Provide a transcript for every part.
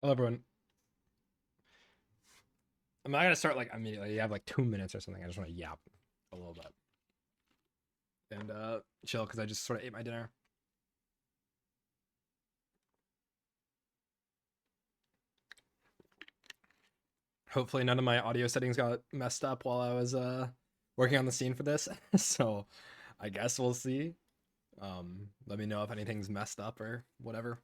Hello, everyone. I'm not gonna start like immediately. You have like 2 minutes or something. I just want to yap a little bit and chill because I just sort of ate my dinner. Hopefully, none of my audio settings got messed up while I was working on the scene for this. So, I guess we'll see. Let me know if anything's messed up or whatever.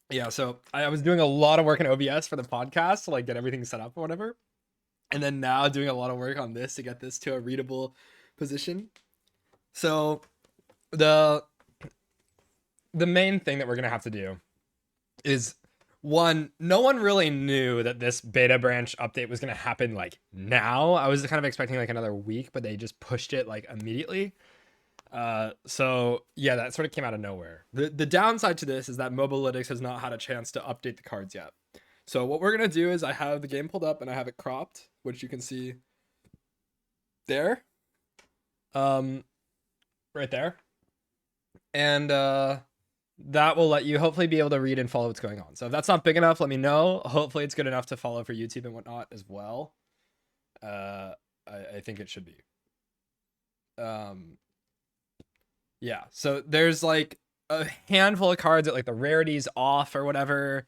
Yeah, so I was doing a lot of work in OBS for the podcast to like get everything set up or whatever. And then now doing a lot of work on this to get this to a readable position. So the the main thing that we're gonna have to do is one, no one really knew that this beta branch update was gonna happen like now. I was kind of expecting like another week, but they just pushed it like immediately. So yeah, that sort of came out of nowhere. The downside to this is that Mobalytics has not had a chance to update the cards yet. So what we're gonna do is I have the game pulled up and I have it cropped, which you can see there. Um, right there. And that will let you hopefully be able to read and follow what's going on. So if that's not big enough, let me know. Hopefully it's good enough to follow for YouTube and whatnot as well. I think it should be. Yeah, so there's like a handful of cards that like the rarity's off or whatever.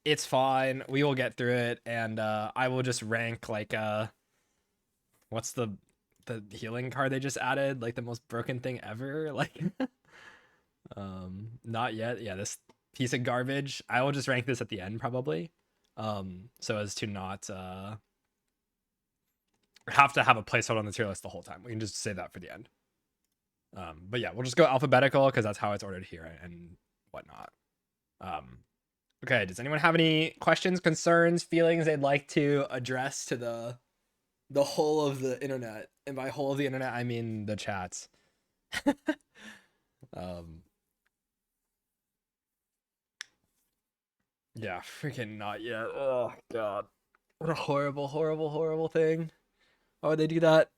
It's fine. We will get through it, and I will just rank like what's the healing card they just added? Like the most broken thing ever. Like not yet. Yeah, this piece of garbage. I will just rank this at the end probably. So as to not have to have a placeholder on the tier list the whole time. We can just say that for the end. But yeah, we'll just go alphabetical because that's how it's ordered here and whatnot. Okay, does anyone have any questions, concerns, feelings they'd like to address to the whole of the internet? And by whole of the internet, I mean the chats. Yeah, freaking not yet. Oh god. What a horrible, horrible, horrible thing. Why would they do that?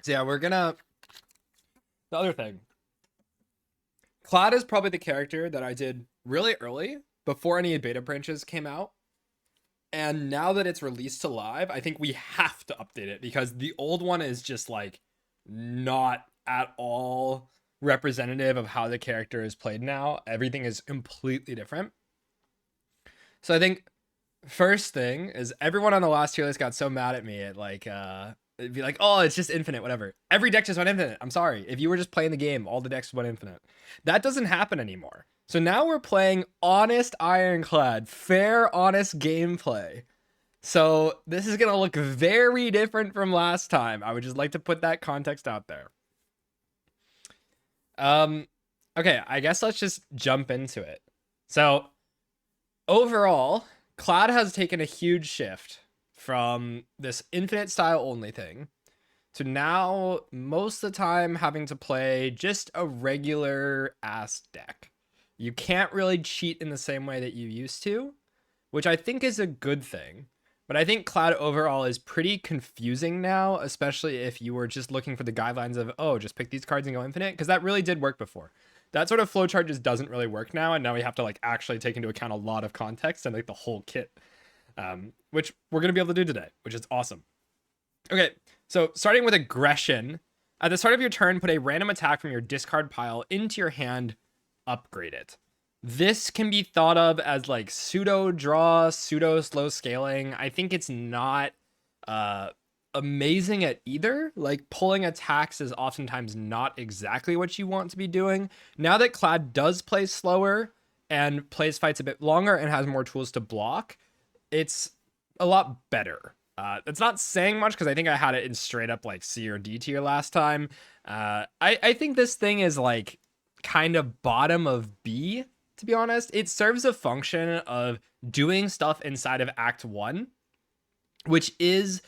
So yeah, we're gonna the other thing. Clad is probably the character that I did really early before any beta branches came out. And now that it's released to live, I think we have to update it because the old one is just like not at all representative of how the character is played now. Everything is completely different. So I think first thing is everyone on the last tier list got so mad at me at like it'd be like, oh, it's just infinite, whatever. Every deck just went infinite. I'm sorry. If you were just playing the game, all the decks went infinite. That doesn't happen anymore. So now we're playing honest Ironclad, fair, honest gameplay. So this is gonna look very different from last time. I would just like to put that context out there. Okay, I guess let's just jump into it. So overall, Cloud has taken a huge shift from this infinite style only thing to now most of the time having to play just a regular ass deck. You can't really cheat in the same way that you used to, which I think is a good thing. But I think Cloud overall is pretty confusing now, especially if you were just looking for the guidelines of, oh, just pick these cards and go infinite, because that really did work before. That sort of flowchart just doesn't really work now, and now we have to like actually take into account a lot of context and like the whole kit, which we're gonna be able to do today, which is awesome. Okay, so starting with aggression, at the start of your turn, put a random attack from your discard pile into your hand, upgrade it. This can be thought of as like pseudo draw, pseudo slow scaling. I think it's not amazing at either. Like pulling attacks is oftentimes not exactly what you want to be doing. Now that Clad does play slower and plays fights a bit longer and has more tools to block, it's a lot better. It's not saying much because I think I had it in straight up like C or D tier last time. I think this thing is like kind of bottom of B, to be honest. It serves a function of doing stuff inside of Act 1, which is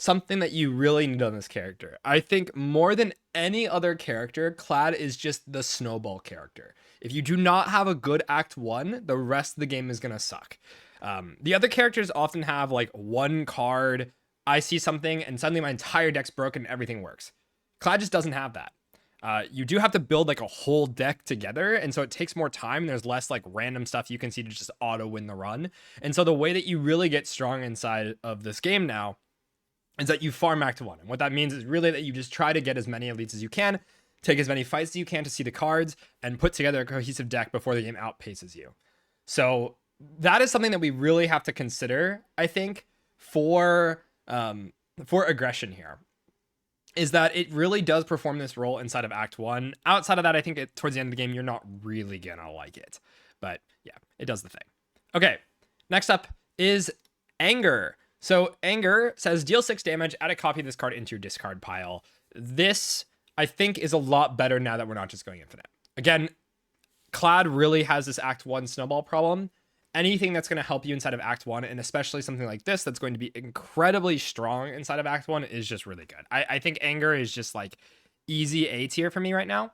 something that you really need on this character. I think more than any other character, Clad is just the snowball character. If you do not have a good Act 1, the rest of the game is going to suck. The other characters often have like one card, I see something, and suddenly my entire deck's broken and everything works. Clad just doesn't have that. You do have to build like a whole deck together, and so it takes more time. There's less like random stuff you can see to just auto win the run. And so the way that you really get strong inside of this game now is that you farm Act 1. And what that means is really that you just try to get as many elites as you can, take as many fights as you can to see the cards, and put together a cohesive deck before the game outpaces you. So that is something that we really have to consider, I think, for aggression here, is that it really does perform this role inside of Act 1. Outside of that, I think towards the end of the game, you're not really gonna like it. But yeah, it does the thing. Okay, next up is Anger. So Anger says deal 6 damage, add a copy of this card into your discard pile. This, I think, is a lot better now that we're not just going infinite. Again, Clad really has this Act 1 snowball problem. Anything that's going to help you inside of Act 1, and especially something like this that's going to be incredibly strong inside of Act 1, is just really good. I think Anger is just like easy A tier for me right now.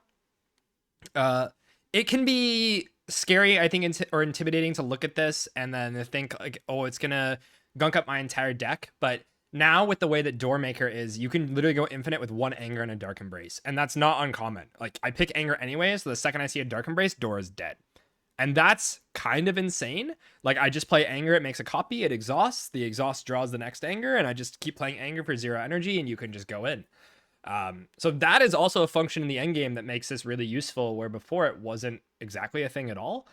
It can be scary, I think, or intimidating to look at this and then think like, oh, it's going to gunk up my entire deck. But now with the way that Doormaker is, you can literally go infinite with 1 Anger and a Dark Embrace. And that's not uncommon. Like, I pick Anger anyway, so the second I see a Dark Embrace, Door is dead. And that's kind of insane. Like, I just play Anger, it makes a copy, it exhausts, the exhaust draws the next Anger, and I just keep playing Anger for 0 energy, and you can just go in. So that is also a function in the end game that makes this really useful, where before it wasn't exactly a thing at all.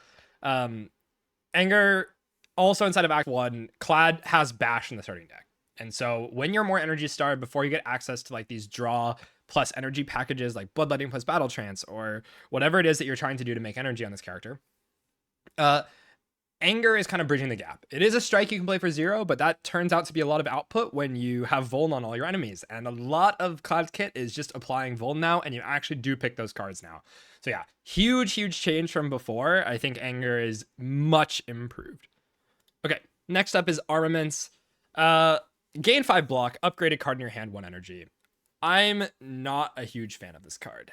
Anger, also inside of Act 1, Clad has Bash in the starting deck. And so when you're more energy starved, before you get access to like these draw plus energy packages like Bloodletting plus Battle Trance, or whatever it is that you're trying to do to make energy on this character, Anger is kind of bridging the gap. It is a strike you can play for 0, but that turns out to be a lot of output when you have Vuln on all your enemies. And a lot of Clad's kit is just applying Vuln now, and you actually do pick those cards now. So yeah, huge change from before. I think Anger is much improved. Okay, next up is Armaments. Gain 5 block, upgraded card in your hand, 1 energy. I'm not a huge fan of this card.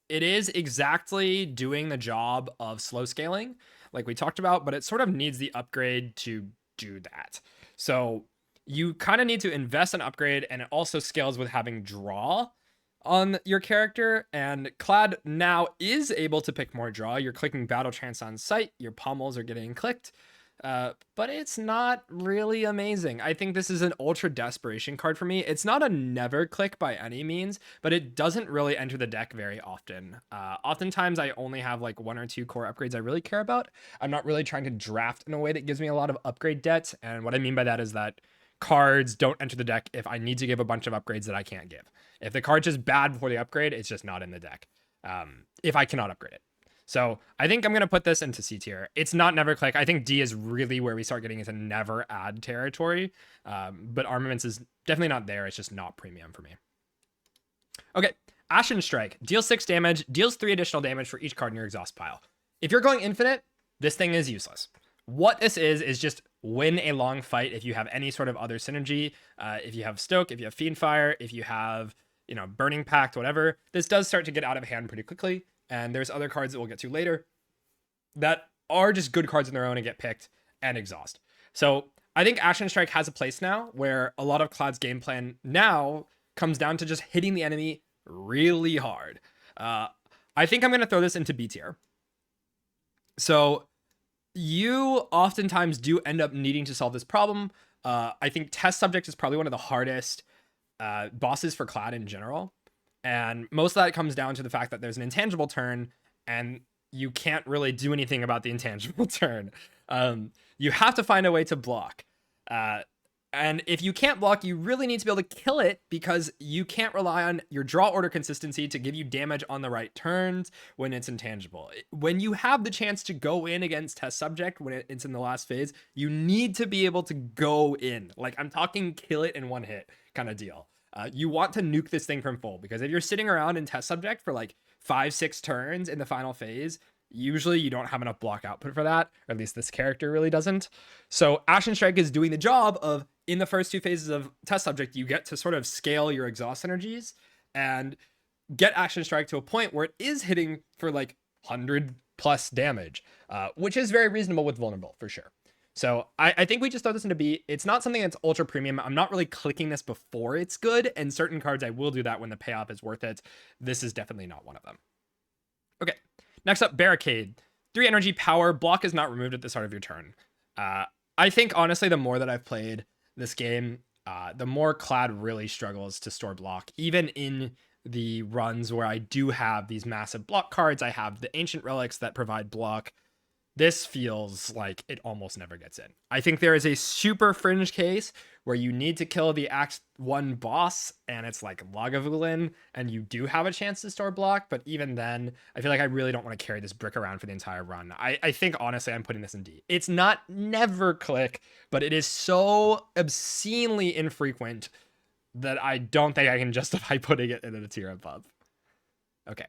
It is exactly doing the job of slow scaling, like we talked about, but it sort of needs the upgrade to do that. So you kind of need to invest in upgrade, and it also scales with having draw on your character. And Clad now is able to pick more draw. You're clicking Battle Trance on sight, your pommels are getting clicked. But it's not really amazing. I think this is an ultra desperation card for me. It's not a never click by any means, but it doesn't really enter the deck very often. Oftentimes I only have like 1 or 2 core upgrades I really care about. I'm not really trying to draft in a way that gives me a lot of upgrade debt. And what I mean by that is that cards don't enter the deck if I need to give a bunch of upgrades that I can't give. If the card's just bad before the upgrade, it's just not in the deck. If I cannot upgrade it. So I think I'm going to put this into C tier. It's not never click. I think D is really where we start getting into never add territory. But Armaments is definitely not there. It's just not premium for me. Okay, Ashen Strike. Deals 6 damage, deals 3 additional damage for each card in your exhaust pile. If you're going infinite, this thing is useless. What this is just win a long fight if you have any sort of other synergy. If you have Stoke, if you have Fiendfire, if you have, Burning Pact, whatever. This does start to get out of hand pretty quickly. And there's other cards that we'll get to later that are just good cards on their own and get picked and exhaust. So I think Ashen Strike has a place now where a lot of Clad's game plan now comes down to just hitting the enemy really hard. I think I'm going to throw this into B tier. So you oftentimes do end up needing to solve this problem. I think Test Subject is probably one of the hardest bosses for Clad in general. And most of that comes down to the fact that there's an intangible turn and you can't really do anything about the intangible turn. You have to find a way to block. And if you can't block, you really need to be able to kill it, because you can't rely on your draw order consistency to give you damage on the right turns when it's intangible. When you have the chance to go in against Test Subject when it's in the last phase, you need to be able to go in. Like, I'm talking kill it in 1 hit kind of deal. You want to nuke this thing from full, because if you're sitting around in Test Subject for like 5-6 turns in the final phase, Usually you don't have enough block output for that, or at least this character really doesn't. So Ashen Strike is doing the job of, in the first 2 phases of Test Subject, you get to sort of scale your exhaust energies and get Ashen Strike to a point where it is hitting for like 100 plus damage, which is very reasonable with Vulnerable for sure. So I think we just throw this into B. It's not something that's ultra premium. I'm not really clicking this before it's good, and certain cards I will do that when the payoff is worth it. This is definitely not one of them. Okay, next up, Barricade. 3 energy power. Block is not removed at the start of your turn. I think, honestly, the more that I've played this game, the more Clad really struggles to store block. Even in the runs where I do have these massive block cards, I have the Ancient Relics that provide block. This feels like it almost never gets in. I think there is a super fringe case where you need to kill the Act 1 boss and it's like Lagavulin and you do have a chance to store block, but even then, I feel like I really don't want to carry this brick around for the entire run. I think, honestly, I'm putting this in D. It's not never click, but it is so obscenely infrequent that I don't think I can justify putting it in a tier above. Okay.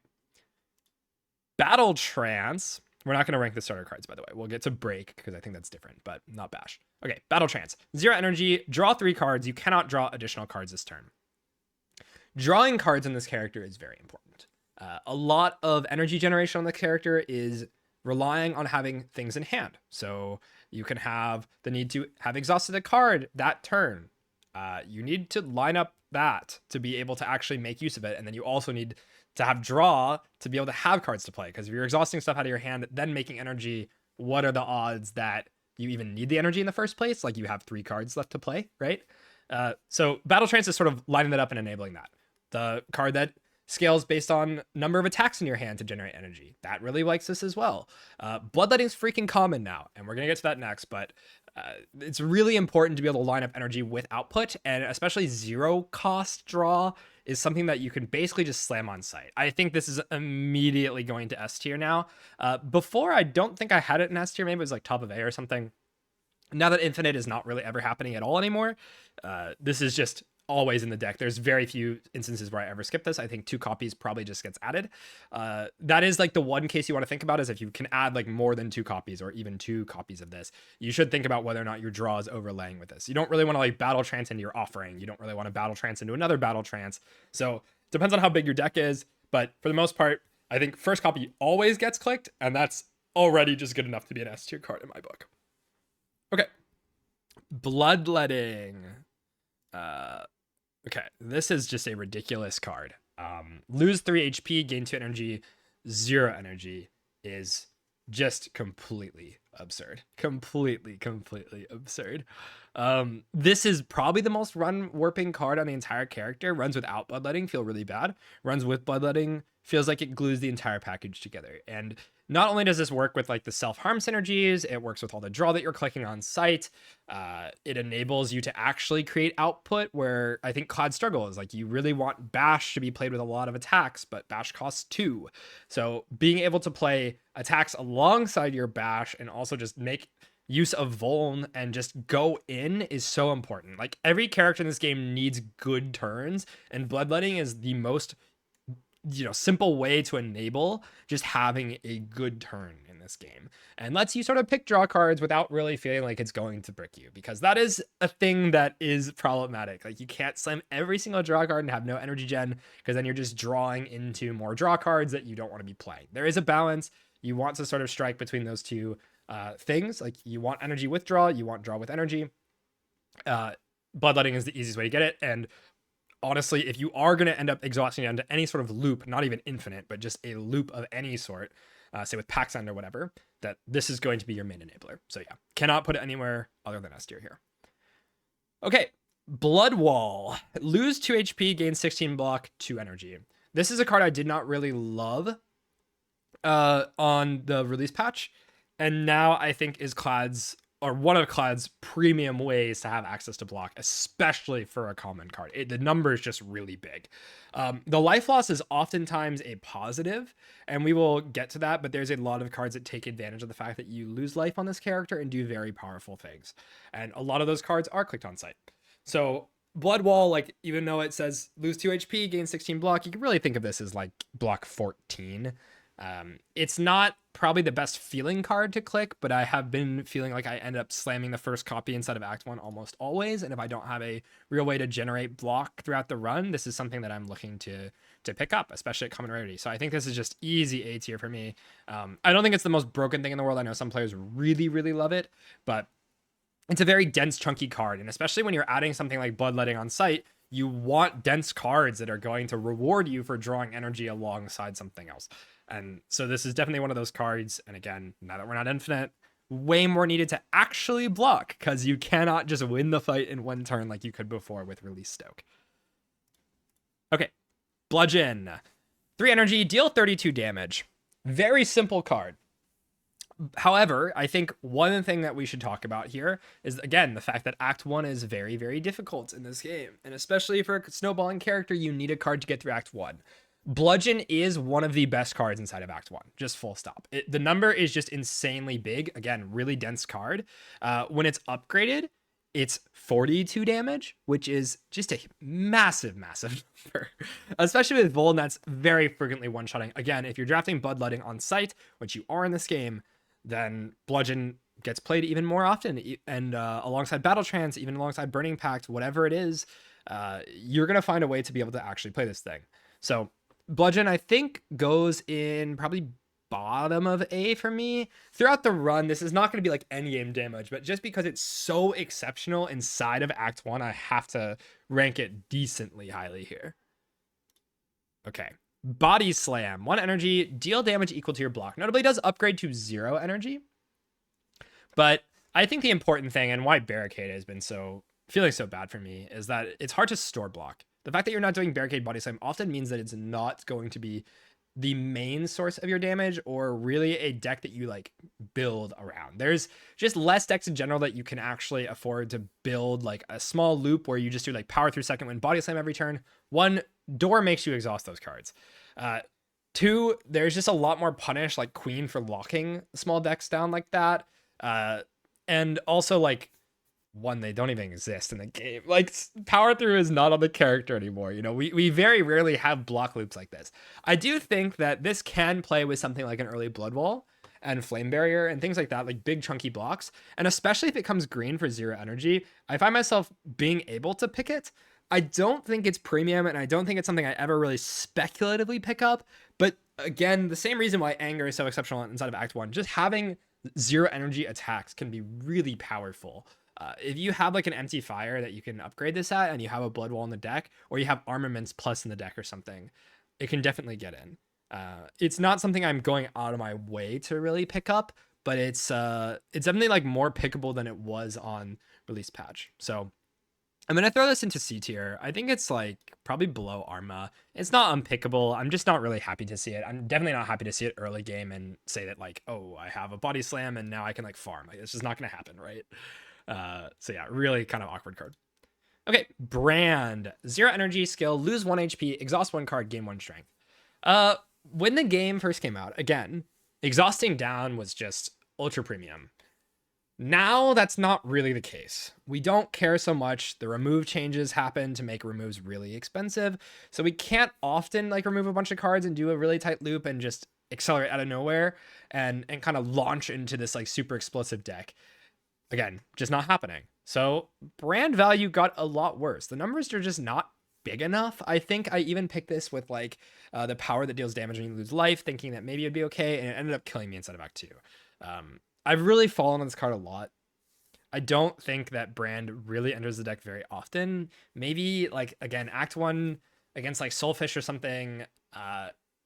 Battle Trance. We're not going to rank the starter cards, by the way. We'll get to Break because I think that's different, but not Bash. Okay, Battle Trance. 0 energy, draw 3 cards. You cannot draw additional cards this turn. Drawing cards in this character is very important. A lot of energy generation on the character is relying on having things in hand. So you can have the need to have exhausted a card that turn. You need to line up that to be able to actually make use of it. And then you also need to have draw to be able to have cards to play. Because if you're exhausting stuff out of your hand, then making energy, what are the odds that you even need the energy in the first place? Like, you have 3 cards left to play, right? So Battle Trance is sort of lining that up and enabling that. The card that scales based on number of attacks in your hand to generate energy. That really likes this as well. Bloodletting is freaking common now, and we're going to get to that next, but it's really important to be able to line up energy with output, and especially 0 cost draw is something that you can basically just slam on sight. I think this is immediately going to S tier now. Before, I don't think I had it in S tier. Maybe it was like top of A or something. Now that Infinite is not really ever happening at all anymore, this is just always in the deck. There's very few instances where I ever skip this. I think 2 copies probably just gets added. That is like the one case you want to think about, is if you can add like more than 2 copies or even 2 copies of this, you should think about whether or not your draw is overlaying with this. You don't really want to like Battle Trance into your offering. You don't really want to Battle Trance into another Battle Trance. So depends on how big your deck is, but for the most part, I think first copy always gets clicked, and that's already just good enough to be an S tier card in my book. Okay. Bloodletting. Okay, this is just a ridiculous card. Lose 3 HP, gain 2 energy, 0 energy is just completely absurd. Completely absurd. This is probably the most run warping card on the entire character. Runs without Bloodletting feel really bad. Runs with Bloodletting feels like it glues the entire package together. And not only does this work with like the self-harm synergies, it works with all the draw that you're clicking on sight. It enables you to actually create output, where I think Cloud Struggle is like, you really want Bash to be played with a lot of attacks, but Bash costs 2. So being able to play attacks alongside your Bash and also just make use of Vuln and just go in is so important. Like, every character in this game needs good turns, and Bloodletting is the most simple way to enable just having a good turn in this game, and lets you sort of pick draw cards without really feeling like it's going to brick you, because that is a thing that is problematic. Like, you can't slam every single draw card and have no energy gen, because then you're just drawing into more draw cards that you don't want to be playing. There is a balance. You want to sort of strike between those two things. Like, you want energy with draw, you want draw with energy. Bloodletting is the easiest way to get it, and honestly, if you are going to end up exhausting into any sort of loop, not even infinite, but just a loop of any sort, say with Paxend or whatever, that this is going to be your main enabler. So yeah, cannot put it anywhere other than S tier here. Okay, Blood Wall. Lose 2 HP, gain 16 block, 2 energy. This is a card I did not really love on the release patch, and now I think is one of Clad's premium ways to have access to block, especially for a common card. The number is just really big. The life loss is oftentimes a positive, and we will get to that, but there's a lot of cards that take advantage of the fact that you lose life on this character and do very powerful things. And a lot of those cards are clicked on sight. So Blood Wall, like, even though it says lose 2 HP, gain 16 block, you can really think of this as like block 14. It's not probably the best feeling card to click, but I have been feeling like I end up slamming the first copy inside of Act 1 almost always. And if I don't have a real way to generate block throughout the run, this is something that I'm looking to pick up, especially at common rarity. So I think this is just easy A tier for me. I don't think it's the most broken thing in the world. I know some players really, really love it, but it's a very dense, chunky card. And especially when you're adding something like Bloodletting on site, you want dense cards that are going to reward you for drawing energy alongside something else. And so this is definitely one of those cards. And again, now that we're not infinite, way more needed to actually block, because you cannot just win the fight in one turn like you could before with Release Stoke. Okay, Bludgeon. 3 energy, deal 32 damage. Very simple card. However, I think one thing that we should talk about here is, again, the fact that Act 1 is very, very difficult in this game. And especially for a snowballing character, you need a card to get through Act 1. Bludgeon is one of the best cards inside of Act 1, just full stop. The number is just insanely big. Again, really dense card. When it's upgraded, it's 42 damage, which is just a massive, massive number. Especially with Voln, that's very frequently one-shotting. Again, if you're drafting Bloodletting on site, which you are in this game, then Bludgeon gets played even more often. And alongside Battle Trance, even alongside Burning Pact, whatever it is, you're going to find a way to be able to actually play this thing. So Bludgeon, I think, goes in probably bottom of A for me. Throughout the run, this is not going to be like endgame damage, but just because it's so exceptional inside of Act 1, I have to rank it decently highly here. Okay. Body Slam. 1 energy, deal damage equal to your block. Notably, does upgrade to 0 energy. But I think the important thing, and why Barricade has been feeling so bad for me, is that it's hard to store block. The fact that you're not doing Barricade Body Slam often means that it's not going to be the main source of your damage, or really a deck that you like build around. There's just less decks in general that you can actually afford to build like a small loop where you just do like power through second wind body slam every turn. 1, door makes you exhaust those cards. 2, there's just a lot more punish like Queen for locking small decks down like that. And also like 1, they don't even exist in the game. Like power through is not on the character anymore. You know, we very rarely have block loops like this. I do think that this can play with something like an early Blood Wall and Flame Barrier and things like that, like big chunky blocks. And especially if it comes green for 0 energy, I find myself being able to pick it. I don't think it's premium, and I don't think it's something I ever really speculatively pick up. But again, the same reason why Anger is so exceptional inside of Act 1, just having 0 energy attacks can be really powerful. If you have like an empty fire that you can upgrade this at, and you have a Blood Wall in the deck, or you have Armaments Plus in the deck or something, it can definitely get in. It's not something I'm going out of my way to really pick up, but it's definitely like more pickable than it was on release patch. So I'm going to throw this into C tier. I think it's like probably below Arma. It's not unpickable. I'm just not really happy to see it. I'm definitely not happy to see it early game and say that like, oh, I have a body slam and now I can like farm. Like, it's just not going to happen, right? So yeah, really kind of awkward card. Okay, Brand. 0 energy, skill, lose 1 HP, exhaust 1 card, gain 1 strength. When the game first came out, again, exhausting down was just ultra premium. Now that's not really the case. We don't care so much. The remove changes happen to make removes really expensive. So we can't often like remove a bunch of cards and do a really tight loop and just accelerate out of nowhere and kind of launch into this like super explosive deck. Again, just not happening. So brand value got a lot worse. The numbers are just not big enough. I think I even picked this with like the power that deals damage when you lose life, thinking that maybe it'd be okay, and it ended up killing me inside of Act 2. I've really fallen on this card a lot. I don't think that Brand really enters the deck very often. Maybe like, again, Act 1 against like Soulfish or something.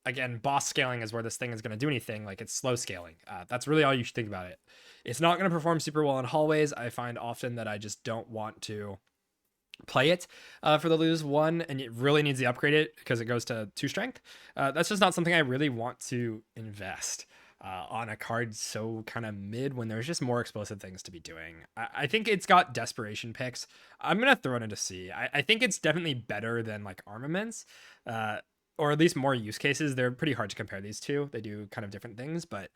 Again, boss scaling is where this thing is going to do anything. Like, it's slow scaling. That's really all you should think about it. It's not going to perform super well in hallways. I find often that I just don't want to play it for the lose 1, and it really needs to upgrade it because it goes to 2 strength. That's just not something I really want to invest on a card so kind of mid when there's just more explosive things to be doing. I think it's got desperation picks. I'm going to throw it into C. I think it's definitely better than like Armaments, or at least more use cases. They're pretty hard to compare these two. They do kind of different things, but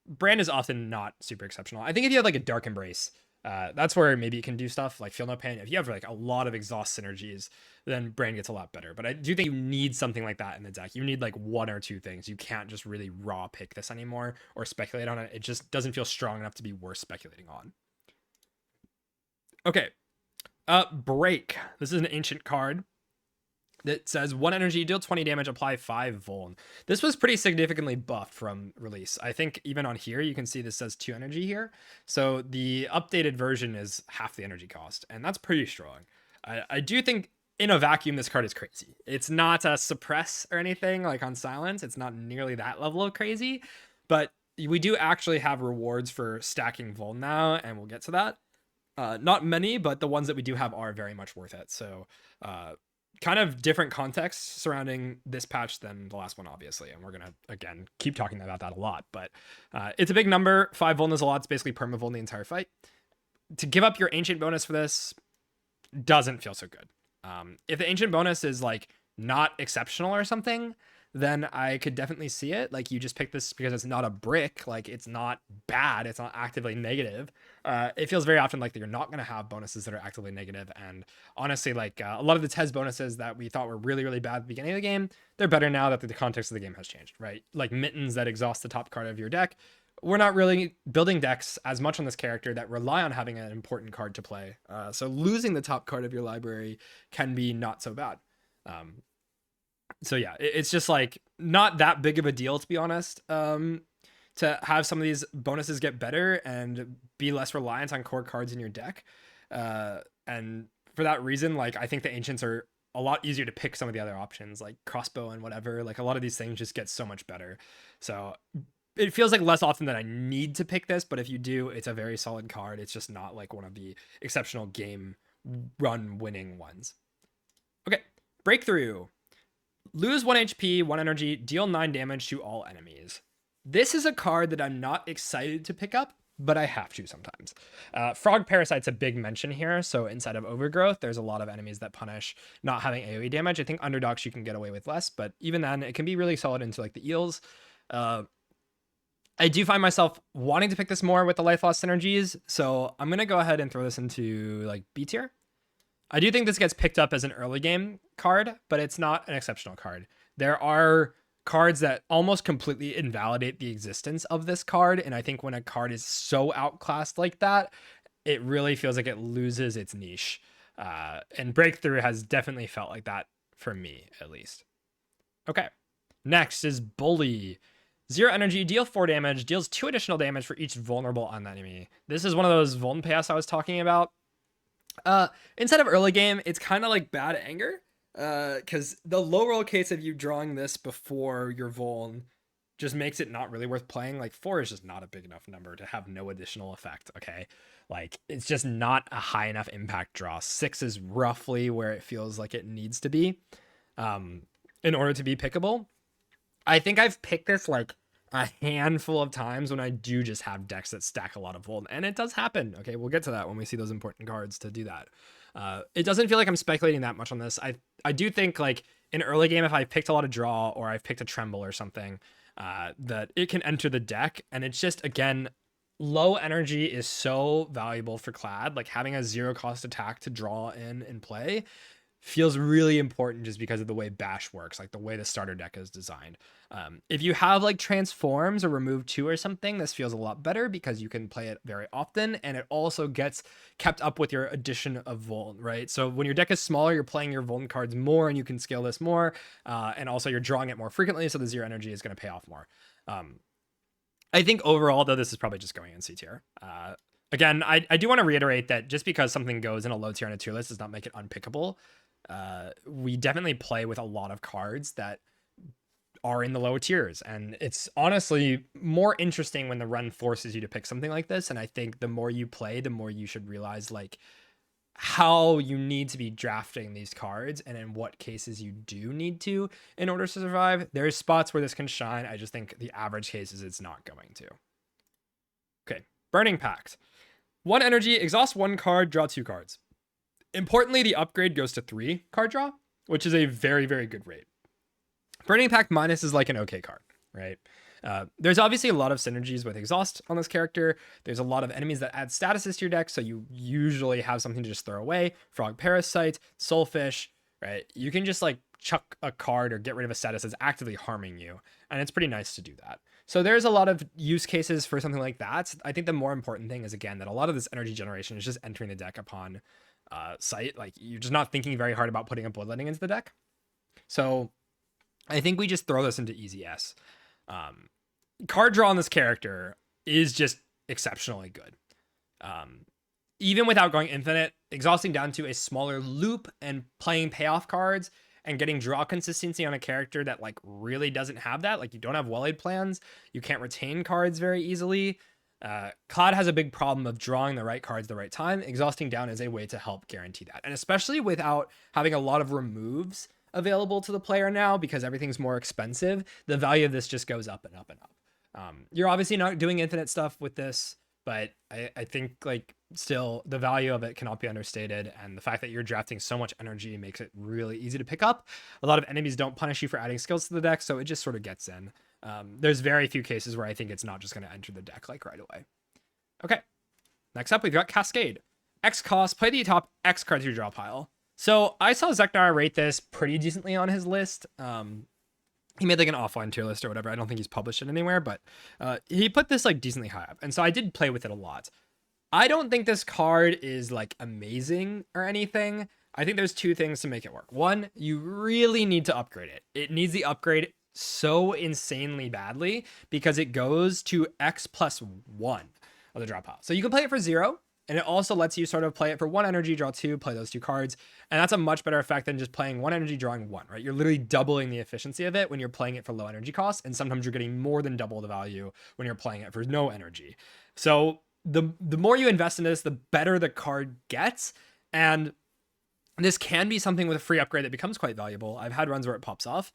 Brand is often not super exceptional. I think if you have like a Dark Embrace, That's where maybe you can do stuff like Feel No Pain. If you have like a lot of exhaust synergies, then Brain gets a lot better. But I do think you need something like that in the deck. You need like one or two things. You can't just really raw pick this anymore or speculate on it. It just doesn't feel strong enough to be worth speculating on. Okay. Break. This is an ancient card that says 1 energy, deal 20 damage, apply 5 vuln. This was pretty significantly buffed from release. I think even on here, you can see this says 2 energy here. So the updated version is half the energy cost, and that's pretty strong. I do think in a vacuum, this card is crazy. It's not a suppress or anything like on silence. It's not nearly that level of crazy, but we do actually have rewards for stacking vuln now, and we'll get to that. Not many, but the ones that we do have are very much worth it. So kind of different context surrounding this patch than the last one, obviously. And we're going to, again, keep talking about that a lot. But it's a big number. 5 vuln is a lot. It's basically perma-vuln the entire fight. To give up your ancient bonus for this doesn't feel so good. If the ancient bonus is like not exceptional or something, then I could definitely see it. Like you just pick this because it's not a brick. Like it's not bad. It's not actively negative. It feels very often like that you're not going to have bonuses that are actively negative. And honestly, like a lot of the TES bonuses that we thought were really, really bad at the beginning of the game, they're better now that the context of the game has changed, right? Like mittens that exhaust the top card of your deck. We're not really building decks as much on this character that rely on having an important card to play. So losing the top card of your library can be not so bad. So yeah, it's just like not that big of a deal, to be honest, to have some of these bonuses get better and be less reliant on core cards in your deck. And for that reason, like I think the ancients are a lot easier to pick some of the other options like crossbow and whatever. Like a lot of these things just get so much better. So it feels like less often that I need to pick this, but if you do, it's a very solid card. It's just not like one of the exceptional game run winning ones. Okay, breakthrough. Lose 1 HP, 1 energy, deal 9 damage to all enemies. This is a card that I'm not excited to pick up, but I have to sometimes. Frog Parasite's a big mention here, so inside of Overgrowth, there's a lot of enemies that punish not having AoE damage. I think Underdogs you can get away with less, but even then, it can be really solid into like the eels. I do find myself wanting to pick this more with the life loss synergies, so I'm going to go ahead and throw this into like B tier. I do think this gets picked up as an early game card, but it's not an exceptional card. There are cards that almost completely invalidate the existence of this card, and I think when a card is so outclassed like that, it really feels like it loses its niche. And Breakthrough has definitely felt like that for me, at least. Okay, next is Bully. 0 energy, deal 4 damage, deals 2 additional damage for each vulnerable on the enemy. This is one of those vuln payoffs I was talking about. Instead of early game, it's kind of like bad anger, because the low roll case of you drawing this before your vuln just makes it not really worth playing. Like 4 is just not a big enough number to have no additional effect. Okay, like it's just not a high enough impact draw. 6 is roughly where it feels like it needs to be in order to be pickable. I think I've picked this like a handful of times when I do just have decks that stack a lot of vuln, and it does happen. Okay, we'll get to that when we see those important cards to do that. It doesn't feel like I'm speculating that much on this. I do think like in early game, if I picked a lot of draw or I've picked a tremble or something, that it can enter the deck, and it's just, again, low energy is so valuable for Clad. Like having a 0 cost attack to draw in and play feels really important just because of the way Bash works, like the way the starter deck is designed. If you have like transforms or remove 2 or something, this feels a lot better because you can play it very often, and it also gets kept up with your addition of vuln, right? So when your deck is smaller, you're playing your vuln cards more and you can scale this more, and also you're drawing it more frequently, so the 0 energy is going to pay off more. I think overall, though, this is probably just going in C tier. Again, I do want to reiterate that just because something goes in a low tier on a tier list does not make it unpickable. We definitely play with a lot of cards that are in the lower tiers, and it's honestly more interesting when the run forces you to pick something like this. And I think the more you play, the more you should realize like how you need to be drafting these cards and in what cases you do need to in order to survive. There's spots where this can shine. I just think the average cases it's not going to. Okay, Burning Pact. 1 energy, exhaust 1 card, draw 2 cards. Importantly, the upgrade goes to 3 card draw, which is a very, very good rate. Burning Pact minus is like an okay card, right? There's obviously a lot of synergies with exhaust on this character. There's a lot of enemies that add statuses to your deck, so you usually have something to just throw away. Frog Parasite, Soulfish, right? You can just like chuck a card or get rid of a status that's actively harming you, and it's pretty nice to do that. So there's a lot of use cases for something like that. I think the more important thing is, again, that a lot of this energy generation is just entering the deck upon sight. Like, you're just not thinking very hard about putting a Bloodletting into the deck. So I think we just throw this into easy S. Card draw on this character is just exceptionally good. Even without going infinite, exhausting down to a smaller loop and playing payoff cards and getting draw consistency on a character that like really doesn't have that. Like, you don't have well-laid plans. You can't retain cards very easily. Cloud has a big problem of drawing the right cards at the right time. Exhausting down is a way to help guarantee that. And especially without having a lot of removes available to the player now, because everything's more expensive, the value of this just goes up and up and up. You're obviously not doing infinite stuff with this, but I think like still the value of it cannot be understated. And the fact that you're drafting so much energy makes it really easy to pick up. A lot of enemies don't punish you for adding skills to the deck, so it just sort of gets in. There's very few cases where I think it's not just going to enter the deck like right away. Okay, next up we've got Cascade. X cost, play the top X cards to your draw pile. So I saw Zeknar rate this pretty decently on his list. He made like an offline tier list or whatever. I don't think he's published it anywhere, but he put this like decently high up. And so I did play with it a lot. I don't think this card is like amazing or anything. I think there's two things to make it work. One, you really need to upgrade it. It needs the upgrade so insanely badly because it goes to X+1 of the draw pile. So you can play it for 0. And it also lets you sort of play it for 1 energy, draw 2, play those 2 cards. And that's a much better effect than just playing 1 energy, drawing 1, right? You're literally doubling the efficiency of it when you're playing it for low energy costs. And sometimes you're getting more than double the value when you're playing it for no energy. So the more you invest in this, the better the card gets. And this can be something with a free upgrade that becomes quite valuable. I've had runs where it pops off.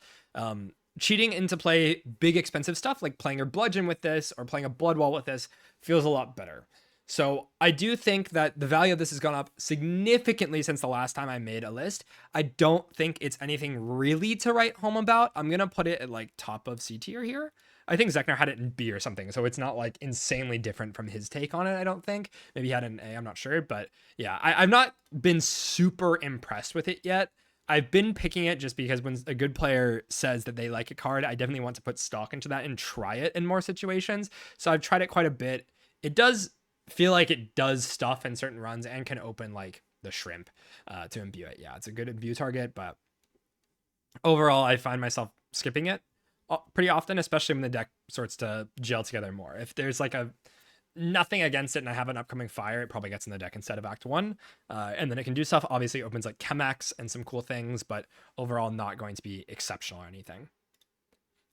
Cheating into play big expensive stuff like playing your Bludgeon with this or playing a Blood Wall with this feels a lot better. So I do think that the value of this has gone up significantly since the last time I made a list. I don't think it's anything really to write home about. I'm going to put it at like top of C tier here. I think Zeknar had it in B or something, so it's not like insanely different from his take on it, I don't think. Maybe he had an A, I'm not sure. But yeah, I've not been super impressed with it yet. I've been picking it just because when a good player says that they like a card, I definitely want to put stock into that and try it in more situations. So I've tried it quite a bit. It does feel like it does stuff in certain runs and can open like the shrimp to imbue it. Yeah, it's a good imbue target, but overall I find myself skipping it pretty often, especially when the deck starts to gel together more. If there's like a nothing against it and I have an upcoming fire, it probably gets in the deck instead of Act 1. And then it can do stuff. Obviously it opens like Chemex and some cool things, but overall not going to be exceptional or anything.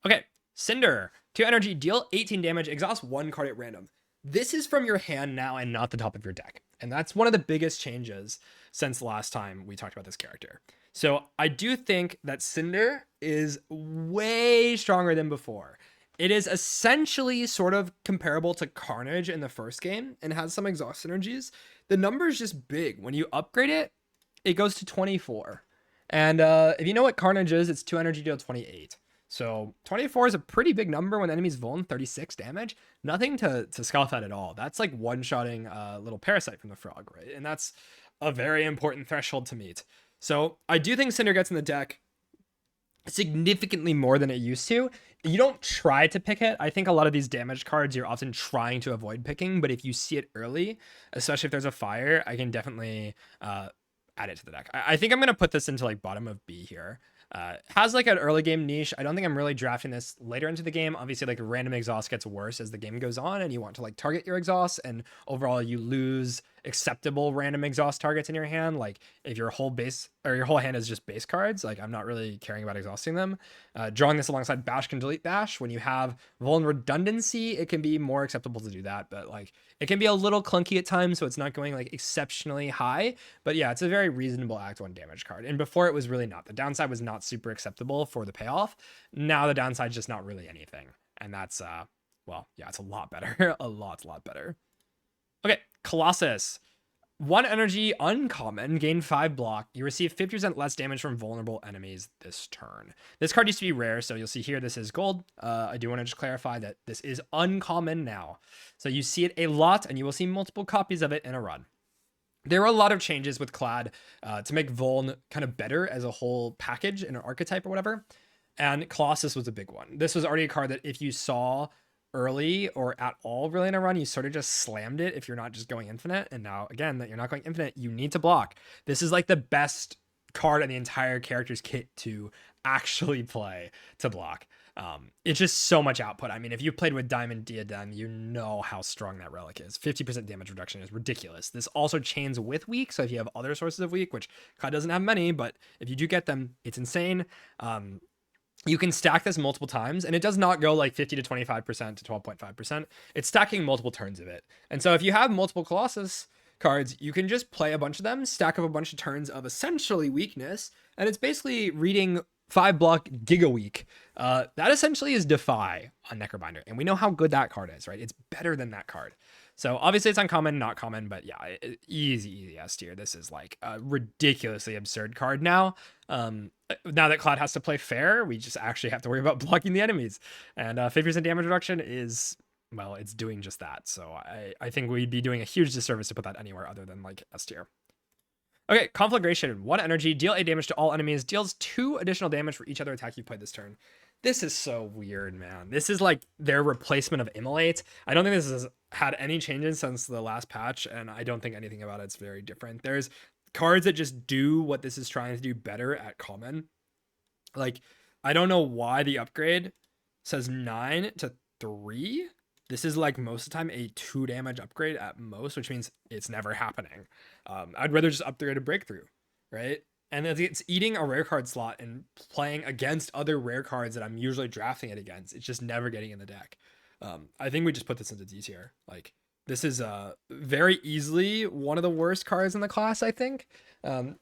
Okay, Cinder. 2 energy, deal 18 damage, exhaust 1 card at random. This is from your hand now and not the top of your deck. And that's one of the biggest changes since last time we talked about this character. So I do think that Cinder is way stronger than before. It is essentially sort of comparable to Carnage in the first game and has some exhaust synergies. The number is just big. When you upgrade it, it goes to 24. And if you know what Carnage is, it's 2 energy, deal 28. So 24 is a pretty big number when enemies vuln 36 damage. Nothing to scoff at all. That's like one-shotting a little parasite from the frog, right? And that's a very important threshold to meet. So I do think Cinder gets in the deck significantly more than it used to. You don't try to pick it. I think a lot of these damage cards you're often trying to avoid picking, but if you see it early, especially if there's a fire, I can definitely add it to the deck. I think I'm going to put this into like bottom of B here. Has like an early game niche. I don't think I'm really drafting this later into the game. Obviously, like random exhaust gets worse as the game goes on and you want to like target your exhaust, and overall you lose acceptable random exhaust targets in your hand. Like if your whole base or your whole hand is just base cards, like I'm not really caring about exhausting them. Drawing this alongside Bash can delete Bash. When you have Vuln redundancy, it can be more acceptable to do that, but like it can be a little clunky at times, so it's not going like exceptionally high. But yeah, it's a very reasonable Act 1 damage card. And before it was really not. The downside was not super acceptable for the payoff. Now the downside is just not really anything. And that's, well, yeah, it's a lot better. a lot better. Okay, Colossus. 1 energy uncommon, gain 5 block. You receive 50% less damage from vulnerable enemies this turn. This card used to be rare, so you'll see here this is gold. I do want to just clarify that this is uncommon now. So you see it a lot, and you will see multiple copies of it in a run. There were a lot of changes with Clad to make Vuln kind of better as a whole package in an archetype or whatever. And Colossus was a big one. This was already a card that if you saw early or at all really in a run, you sort of just slammed it if you're not just going infinite. And now, again, that you're not going infinite, you need to block. This is like the best card in the entire character's kit to actually play to block. It's just so much output. I mean, if you played with Diamond Diadem, you know how strong that relic is. 50% damage reduction is ridiculous. This also chains with weak, so if you have other sources of weak, which Kai doesn't have many, but if you do get them, it's insane. You can stack this multiple times, and it does not go like 50 to 25% to 12.5%. It's stacking multiple turns of it. And so if you have multiple Colossus cards, you can just play a bunch of them, stack up a bunch of turns of essentially weakness, and it's basically reading 5 block Giga Weak. That essentially is Defy on Necrobinder, and we know how good that card is, right? It's better than that card. So obviously it's uncommon, not common, but yeah, easy S tier. This is like a ridiculously absurd card now. Now that Cloud has to play fair, we just actually have to worry about blocking the enemies. And 50% damage reduction is, well, it's doing just that. So I think we'd be doing a huge disservice to put that anywhere other than like S tier. Okay, Conflagration. 1 energy, deal 8 damage to all enemies, deals 2 additional damage for each other attack you played this turn. This is so weird, man. This is like their replacement of Immolate. I don't think this has had any changes since the last patch, and I don't think anything about it's very different. There's cards that just do what this is trying to do better at common. Like, I don't know why the upgrade says 9 to 3. This is like most of the time a 2 damage upgrade at most, which means it's never happening. I'd rather just upgrade a Breakthrough, right? And it's eating a rare card slot and playing against other rare cards that I'm usually drafting it against. It's just never getting in the deck. I think we just put this into D tier. Like, this is very easily one of the worst cards in the class, I think.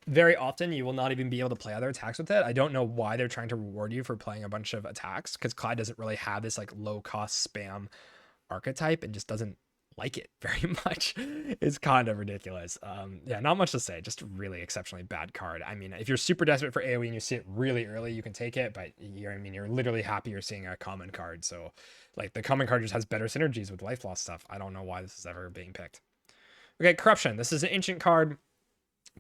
Very often you will not even be able to play other attacks with it. I don't know why they're trying to reward you for playing a bunch of attacks, because Clyde doesn't really have this like low cost spam archetype and just doesn't like it very much. It's kind of ridiculous. Yeah, not much to say, just really exceptionally bad card. I mean, if you're super desperate for AoE and you see it really early, you can take it, but you're literally happy you're seeing a common card. So like the common card just has better synergies with life loss stuff. I don't know why this is ever being picked. Okay, Corruption. This is an ancient card.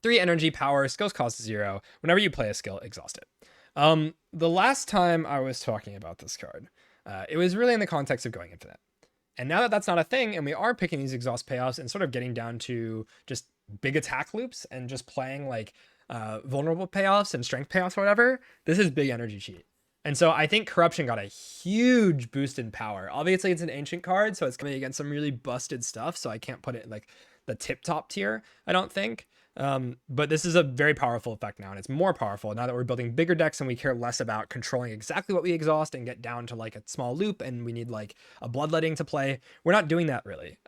3 energy, power, skills cost 0. Whenever you play a skill, exhaust it. The last time I was talking about this card, it was really in the context of going infinite. And now that that's not a thing, and we are picking these exhaust payoffs and sort of getting down to just big attack loops and just playing like vulnerable payoffs and strength payoffs or whatever, this is big energy cheat. And so I think Corruption got a huge boost in power. Obviously, it's an ancient card, so it's coming against some really busted stuff, so I can't put it in like the tip-top tier, I don't think. But this is a very powerful effect now, and it's more powerful now that we're building bigger decks and we care less about controlling exactly what we exhaust and get down to like a small loop and we need like a bloodletting to play. We're not doing that really.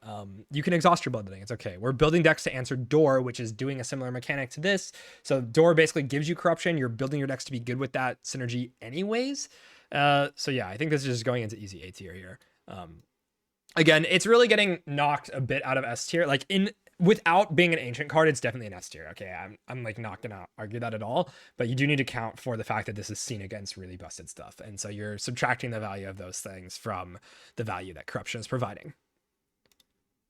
You can exhaust your bloodletting, it's okay. We're building decks to answer Door, which is doing a similar mechanic to this. So Door basically gives you Corruption. You're building your decks to be good with that synergy anyways. So yeah, I think this is just going into easy A tier here. Again, it's really getting knocked a bit out of S tier. Like without being an ancient card, it's definitely an S tier. Okay, I'm like not gonna argue that at all, but you do need to count for the fact that this is seen against really busted stuff, and so you're subtracting the value of those things from the value that Corruption is providing.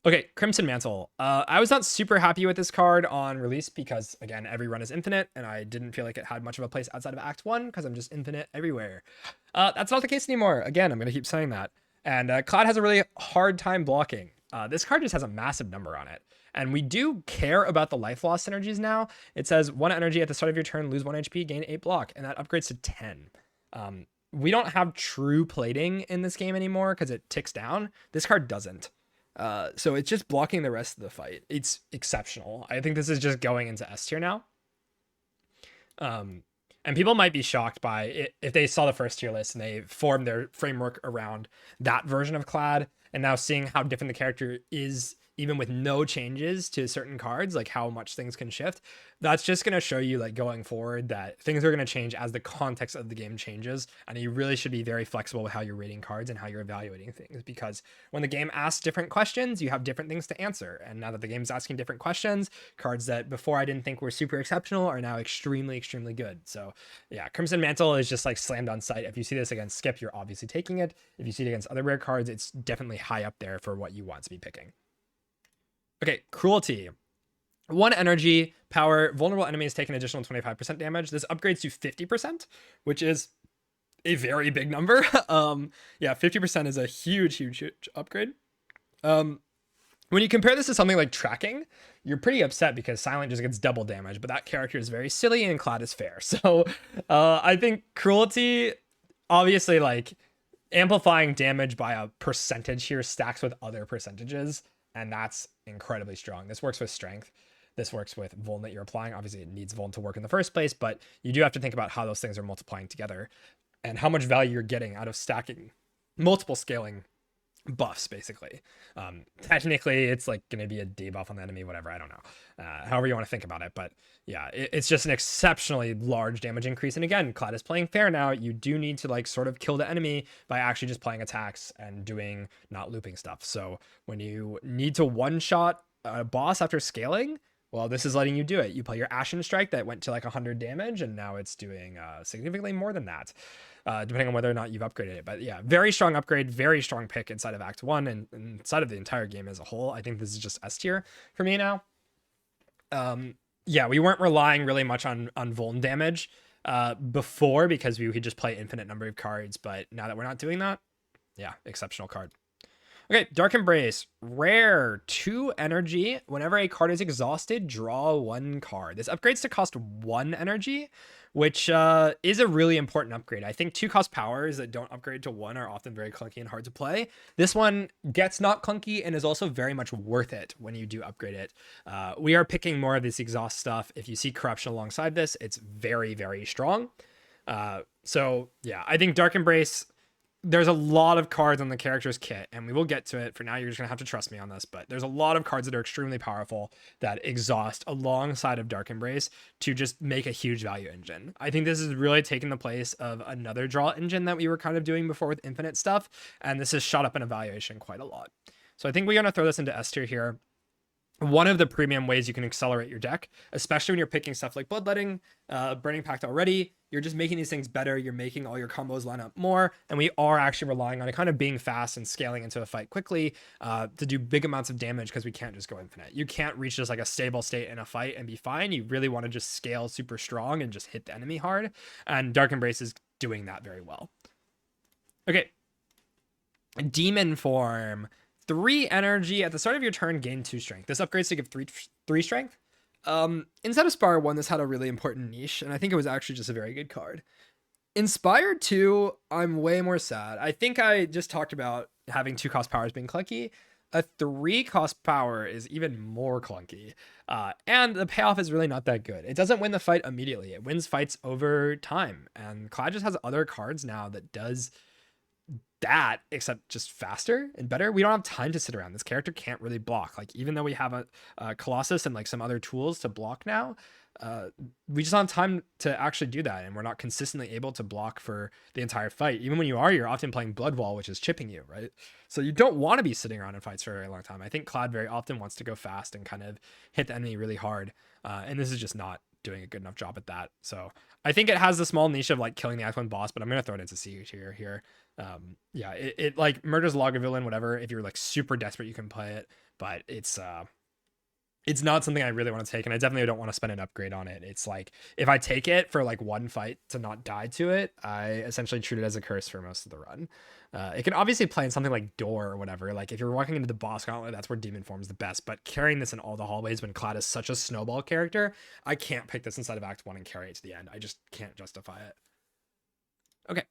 Okay, Crimson Mantle. I was not super happy with this card on release because, again, every run is infinite, and I didn't feel like it had much of a place outside of Act 1 because I'm just infinite everywhere. That's not the case anymore. Again, I'm going to keep saying that. And Cloud has a really hard time blocking. This card just has a massive number on it. And we do care about the life loss synergies now. It says 1 energy at the start of your turn, lose 1 HP, gain 8 block, and that upgrades to 10. We don't have true plating in this game anymore because it ticks down. This card doesn't. So it's just blocking the rest of the fight. It's exceptional. I think this is just going into S tier now. And people might be shocked by it if they saw the first tier list and they formed their framework around that version of Clad, and now seeing how different the character is even with no changes to certain cards, like how much things can shift. That's just going to show you, like, going forward, that things are going to change as the context of the game changes, and you really should be very flexible with how you're rating cards and how you're evaluating things, because when the game asks different questions, you have different things to answer. And now that the game's asking different questions, cards that before I didn't think were super exceptional are now extremely, extremely good. So yeah, Crimson Mantle is just like slammed on sight. If you see this against Skip, you're obviously taking it. If you see it against other rare cards, it's definitely high up there for what you want to be picking. Okay, Cruelty. 1 energy, power, vulnerable enemies take an additional 25% damage. This upgrades to 50%, which is a very big number. Yeah, 50% is a huge, huge, huge upgrade. When you compare this to something like Tracking, you're pretty upset because Silent just gets double damage, but that character is very silly and Clad is fair. So I think Cruelty, obviously, like, amplifying damage by a percentage here stacks with other percentages, and that's incredibly strong. This works with Strength. This works with Vuln that you're applying. Obviously, it needs Vuln to work in the first place, but you do have to think about how those things are multiplying together and how much value you're getting out of stacking multiple scaling buffs, basically. Technically, it's like going to be a debuff on the enemy, whatever. I don't know. However you want to think about it. But yeah, it's just an exceptionally large damage increase. And again, Clad is playing fair now. You do need to, like, sort of kill the enemy by actually just playing attacks and doing not looping stuff. So when you need to one-shot a boss after scaling, well, this is letting you do it. You play your Ashen Strike that went to like 100 damage, and now it's doing significantly more than that, depending on whether or not you've upgraded it. But yeah, very strong upgrade, very strong pick inside of Act 1 and inside of the entire game as a whole. I think this is just S tier for me now. Yeah, we weren't relying really much on Vuln damage before because we could just play infinite number of cards, but now that we're not doing that, yeah, exceptional card. Okay, Dark Embrace. Rare. 2 energy. Whenever a card is exhausted, draw 1 card. This upgrades to cost 1 energy, which is a really important upgrade. I think 2 cost powers that don't upgrade to 1 are often very clunky and hard to play. This one gets not clunky and is also very much worth it when you do upgrade it. We are picking more of this exhaust stuff. If you see Corruption alongside this, it's very, very strong. So yeah, I think Dark Embrace, there's a lot of cards on the character's kit, and we will get to it. For now, you're just gonna have to trust me on this, but there's a lot of cards that are extremely powerful that exhaust alongside of Dark Embrace to just make a huge value engine. I think this is really taking the place of another draw engine that we were kind of doing before with infinite stuff, and this has shot up in evaluation quite a lot. So I think we're gonna throw this into S tier here. One of the premium ways you can accelerate your deck, especially when you're picking stuff like Bloodletting, Burning Pact already, you're just making these things better. You're making all your combos line up more. And we are actually relying on it kind of being fast and scaling into a fight quickly to do big amounts of damage because we can't just go infinite. You can't reach just like a stable state in a fight and be fine. You really want to just scale super strong and just hit the enemy hard. And Dark Embrace is doing that very well. Okay. Demon Form. 3 energy. At the start of your turn, gain 2 strength. This upgrades to give 3 strength. Instead of Spire 1, this had a really important niche, and I think it was actually just a very good card. Inspire 2, I'm way more sad. I think I just talked about having 2 cost powers being clunky. A 3 cost power is even more clunky. And the payoff is really not that good. It doesn't win the fight immediately. It wins fights over time. And Cloud just has other cards now that does that, except just faster and better. We don't have time to sit around. This character can't really block. Like, even though we have a Colossus and like some other tools to block now, we just don't have time to actually do that, and we're not consistently able to block for the entire fight. Even when you are, you're often playing Blood Wall, which is chipping you, right? So you don't want to be sitting around in fights for a very long time. I think Cloud very often wants to go fast and kind of hit the enemy really hard, and this is just not doing a good enough job at that. So I think it has the small niche of like killing the Act 1 boss, but I'm gonna throw it into C tier here. Yeah, it like murders Lagavulin, whatever. If you're like super desperate, you can play it, but it's not something I really want to take, and I definitely don't want to spend an upgrade on it. It's like, if I take it for like one fight to not die to it, I essentially treat it as a curse for most of the run. It can obviously play in something like Door or whatever. Like if you're walking into the boss gauntlet, that's where Demon Form's the best, but carrying this in all the hallways when Clad is such a snowball character, I can't pick this inside of Act 1 and carry it to the end. I just can't justify it. Okay.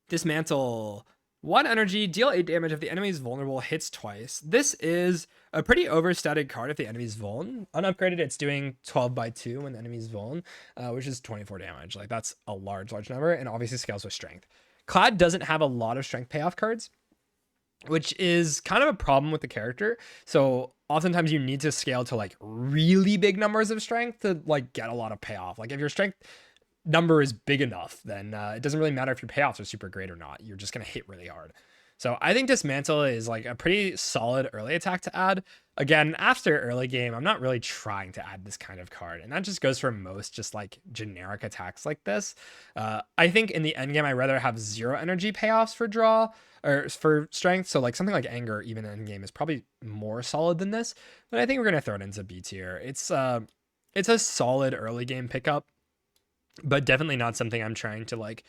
Dismantle. 1 energy, deal 8 damage if the enemy is vulnerable, hits twice. This is a pretty overstated card if the enemy's vuln. Unupgraded, it's doing 12/2 when the enemy's vuln, which is 24 damage. Like, that's a large number, and obviously scales with strength. Clad doesn't have a lot of strength payoff cards. which is kind of a problem with the character. So oftentimes you need to scale to like really big numbers of strength to like get a lot of payoff. Like if your strength number is big enough, then it doesn't really matter if your payoffs are super great or not. You're just going to hit really hard. So I think Dismantle is like a pretty solid early attack to add. Again, after early game, I'm not really trying to add this kind of card. And that just goes for most just like generic attacks like this. I think in the end game, I'd rather have 0 energy payoffs for draw or for strength. So like something like Anger, even in game, is probably more solid than this. But I think we're going to throw it into B tier. It's a solid early game pickup, but definitely not something I'm trying to like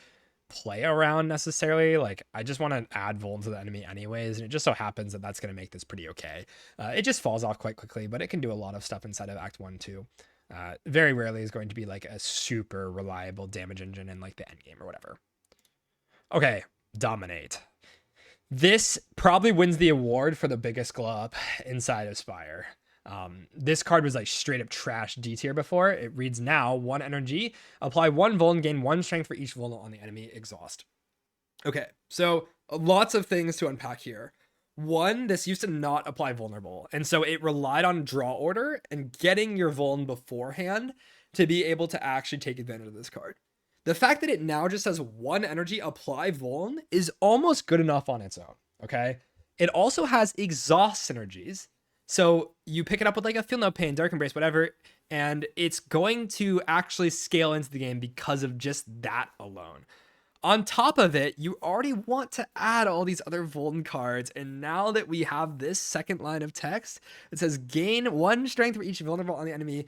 play around necessarily. Like I just want to add Vuln to the enemy anyways, and it just so happens that that's going to make this pretty okay. It just falls off quite quickly, but it can do a lot of stuff inside of Act 1 too. Very rarely is going to be like a super reliable damage engine in like the end game or whatever. Okay, Dominate. This probably wins the award for the biggest glow up inside of Spire. This card was like straight up trash D tier before. It reads now 1 energy, apply 1 Vuln, gain 1 strength for each Vuln on the enemy, exhaust. Okay, so lots of things to unpack here. 1, this used to not apply vulnerable, and so it relied on draw order and getting your Vuln beforehand to be able to actually take advantage of this card. The fact that it now just says 1 energy, apply Vuln is almost good enough on its own, okay? It also has exhaust synergies. So you pick it up with like a Feel No Pain, Dark Embrace, whatever, and it's going to actually scale into the game because of just that alone. On top of it, you already want to add all these other Vuln cards, and now that we have this second line of text, it says gain 1 strength for each vulnerable on the enemy,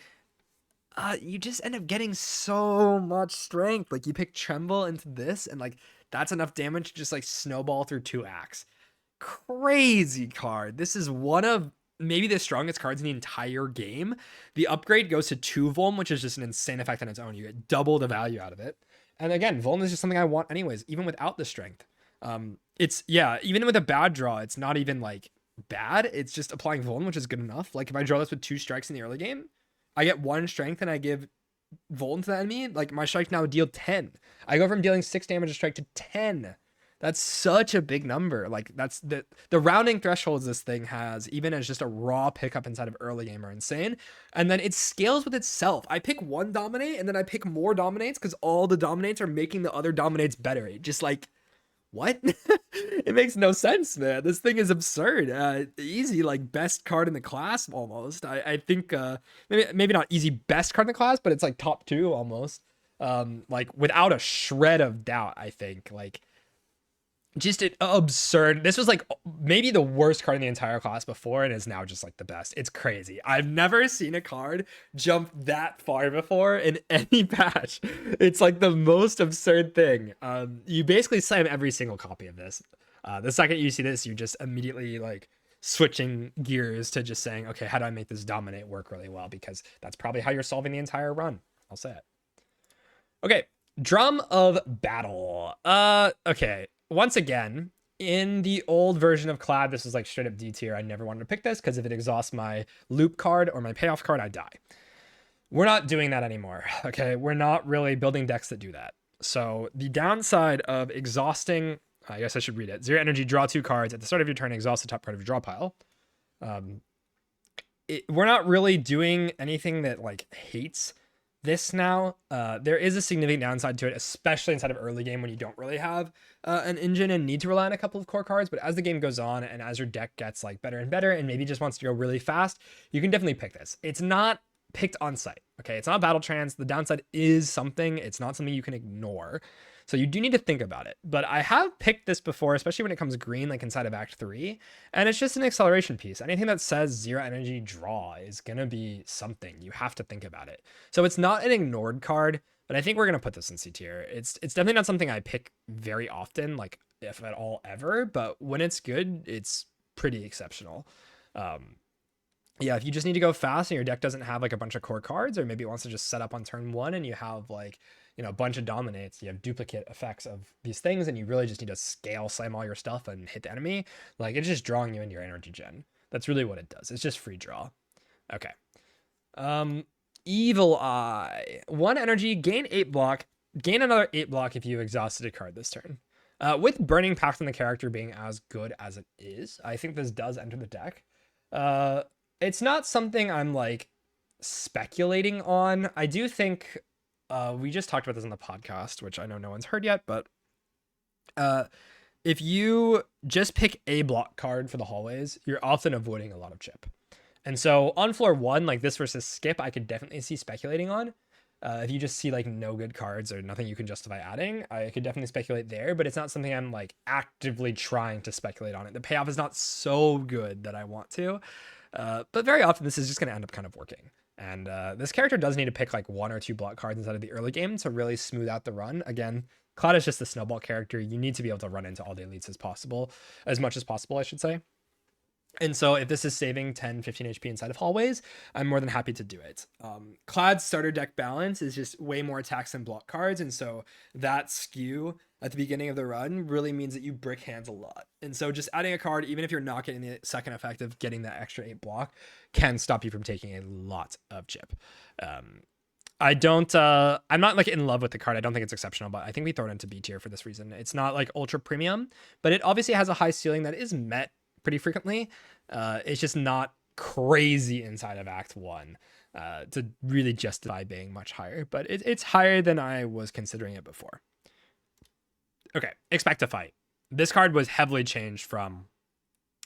you just end up getting so much strength. Like you pick Tremble into this, and like that's enough damage to just like snowball through 2 acts. Crazy card. This is one of maybe the strongest cards in the entire game. The upgrade goes to 2 Vuln, which is just an insane effect on its own. You get double the value out of it. And again, Vuln is just something I want anyways, even without the strength. It's, yeah, even with a bad draw, it's not even like bad. It's just applying Vuln, which is good enough. Like if I draw this with 2 strikes in the early game, I get 1 strength and I give Vuln to the enemy. Like my strikes now deal 10. I go from dealing 6 damage a strike to 10. That's such a big number. Like that's the rounding thresholds this thing has, even as just a raw pickup inside of early game, are insane. And then it scales with itself. I pick 1 dominate and then I pick more dominates because all the dominates are making the other dominates better. It just like, what? It makes no sense, man. This thing is absurd. Easy, like best card in the class almost. I think maybe not easy best card in the class, but it's like top 2 almost. Like without a shred of doubt, I think. Like just absurd. This was like maybe the worst card in the entire class before, and is now just like the best. It's crazy. I've never seen a card jump that far before in any patch. It's like the most absurd thing. You basically slam every single copy of this. The second you see this, you just immediately like switching gears to just saying, okay, how do I make this dominate work really well? Because that's probably how you're solving the entire run. I'll say it. Okay, Drum of Battle. Okay. Once again, in the old version of Clad, this was like straight up D tier. I never wanted to pick this because if it exhausts my loop card or my payoff card, I die. We're not doing that anymore, okay? We're not really building decks that do that. So the downside of exhausting, I guess I should read it. 0 energy, draw 2 cards. At the start of your turn, exhaust the top card of your draw pile. We're not really doing anything that like hates this now. There is a significant downside to it, especially inside of early game when you don't really have an engine and need to rely on a couple of core cards. But as the game goes on and as your deck gets like better and better and maybe just wants to go really fast, you can definitely pick this. It's not picked on site, okay? It's not battle trans. The downside is something. It's not something you can ignore. So you do need to think about it. But I have picked this before, especially when it comes green, like inside of Act 3. And it's just an acceleration piece. Anything that says 0 energy draw is going to be something. You have to think about it. So it's not an ignored card, but I think we're going to put this in C tier. It's definitely not something I pick very often, like if at all ever. But when it's good, it's pretty exceptional. Yeah, if you just need to go fast and your deck doesn't have like a bunch of core cards, or maybe it wants to just set up on turn 1 and you have like, you know, a bunch of dominates, you have duplicate effects of these things, and you really just need to scale slam all your stuff and hit the enemy. Like it's just drawing you into your energy gen. That's really what it does. It's just free draw. Okay. Evil Eye. 1 energy, gain 8 block, gain another 8 block if you exhausted a card this turn. With Burning Pact on the character being as good as it is, I think this does enter the deck. It's not something I'm like speculating on. I do think we just talked about this on the podcast, which I know no one's heard yet, but if you just pick a block card for the hallways, you're often avoiding a lot of chip. And so on floor 1, like this versus skip, I could definitely see speculating on. If you just see like no good cards or nothing you can justify adding, I could definitely speculate there, but it's not something I'm like actively trying to speculate on it. The payoff is not so good that I want to, but very often this is just going to end up kind of working. And this character does need to pick like 1 or 2 block cards inside of the early game to really smooth out the run. Again, Cloud is just a snowball character. You need to be able to run into all the elites as much as possible, I should say. And so if this is saving 10, 15 HP inside of hallways, I'm more than happy to do it. Clad's starter deck balance is just way more attacks than block cards. And so that skew at the beginning of the run really means that you brick hands a lot. And so just adding a card, even if you're not getting the second effect of getting that extra 8 block, can stop you from taking a lot of chip. I'm not like in love with the card. I don't think it's exceptional, but I think we throw it into B tier for this reason. It's not like ultra premium, but it obviously has a high ceiling that is met pretty frequently. It's just not crazy inside of Act 1 to really justify being much higher, but it's higher than I was considering it before. Okay, Expect to Fight. This card was heavily changed from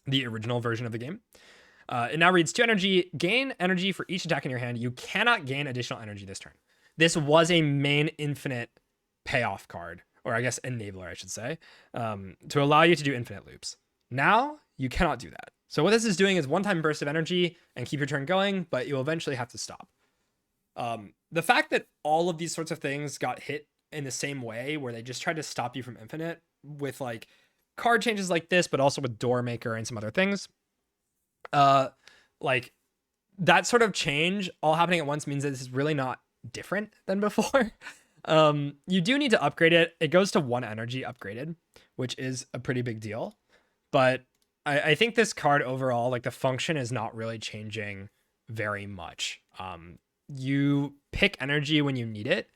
the original version of the game. It now reads 2 energy, gain energy for each attack in your hand. You cannot gain additional energy this turn. This was a main infinite payoff card, or I guess enabler, I should say, to allow you to do infinite loops. Now, you cannot do that. So what this is doing is one-time burst of energy and keep your turn going, but you'll eventually have to stop. The fact that all of these sorts of things got hit in the same way, where they just tried to stop you from infinite with like card changes like this, but also with Door Maker and some other things, like that sort of change all happening at once means that this is really not different than before. You do need to upgrade it. It goes to 1 energy upgraded, which is a pretty big deal. But I think this card overall, like the function is not really changing very much. You pick energy when you need it,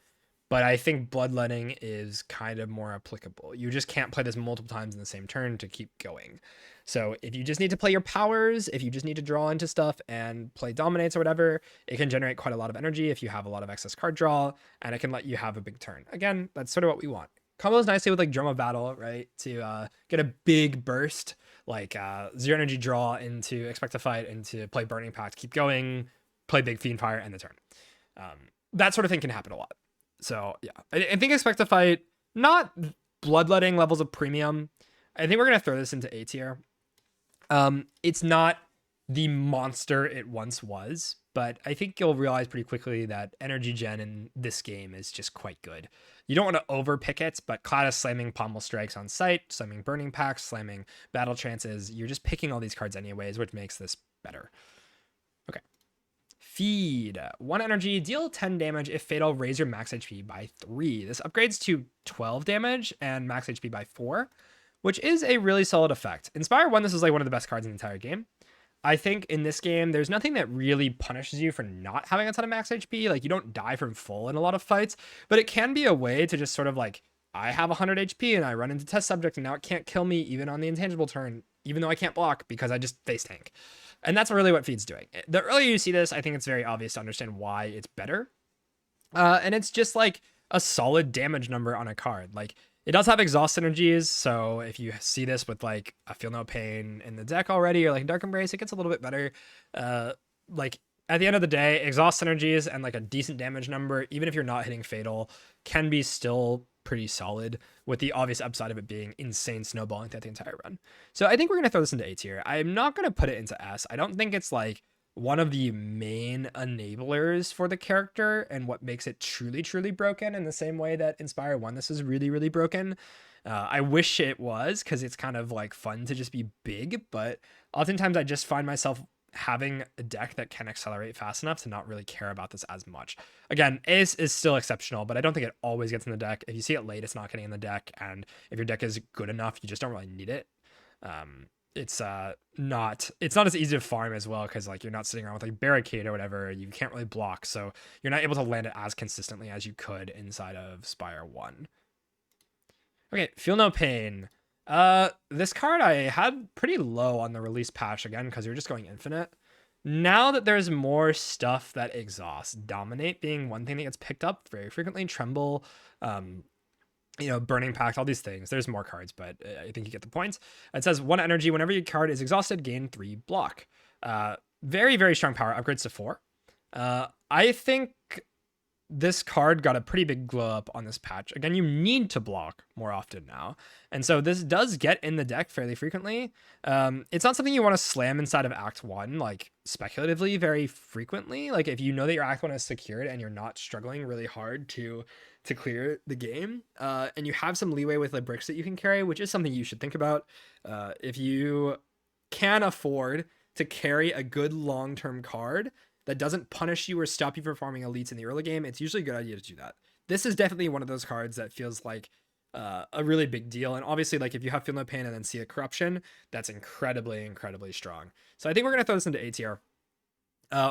but I think Bloodletting is kind of more applicable. You just can't play this multiple times in the same turn to keep going. So if you just need to play your powers, if you just need to draw into stuff and play Dominates or whatever, it can generate quite a lot of energy if you have a lot of excess card draw, and it can let you have a big turn. Again, that's sort of what we want. Combos nicely with like Drum of Battle, right? To get a big burst, like 0 energy draw into Expect to Fight, into play Burning Pact, keep going, play big Fiendfire, end the turn. That sort of thing can happen a lot. So yeah, I think Expect to Fight, not Bloodletting levels of premium. I think we're going to throw this into A tier. It's not the monster it once was, but I think you'll realize pretty quickly that energy gen in this game is just quite good. You don't want to overpick it, but Cloud is slamming Pommel Strikes on sight, slamming Burning Packs, slamming Battle Chances. You're just picking all these cards anyways, which makes this better. Okay. Feed. 1 energy, deal 10 damage. If fatal, raise your max HP by 3. This upgrades to 12 damage and max HP by 4, which is a really solid effect. Inspire 1, this is like one of the best cards in the entire game. I think in this game, there's nothing that really punishes you for not having a ton of max HP. Like, you don't die from full in a lot of fights, but it can be a way to just sort of like, I have 100 HP and I run into test subject and now it can't kill me even on the intangible turn, even though I can't block because I just face tank. And that's really what Feed's doing. The earlier you see this, I think it's very obvious to understand why it's better. And it's just like a solid damage number on a card. Like, it does have exhaust synergies, so if you see this with like a Feel No Pain in the deck already, or like Dark Embrace, it gets a little bit better. Like at the end of the day, exhaust synergies and like a decent damage number, even if you're not hitting fatal, can be still pretty solid, with the obvious upside of it being insane snowballing throughout the entire run. So I think we're gonna throw this into A tier. I'm not gonna put it into S. I don't think it's like one of the main enablers for the character and what makes it truly, truly broken, in the same way that Inspire 1, this is really, really broken. I wish it was, because it's kind of like fun to just be big, but oftentimes I just find myself having a deck that can accelerate fast enough to not really care about this as much. Again, Ace is still exceptional, but I don't think it always gets in the deck. If you see it late, it's not getting in the deck, and if your deck is good enough, you just don't really need it. It's not as easy to farm as well, because like you're not sitting around with like Barricade or whatever. You can't really block, so you're not able to land it as consistently as you could inside of Spire 1. Okay, Feel No Pain. This card I had pretty low on the release patch again because you're just going infinite. Now that there's more stuff that exhausts, Dominate being one thing that gets picked up very frequently, Tremble, um, Burning Pact, all these things. There's more cards, but I think you get the points. It says 1 energy. Whenever your card is exhausted, gain 3 block. Very, very strong power. Upgrades to 4. I think this card got a pretty big glow up on this patch. Again, you need to block more often now. And so this does get in the deck fairly frequently. It's not something you want to slam inside of Act 1, like speculatively very frequently. Like if you know that your Act 1 is secured and you're not struggling really hard to clear the game, and you have some leeway with the bricks that you can carry, which is something you should think about. If you can afford to carry a good long-term card that doesn't punish you or stop you from farming elites in the early game, it's usually a good idea to do that. This is definitely one of those cards that feels like a really big deal. And obviously, like if you have Feel No Pain and then see a Corruption, that's incredibly, incredibly strong. So I think we're going to throw this into A tier.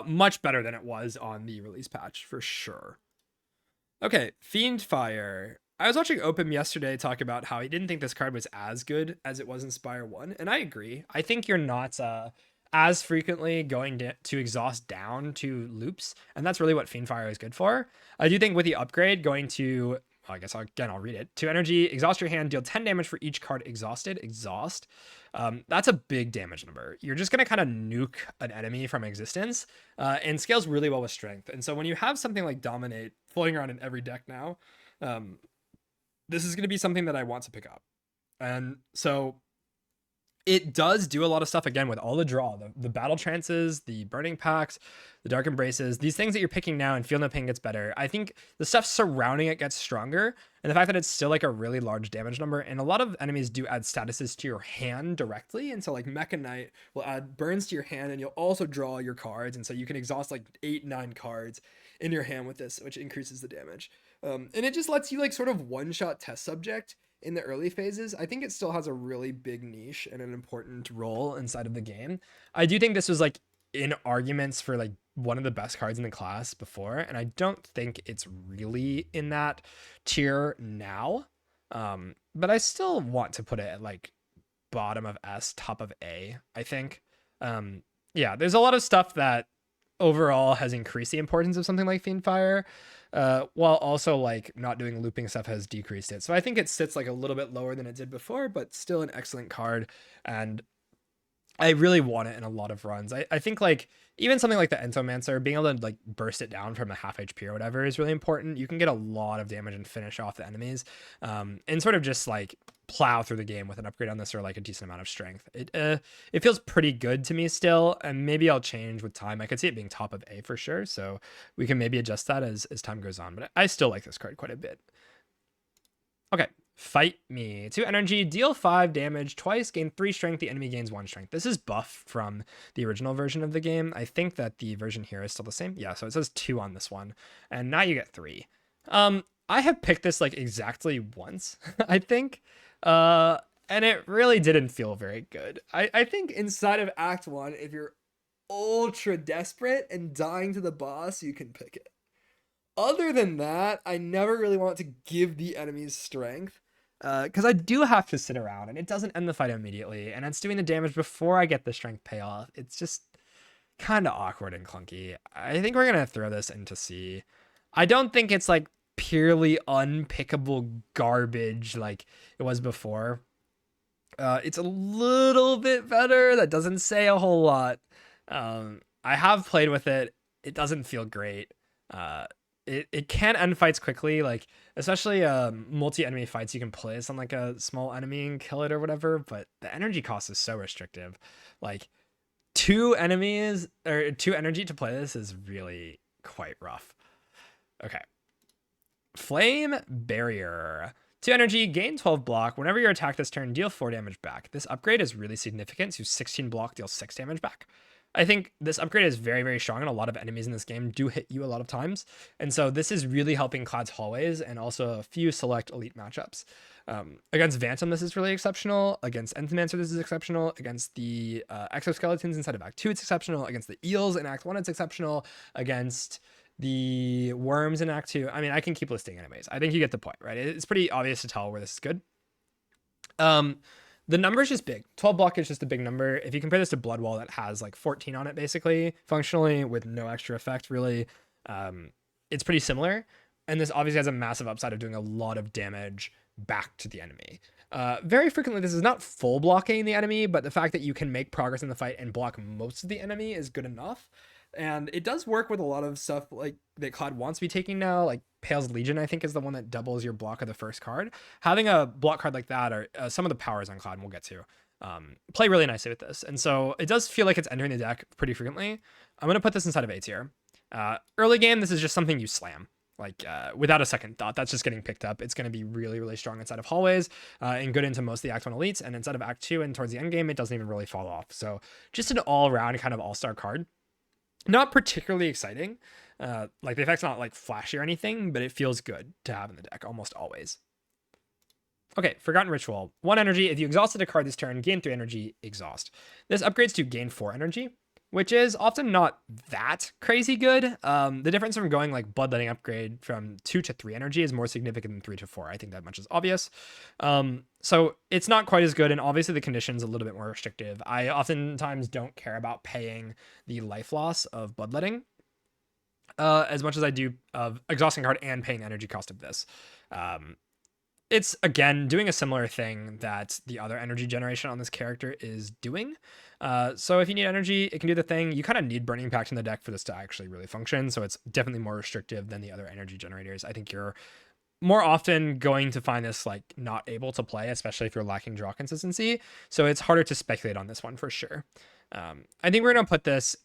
Much better than it was on the release patch, for sure. Okay, Fiendfire. I was watching Opim yesterday talk about how he didn't think this card was as good as it was in Spire 1, and I agree. I think you're not as frequently going to exhaust down to loops, and that's really what Fiendfire is good for. I do think with the upgrade going to, well, I guess I'll read it. 2 energy, exhaust your hand, deal 10 damage for each card exhausted. Exhaust. That's a big damage number. You're just going to kind of nuke an enemy from existence, and scales really well with strength. And so when you have something like Dominate floating around in every deck now, this is going to be something that I want to pick up. And so it does do a lot of stuff again with all the draw, the battle trances, the burning pacts, the dark embraces, these things that you're picking now, and Feel No Pain gets better. I think the stuff surrounding it gets stronger, and the fact that it's still like a really large damage number, and a lot of enemies do add statuses to your hand directly, and so like Mecha Knight will add burns to your hand, and you'll also draw your cards, and so you can exhaust like 8-9 cards in your hand with this, which increases the damage. And it just lets you like sort of one-shot test subject in the early phases. I think it still has a really big niche and an important role inside of the game. I do think this was like in arguments for like one of the best cards in the class before, and I don't think it's really in that tier now. But I still want to put it at like bottom of S, top of A, I think. Yeah, there's a lot of stuff that overall has increased the importance of something like Fiendfire, while also like not doing looping stuff has decreased it. So I think it sits like a little bit lower than it did before, but still an excellent card. And I really want it in a lot of runs. I think like even something like the Entomancer, being able to like burst it down from a half HP or whatever is really important. You can get a lot of damage and finish off the enemies, and sort of just like plow through the game with an upgrade on this or like a decent amount of strength. It feels pretty good to me still, and maybe I'll change with time. I could see it being top of A for sure, so we can maybe adjust that as time goes on, but I still like this card quite a bit. Okay, Fight Me. 2 energy, deal 5 damage twice, gain 3 strength, the enemy gains 1 strength. This is buff from the original version of the game. I think that the version here is still the same. Yeah, so it says 2 on this one, and now you get 3. I have picked this like exactly once, I think, and it really didn't feel very good. I think inside of Act 1, if you're ultra desperate and dying to the boss, you can pick it. Other than that, I never really want to give the enemies strength, because I do have to sit around, and it doesn't end the fight immediately, and it's doing the damage before I get the strength payoff. It's just kind of awkward and clunky. I think we're going to throw this into C. I don't think it's like purely unpickable garbage like it was before. It's a little bit better. That doesn't say a whole lot. I have played with it. It doesn't feel great. It can end fights quickly, like especially multi-enemy fights. You can place on like a small enemy and kill it or whatever, but the energy cost is so restrictive. Like 2 enemies or 2 energy to play this is really quite rough. Okay. Flame Barrier. 2 energy, gain 12 block. Whenever you attack this turn, deal 4 damage back. This upgrade is really significant. So 16 block, deal 6 damage back. I think this upgrade is very, very strong, and a lot of enemies in this game do hit you a lot of times. And so this is really helping Clad's hallways and also a few select elite matchups. Against Vantum, this is really exceptional. Against Entomancer, this is exceptional. Against the exoskeletons inside of Act 2, it's exceptional. Against the eels in Act 1, it's exceptional. Against the worms in Act 2, I mean, I can keep listing anyways. I think you get the point, right? It's pretty obvious to tell where this is good. Um, the number is just big. 12 block is just a big number. If you compare this to Bloodwall that has like 14 on it, basically, functionally, with no extra effect, really, it's pretty similar. And this obviously has a massive upside of doing a lot of damage back to the enemy. Very frequently, this is not full blocking the enemy, but the fact that you can make progress in the fight and block most of the enemy is good enough. And it does work with a lot of stuff like that Clad wants to be taking now. Like Pale's Legion, I think, is the one that doubles your block of the first card. Having a block card like that, or some of the powers on Clad we'll get to, play really nicely with this. And so it does feel like it's entering the deck pretty frequently. I'm going to put this inside of A tier. Early game, this is just something you slam. Like without a second thought, that's just getting picked up. It's going to be really, really strong inside of hallways and good into most of the Act 1 elites. And inside of Act 2 and towards the end game, it doesn't even really fall off. So just an all-around kind of all-star card. Not particularly exciting. Like the effect's not like flashy or anything, but it feels good to have in the deck almost always. Okay, Forgotten Ritual. 1 energy. If you exhausted a card this turn, gain 3 energy, exhaust. This upgrades to gain 4 energy, which is often not that crazy good. The difference from going like Bloodletting upgrade from 2 to 3 energy is more significant than 3 to 4. I think that much is obvious. So it's not quite as good, and obviously the condition's a little bit more restrictive. I oftentimes don't care about paying the life loss of Bloodletting as much as I do of exhausting card and paying the energy cost of this. It's, again, doing a similar thing that the other energy generation on this character is doing. So if you need energy, it can do the thing. You kind of need Burning Pact in the deck for this to actually really function, so it's definitely more restrictive than the other energy generators. I think you're more often going to find this like not able to play, especially if you're lacking draw consistency. So it's harder to speculate on this one for sure. I think we're going to put this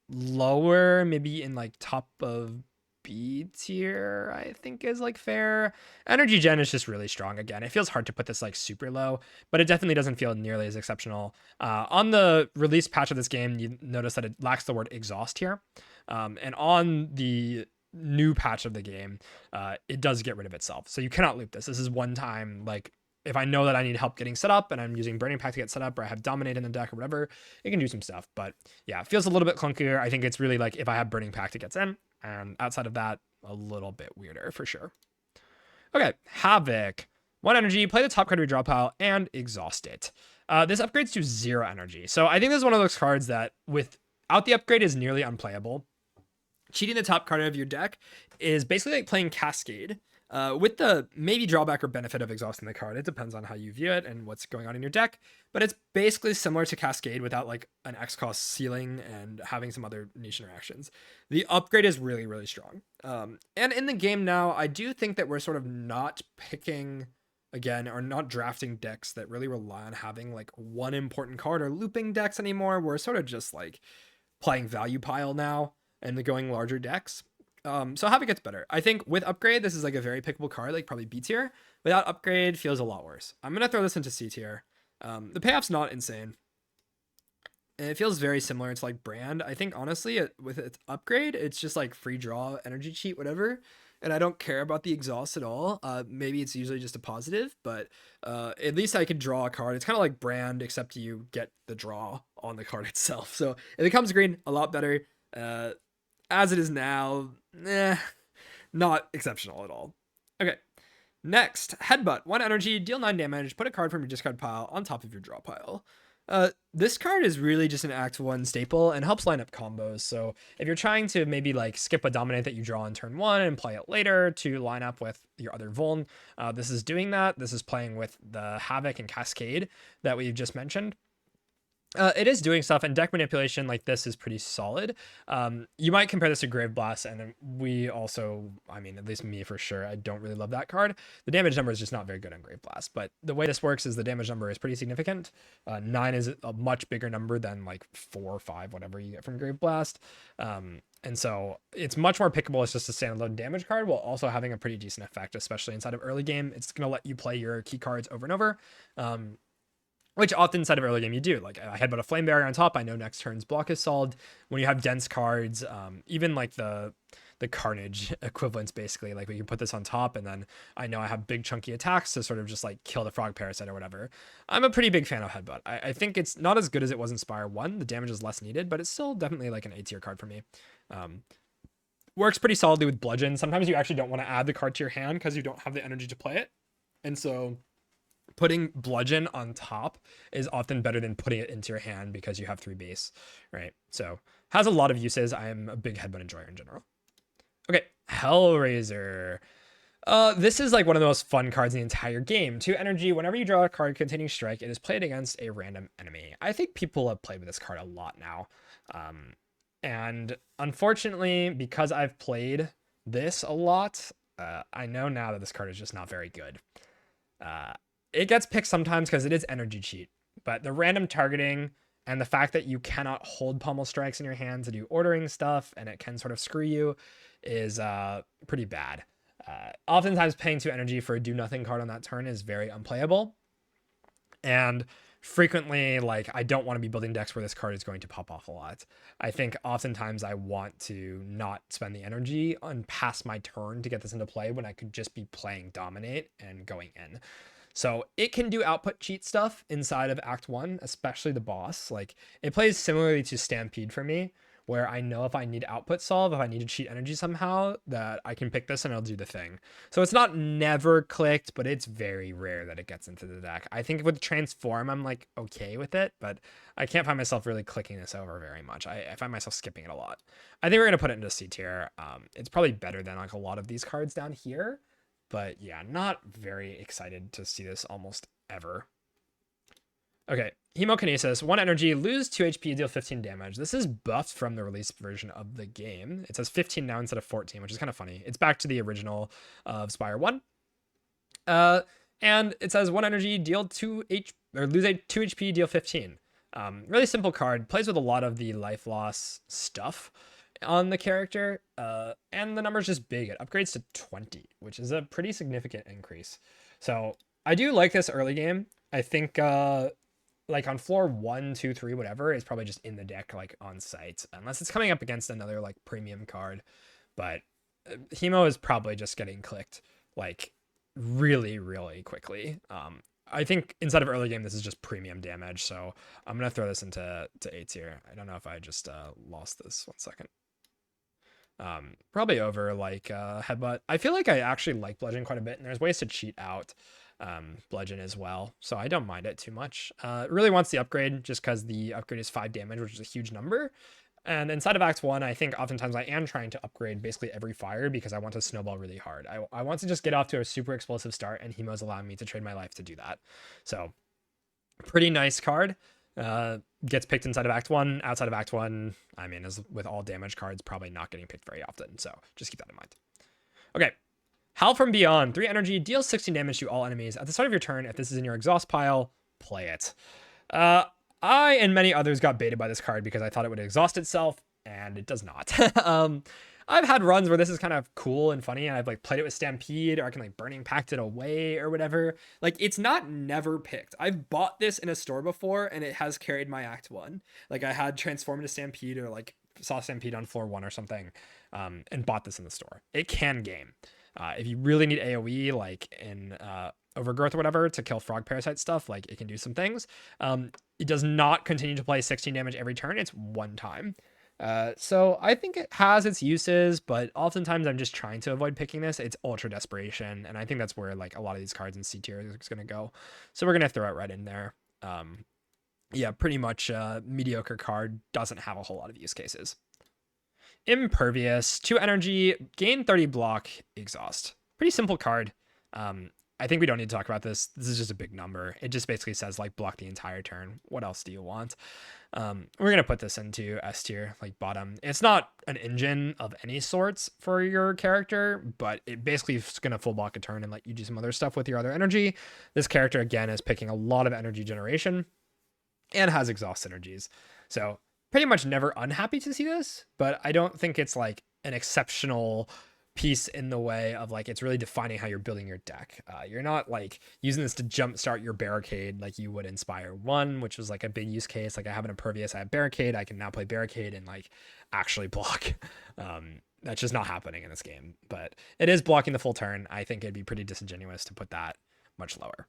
lower, maybe in like top of B tier, I think is like fair. Energy gen is just really strong. Again, it feels hard to put this like super low, but it definitely doesn't feel nearly as exceptional. On the release patch of this game, you notice that it lacks the word exhaust here. And on the new patch of the game, it does get rid of itself. So you cannot loop this. This is one time, like if I know that I need help getting set up and I'm using Burning Pact to get set up, or I have Dominate in the deck or whatever, it can do some stuff. But yeah, it feels a little bit clunkier. I think it's really like if I have Burning Pact, it gets in. And outside of that, a little bit weirder for sure. Okay, Havoc. 1 energy, play the top card of your draw pile and exhaust it. This upgrades to 0 energy. So I think this is one of those cards that without the upgrade is nearly unplayable. Cheating the top card of your deck is basically like playing Cascade. With the maybe drawback or benefit of exhausting the card. It depends on how you view it and what's going on in your deck, but it's basically similar to Cascade without like an X cost ceiling and having some other niche interactions. The upgrade is really, really strong. And in the game now, I do think that we're sort of not picking, again, or not drafting decks that really rely on having like one important card or looping decks anymore. We're sort of just like playing value pile now and going larger decks. So Havoc gets better. I think with upgrade, this is like a very pickable card, like probably B tier. Without upgrade, feels a lot worse. I'm going to throw this into C tier. The payoff's not insane. And it feels very similar to like Brand. I think honestly, with its upgrade, it's just like free draw, energy cheat, whatever. And I don't care about the exhaust at all. Maybe it's usually just a positive, but at least I could draw a card. It's kind of like Brand, except you get the draw on the card itself. So it becomes green, a lot better. As it is now, not exceptional at all. Okay, next, Headbutt. 1 energy, deal 9 damage, put a card from your discard pile on top of your draw pile. This card is really just an Act 1 staple and helps line up combos. So if you're trying to maybe like skip a Dominate that you draw on turn 1 and play it later to line up with your other Vuln, this is doing that. This is playing with the Havoc and Cascade that we've just mentioned. It is doing stuff, and deck manipulation like this is pretty solid. You might compare this to Grave Blast, and we also, I mean, at least me for sure, I don't really love that card. The damage number is just not very good on Grave Blast, but the way this works is the damage number is pretty significant. 9 is a much bigger number than like 4 or 5, whatever you get from Grave Blast. And so it's much more pickable as just a standalone damage card while also having a pretty decent effect, especially inside of early game. It's going to let you play your key cards over and over. Which often inside of early game you do. Like I headbutt a Flame Barrier on top, I know next turn's block is solved. When you have dense cards, even like the Carnage equivalents basically, like we can put this on top and then I know I have big chunky attacks to sort of just like kill the Frog Parasite or whatever. I'm a pretty big fan of Headbutt. I think it's not as good as it was in Spire 1. The damage is less needed, but it's still definitely like an A tier card for me. Works pretty solidly with Bludgeon. Sometimes you actually don't want to add the card to your hand because you don't have the energy to play it. And so putting bludgeon on top is often better than putting it into your hand because you have 3 base, right? So has a lot of uses. I am a big headbutt enjoyer in general. Okay, Hellraiser. This is like one of the most fun cards in the entire game. 2 energy. Whenever you draw a card containing strike, it is played against a random enemy. I think people have played with this card a lot now. And unfortunately, because I've played this a lot, I know now that this card is just not very good. It gets picked sometimes because it is energy cheat, but the random targeting and the fact that you cannot hold pommel strikes in your hand to do ordering stuff and it can sort of screw you is pretty bad. Oftentimes paying 2 energy for a do nothing card on that turn is very unplayable. And frequently, like, I don't want to be building decks where this card is going to pop off a lot. I think oftentimes I want to not spend the energy on past my turn to get this into play when I could just be playing Dominate and going in. So it can do output cheat stuff inside of Act 1, especially the boss. Like, it plays similarly to Stampede for me, where I know if I need output solve, if I need to cheat energy somehow, that I can pick this and it'll do the thing. So it's not never clicked, but it's very rare that it gets into the deck. I think with Transform, I'm like okay with it, but I can't find myself really clicking this over very much. I find myself skipping it a lot. I think we're going to put it into C tier. It's probably better than like a lot of these cards down here, but yeah, not very excited to see this almost ever. Okay, Hemokinesis, 1 energy, lose 2 HP, deal 15 damage. This is buffed from the released version of the game. It says 15 now instead of 14, which is kind of funny. It's back to the original of Spire 1. And it says 1 energy, deal 2 HP, or lose 2 HP, deal 15. Really simple card. Plays with a lot of the life loss stuff on the character. And the number's just big. It upgrades to 20, which is a pretty significant increase. So I do like this early game. I think like on floor 1, 2, 3, whatever, is probably just in the deck, like on site, unless it's coming up against another like premium card. But Hemo is probably just getting clicked like really, really quickly. I think inside of early game, this is just premium damage. So I'm going to throw this into A tier. I don't know if I just lost this. 1 second. Probably over like Headbutt. I feel like I actually like Bludgeon quite a bit, and there's ways to cheat out Bludgeon as well, so I don't mind it too much. It really wants the upgrade just because the upgrade is 5 damage, which is a huge number. And inside of Act 1, I think oftentimes I am trying to upgrade basically every fire because I want to snowball really hard. I want to just get off to a super explosive start, and Hemo's allowing me to trade my life to do that. So pretty nice card. Gets picked inside of Act 1. Outside of Act 1, I mean, as with all damage cards, probably not getting picked very often, so just keep that in mind. Okay. Howl from Beyond, 3 energy, deals 16 damage to all enemies. At the start of your turn, if this is in your exhaust pile, play it. I and many others got baited by this card because I thought it would exhaust itself, and it does not. I've had runs where this is kind of cool and funny, and I've like played it with Stampede, or I can like Burning Pact it away or whatever. Like, it's not never picked. I've bought this in a store before, and it has carried my Act 1. Like, I had transformed to Stampede, or like saw Stampede on floor 1 or something, and bought this in the store. It can game. If you really need AoE, like in Overgrowth or whatever, to kill frog parasite stuff, like it can do some things. It does not continue to play 16 damage every turn. It's 1 time. So I think it has its uses, but oftentimes I'm just trying to avoid picking this. It's Ultra Desperation, and I think that's where like a lot of these cards in C tier is going to go. So we're going to throw it right in there. Yeah, pretty much mediocre card. Doesn't have a whole lot of use cases. Impervious, 2 energy, gain 30 block, exhaust. Pretty simple card. I think we don't need to talk about this. This is just a big number. It just basically says like block the entire turn. What else do you want? We're going to put this into S tier, like bottom. It's not an engine of any sorts for your character, but it basically is going to full block a turn and let you do some other stuff with your other energy. This character, again, is picking a lot of energy generation and has exhaust synergies. So pretty much never unhappy to see this, but I don't think it's like an exceptional piece in the way of like it's really defining how you're building your deck. You're not like using this to jumpstart your barricade like you would Inspire 1, which was like a big use case. Like I have an Impervious, I have Barricade, I can now play Barricade and like actually block. That's just not happening in this game, but it is blocking the full turn. I think it'd be pretty disingenuous to put that much lower.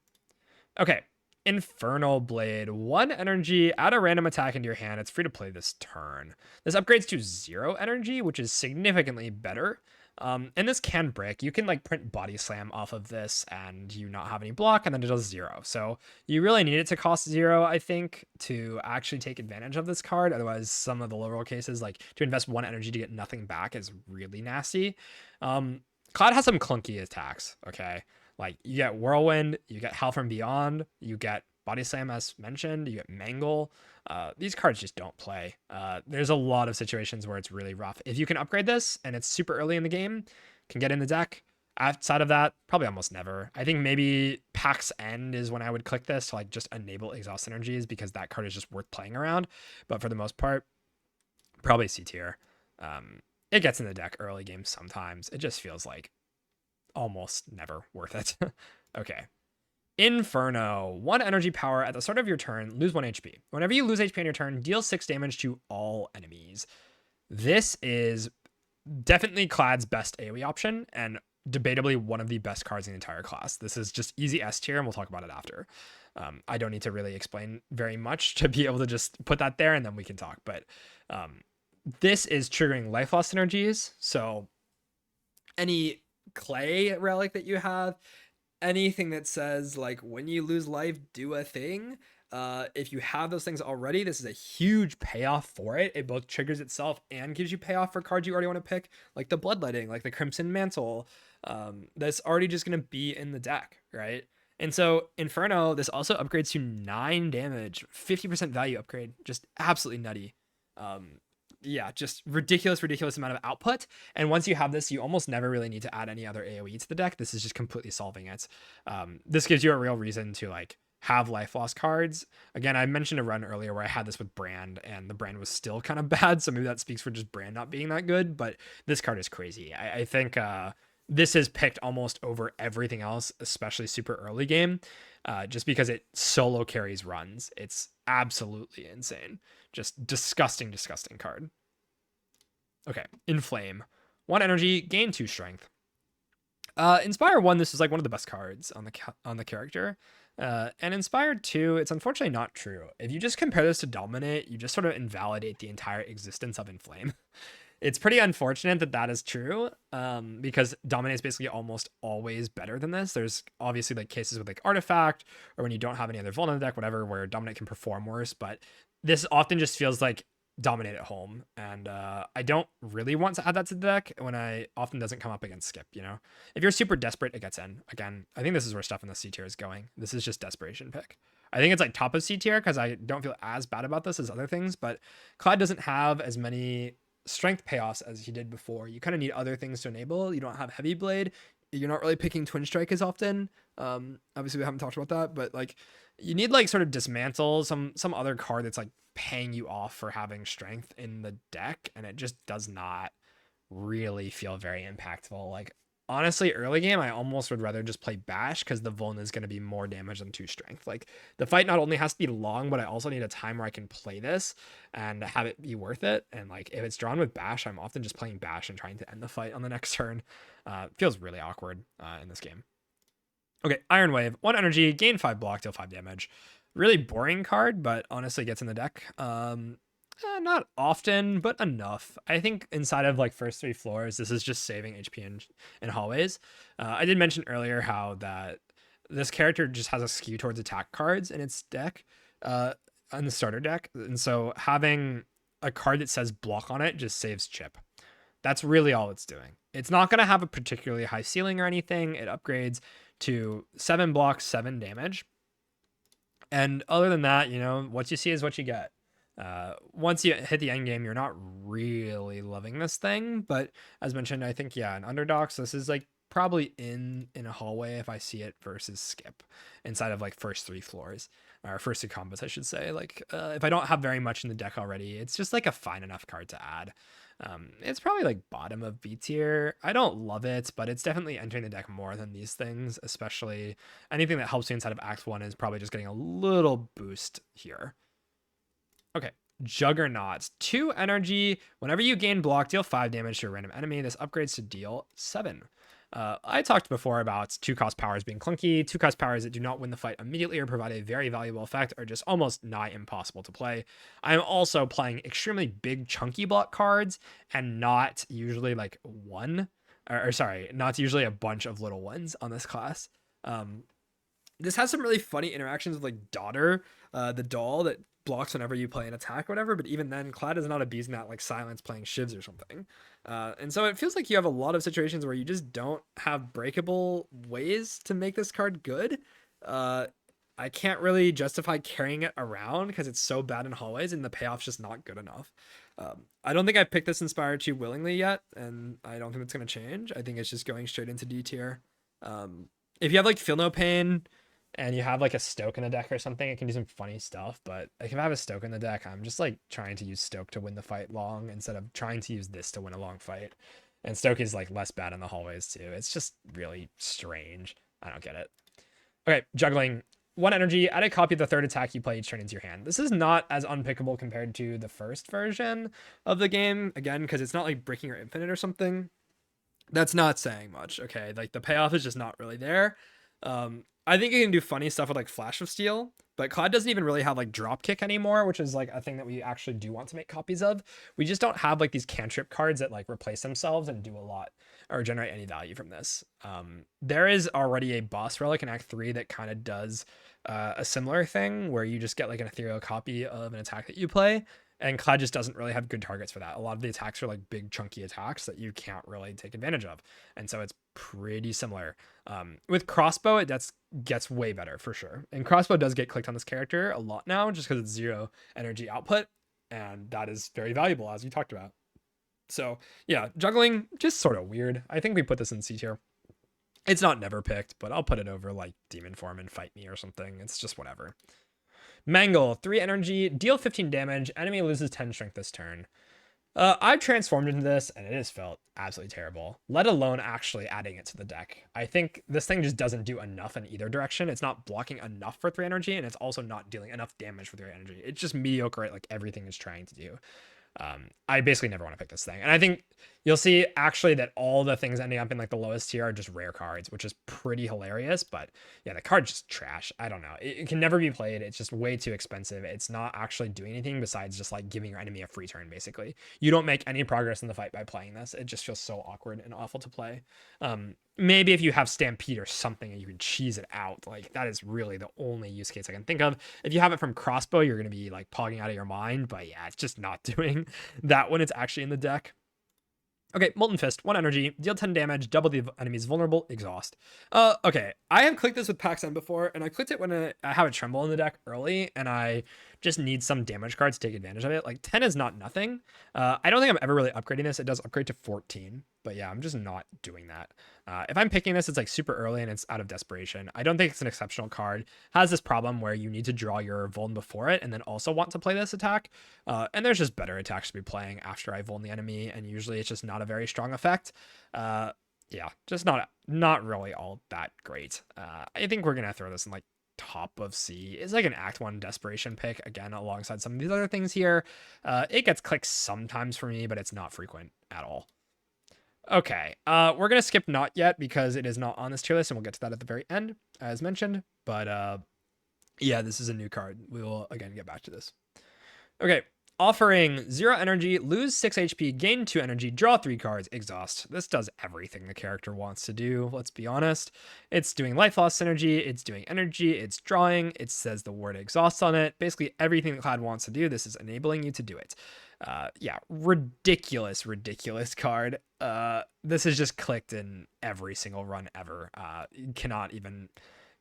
Okay. Infernal Blade, 1 energy, add a random attack into your hand. It's free to play this turn. This upgrades to 0 energy, which is significantly better. And this can break. You can like print Body Slam off of this and you not have any block, and then it does 0. So you really need it to cost 0, I think, to actually take advantage of this card. Otherwise, some of the low roll cases, like to invest 1 energy to get nothing back, is really nasty. Cloud has some clunky attacks, okay? Like you get Whirlwind, you get Hell from Beyond, you get Body Slam as mentioned, you get Mangle. These cards just don't play. There's a lot of situations where it's really rough. If you can upgrade this and it's super early in the game, can get in the deck. Outside of that, probably almost never. I think maybe Pack's End is when I would click this to like just enable exhaust energies, because that card is just worth playing around. But for the most part, probably C tier. It gets in the deck early game sometimes. It just feels like almost never worth it. Okay. Inferno. 1 energy power at the start of your turn, lose 1 HP. Whenever you lose HP on your turn, deal 6 damage to all enemies. This is definitely Clad's best AoE option, and debatably one of the best cards in the entire class. This is just easy S tier, and we'll talk about it after. I don't need to really explain very much to be able to just put that there, and then we can talk. But this is triggering life loss synergies. So any clay relic that you have, anything that says like when you lose life, do a thing. If you have those things already, this is a huge payoff for it. It both triggers itself and gives you payoff for cards you already want to pick, like the Bloodletting, like the Crimson Mantle. That's already just going to be in the deck, right? And so Inferno, this also upgrades to 9 damage, 50% value upgrade, just absolutely nutty. Yeah, just ridiculous amount of output. And once you have this, you almost never really need to add any other AoE to the deck. This is just completely solving it. This gives you a real reason to like have life loss cards. Again, I mentioned a run earlier where I had this with Brand, and the Brand was still kind of bad. So maybe that speaks for just Brand not being that good, but this card is crazy. I think this is picked almost over everything else, especially super early game, just because it solo carries runs. It's absolutely insane. Just disgusting card. Okay, Inflame. 1 energy, gain 2 strength. Inspire 1, this is like one of the best cards on the character. And Inspire 2, it's unfortunately not true. If you just compare this to Dominate, you just sort of invalidate the entire existence of Inflame. It's pretty unfortunate that that is true, because Dominate is basically almost always better than this. There's obviously like cases with like Artifact, or when you don't have any other Vuln in the deck, whatever, where Dominate can perform worse, but this often just feels like Dominate at home, and I don't really want to add that to the deck when I often doesn't come up against Skip, you know? If you're super desperate, it gets in. Again, I think this is where stuff in the C tier is going. This is just desperation pick. I think it's like top of C tier because I don't feel as bad about this as other things, but Cloud doesn't have as many strength payoffs as he did before. You kind of need other things to enable. You don't have Heavy Blade. You're not really picking Twin Strike as often. Obviously we haven't talked about that, but like you need like sort of Dismantle, some other card that's like paying you off for having strength in the deck, and it just does not really feel very impactful. Like honestly, early game I almost would rather just play Bash, because the Vuln is going to be more damage than 2 strength. Like the fight not only has to be long, but I also need a time where I can play this and have it be worth it. And like if it's drawn with Bash, I'm often just playing Bash and trying to end the fight on the next turn. It feels really awkward in this game. Okay, Iron Wave, 1 energy, gain 5 block, deal 5 damage. Really boring card, but honestly gets in the deck. Not often, but enough. I think inside of like first 3 floors, this is just saving HP in hallways. I did mention earlier how that this character just has a skew towards attack cards in its deck, on the starter deck. And so having a card that says block on it just saves chip. That's really all it's doing. It's not going to have a particularly high ceiling or anything. It upgrades to 7 blocks, 7 damage. And other than that, you know, what you see is what you get. Once you hit the end game, you're not really loving this thing. But as mentioned, I think, yeah, in Underdogs, this is like probably in a hallway if I see it versus Skip inside of like first 3 floors, or first 2 combos, I should say. Like if I don't have very much in the deck already, it's just like a fine enough card to add. It's probably like bottom of B tier. I don't love it, but it's definitely entering the deck more than these things, especially anything that helps you inside of Act 1 is probably just getting a little boost here. Okay, Juggernauts. 2 energy. Whenever you gain block, deal 5 damage to a random enemy. This upgrades to deal 7. I talked before about 2-cost powers being clunky. 2-cost powers that do not win the fight immediately or provide a very valuable effect are just almost nigh impossible to play. I'm also playing extremely big chunky block cards and not usually like 1. or sorry, not usually a bunch of little ones on this class. Um, this has some really funny interactions with like Daughter, the doll that blocks whenever you play an attack or whatever. But even then, Clad is not abusing that like silence playing shivs or something. And so it feels like you have a lot of situations where you just don't have breakable ways to make this card good. I can't really justify carrying it around because it's so bad in hallways and the payoff's just not good enough. I don't think I picked this Inspired 2 willingly yet, and I don't think it's going to change. I think it's just going straight into D tier. If you have like Feel No Pain and you have like a Stoke in the deck or something, it can do some funny stuff. But like if I have a Stoke in the deck, I'm just like trying to use Stoke to win the fight long instead of trying to use this to win a long fight. And Stoke is like less bad in the hallways too. It's just really strange. I don't get it. Okay, juggling. 1 energy, add a copy of the third attack you play each turn into your hand. This is not as unpickable compared to the first version of the game, again, because it's not like Breaking or Infinite or something. That's not saying much, okay? Like, the payoff is just not really there. I think you can do funny stuff with, like, Flash of Steel, but Cloud doesn't even really have, like, Drop Kick anymore, which is, like, a thing that we actually do want to make copies of. We just don't have, like, these cantrip cards that, like, replace themselves and do a lot or generate any value from this. There is already a boss relic in Act 3 that kind of does a similar thing where you just get, like, an ethereal copy of an attack that you play, and Cloud just doesn't really have good targets for that. A lot of the attacks are like big chunky attacks that you can't really take advantage of. And so it's pretty similar. With Crossbow, it gets way better for sure. And Crossbow does get clicked on this character a lot now just because it's 0 energy output. And that is very valuable, as we talked about. So yeah, juggling, just sort of weird. I think we put this in C tier. It's not never picked, but I'll put it over like Demon Form and Fight Me or something. It's just whatever. Mangle, 3 energy, deal 15 damage, enemy loses 10 strength this turn. I've transformed into this, and it has felt absolutely terrible, let alone actually adding it to the deck. I think this thing just doesn't do enough in either direction. It's not blocking enough for 3 energy, and it's also not dealing enough damage for 3 energy. It's just mediocre at like everything it's trying to do. I basically never want to pick this thing. And I think you'll see actually that all the things ending up in like the lowest tier are just rare cards, which is pretty hilarious. But yeah, the card's just trash. I don't know. It can never be played. It's just way too expensive. It's not actually doing anything besides just like giving your enemy a free turn, basically. You don't make any progress in the fight by playing this. It just feels so awkward and awful to play. Maybe if you have Stampede or something and you can cheese it out, like that is really the only use case I can think of. If you have it from Crossbow, you're going to be like pogging out of your mind, but yeah, it's just not doing that when it's actually in the deck. Okay, Molten Fist, 1 energy, deal 10 damage, double the enemy's vulnerable, exhaust. Okay, I have clicked this with Pax-N before, and I clicked it when I have a Tremble in the deck early, and I just need some damage cards to take advantage of it. Like, 10 is not nothing. I don't think I'm ever really upgrading this. It does upgrade to 14, but yeah, I'm just not doing that. If I'm picking this, it's like super early and it's out of desperation. I don't think it's an exceptional card. Has this problem where you need to draw your Vuln before it and then also want to play this attack. And there's just better attacks to be playing after I Vuln the enemy, and usually it's just not a very strong effect. Yeah, just not really all that great. I think we're gonna throw this in like top of C. It's like an Act 1 desperation pick, again, alongside some of these other things here. It gets clicked sometimes for me, but it's not frequent at all. Okay, we're gonna skip Not Yet because it is not on this tier list, and we'll get to that at the very end, as mentioned. But yeah, this is a new card. We will again get back to this. Okay, offering 0 energy, lose 6 HP, gain 2 energy, draw 3 cards, exhaust. This does everything the character wants to do, let's be honest. It's doing life loss synergy, it's doing energy, it's drawing, it says the word exhaust on it. Basically everything that Cloud wants to do, this is enabling you to do it. Yeah, ridiculous card. This is just clicked in every single run ever. You cannot even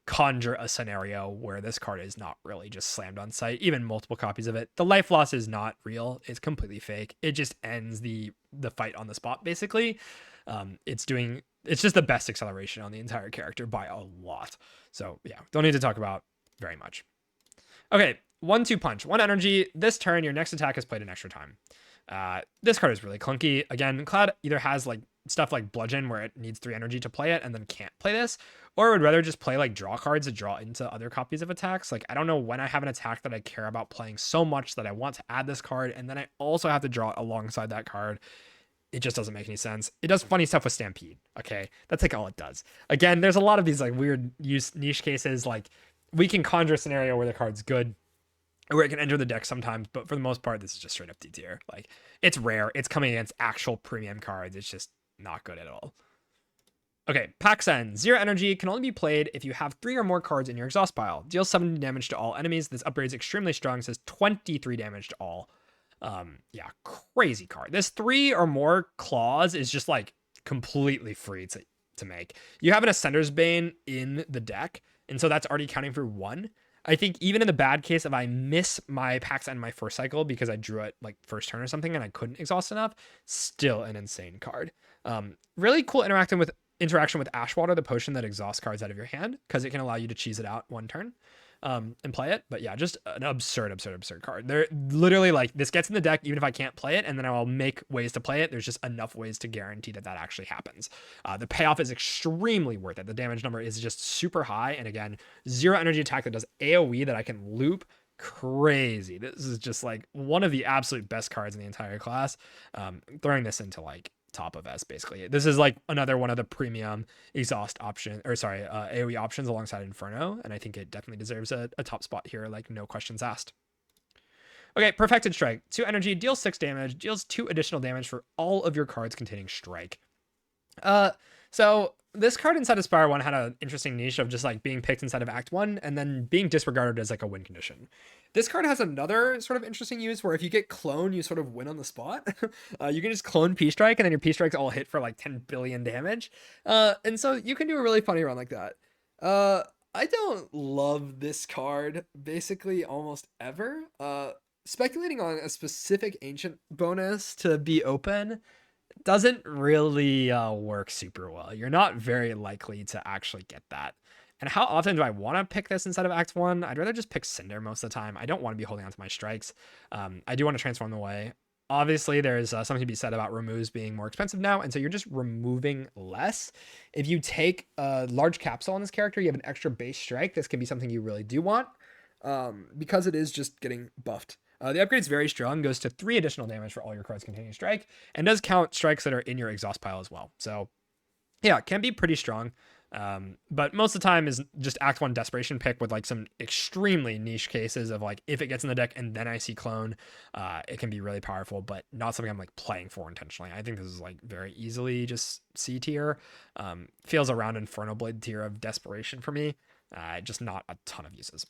conjure a scenario where this card is not really just slammed on sight, even multiple copies of it. The life loss is not real. It's completely fake. It just ends the fight on the spot, basically. It's just the best acceleration on the entire character by a lot. So yeah, don't need to talk about very much. Okay, 1-2 punch, 1 energy. This turn, your next attack is played an extra time. This card is really clunky. Again, Cloud either has like stuff like Bludgeon where it needs 3 energy to play it and then can't play this, or would rather just play like draw cards to draw into other copies of attacks. Like, I don't know when I have an attack that I care about playing so much that I want to add this card, and then I also have to draw it alongside that card. It just doesn't make any sense. It does funny stuff with Stampede. Okay, that's like all it does. Again, there's a lot of these like weird niche cases. Like, we can conjure a scenario where the card's good, or it can enter the deck sometimes, but for the most part, this is just straight up D tier. Like, it's rare. It's coming against actual premium cards. It's just not good at all. Okay, Pax N. 0 energy can only be played if you have 3 or more cards in your exhaust pile. Deals 70 damage to all enemies. This upgrade is extremely strong. Says 23 damage to all. Yeah, crazy card. This 3 or more claws is just like completely free to make. You have an Ascender's Bane in the deck, and so that's already counting for 1. I think even in the bad case, if I miss my Pax N my first cycle because I drew it like first turn or something and I couldn't exhaust enough, still an insane card. Really cool interaction with Ashwater, the potion that exhausts cards out of your hand, because it can allow you to cheese it out 1 turn and play it. But yeah, just an absurd card. They're literally like, this gets in the deck even if I can't play it, and then I'll make ways to play it. There's just enough ways to guarantee that actually happens. The payoff is extremely worth it. The damage number is just super high, and again, 0 energy attack that does AoE that I can loop. Crazy. This is just like one of the absolute best cards in the entire class. Throwing this into like top of S basically. This is like another one of the premium exhaust option, or sorry, AoE options alongside Inferno, and I think it definitely deserves a top spot here, like no questions asked. Okay, Perfected Strike. 2 energy, deals 6 damage, deals 2 additional damage for all of your cards containing strike. So this card inside of Spire 1 had an interesting niche of just like being picked inside of Act 1 and then being disregarded as like a win condition. This card has another sort of interesting use where if you get clone, you sort of win on the spot. You can just clone P-Strike and then your P-Strikes all hit for like 10 billion damage. And so you can do a really funny run like that. I don't love this card basically almost ever. Speculating on a specific ancient bonus to be open doesn't really work super well. You're not very likely to actually get that. And how often do I want to pick this instead of Act 1? I'd rather just pick Cinder most of the time. I don't want to be holding on to my strikes. I do want to transform away. Obviously, there's something to be said about removes being more expensive now, and so you're just removing less. If you take a large capsule on this character, you have an extra base strike. This can be something you really do want because it is just getting buffed. The upgrade is very strong, goes to 3 additional damage for all your cards containing strike, and does count strikes that are in your exhaust pile as well. So yeah, it can be pretty strong. But most of the time is just Act 1 desperation pick with like some extremely niche cases of like, if it gets in the deck and then I see clone, it can be really powerful, but not something I'm like playing for intentionally. I think this is like very easily just C tier. Feels around Inferno Blade tier of desperation for me. Just not a ton of uses.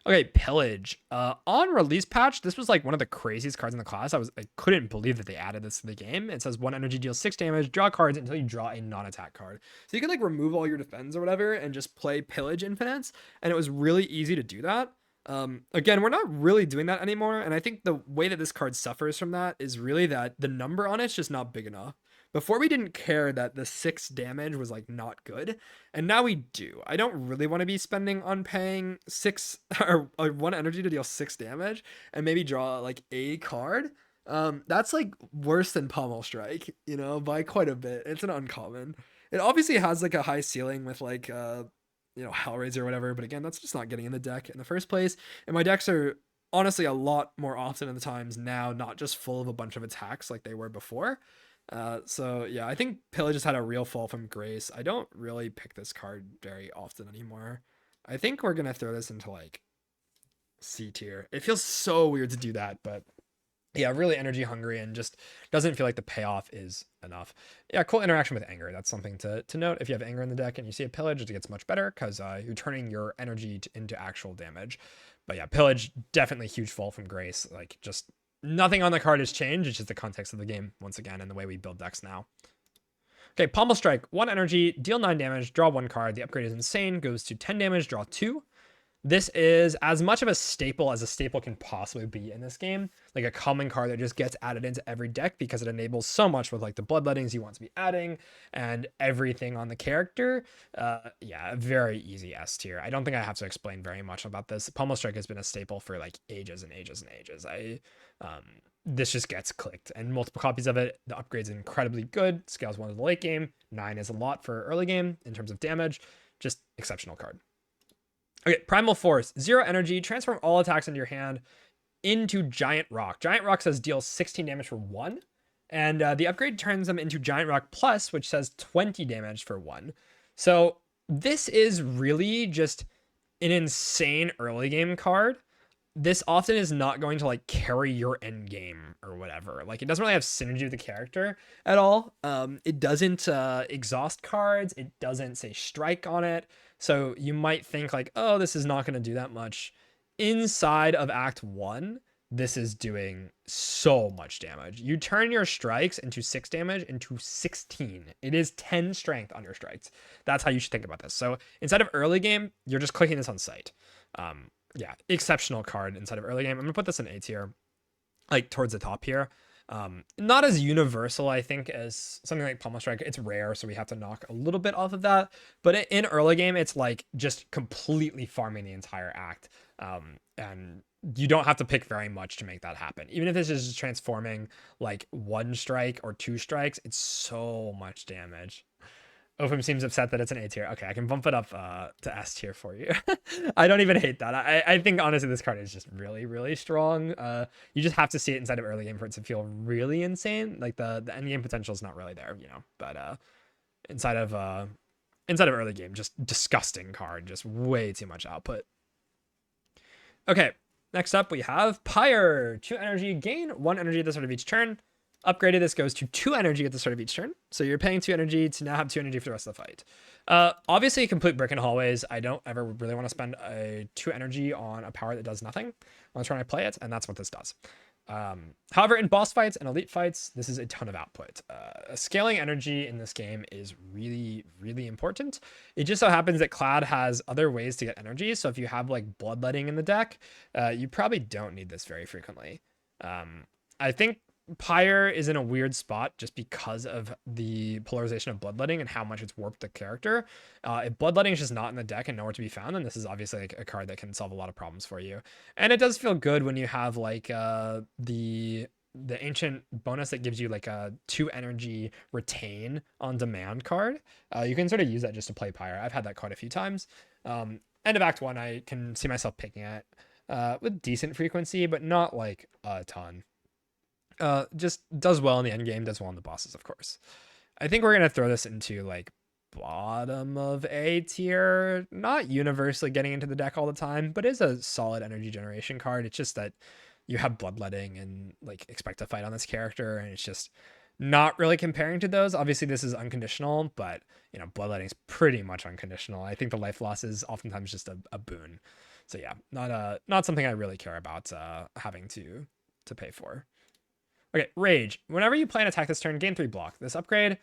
Okay, Pillage. On release patch, this was like one of the craziest cards in the class. I couldn't believe that they added this to the game. It says 1 energy deals 6 damage, draw cards until you draw a non-attack card. So you can like remove all your defense or whatever and just play Pillage infinites, and it was really easy to do that. Again, we're not really doing that anymore, and I think the way that this card suffers from that is really that the number on it's just not big enough. Before we didn't care that the 6 damage was like not good, and now we do. I don't really want to be spending on paying 6 or 1 energy to deal 6 damage and maybe draw like a card. That's like worse than Pommel Strike, you know, by quite a bit. It's an uncommon. It obviously has like a high ceiling with like Hellraiser or whatever, but again, that's just not getting in the deck in the first place. And my decks are honestly a lot more often in the times now not just full of a bunch of attacks like they were before. So yeah, I think Pillage just had a real fall from grace. I don't really pick this card very often anymore. I think we're gonna throw this into like C tier. It feels so weird to do that, but yeah, really energy hungry and just doesn't feel like the payoff is enough. Yeah, cool interaction with Anger. That's something to note. If you have Anger in the deck and you see a Pillage, it gets much better because you're turning your energy into actual damage. But yeah, Pillage, definitely huge fall from grace. Like just nothing on the card has changed. It's just the context of the game once again and the way we build decks now. Okay, Pommel Strike, 1 energy, deal 9 damage, draw 1 card. The upgrade is insane, goes to 10 damage, draw 2. This is as much of a staple as a staple can possibly be in this game. Like a common card that just gets added into every deck because it enables so much with like the bloodlettings you want to be adding and everything on the character. Yeah, very easy S tier. I don't think I have to explain very much about this. Pommel Strike has been a staple for like ages and ages and ages. This just gets clicked and multiple copies of it. The upgrade's incredibly good. Scales 1 to the late game. 9 is a lot for early game in terms of damage. Just exceptional card. Okay, Primal Force, 0 energy, transform all attacks into your hand into Giant Rock. Giant Rock says deal 16 damage for 1, and the upgrade turns them into Giant Rock Plus, which says 20 damage for 1. So this is really just an insane early game card. this often is not going to like carry your end game or whatever. Like it doesn't really have synergy with the character at all. It doesn't exhaust cards. It doesn't say strike on it. So you might think like, oh, this is not going to do that much. Inside of Act 1, this is doing so much damage. You turn your strikes into 6 damage into 16. It is 10 strength on your strikes. That's how you should think about this. So inside of early game, you're just clicking this on sight. Yeah, exceptional card inside of early game. I'm gonna put this in A tier, like towards the top here. Not as universal, I think, as something like Pummel Strike. It's rare, so we have to knock a little bit off of that. But in early game, it's like just completely farming the entire act. And you don't have to pick very much to make that happen. Even if this is just transforming like 1 strike or 2 strikes, it's so much damage. Ophim seems upset that it's an A tier. Okay, I can bump it up to S tier for you. I don't even hate that. I think honestly this card is just really, really strong. You just have to see it inside of early game for it to feel really insane. Like the end game potential is not really there, you know. But inside of early game, just disgusting card, just way too much output. Okay, next up we have Pyre. 2 energy, gain 1 energy at the start of each turn. Upgraded, this goes to 2 energy at the start of each turn. So you're paying 2 energy to now have 2 energy for the rest of the fight. Obviously, complete brick and hallways. I don't ever really want to spend a 2 energy on a power that does nothing when I'm trying to play it, and that's what this does. However, in boss fights and elite fights, this is a ton of output. Scaling energy in this game is really, really important. It just so happens that Clad has other ways to get energy. So if you have like bloodletting in the deck, you probably don't need this very frequently. I think Pyre is in a weird spot just because of the polarization of bloodletting and how much it's warped the character. If bloodletting is just not in the deck and nowhere to be found, then this is obviously like a card that can solve a lot of problems for you. And it does feel good when you have like the ancient bonus that gives you like a 2 energy retain on demand card. You can sort of use that just to play Pyre. I've had that card a few times. End of Act 1, I can see myself picking it with decent frequency, but not like a ton. Just does well in the end game, does well in the bosses, of course. I think we're gonna throw this into like bottom of A tier. Not universally getting into the deck all the time, but is a solid energy generation card. It's just that you have bloodletting and like expect to fight on this character, and it's just not really comparing to those. Obviously, this is unconditional, but you know, bloodletting is pretty much unconditional. I think the life loss is oftentimes just a boon. So yeah, not something I really care about having to pay for. Okay, Rage. Whenever you play an attack this turn, gain 3 block. This upgrade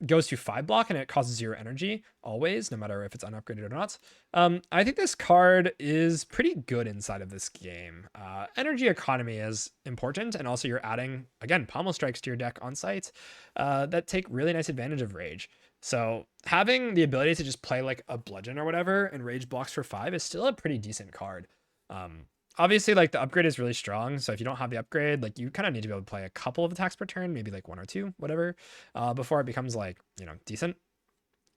goes to 5 block and it costs 0 energy, always, no matter if it's unupgraded or not. I think this card is pretty good inside of this game. Energy economy is important, and also you're adding, again, pommel strikes to your deck on site that take really nice advantage of Rage. So having the ability to just play like a bludgeon or whatever and Rage blocks for 5 is still a pretty decent card. Obviously, like the upgrade is really strong. So if you don't have the upgrade, like you kind of need to be able to play a couple of attacks per turn, maybe like 1 or 2, whatever, before it becomes like, you know, decent.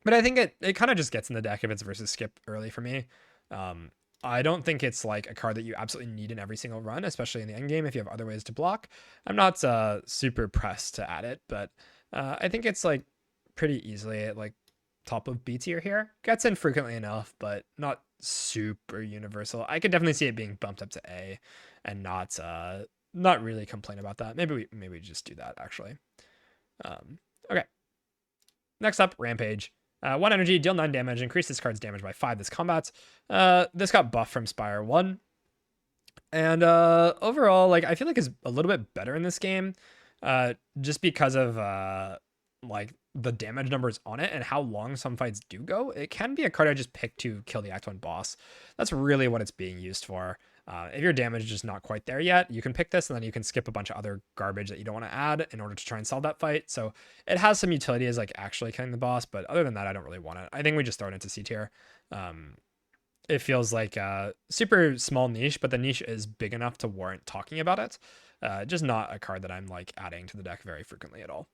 But I think it kind of just gets in the deck if it's versus skip early for me. I don't think it's like a card that you absolutely need in every single run, especially in the end game if you have other ways to block. I'm not super pressed to add it, but I think it's like pretty easily at like top of B tier here. Gets in frequently enough, but not super universal. I could definitely see it being bumped up to A and not really complain about that. Maybe we just do that actually. Okay. Next up, Rampage. 1 energy, deal 9 damage, increase this card's damage by 5 this combat. This got buffed from Spire 1. And overall, like I feel like it's a little bit better in this game. Just because of like the damage numbers on it and how long some fights do go. It can be a card I just picked to kill the Act 1 boss. That's really what it's being used for. If your damage is just not quite there yet, you can pick this and then you can skip a bunch of other garbage that you don't want to add in order to try and solve that fight. So it has some utility as like actually killing the boss, but other than that, I don't really want it. I think we just throw it into C tier. It feels like a super small niche, but the niche is big enough to warrant talking about it. Just not a card that I'm like adding to the deck very frequently at all.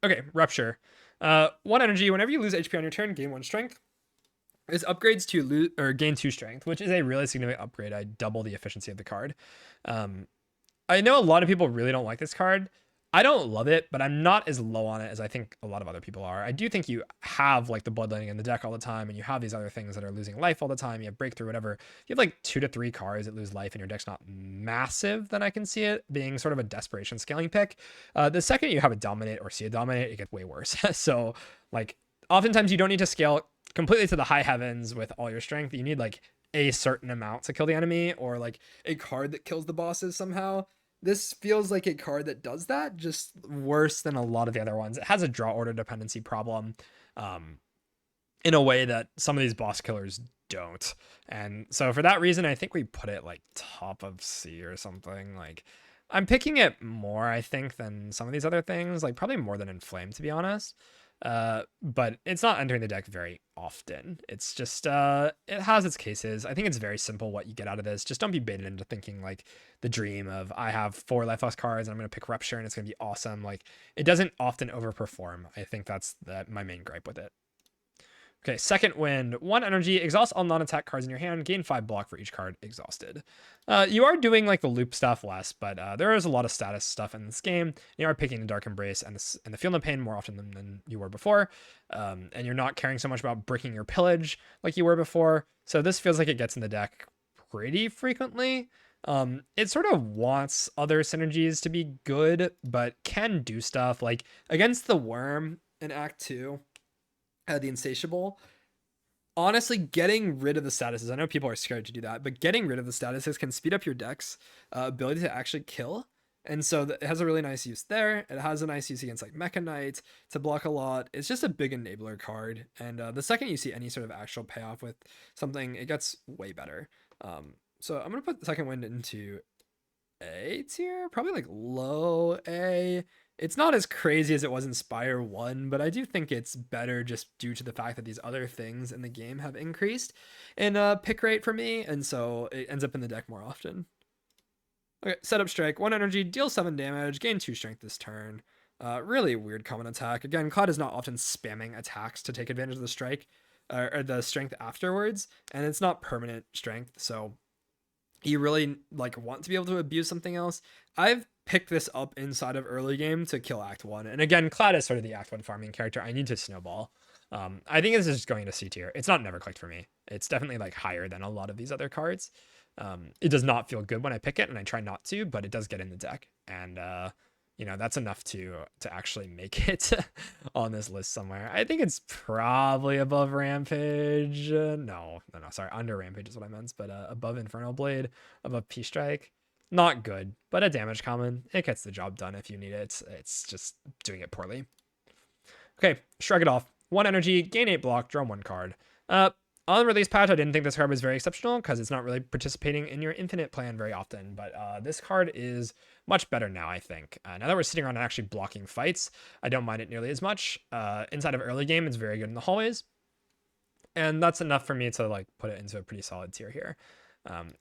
Okay, Rupture. 1 energy. Whenever you lose HP on your turn, gain 1 strength. This upgrades to gain 2 strength, which is a really significant upgrade. I double the efficiency of the card. I know a lot of people really don't like this card. I don't love it, but I'm not as low on it as I think a lot of other people are. I do think you have like the bloodletting in the deck all the time, and you have these other things that are losing life all the time. You have breakthrough, whatever. If you have like 2 to 3 cards that lose life and your deck's not massive, then I can see it being sort of a desperation scaling pick. The second you have a dominate or see a dominate, it gets way worse. So like oftentimes you don't need to scale completely to the high heavens with all your strength. You need like a certain amount to kill the enemy, or like a card that kills the bosses somehow. This feels like a card that does that, just worse than a lot of the other ones. It has a draw order dependency problem, in a way that some of these boss killers don't. And so for that reason, I think we put it like top of C or something. Like I'm picking it more, I think, than some of these other things, like probably more than Inflame, to be honest. But it's not entering the deck very often. It's just it has its cases. I think it's very simple what you get out of this. Just don't be baited into thinking like the dream of I have 4 life loss cards and I'm gonna pick Rupture and it's gonna be awesome. Like it doesn't often overperform. I think that's my main gripe with it. Okay, second wind, 1 energy, exhaust all non-attack cards in your hand, gain 5 block for each card exhausted. You are doing like the loop stuff less, but there is a lot of status stuff in this game. You are picking the Dark Embrace and the Field of Pain more often than you were before, and you're not caring so much about breaking your pillage like you were before. So this feels like it gets in the deck pretty frequently. It sort of wants other synergies to be good, but can do stuff like against the Worm in Act 2. The Insatiable. Honestly, getting rid of the statuses, I know people are scared to do that, but getting rid of the statuses can speed up your deck's ability to actually kill. And so it has a really nice use there. It has a nice use against like Mecha Knight to block a lot. It's just a big enabler card. And the second you see any sort of actual payoff with something, it gets way better. So I'm going to put the second wind into A tier, probably like low A. It's not as crazy as it was in Spire 1, but I do think it's better just due to the fact that these other things in the game have increased in pick rate for me, and so it ends up in the deck more often. Okay, Setup Strike, 1 energy, deal 7 damage, gain 2 strength this turn. Really weird common attack. Again, Cloud is not often spamming attacks to take advantage of the strike, or the strength afterwards, and it's not permanent strength, so you really like want to be able to abuse something else. I've picked this up inside of early game to kill Act 1. And again, Cloud is sort of the Act 1 farming character. I need to snowball. I think this is just going to C tier. It's not never clicked for me. It's definitely like higher than a lot of these other cards. It does not feel good when I pick it, and I try not to, but it does get in the deck. And you know, that's enough to actually make it on this list somewhere. I think it's probably above Rampage. No, sorry, under Rampage is what I meant, but above Infernal Blade, above P-Strike. Not good, but a damage common. It gets the job done if you need it. It's just doing it poorly. Okay, Shrug It Off. 1 energy, gain 8 block, draw 1 card. On release patch, I didn't think this card was very exceptional because it's not really participating in your infinite plan very often, but this card is much better now, I think. Now that we're sitting around and actually blocking fights, I don't mind it nearly as much. Inside of early game, it's very good in the hallways, and that's enough for me to like put it into a pretty solid tier here.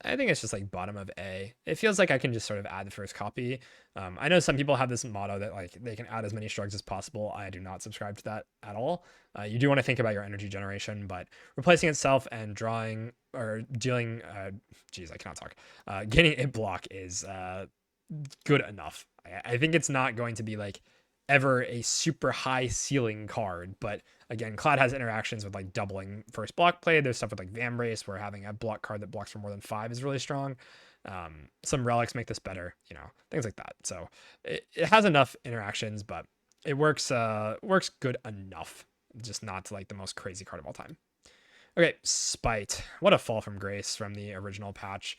I think it's just like bottom of A. It feels like I can just sort of add the first copy. I know some people have this motto that like they can add as many shrugs as possible. I do not subscribe to that at all. You do want to think about your energy generation, but replacing itself and drawing or dealing, geez, I cannot talk. Getting a block is good enough. I think it's not going to be like ever a super high ceiling card, but again, Cloud has interactions with like doubling first block play. There's stuff with like Vambrace where having a block card that blocks for more than 5 is really strong. Some relics make this better, you know, things like that. So it has enough interactions, but it works good enough, just not to like the most crazy card of all time. Okay, Spite. What a fall from grace from the original patch.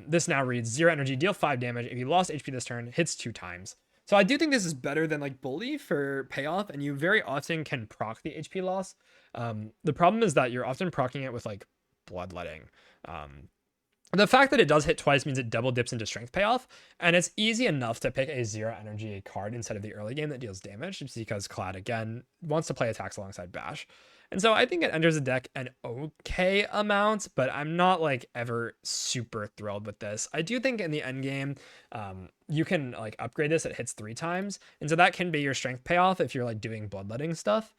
This now reads 0 energy, deal 5 damage. If you lost HP this turn, hits 2 times. So I do think this is better than like Bully for payoff, and you very often can proc the HP loss. The problem is that you're often procking it with like Bloodletting. The fact that it does hit twice means it double dips into strength payoff, and it's easy enough to pick a 0 energy card instead of the early game that deals damage, just because Cloud again wants to play attacks alongside Bash. And so I think it enters the deck an okay amount, but I'm not like ever super thrilled with this. I do think in the end game, you can like upgrade this. It hits 3 times. And so that can be your strength payoff if you're like doing bloodletting stuff.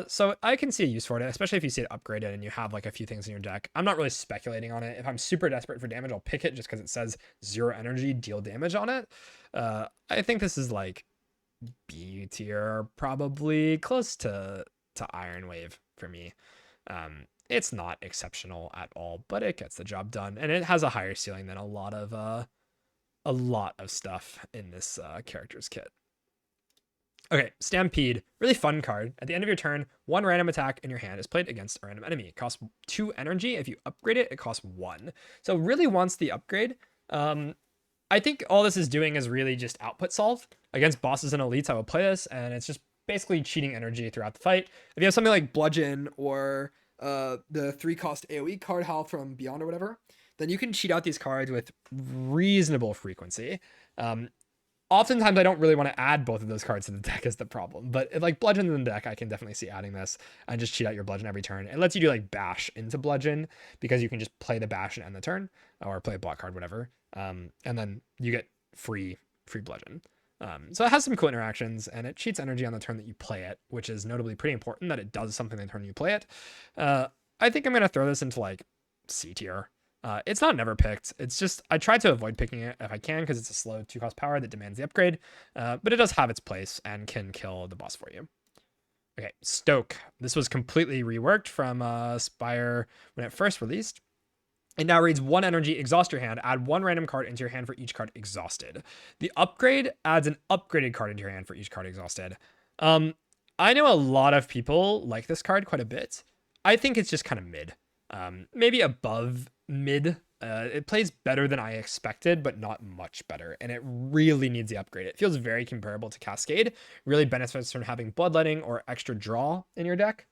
So I can see a use for it, especially if you see it upgraded and you have like a few things in your deck. I'm not really speculating on it. If I'm super desperate for damage, I'll pick it just because it says 0 energy, deal damage on it. I think this is like B tier, probably close to Iron Wave for me. It's not exceptional at all, but it gets the job done, and it has a higher ceiling than a lot of stuff in this character's kit. Okay, Stampede, really fun card. At the end of your turn, one random attack in your hand is played against a random enemy. It costs 2 energy. If you upgrade it, it costs 1. So really wants the upgrade. I think all this is doing is really just output solve. Against bosses and elites, I will play this, and it's just basically cheating energy throughout the fight. If you have something like Bludgeon or the 3-cost AoE card Howl from Beyond or whatever, then you can cheat out these cards with reasonable frequency. Oftentimes, I don't really want to add both of those cards to the deck is the problem. But if like Bludgeon in the deck, I can definitely see adding this and just cheat out your Bludgeon every turn. It lets you do like Bash into Bludgeon because you can just play the Bash and end the turn, or play a block card, whatever. And then you get free Bludgeon. So it has some cool interactions, and it cheats energy on the turn that you play it, which is notably pretty important that it does something the turn you play it. I think I'm going to throw this into like C tier. It's not never picked. It's just I try to avoid picking it if I can because it's a slow 2-cost power that demands the upgrade. But it does have its place and can kill the boss for you. Okay, Stoke. This was completely reworked from Spire when it first released. It now reads 1 energy, exhaust your hand, add 1 random card into your hand for each card exhausted. The upgrade adds an upgraded card into your hand for each card exhausted. I know a lot of people like this card quite a bit. I think it's just kind of mid. Maybe above mid. It plays better than I expected, but not much better. And it really needs the upgrade. It feels very comparable to Cascade. Really benefits from having Bloodletting or extra draw in your deck.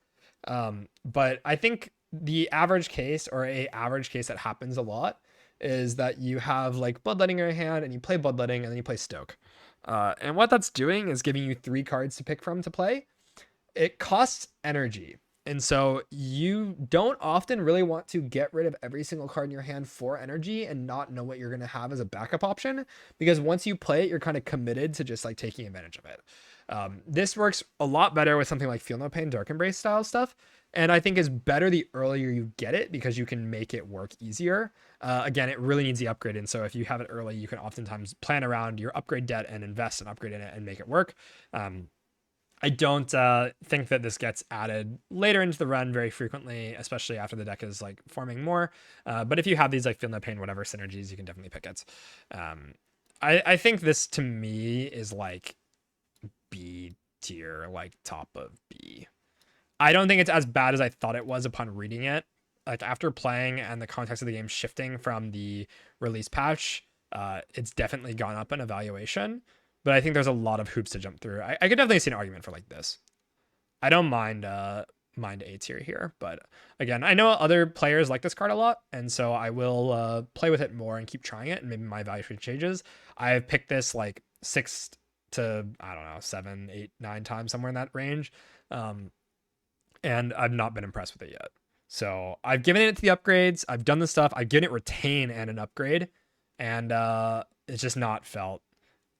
But I think the average case, or a average case that happens a lot, is that you have like Bloodletting in your hand and you play Bloodletting and then you play Stoke. And what that's doing is giving you 3 cards to pick from to play. It costs energy. And so you don't often really want to get rid of every single card in your hand for energy and not know what you're going to have as a backup option, because once you play it, you're kind of committed to just like taking advantage of it. This works a lot better with something like Feel No Pain, Dark Embrace style stuff. And I think is better the earlier you get it because you can make it work easier. Again, it really needs the upgrade. And so if you have it early, you can oftentimes plan around your upgrade debt and invest and upgrade in it and make it work. I don't think that this gets added later into the run very frequently, especially after the deck is like forming more. But if you have these like Feel No Pain, whatever synergies, you can definitely pick it. I think this to me is like B tier, like top of B. I don't think it's as bad as I thought it was upon reading it. Like after playing and the context of the game shifting from the release patch, it's definitely gone up in evaluation. But I think there's a lot of hoops to jump through. I could definitely see an argument for like this. I don't mind A tier here, but again, I know other players like this card a lot, and so I will play with it more and keep trying it, and maybe my evaluation changes. I've picked this like 6 to, I don't know, 7, 8, 9 times, somewhere in that range, and I've not been impressed with it yet. So I've given it to the upgrades. I've done the stuff. I've given it retain and an upgrade, and it's just not felt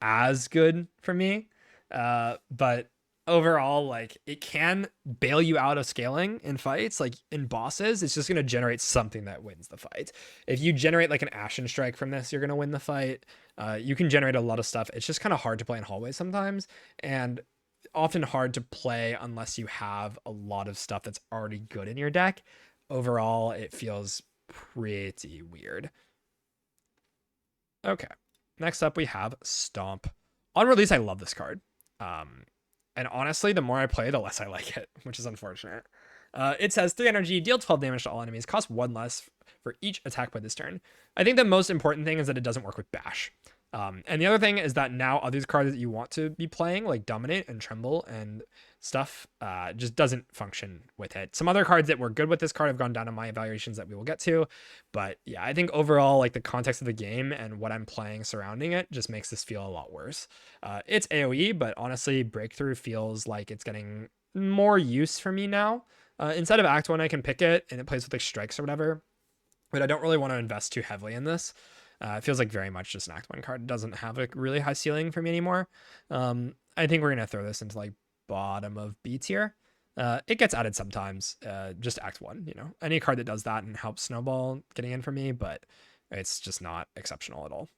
as good for me. But overall, like it can bail you out of scaling in fights. Like in bosses, it's just going to generate something that wins the fight. If you generate like an Ashen Strike from this, you're going to win the fight. You can generate a lot of stuff. It's just kind of hard to play in hallways sometimes, and often hard to play unless you have a lot of stuff that's already good in your deck. Overall, it feels pretty weird. Okay. Next up, we have Stomp. On release, I love this card. And honestly, the more I play, the less I like it, which is unfortunate. It says 3 energy, deal 12 damage to all enemies, cost 1 less for each attack by this turn. I think the most important thing is that it doesn't work with Bash. And the other thing is that now other cards that you want to be playing, like Dominate and Tremble and stuff, just doesn't function with it. Some other cards that were good with this card have gone down in my evaluations that we will get to. But yeah, I think overall, like the context of the game and what I'm playing surrounding it just makes this feel a lot worse. It's AoE, but honestly, Breakthrough feels like it's getting more use for me now. Instead of Act 1, I can pick it and it plays with like strikes or whatever. But I don't really want to invest too heavily in this. It feels like very much just an Act 1 card. It doesn't have a really high ceiling for me anymore. I think we're going to throw this into like bottom of B tier. It gets added sometimes, just Act 1, you know. Any card that does that and helps snowball getting in for me, but it's just not exceptional at all.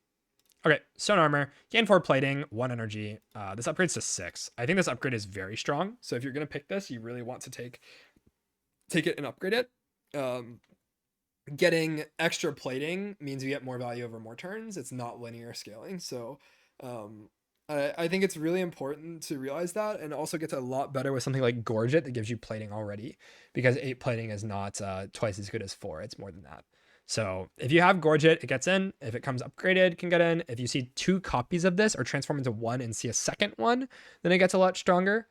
Okay, stone armor, gain 4 plating, 1 energy. This upgrades to 6. I think this upgrade is very strong. So if you're gonna pick this, you really want to take it and upgrade it. Um, Getting extra plating means you get more value over more turns. It's not linear scaling. So um, I think it's really important to realize that, and also gets a lot better with something like Gorge It that gives you plating already, because 8 plating is not twice as good as 4. It's more than that. So if you have Gorge It, it gets in. If it comes upgraded, it can get in. If you see 2 copies of this or transform into 1 and see a second one, then it gets a lot stronger.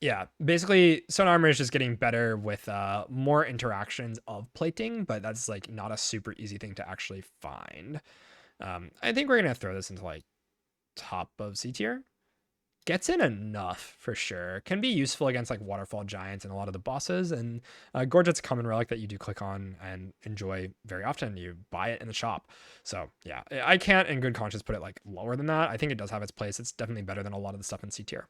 Yeah, basically stone armor is just getting better with more interactions of plating, but that's like not a super easy thing to actually find. I think we're gonna throw this into like top of C tier. Gets in enough for sure. Can be useful against like waterfall giants and a lot of the bosses. And Gorget's a common relic that you do click on and enjoy very often. You buy it in the shop. So yeah, I can't in good conscience put it like lower than that. I think it does have its place. It's definitely better than a lot of the stuff in C tier.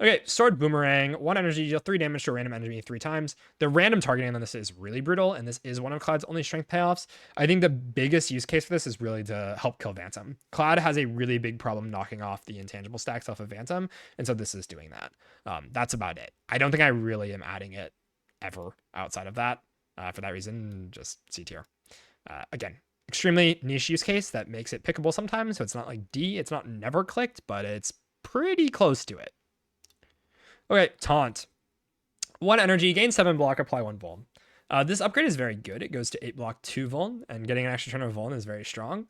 Okay, Sword Boomerang, 1 energy, deal 3 damage to a random enemy 3 times. The random targeting on this is really brutal, and this is one of Cloud's only strength payoffs. I think the biggest use case for this is really to help kill Phantom. Cloud has a really big problem knocking off the intangible stacks off of Phantom, and so this is doing that. That's about it. I don't think I really am adding it ever outside of that. For that reason, just C tier. Again, extremely niche use case that makes it pickable sometimes, so it's not like D, it's not never clicked, but it's pretty close to it. Okay, Taunt. 1 energy, gain 7 block, apply 1 vuln. This upgrade is very good. It goes to 8 block, 2 vuln, and getting an extra turn of vuln is very strong.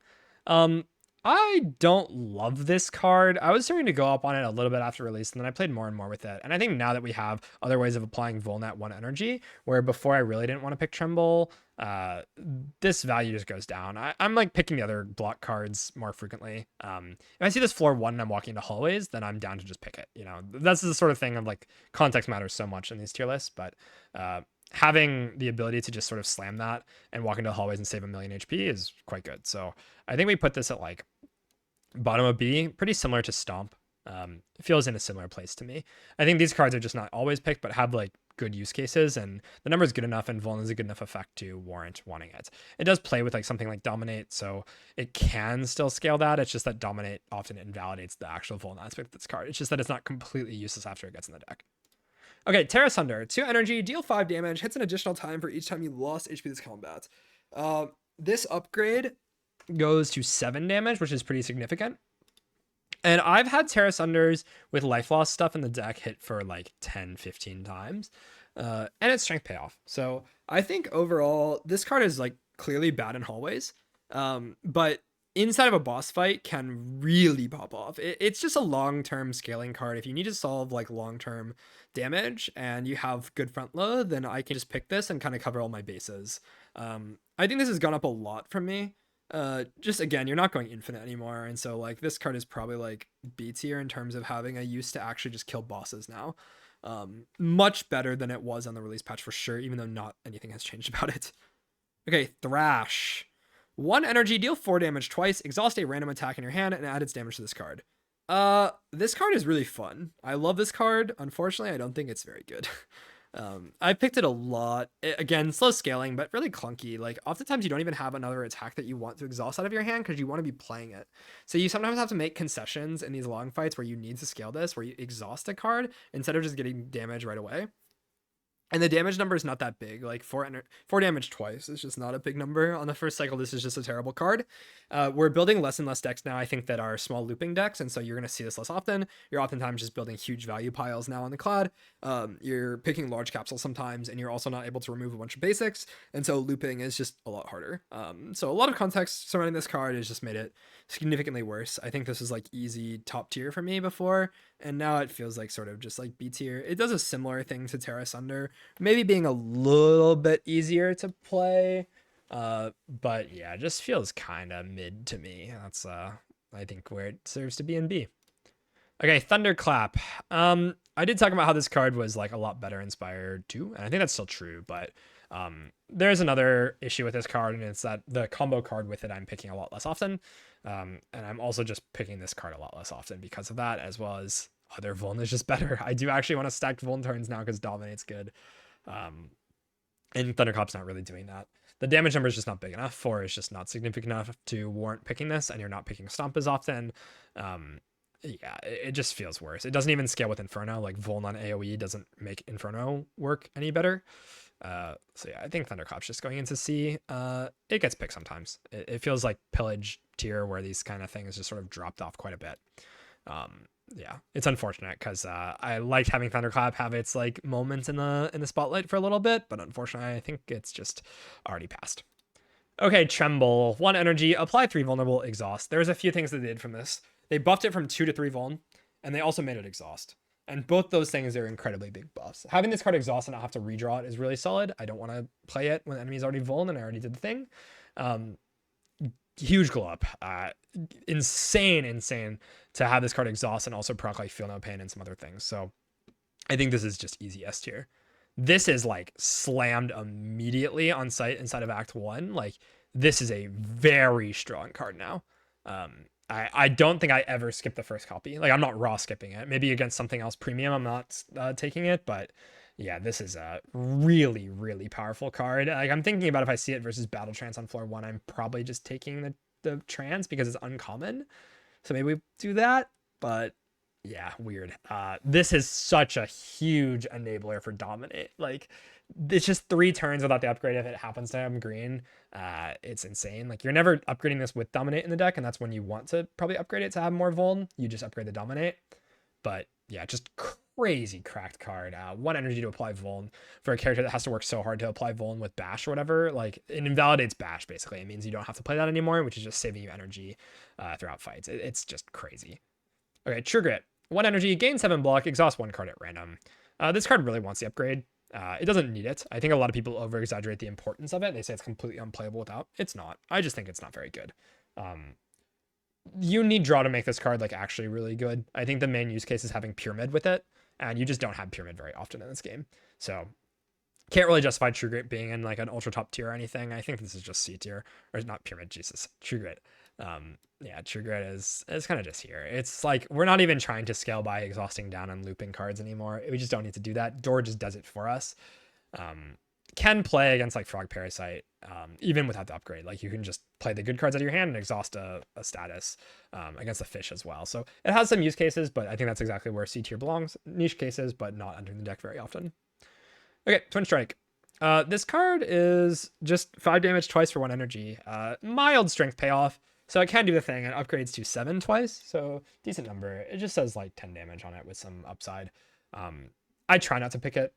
I don't love this card. I was starting to go up on it a little bit after release, and then I played more and more with it. And I think now that we have other ways of applying vuln at 1 energy, where before I really didn't want to pick Tremble, this value just goes down. I'm like picking the other block cards more frequently. If I see this floor 1 and I'm walking into hallways, then I'm down to just pick it. You know, that's the sort of thing of like context matters so much in these tier lists, but having the ability to just sort of slam that and walk into the hallways and save a million HP is quite good. So I think we put this at like bottom of B, pretty similar to Stomp. It feels in a similar place to me. I think these cards are just not always picked, but have like good use cases, and the number is good enough, and Vuln is a good enough effect to warrant wanting it. It does play with like something like Dominate, so it can still scale that. It's just that Dominate often invalidates the actual Vuln aspect of this card. It's just that it's not completely useless after it gets in the deck. Okay, Terra Sunder, 2 energy, deal 5 damage, hits an additional time for each time you lost HP this combat. This upgrade goes to 7 damage, which is pretty significant. And I've had Terra Sunders with life loss stuff in the deck hit for like 10, 15 times. And it's strength payoff. So I think overall, this card is like clearly bad in hallways. But inside of a boss fight can really pop off. It's just a long-term scaling card. If you need to solve like long-term damage and you have good front load, then I can just pick this and kind of cover all my bases. I think this has gone up a lot from me. Just again, you're not going infinite anymore, and so like this card is probably like B tier in terms of having a use to actually just kill bosses now. Much better than it was on the release patch for sure, even though not anything has changed about it. Okay, Thrash. 1 energy, deal 4 damage twice, exhaust a random attack in your hand, and add its damage to this card. This card is really fun. I love this card. Unfortunately, I don't think it's very good. I picked it a lot. Again, slow scaling, but really clunky. Like, oftentimes you don't even have another attack that you want to exhaust out of your hand because you want to be playing it. So you sometimes have to make concessions in these long fights where you need to scale this, where you exhaust a card instead of just getting damage right away. And the damage number is not that big. Like 4 damage twice is just not a big number. On the first cycle, this is just a terrible card. We're building less and less decks now, I think, that are small looping decks. And so you're going to see this less often. You're oftentimes just building huge value piles now on the Cloud. You're picking large capsules sometimes, and you're also not able to remove a bunch of basics. And so looping is just a lot harder. So a lot of context surrounding this card has just made it significantly worse. I think this was like easy top tier for me before, and now it feels like sort of just like B tier. It does a similar thing to Terra Sunder, maybe being a little bit easier to play, but yeah, just feels kind of mid to me. That's I think where it serves to be in B. Okay, Thunderclap. I did talk about how this card was like a lot better inspired too, and I think that's still true, but there's another issue with this card, and it's that the combo card with it I'm picking a lot less often. And I'm also just picking this card a lot less often because of that, as well as other Vuln is just better. I do actually want to stack Vuln turns now because Dominate's good. And Thunderclap's not really doing that. The damage number is just not big enough. 4 is just not significant enough to warrant picking this, and you're not picking Stomp as often. Yeah, it just feels worse. It doesn't even scale with Inferno. Like Vuln on AoE doesn't make Inferno work any better. So yeah, I think Thunderclap's just going into C. It gets picked sometimes. It feels like Pillage tier where these kind of things just sort of dropped off quite a bit. Yeah, it's unfortunate because I liked having Thunderclap have its like moments in the spotlight for a little bit, but unfortunately, I think it's just already passed. Okay, Tremble, 1 energy, apply 3 vulnerable, exhaust. There's a few things that they did from this. They buffed it from 2 to 3 vuln, and they also made it exhaust. And both those things are incredibly big buffs. Having this card exhaust and not have to redraw it is really solid. I don't want to play it when the enemy's already vuln and I already did the thing. Huge glow up. Insane to have this card exhaust and also proc like Feel No Pain and some other things. So I think this is just easy S tier. This is like slammed immediately on sight inside of Act 1. Like this is a very strong card now. I don't think I ever skip the first copy. Like I'm not raw skipping it. Maybe against something else premium, I'm not taking it. But yeah, this is a really, really powerful card. Like I'm thinking about if I see it versus Battle Trance on floor 1, I'm probably just taking the Trance because it's uncommon. So maybe we do that. But yeah, weird. This is such a huge enabler for Dominate. Like it's just 3 turns without the upgrade if it happens to have green. It's insane. Like you're never upgrading this with Dominate in the deck, and that's when you want to probably upgrade it to have more Vuln. You just upgrade the Dominate. But yeah, just crazy cracked card. 1 energy to apply Vuln for a character that has to work so hard to apply Vuln with Bash or whatever. Like it invalidates Bash basically. It means you don't have to play that anymore, which is just saving you energy throughout fights. It's just crazy. Okay, True Grit. 1 energy, gain 7 block, exhaust 1 card at random. This card really wants the upgrade. It doesn't need it. I think a lot of people over exaggerate the importance of it. They say it's completely unplayable without. It's not. I just think it's not very good. You need draw to make this card like actually really good. I think the main use case is having Pyramid with it, and you just don't have Pyramid very often in this game. So can't really justify True Grit being in like an ultra top tier or anything. I think this is just C tier, or not Pyramid, Jesus, True Grit. Yeah, True Grit is kind of just here. It's like we're not even trying to scale by exhausting down and looping cards anymore. We just don't need to do that. Door just does it for us. Can play against like Frog Parasite, even without the upgrade. Like you can just play the good cards out of your hand and exhaust a status against a fish as well. So it has some use cases, but I think that's exactly where C tier belongs. Niche cases, but not entering the deck very often. Okay, Twin Strike. This card is just 5 damage twice for 1 energy. Mild strength payoff. So it can do the thing and upgrades to 7 twice. So decent number. It just says like 10 damage on it with some upside. I try not to pick it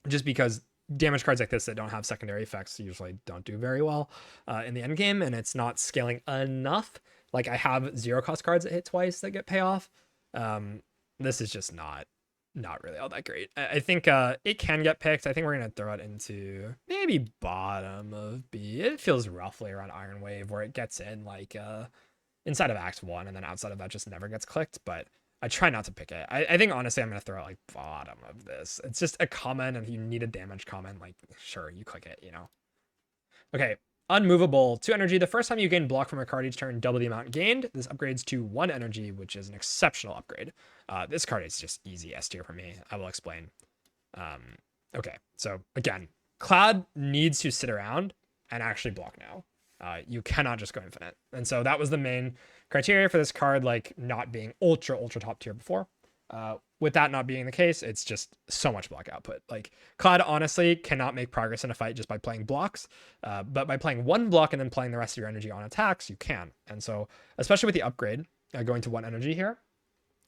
just because damage cards like this that don't have secondary effects usually don't do very well in the end game, and it's not scaling enough. Like I have 0 cost cards that hit twice that get payoff. This is just not really all that great. I think it can get picked. I think we're going to throw it into maybe bottom of B. It feels roughly around Iron Wave where it gets in like inside of Act 1 and then outside of that just never gets clicked, but I try not to pick it. I think honestly I'm going to throw it like bottom of this. It's just a common, and if you need a damage common, like sure, you click it, you know. Okay, Unmovable, 2 energy. The first time you gain block from a card each turn, double the amount gained. This upgrades to 1 energy, which is an exceptional upgrade. This card is just easy S tier for me. I will explain. Okay, so again, Clad needs to sit around and actually block now. You cannot just go infinite. And so that was the main criteria for this card, like not being ultra top tier before. With that not being the case, it's just so much block output. Like Clad honestly cannot make progress in a fight just by playing blocks, but by playing 1 block and then playing the rest of your energy on attacks, you can. And so especially with the upgrade going to 1 energy here,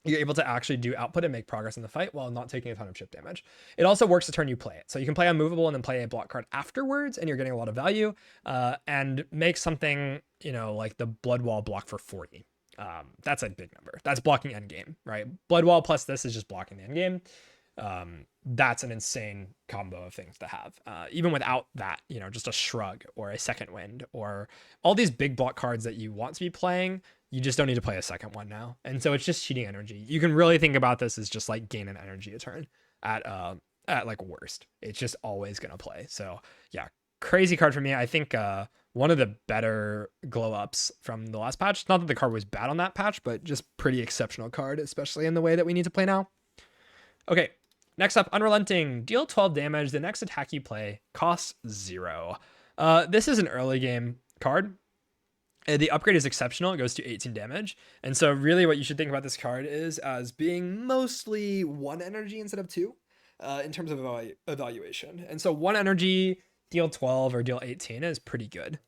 you're able to actually do output and make progress in the fight while not taking a ton of chip damage. It also works the turn you play it. So you can play Unmovable and then play a block card afterwards, and you're getting a lot of value, and make something, you know, like the Blood Wall block for 40. That's a big number. That's blocking endgame, right? Blood Wall plus this is just blocking the endgame. That's an insane combo of things to have. Even without that, you know, just a Shrug or a Second Wind or all these big block cards that you want to be playing, you just don't need to play a second one now. And so it's just cheating energy. You can really think about this as just like gain an energy a turn at like worst. It's just always going to play. So yeah, crazy card for me. I think one of the better glow ups from the last patch. Not that the card was bad on that patch, but just pretty exceptional card, especially in the way that we need to play now. Okay, next up, Unrelenting. Deal 12 damage. The next attack you play costs 0. This is an early game card. The upgrade is exceptional. It goes to 18 damage. And so really what you should think about this card is as being mostly 1 energy instead of 2 in terms of evaluation. And so 1 energy, deal 12 or deal 18 is pretty good.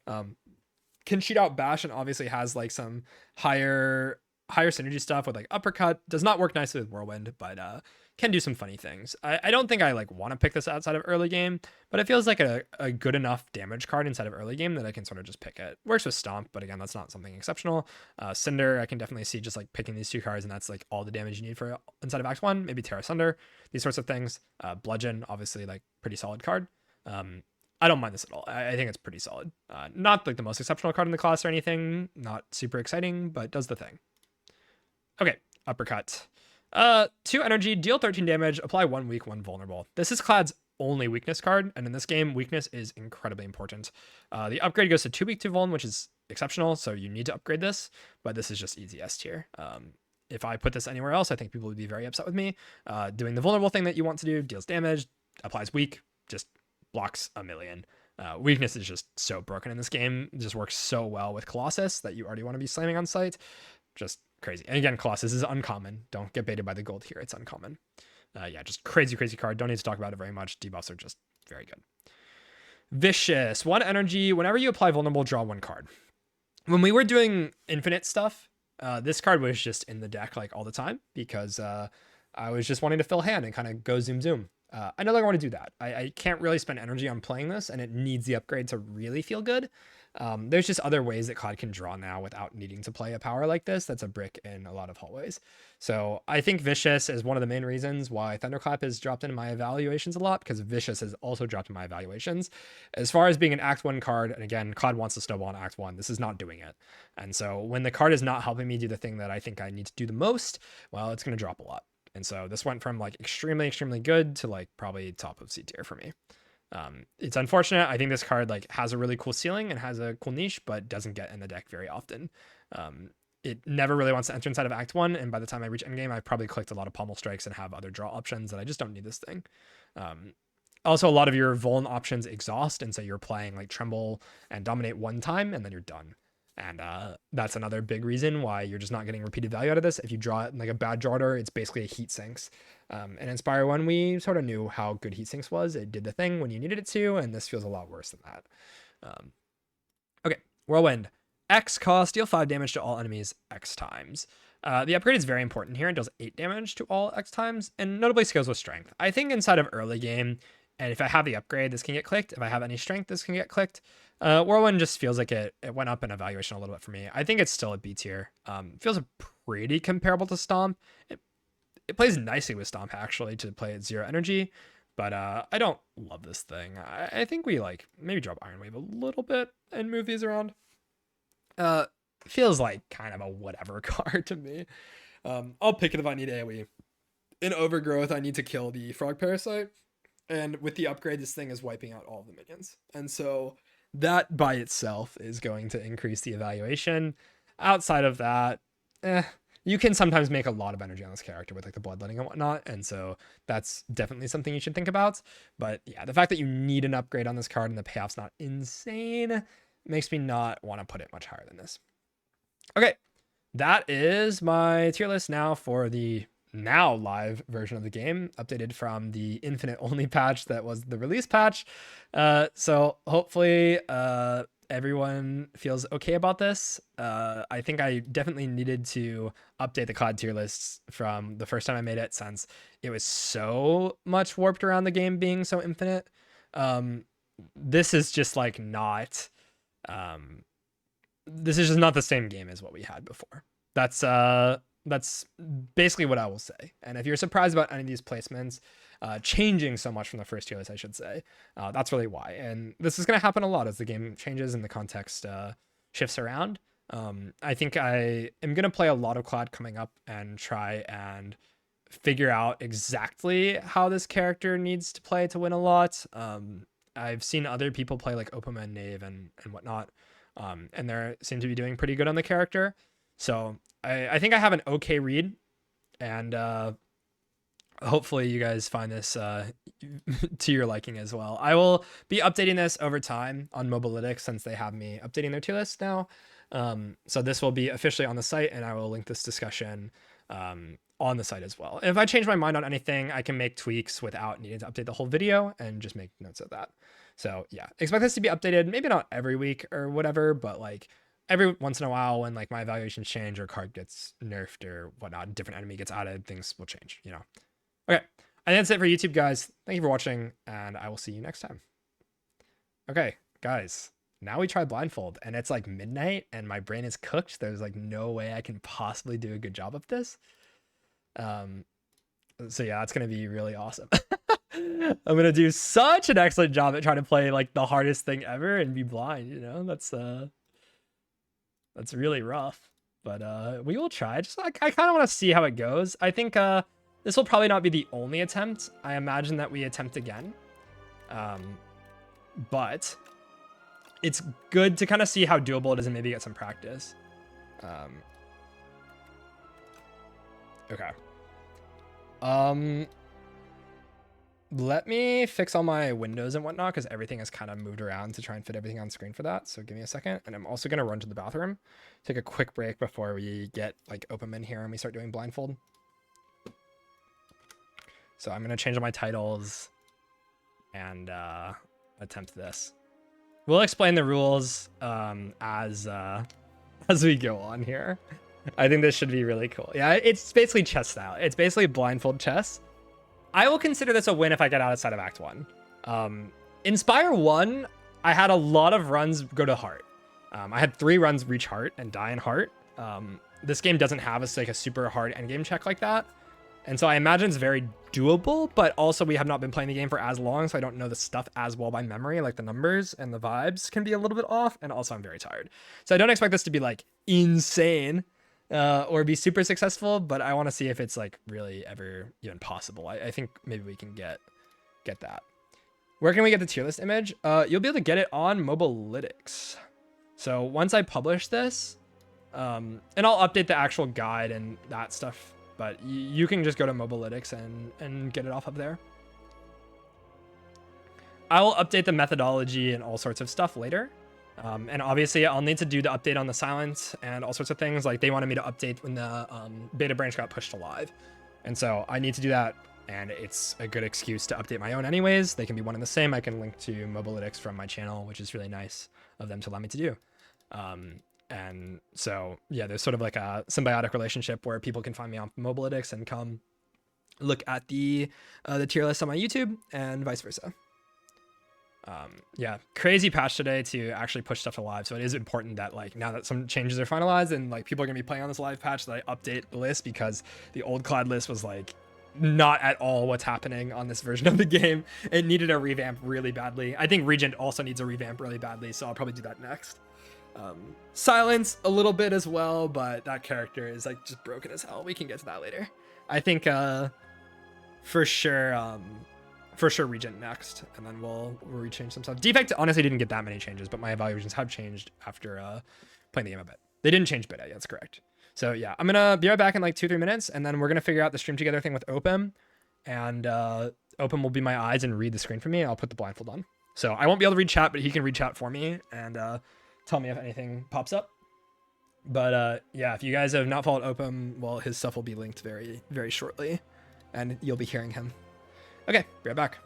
Can shoot out bash and obviously has like some higher synergy stuff with like uppercut. Does not work nicely with whirlwind, but can do some funny things. I don't think I like want to pick this outside of early game, but it feels like a good enough damage card inside of early game that I can sort of just pick it. Works with Stomp, but again, that's not something exceptional. Cinder, I can definitely see just like picking these 2 cards, and that's like all the damage you need for inside of Act 1. Maybe Terra Sunder, these sorts of things. Bludgeon, obviously like pretty solid card. I don't mind this at all. I think it's pretty solid. Not like the most exceptional card in the class or anything. Not super exciting, but does the thing. Okay, uppercut. 2 energy, deal 13 damage, apply 1 weak, 1 vulnerable. This is Clad's only weakness card, and in this game, weakness is incredibly important. The upgrade goes to 2 weak, 2 vuln, which is exceptional, so you need to upgrade this, but this is just easy S tier. If I put this anywhere else, I think people would be very upset with me. Doing the vulnerable thing that you want to do, deals damage, applies weak, just blocks a million. Weakness is just so broken in this game. It just works so well with Colossus that you already want to be slamming on sight. Just crazy. And again, Colossus is uncommon. Don't get baited by the gold here. It's uncommon. Yeah, just crazy card. Don't need to talk about it very much. Debuffs are just very good. Vicious. 1 energy. Whenever you apply vulnerable, draw 1 card. When we were doing infinite stuff, this card was just in the deck like all the time because I was just wanting to fill hand and kind of go zoom. I no longer want to do that. I can't really spend energy on playing this, and it needs the upgrade to really feel good. There's just other ways that Clad can draw now without needing to play a power like this. That's a brick in a lot of hallways. So I think Vicious is one of the main reasons why Thunderclap has dropped into my evaluations a lot, because Vicious has also dropped in my evaluations. As far as being an Act 1 card, and again, Clad wants to snowball in Act 1. This is not doing it. And so when the card is not helping me do the thing that I think I need to do the most, well, it's going to drop a lot. And so this went from like extremely good to like probably top of C tier for me. It's unfortunate. I think this card like has a really cool ceiling and has a cool niche, but doesn't get in the deck very often. It never really wants to enter inside of Act 1, and by the time I reach endgame, I've probably clicked a lot of pommel strikes and have other draw options that I just don't need this thing. Also, a lot of your vuln options exhaust, and so you're playing like Tremble and Dominate 1 time, and then you're done. And that's another big reason why you're just not getting repeated value out of this. If you draw it in like a bad draw order, it's basically a heat sinks. And Inspire 1, we sort of knew how good heat sinks was. It did the thing when you needed it to, and this feels a lot worse than that. Okay, Whirlwind. X cost, deal 5 damage to all enemies X times. The upgrade is very important here and deals 8 damage to all X times, and notably scales with strength. I think inside of early game, and if I have the upgrade, this can get clicked. If I have any strength, this can get clicked. Whirlwind just feels like it went up in evaluation a little bit for me. I think it's still a B tier. Feels pretty comparable to Stomp. It plays nicely with Stomp, actually, to play at 0 energy. But I don't love this thing. I think we like maybe drop Iron Wave a little bit and move these around. Feels like kind of a whatever card to me. I'll pick it if I need AoE. In Overgrowth, I need to kill the Frog Parasite. And with the upgrade, this thing is wiping out all of the minions. And so that by itself is going to increase the evaluation. Outside of that, you can sometimes make a lot of energy on this character with like the bloodletting and whatnot. And so that's definitely something you should think about. But yeah, the fact that you need an upgrade on this card and the payoff's not insane makes me not want to put it much higher than this. Okay, that is my tier list now for the now live version of the game, updated from the infinite only patch that was the release patch. So hopefully everyone feels okay about this. I think I definitely needed to update the COD tier lists from the first time I made it, since it was so much warped around the game being so infinite. This is just like not this is just not the same game as what we had before. That's basically what I will say. And if you're surprised about any of these placements changing so much from the first tier list, I should say, that's really why. And this is going to happen a lot as the game changes and the context shifts around. I think I am going to play a lot of Clad coming up and try and figure out exactly how this character needs to play to win a lot. I've seen other people play like Opama and Knave and whatnot, and they seem to be doing pretty good on the character. So I think I have an okay read, and hopefully you guys find this to your liking as well. I will be updating this over time on Mobalytics since they have me updating their tier list now. So this will be officially on the site, and I will link this discussion on the site as well. And if I change my mind on anything, I can make tweaks without needing to update the whole video and just make notes of that. So yeah, expect this to be updated, maybe not every week or whatever, but like every once in a while when like my evaluations change or card gets nerfed or whatnot, different enemy gets added, things will change, you know. Okay, and that's it for YouTube, guys. Thank you for watching, and I will see you next time. Okay, guys, now we try blindfold, and it's like midnight, and my brain is cooked. There's like no way I can possibly do a good job of this. So yeah, it's gonna be really awesome. I'm gonna do such an excellent job at trying to play like the hardest thing ever and be blind. You know, that's really rough. But we will try. Just like I kind of want to see how it goes. I think this will probably not be the only attempt. I imagine that we attempt again. But it's good to kind of see how doable it is and maybe get some practice. Okay. Let me fix all my windows and whatnot because everything is kind of moved around to try and fit everything on screen for that. So give me a second. And I'm also going to run to the bathroom, take a quick break before we get like open in here and we start doing blindfold. So I'm going to change all my titles and attempt this. We'll explain the rules as we go on here. I think this should be really cool. Yeah, it's basically chess style. It's basically blindfold chess. I will consider this a win if I get outside of Act 1. Inspire 1, I had a lot of runs go to Heart. I had 3 runs reach Heart and die in Heart. This game doesn't have like a super hard endgame check like that. And so I imagine it's very doable, but also we have not been playing the game for as long, so I don't know the stuff as well by memory. Like the numbers and the vibes can be a little bit off, and also I'm very tired. So I don't expect this to be like insane. Or be super successful, but I want to see if it's like really ever even possible. I think maybe we can get that. Where can we get the tier list image? You'll be able to get it on Mobalytics. So once I publish this, and I'll update the actual guide and that stuff, but you can just go to Mobalytics and get it off of there. I will update the methodology and all sorts of stuff later. And obviously I'll need to do the update on the silence and all sorts of things. Like they wanted me to update when the beta branch got pushed to live. And so I need to do that. And it's a good excuse to update my own anyways. They can be one and the same. I can link to Mobalytics from my channel, which is really nice of them to allow me to do. And so, yeah, there's sort of like a symbiotic relationship where people can find me on Mobalytics and come look at the tier list on my YouTube and vice versa. Yeah, crazy patch today to actually push stuff to live. So it is important that like now that some changes are finalized and like people are gonna be playing on this live patch, that I update the list because the old Clad list was like not at all what's happening on this version of the game. It needed a revamp really badly. I think Regent also needs a revamp really badly, so I'll probably do that next. Silence a little bit as well, but that character is like just broken as hell. We can get to that later. I think for sure Regent next, and then we'll rechange some stuff. Defect honestly didn't get that many changes, but my evaluations have changed after playing the game a bit. They didn't change beta, that's correct. So yeah, I'm gonna be right back in like 2-3 minutes, and then we're gonna figure out the stream together thing with Opem, and Opem will be my eyes and read the screen for me, and I'll put the blindfold on. So I won't be able to read chat, but he can read chat for me and tell me if anything pops up. But yeah, if you guys have not followed Opem, well, his stuff will be linked very, very shortly, and you'll be hearing him. Okay, be right back.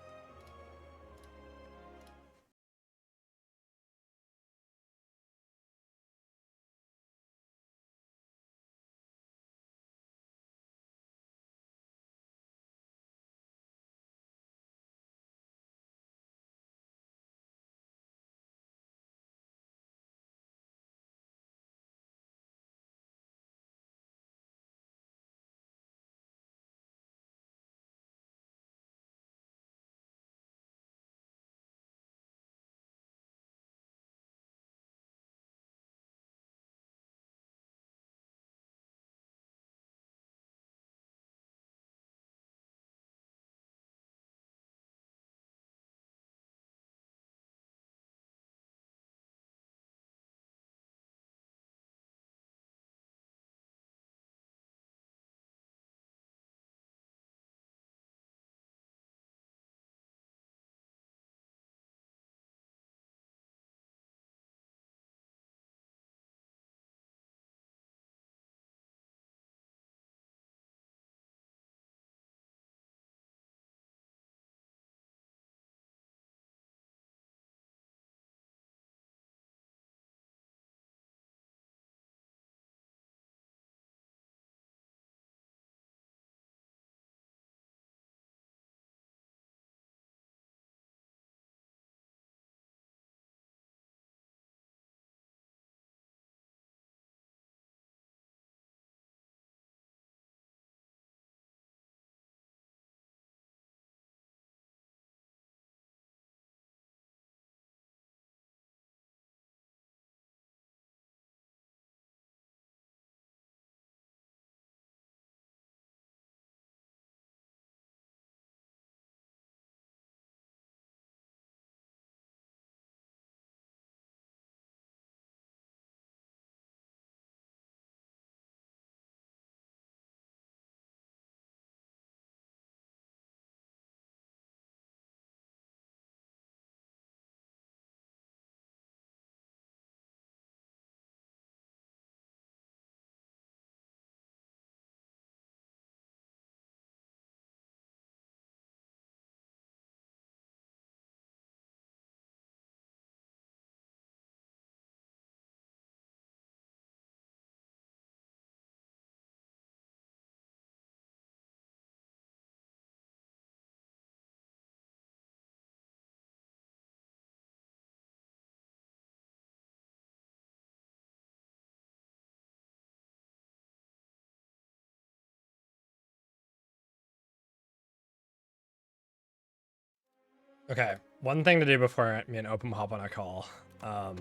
Okay, one thing to do before me and Open hop on a call. I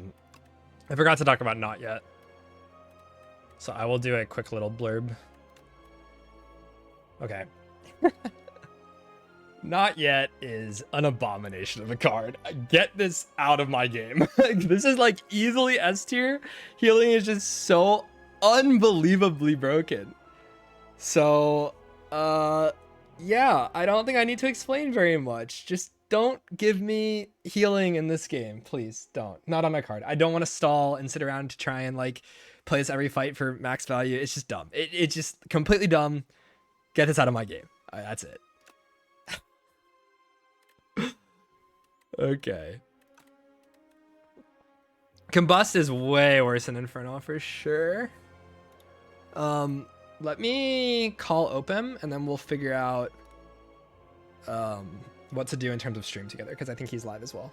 forgot to talk about Not Yet. So I will do a quick little blurb. Okay. Not Yet is an abomination of a card. Get this out of my game. This is like easily S tier. Healing is just so unbelievably broken. So, yeah, I don't think I need to explain very much. Just don't give me healing in this game, please. Don't. Not on my card. I don't want to stall and sit around to try and like play this every fight for max value. It's just dumb. It's just completely dumb. Get this out of my game. That's it. Okay. Combust is way worse than Inferno for sure. Let me call Opem and then we'll figure out what to do in terms of stream together, because I think he's live as well.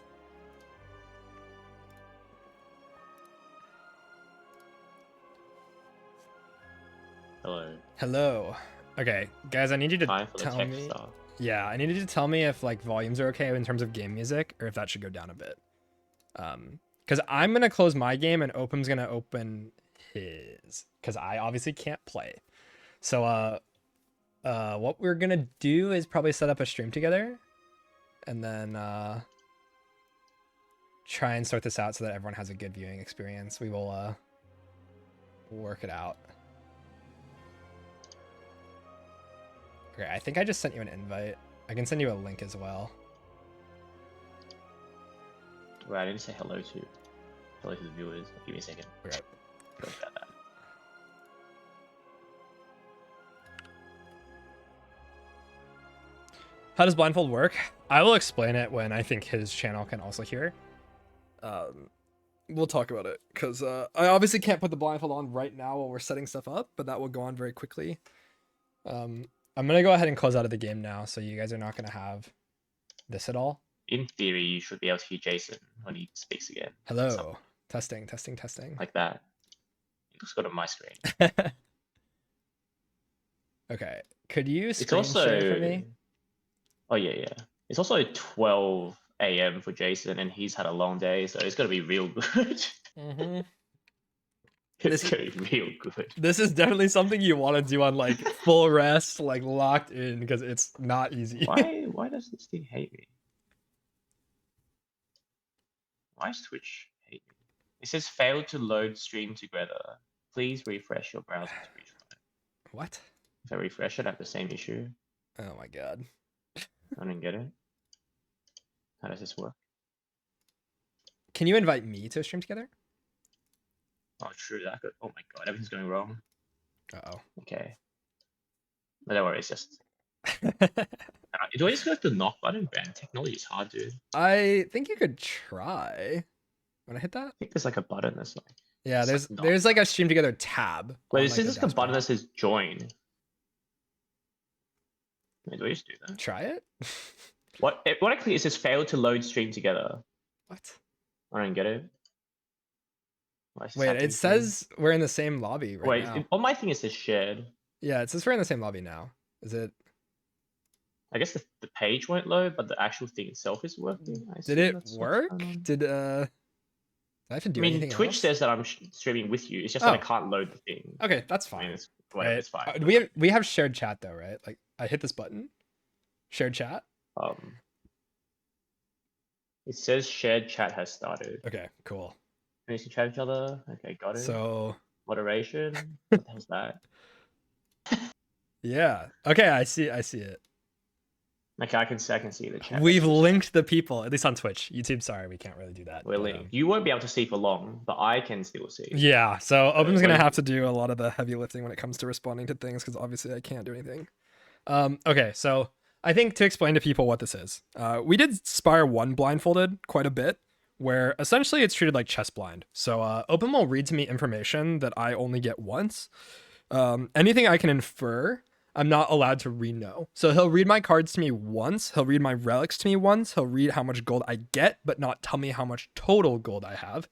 Hello. Hello. Okay, guys, I need you to tell me. Stuff. Yeah, I need you to tell me if like volumes are okay in terms of game music, or if that should go down a bit. Because I'm gonna close my game and Opem's gonna open his, because I obviously can't play. So what we're gonna do is probably set up a stream together, and then try and sort this out so that everyone has a good viewing experience. We will work it out. Okay, I think I just sent you an invite. I can send you a link as well. Right, I didn't say hello to the viewers. Give me a second. Okay. Sorry about that. How does blindfold work? I will explain it when I think his channel can also hear. We'll talk about it, because I obviously can't put the blindfold on right now while we're setting stuff up, but that will go on very quickly. I'm going to go ahead and close out of the game now, so you guys are not going to have this at all. In theory, you should be able to hear Jason when he speaks again. Hello. Something. Testing, testing, testing. Like that. It looks good on my screen. Okay. Could you screen share for me? Oh, yeah. It's also 12 a.m. for Jason, and he's had a long day, so it's going to be real good. Mm-hmm. It's going to be real good. This is definitely something you want to do on like full rest, like locked in, because it's not easy. Why does this thing hate me? Why does Twitch hate me? It says failed to load stream together. Please refresh your browser to retry. What? If I refresh it, I have the same issue. Oh my god. I don't get it. How does this work? Can you invite me to a stream together? Oh, true. That could. Oh my god, everything's going wrong. Uh-oh. Okay. But don't worry, it's just. Do I just go to the knock button? Man, technology is hard, dude. I think you could try. Want to hit that? I think there's like a button that's like. Yeah, there's like a stream together tab. Wait, this is like a button that says join. Wait, do I just do that? Try it. What I click, it says failed to load stream together. What? I don't get it. Wait, it says we're in the same lobby right now. On my thing it says shared. Yeah, it says we're in the same lobby now. Is it? I guess the page won't load, but the actual thing itself is working. Did it work? Did I have to do anything Twitch else? says that I'm streaming with you. It's just that I can't load the thing. Okay, that's fine. I mean, it's fine. We have shared chat though, right? Like I hit this button. Shared chat. It says shared chat has started. Okay, cool. We can chat each other. Okay, got it. So moderation. What the hell's that? Yeah. Okay, I see it. Okay, I can see the chat. We've linked the people, at least on Twitch. YouTube, sorry, we can't really do that. We're linked. You won't be able to see for long, but I can still see. Yeah, so Opem's gonna have to do a lot of the heavy lifting when it comes to responding to things, because obviously I can't do anything. Okay, so I think to explain to people what this is, we did Spire 1 blindfolded quite a bit, where essentially it's treated like chess blind. So Opem will read to me information that I only get once. Anything I can infer, I'm not allowed to re-know. So he'll read my cards to me once, he'll read my relics to me once, he'll read how much gold I get, but not tell me how much total gold I have.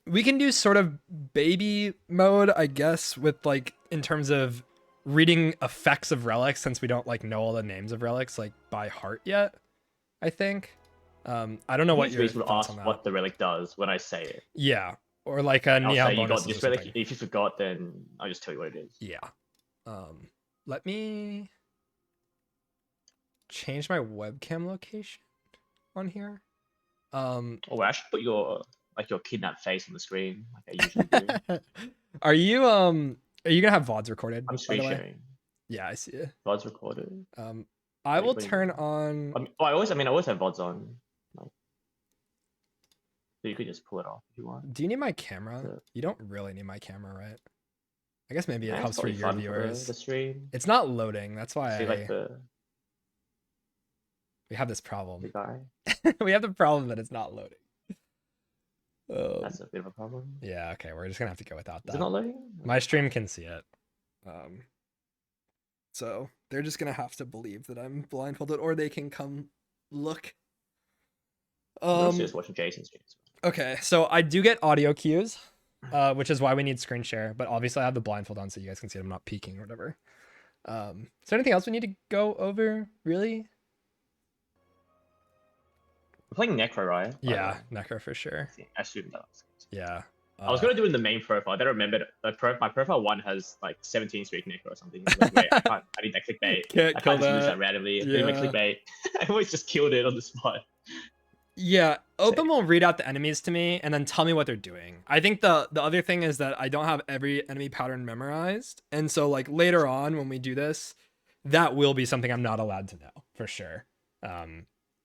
We can do sort of baby mode, I guess, with like, in terms of reading effects of relics, since we don't like know all the names of relics like by heart yet. I think. I don't know what It's your reasonable to thoughts ask on that. what the relic does when I say it. Yeah, or like a I'll Nihao say you got bonuses or this relic. something. If you forgot, then I'll just tell you what it is. Yeah. Let me change my webcam location on here. Oh, well, I should put your kidnapped face on the screen like I usually do. Are you gonna have VODs recorded, I'm by screen the way? sharing. Yeah, I see it. VODs recorded. I will What do you turn mean? on. I always have VODs on. Like, so you could just pull it off if you want. Do you need my camera? So, You don't really need my camera, right? I guess maybe it it's helps for probably your fun for viewers. the stream. It's not loading. That's why See like we have this the problem. guy. We have the problem that it's not loading. That's a bit of a problem. Yeah, okay, we're just gonna have to go without Is that. it not loading? My stream can see it. So they're just gonna have to believe that I'm blindfolded, or they can come look. I'm just watching Jason's streams. Okay, so I do get audio cues, which is why we need screen share. But obviously, I have the blindfold on, so you guys can see it. I'm not peeking or whatever. Is there anything else we need to go over? Really? We're playing Necro, right? Yeah, Necro for sure. I assume that. Yeah. I was gonna do it in the main profile. Then I remembered my profile 1 has like 17 streak Necro or something. I was like, wait, I need that clickbait. Can't I kill can't just use that. that randomly. Yeah. Do my clickbait. I always just killed it on the spot. Yeah, Open will read out the enemies to me and then tell me what they're doing. I think the other thing is that I don't have every enemy pattern memorized, and so like later on when we do this, that will be something I'm not allowed to know for sure.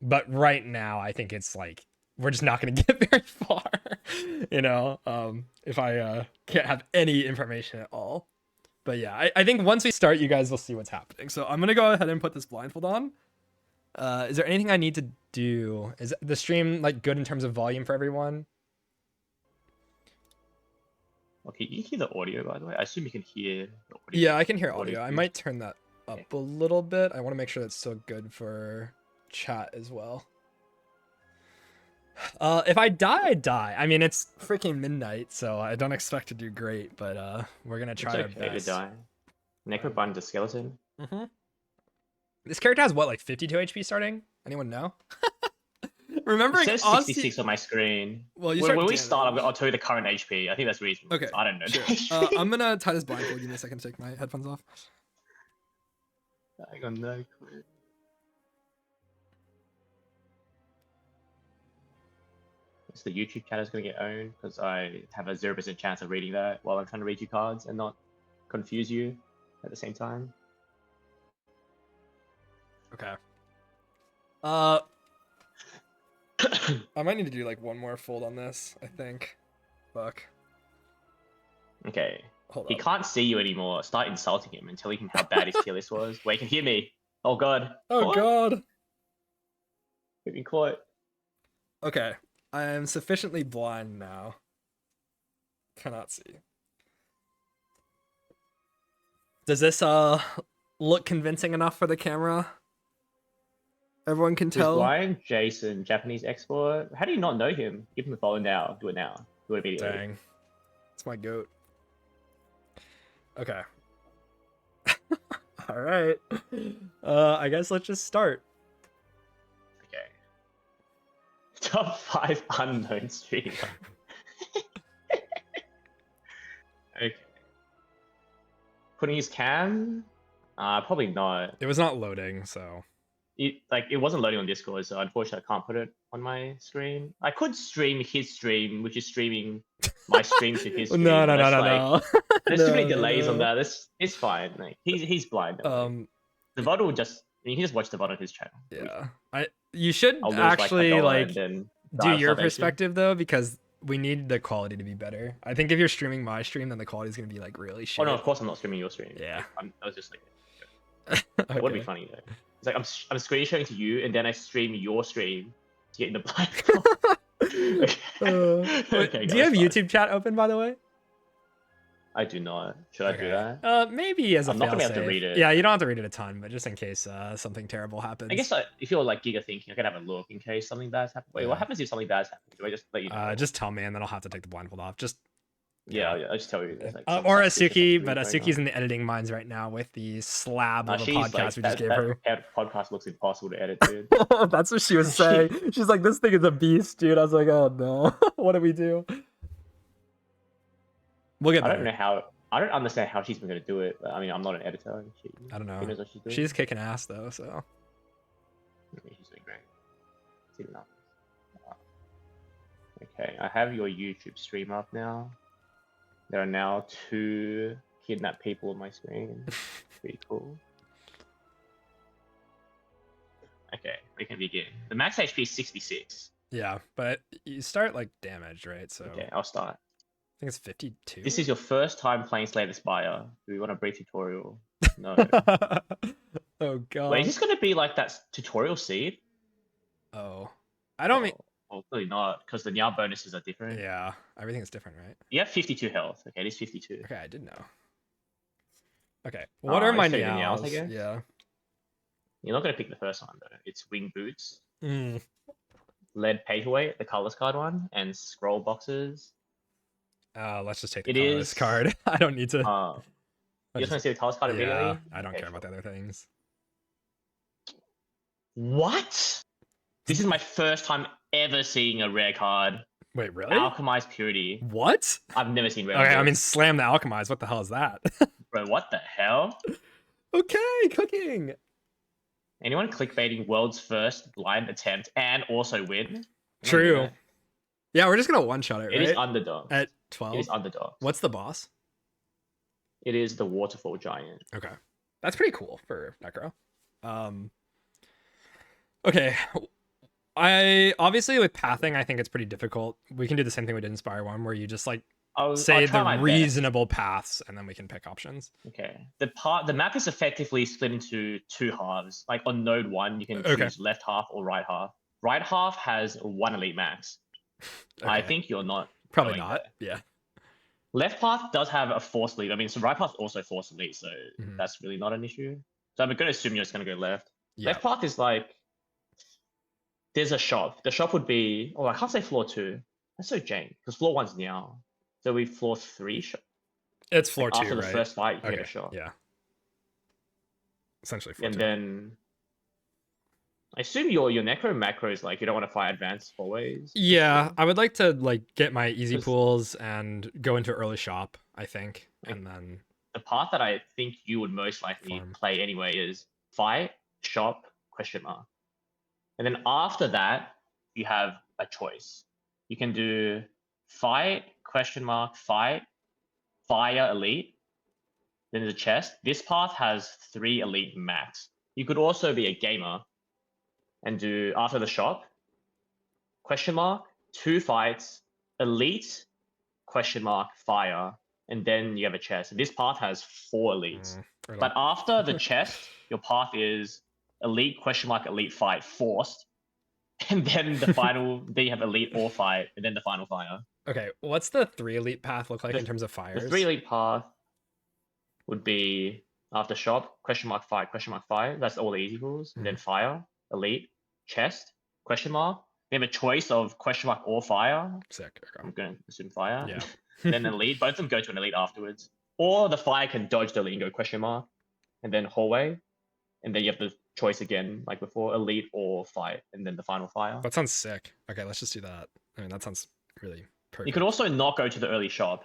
But right now I think it's like we're just not going to get very far, you know, if I can't have any information at all. But yeah, I think once we start, you guys will see what's happening. So I'm going to go ahead and put this blindfold on. Is there anything I need to do? Is the stream like good in terms of volume for everyone? Okay, you hear the audio, by the way? I assume you can hear the audio. Yeah, I can hear audio. I might turn that up a little bit. I want to make sure that's still good for chat as well. If I die, I die. I mean, it's freaking midnight, so I don't expect to do great, but we're gonna try our best. To die. Necrobind a skeleton. Mm-hmm. This character has what, like 52 HP starting? Anyone know? Remembering it says 66 on my screen. Well, when we start, I'll tell you the current HP. I think that's reasonable. Okay. I don't know. Sure. I'm gonna tie this blindfold. Give me a second to take my headphones off. I got no clue. The YouTube channel is going to get owned because I have a 0% chance of reading that while I'm trying to read your cards and not confuse you at the same time. Okay. I might need to do like one more fold on this, I think. Fuck. Okay. Hold he up. can't see you anymore. Start insulting him and telling him how bad his tier list was. Wait, he can hear me. Oh god. Oh god. We've been caught. Okay. I am sufficiently blind now. Cannot see. Does this look convincing enough for the camera? Everyone can tell. Blind Jason, Japanese export. How do you not know him? Give him a follow now. Do it now. Do it immediately. Dang. It's my goat. Okay. All right. I guess let's just start. Okay. Top 5 unknown streamer. Okay. Couldn't use cam? Probably not. It was not loading, so. It wasn't loading on Discord, so unfortunately I can't put it on my screen. I could stream his stream, which is streaming my stream to his stream. No. There's too many delays on that. It's fine. Like he's blind. The VOD will just you can just watch the VOD on his channel. Yeah. You should I'll lose, actually like do your perspective though, because we need the quality to be better. I think if you're streaming my stream, then the quality is gonna be like really shit. Oh no, of course I'm not streaming your stream. Yeah. I was just like, Okay. It would be funny though. It's like I'm screen sharing to you, and then I stream your stream to get in the blind. Okay, do you have YouTube chat open, by the way? I do not. Should I do that? Maybe as a I'm not gonna have to fail-safe. read it. Yeah, you don't have to read it a ton, but just in case something terrible happens. I guess if you're like Giga thinking, I can have a look in case something bad's happened. Wait, what happens if something bad's happened? Do I just let you know? Just tell me, and then I'll have to take the blindfold off. Just Yeah, I just tell you. There's, like, some Or suspicious Asuki, but activity going Asuki's on. in the editing mines right now with the slab of a She's like podcast we just gave her. that podcast looks impossible to edit, dude. That's what she was saying. She's like, this thing is a beast, dude. I was like, oh no, what do we do? We'll get I better. don't know how. I don't understand how she's been gonna do it. But, I mean, I'm not an editor. I don't know. She knows what she's doing. She's kicking ass though, so. Yeah, she's doing great. It's even up. Okay, I have your YouTube stream up now. There are now 2 kidnapped people on my screen. Pretty cool. Okay, we can begin. The max HP is 66. Yeah, but you start like damaged, right? So Okay, I'll start. I think it's 52. This is your first time playing Slay the Spire. Do we want a brief tutorial? No. Oh god. Wait, is this gonna be like that tutorial seed? Oh, I don't mean. Well, clearly not, because the Nya bonuses are different. Yeah, everything is different, right? You have 52 health. Okay, it is 52. Okay, I did know. Okay, what are I my see the Nyas, I Nyaos? guess. Yeah. You're not gonna pick the first one though. It's Wing Boots, Mm. Lead Paperweight, the colorless card one, and Scroll Boxes. Let's just take the It colorless is- card. I don't need to. You just want to see the colorless card immediately? Yeah, I don't Okay, care about the sure. other things. What? This is my first time ever seeing a rare card. Wait, really? Alchemized Purity. What? I've never seen rare. Okay, I ones. mean, slam the alchemize. What the hell is that? Bro, what the hell? Okay, cooking. Anyone clickbaiting world's first blind attempt and also win? True. Yeah, we're just gonna one shot it, It right? is underdog. At It 12. is underdog. What's the boss? It is the Waterfall Giant. Okay, that's pretty cool for Necro. Okay, I obviously with pathing, I think it's pretty difficult. We can do the same thing we did in Spire 1, where you just like I'll say try the my best. reasonable paths, and then we can pick options. Okay. The map is effectively split into 2 halves. Like on node 1, you can Okay. choose left half or right half. Right half has 1 elite max. I Okay. think you're not. Probably going not. there. Yeah. Left path does have a force elite. I mean, so right path also force elite, so Mhm. that's really not an issue. So I'm gonna assume you're just gonna go left. Yeah. Left path is like there's a shop. The shop would be I can't say floor 2. That's so jank because floor 1's now. So we floor 3 shop. It's floor 2, After the right? first fight, you can Okay. get a shop. Yeah. Essentially floor And 2. then I assume your necro macro is like you don't want to fight advanced always. Yeah, I would like to like get my easy Just- pools and go into early shop, I think, Like- and then The path that I think you would most likely Farm. play anyway is fight, shop, question mark. And then after that, you have a choice. You can do fight, question mark, fight, fire elite. Then there's a chest. This path has 3 elite max. You could also be a gamer and do after the shop, question mark, 2 fights, elite, question mark, fire, and then you have a chest. This path has 4 elites. I don't- But after the chest, your path is elite, question mark, elite, fight, forced. And then the final, then you have elite or fight, and then the final fire. okay, what's the 3 elite path look like The- in terms of fires? The 3 elite path would be after shop, question mark, fight, question mark, fire. That's all the easy rules. And then fire, elite, chest, question mark. We have a choice of question mark or fire. Sick. I'm Okay. going to assume fire. Yeah. And then elite. Both of them go to an elite afterwards. Or the fire can dodge the elite and go question mark. And then hallway. And then you have the choice again, like before, elite or fight. And then the final fire. That sounds sick. Okay, let's just do that. I mean, that sounds really perfect. You could also not go to the early shop.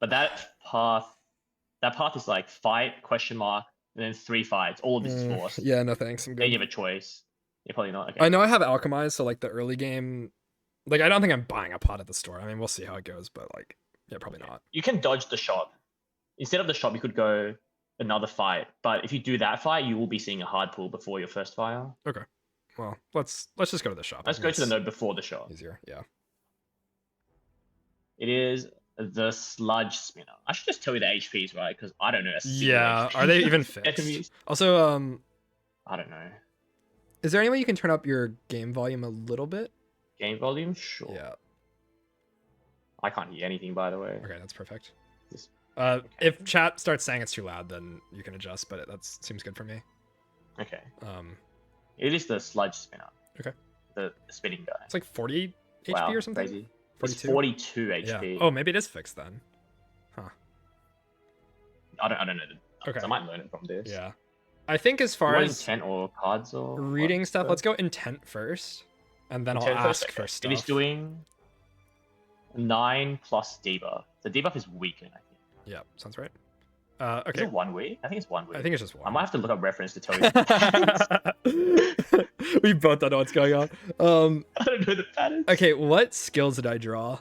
But that path is like fight, question mark, and then 3 fights. All of this is forced. Yeah, no thanks. I'm Then good. you have a choice. You're probably not. Okay. I know I have alchemized, so like the early game, like I don't think I'm buying a pot at the store. I mean, we'll see how it goes, but like, yeah, probably not. You can dodge the shop. Instead of the shop, you could go another fight. But if you do that fight, you will be seeing a hard pull before your first fire. Well, let's just go to the shop. I Let's think go to the that's node before the shop. Easier, yeah. It is the sludge spinner. I should just tell you the HPs, right? Because I don't know. a single Yeah, HP. are they even fixed? Enemies. Also, I don't know. is there any way you can turn up your game volume a little bit? Game volume? Sure. Yeah. I can't hear anything, by the way. Okay, that's perfect. This- If chat starts saying it's too loud, then you can adjust, but that seems good for me. Okay. Um, It is the sludge spinner. Okay. The spinning guy. it's like 40 HP Wow, or something. crazy. It's 42? 42 Yeah. HP. Oh, maybe it is fixed then. Huh. I don't know. Okay. I might learn it from this. Yeah. I think as You far want as intent or cards or reading what stuff, let's first? go intent first, and then I'll Intent first? ask Okay. for It is stuff. doing 9 plus debuff. The debuff is weakened, I think. Yeah, sounds right. Is Okay. it 1 week? I think it's 1 week. I think it's just I one. might have to look up reference to tell you the patterns. We both don't know what's going on. I don't know the patterns. Okay, what skills did I draw?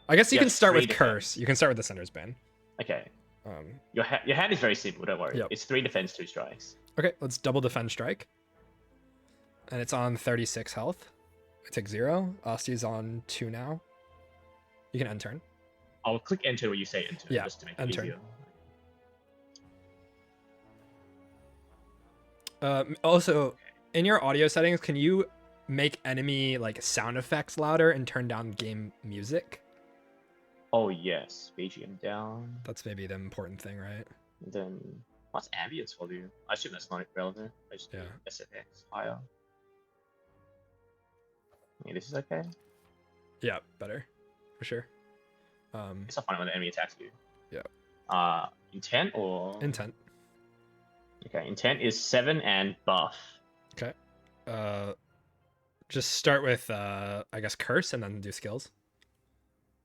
I guess you You can have start 3 with defense. curse. You can start with the Sender's Bane. Okay. Um, Your hand is very simple, don't worry. Yep. It's 3 defense, 2 strikes. okay, let's double defend strike. And it's on 36 health. I take 0. Osty's on 2 now. You can end turn. I'll click enter when you say enter, Yeah, just to make it enter. easier. Also, in your audio settings, can you make enemy like sound effects louder and turn down game music? Oh yes, BGM down. That's maybe the important thing, right? Then what's ambience volume? I assume that's not relevant. I just do Yeah. SFX higher. Yeah, this is okay. Yeah, better. For sure. It's not funny when the enemy attacks you. Yeah. Intent or Intent. Okay, intent is 7 and buff. Okay. Just start with I guess curse and then do skills.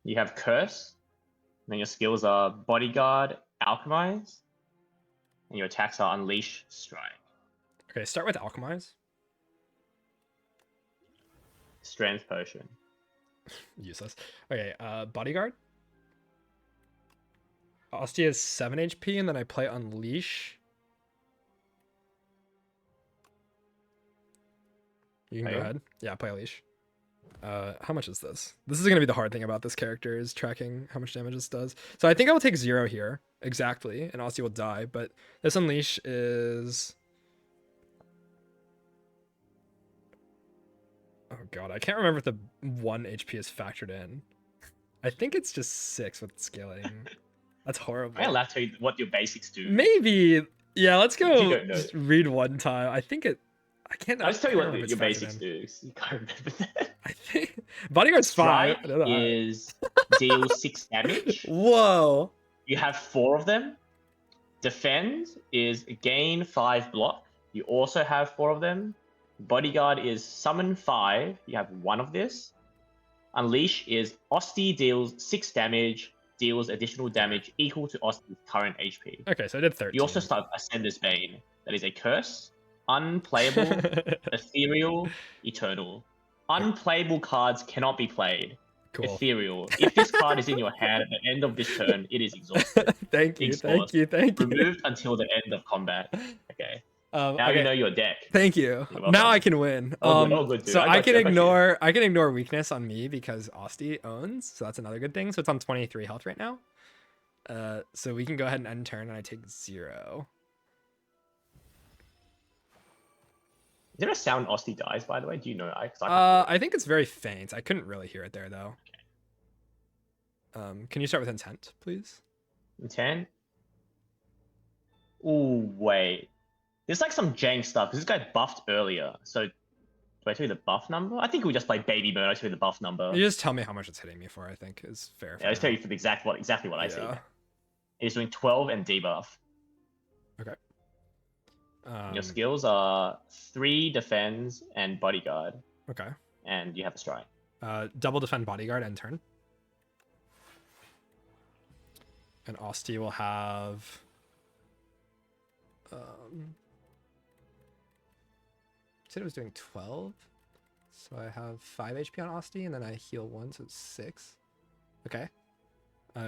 You have curse. Then your skills are bodyguard, alchemize, and your attacks are unleash, strike. Okay, start with alchemize. Strength potion. Useless. Okay, bodyguard. Ostia is 7 HP, and then I play unleash. You can go Okay. ahead. Yeah, play unleash. How much is this? This is gonna be the hard thing about this character is tracking how much damage this does. So I think I will take 0 here exactly, and Ostia will die. But this unleash is. Oh god, I can't remember if the 1 HP is factored in. I think it's just 6 with scaling. That's horrible. Am I allowed to tell you what your basics do? Maybe. Yeah, let's You go. don't know. Just read one time. I think it. I can't. I'll just tell you can't what remember if your it's factored basics in. do. 'Cause you can't remember that. I think bodyguard's fine. Strike I know that. is deal 6 damage. Whoa. You have 4 of them. Defend is gain 5 block. You also have 4 of them. Bodyguard is summon 5. You have 1 of this. Unleash is Osti deals 6 damage, deals additional damage equal to Osti's current HP. Okay, so I did 13. You also start Ascender's Bane. That is a curse, unplayable, ethereal, eternal. Unplayable cards cannot be played. Cool. Ethereal. If this card is in your hand at the end of this turn, it is exhausted. Thank you. Thank you. Thank you. Removed until the end of combat. Okay. Now okay. you know your deck. Thank you. You're welcome. Now I can win. Oh, good, dude. So I got can you, I got you. ignore weakness on me because Osti owns, so that's another good thing. So it's on 23 health right now. So we can go ahead and end turn, and I take 0. Is there a sound Osti dies, by the way? Do you know? I think it's very faint. I couldn't really hear it there though. Can you start with intent, please? Intent? Ooh, wait. There's like some jank stuff because this guy buffed earlier. So, do I tell you the buff number? I think we just play baby mode. I tell you the buff number. You just tell me how much it's hitting me for. I think is fair. Yeah, I just tell you for the exactly what I see. It's doing 12 and debuff. Okay. Your skills are 3 defends and bodyguard, Okay. and you have a strike. Double defend bodyguard end turn. And Osti will have. Said it was doing 12. So I have 5 HP on Osti, and then I heal 1, so it's 6. Okay. Go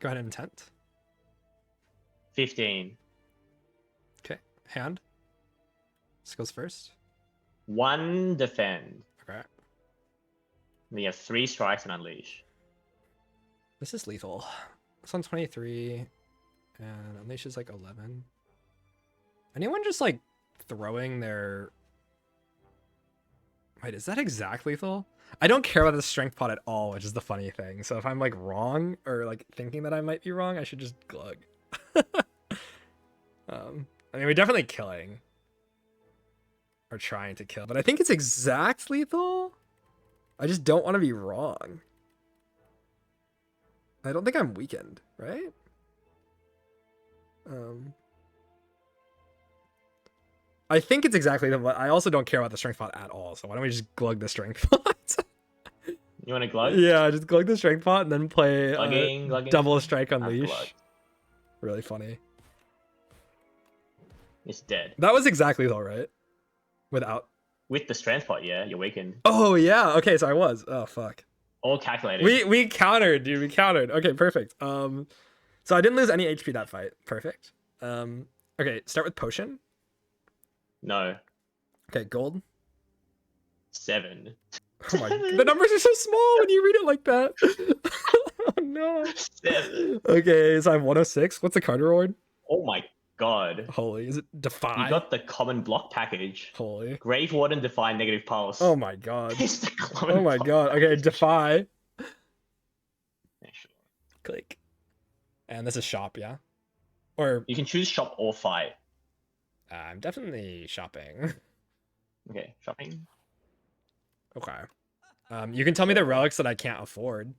ahead and intent. 15. Okay. Hand. Skills first. 1 defend. Okay. And you have 3 strikes and unleash. This is lethal. It's on 23. And unleash is like 11. Anyone just like throwing their. Wait, is that exact lethal? I don't care about the strength pot at all, which is the funny thing. So if I'm like wrong or like thinking that I might be wrong, I should just glug. I mean, we're definitely killing. Or trying to kill, but I think it's exact lethal. I just don't want to be wrong. I don't think I'm weakened, right? I think it's exactly the. I also don't care about the strength pot at all. So why don't we just glug the strength pot? You want to glug? Yeah, just glug the strength pot and then play Glugging. double strike I've unleash. glugged. Really funny. It's dead. That was exactly all right. Without. With the strength pot, yeah, you're weakened. Oh yeah. Okay, so I was. Oh fuck. All calculated. We countered, dude. We countered. Okay, perfect. So I didn't lose any HP that fight. Perfect. Okay, start with potion. No. Okay, gold. 7. Oh my, the numbers are so small when you read it like that. Oh no. 7. Okay, so I have 106. What's the card reward? Oh my god. Holy, is it Defy? You got the common block package. Holy. Grave Warden, Defy, Negative Pulse. Oh my god. It's the common Oh my block god. Okay, package. Defy. Yeah, sure. Click. And this is shop, yeah? Or You can choose shop or fight. I'm definitely shopping. Okay, shopping. Okay. You can tell me the relics that I can't afford.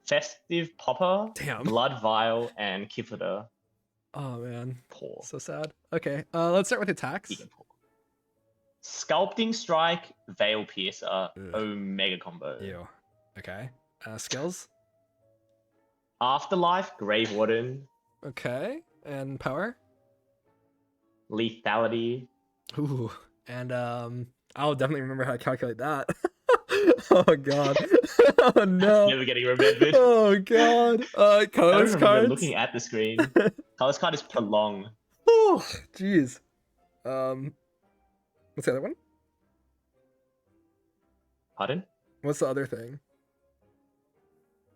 Festive Popper, Damn. Blood Vial, and Kifida. Oh man. Poor. So sad. Okay, let's start with attacks. Vegan poor. Sculpting Strike, Veil Piercer, Ugh. Omega Combo. Ew. Okay. Skills. Afterlife, Grave Warden, Okay. And power. Lethality. Ooh. And I'll definitely remember how to calculate that. Oh god. Oh no. Never getting remembered. Oh god. I don't Colorless remember cards. looking at the screen. Colorless card is Prolong. Oh, jeez. What's the other one? Pardon? What's the other thing?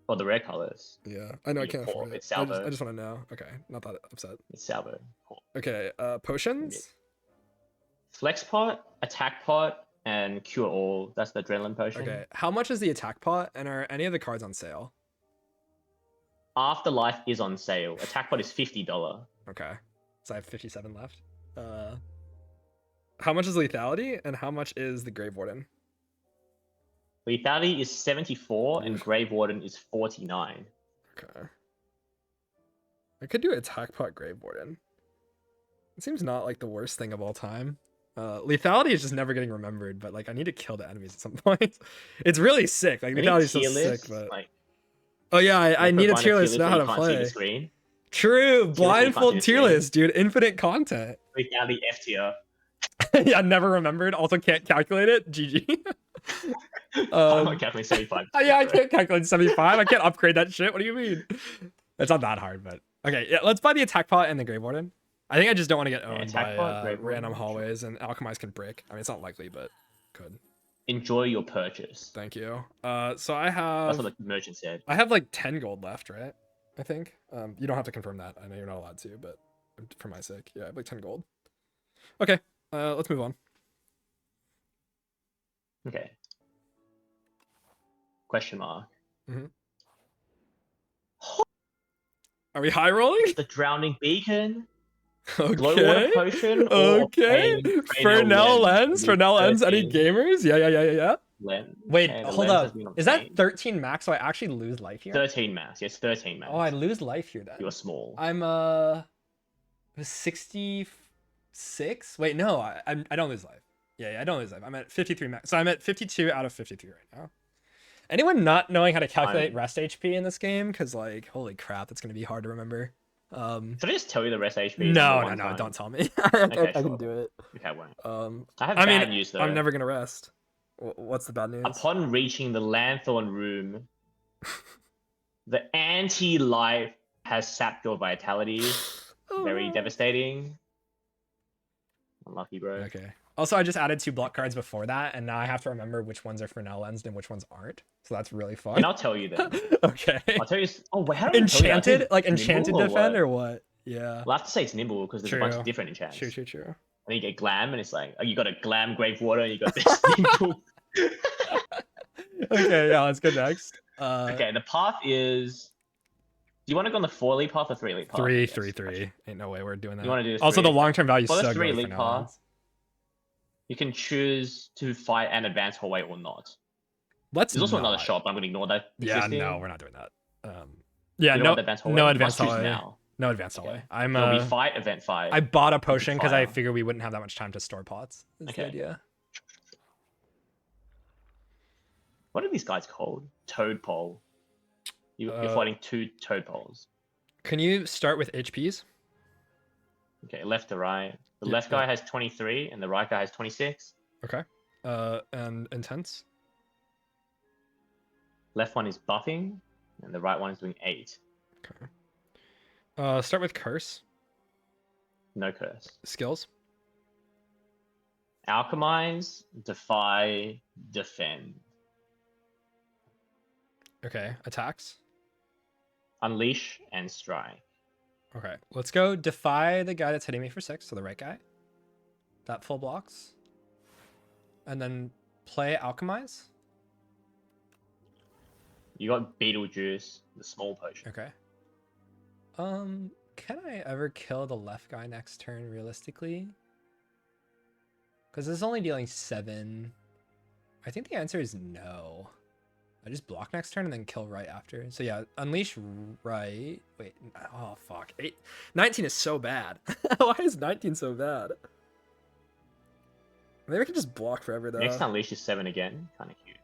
Oh, the rare colors. Yeah, I know I Yeah, can't poor. afford it. It's salvo. I just want to know. Okay, not that upset. It's Salvo. Poor. Okay, potions. Flex Pot, Attack Pot, and Cure All. That's the Adrenaline Potion. Okay, how much is the attack pot, and are any of the cards on sale? Afterlife is on sale. Attack Pot is $50. Okay, so I have 57 left. How much is lethality, and how much is the Grave Warden? Lethality is 74 and Grave Warden is 49. Okay. I could do attack pot Grave Warden. It seems not like the worst thing of all time. Lethality is just never getting remembered, but like I need to kill the enemies at some point. It's really sick. Like lethality is so sick, but like, oh yeah, I need a tier list to know how to you can't see the play. screen. True, list, blindfold you can't see the tier screen. list, dude. Infinite content. Lethality F tier. Yeah, never remembered. Also can't calculate it. GG. I'm not calculating 75. Yeah, I can't calculate 75. I can't upgrade that shit. What do you mean? It's not that hard, but okay. Yeah, let's buy the attack pot and the Grave Warden. I think I just don't want to get owned attack by pot, Grave Warden, random sure. hallways, and Alchemize can break. I mean, it's not likely, but could. Enjoy your purchase. Thank you. So I That's have what the merchant said. like 10 gold left, right? I think. You don't have to confirm that. I know you're not allowed to, but for my sake, yeah, I have like 10 gold. Okay. Let's move on. Okay. Question mark. Are we high rolling? The Drowning Beacon, Okay. Glow Water Potion, or Okay. Fresnel Lens. Fresnel Lens. Any gamers? Yeah. Lens. Wait, Okay, the hold lens up. has been Is that obtained. 13 max? So I actually lose life here? 13 mass? Yes, 13 mass. Oh, I lose life here then. You're small. I'm 66. Wait, no, I don't lose life. Yeah, I don't lose life. I'm at 53 max. So I'm at 52 out of 53 right now. Anyone not knowing how to calculate rest HP in this game? Because like, holy crap, that's gonna be hard to remember. Should I just tell you the rest HP? No, don't tell me. I Okay, can sure. do it. Okay, I won't. I I have bad news though. I'm never gonna rest. What's the bad news? Upon reaching the Lanthorn room, the anti-life has sapped your vitality. Oh, Very no. devastating. Unlucky, bro. Okay. Also, I just added 2 block cards before that, and now I have to remember which ones are Fresnel lensed and which ones aren't. So that's really fun. And I'll tell you then. Okay. I'll tell you. Oh, wait, how do I tell you that? Enchanted, Is like it enchanted nimble or defend what? or what? Yeah. Well, I have to say it's nimble because there's a bunch True. of different enchants. True. And then you get glam, and it's like, oh, you got a glam Grave Water, and you got this nimble. Okay, yeah, let's go next. Okay, the path is. Do you want to go on the 4-lead path or 3-lead path? 3. Ain't no way we're doing that. You want to do this Also, the 3-lead long-term value is For the so good. 3-lead path, You can choose to fight and advance hallway or not. Let's There's also another not. shop. I'm going to ignore that Yeah, existing. no, we're not doing that. Yeah, You don't want the advanced hallway? no You must advanced choose hallway. now. No advanced Okay. hallway. I'm It'll be fight, event fight. I bought a Epic potion because I fire. figured we wouldn't have that much time to store pots. Is the Okay. idea. What are these guys called? Toadpole. You're fighting 2 toadpoles. Can you start with HPs? Okay, left to right. The Yeah, left guy has 23 and the right guy has 26. Okay. And intense. Left one is buffing and the right one is doing 8. Okay. Start with curse. No curse. Skills. Alchemize, defy, defend. Okay. Attacks. Unleash and strike. Okay. Let's go defy the guy that's hitting me for 6, so the right guy. That full blocks. And then play alchemize. You got Beetlejuice, the small potion. Okay. Can I ever kill the left guy next turn realistically? Because it's only dealing 7. I think the answer is no. I just block next turn and then kill right after. So yeah, unleash right. Wait, oh fuck. 19 is so bad. Why is 19 so bad? Maybe I can just block forever though. Next unleash is 7 again. Kind of huge.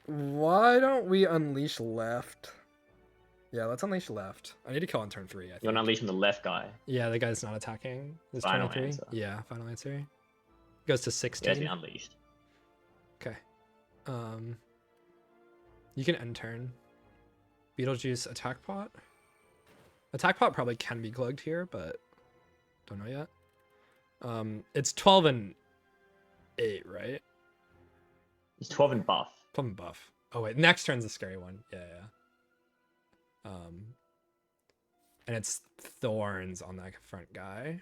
Why don't we unleash left? Yeah, let's unleash left. I need to kill on turn 3, I think. You want to unleash from the left guy. Yeah, the guy's not attacking. This Final 23. answer. Yeah, final answer. Goes to 16. Yeah, it's been unleashed. Okay. You can end turn. Beetlejuice attack pot. Attack pot probably can be cloaked here, but don't know yet. It's 12 and 8, right? It's 12 and buff. 12 and buff. Oh wait, next turn's a scary one. Yeah. And it's thorns on that front guy.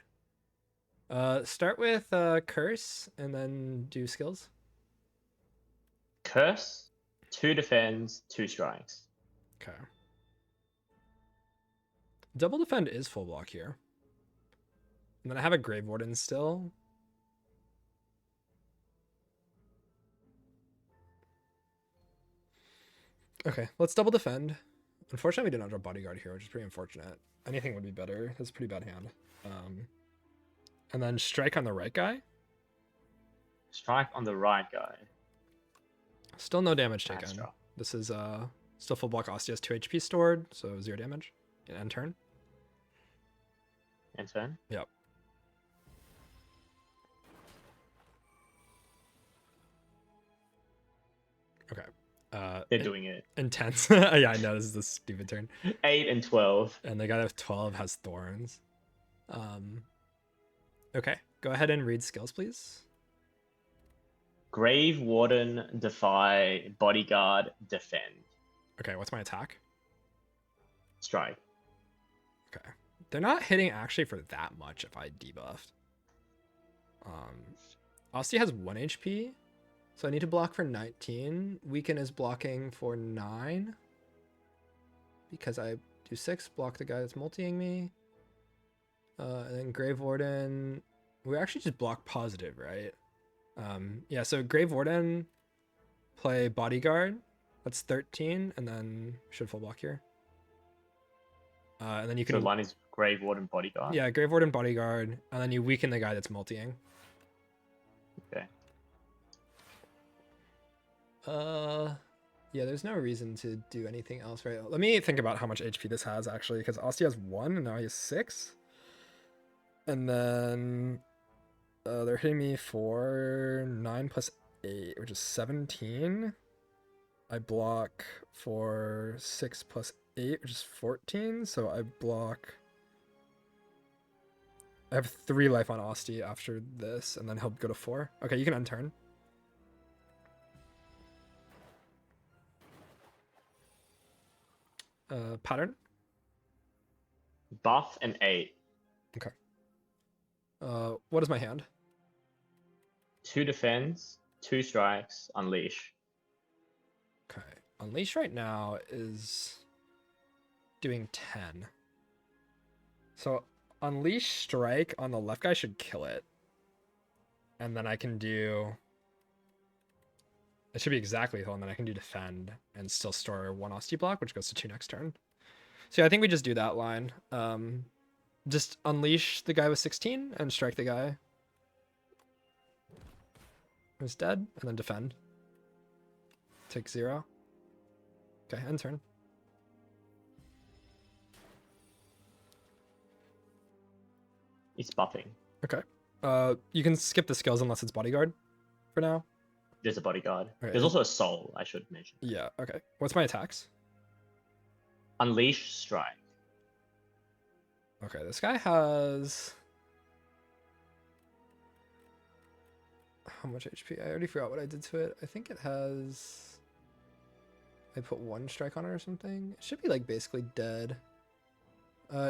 Start with curse and then do skills. Curse, 2 defends, 2 strikes. Okay. Double defend is full block here. And then I have a Grave Warden still. Okay, let's double defend. Unfortunately, we did not draw Bodyguard here, which is pretty unfortunate. Anything would be better. That's a pretty bad hand. And then strike on the right guy. Strike on the right guy. Still no damage Nice taken. draw. This is still full block. Ostia has 2 HP stored, so 0 damage. End turn. End turn. Yep. Okay. They're doing it. Intense. Yeah, I know this is a stupid turn. 8 and 12. And the guy with 12 has thorns. Okay, go ahead and read skills, please. Grave Warden, defy, bodyguard, defend. Okay, what's my attack? Strike. Okay. They're not hitting actually for that much if I debuffed. Ostia has 1 HP. So I need to block for 19. Weaken is blocking for 9. Because I do 6, block the guy that's multiing me. And then Grave Warden, we actually just block positive, right? Yeah, so Grave Warden, play Bodyguard. That's 13, and then should full block here. And then you can... So one is Grave Warden, bodyguard? Yeah, Grave Warden, Bodyguard, and then you weaken the guy that's multiing. Okay. Yeah, there's no reason to do anything else, right? Let me think about how much HP this has, actually, because Ostia has 1, and now he has 6. And then they're hitting me for 9 plus 8, which is 17. I block for 6 plus 8, which is 14, so I block... I have 3 life on Ostia after this, and then he'll go to 4. Okay, you can end turn. Pattern. Buff and 8. Okay. What is my hand? 2 defends, 2 strikes, unleash. Okay. Unleash right now is doing 10. So Unleash Strike on the left guy should kill it. And then I can do... It should be exactly lethal, and then I can do Defend and still store 1 Austie block, which goes to 2 next turn. So yeah, I think we just do that line. Just unleash the guy with 16 and strike the guy who's dead, and then defend. Take 0. Okay, end turn. It's buffing. Okay. You can skip the skills unless it's bodyguard for now. There's a bodyguard. Right. There's also a soul, I should mention. Yeah, okay. What's my attacks? Unleash Strike. Okay, this guy has... How much HP? I already forgot what I did to it. I think it has... I put 1 strike on it or something. It should be like basically dead.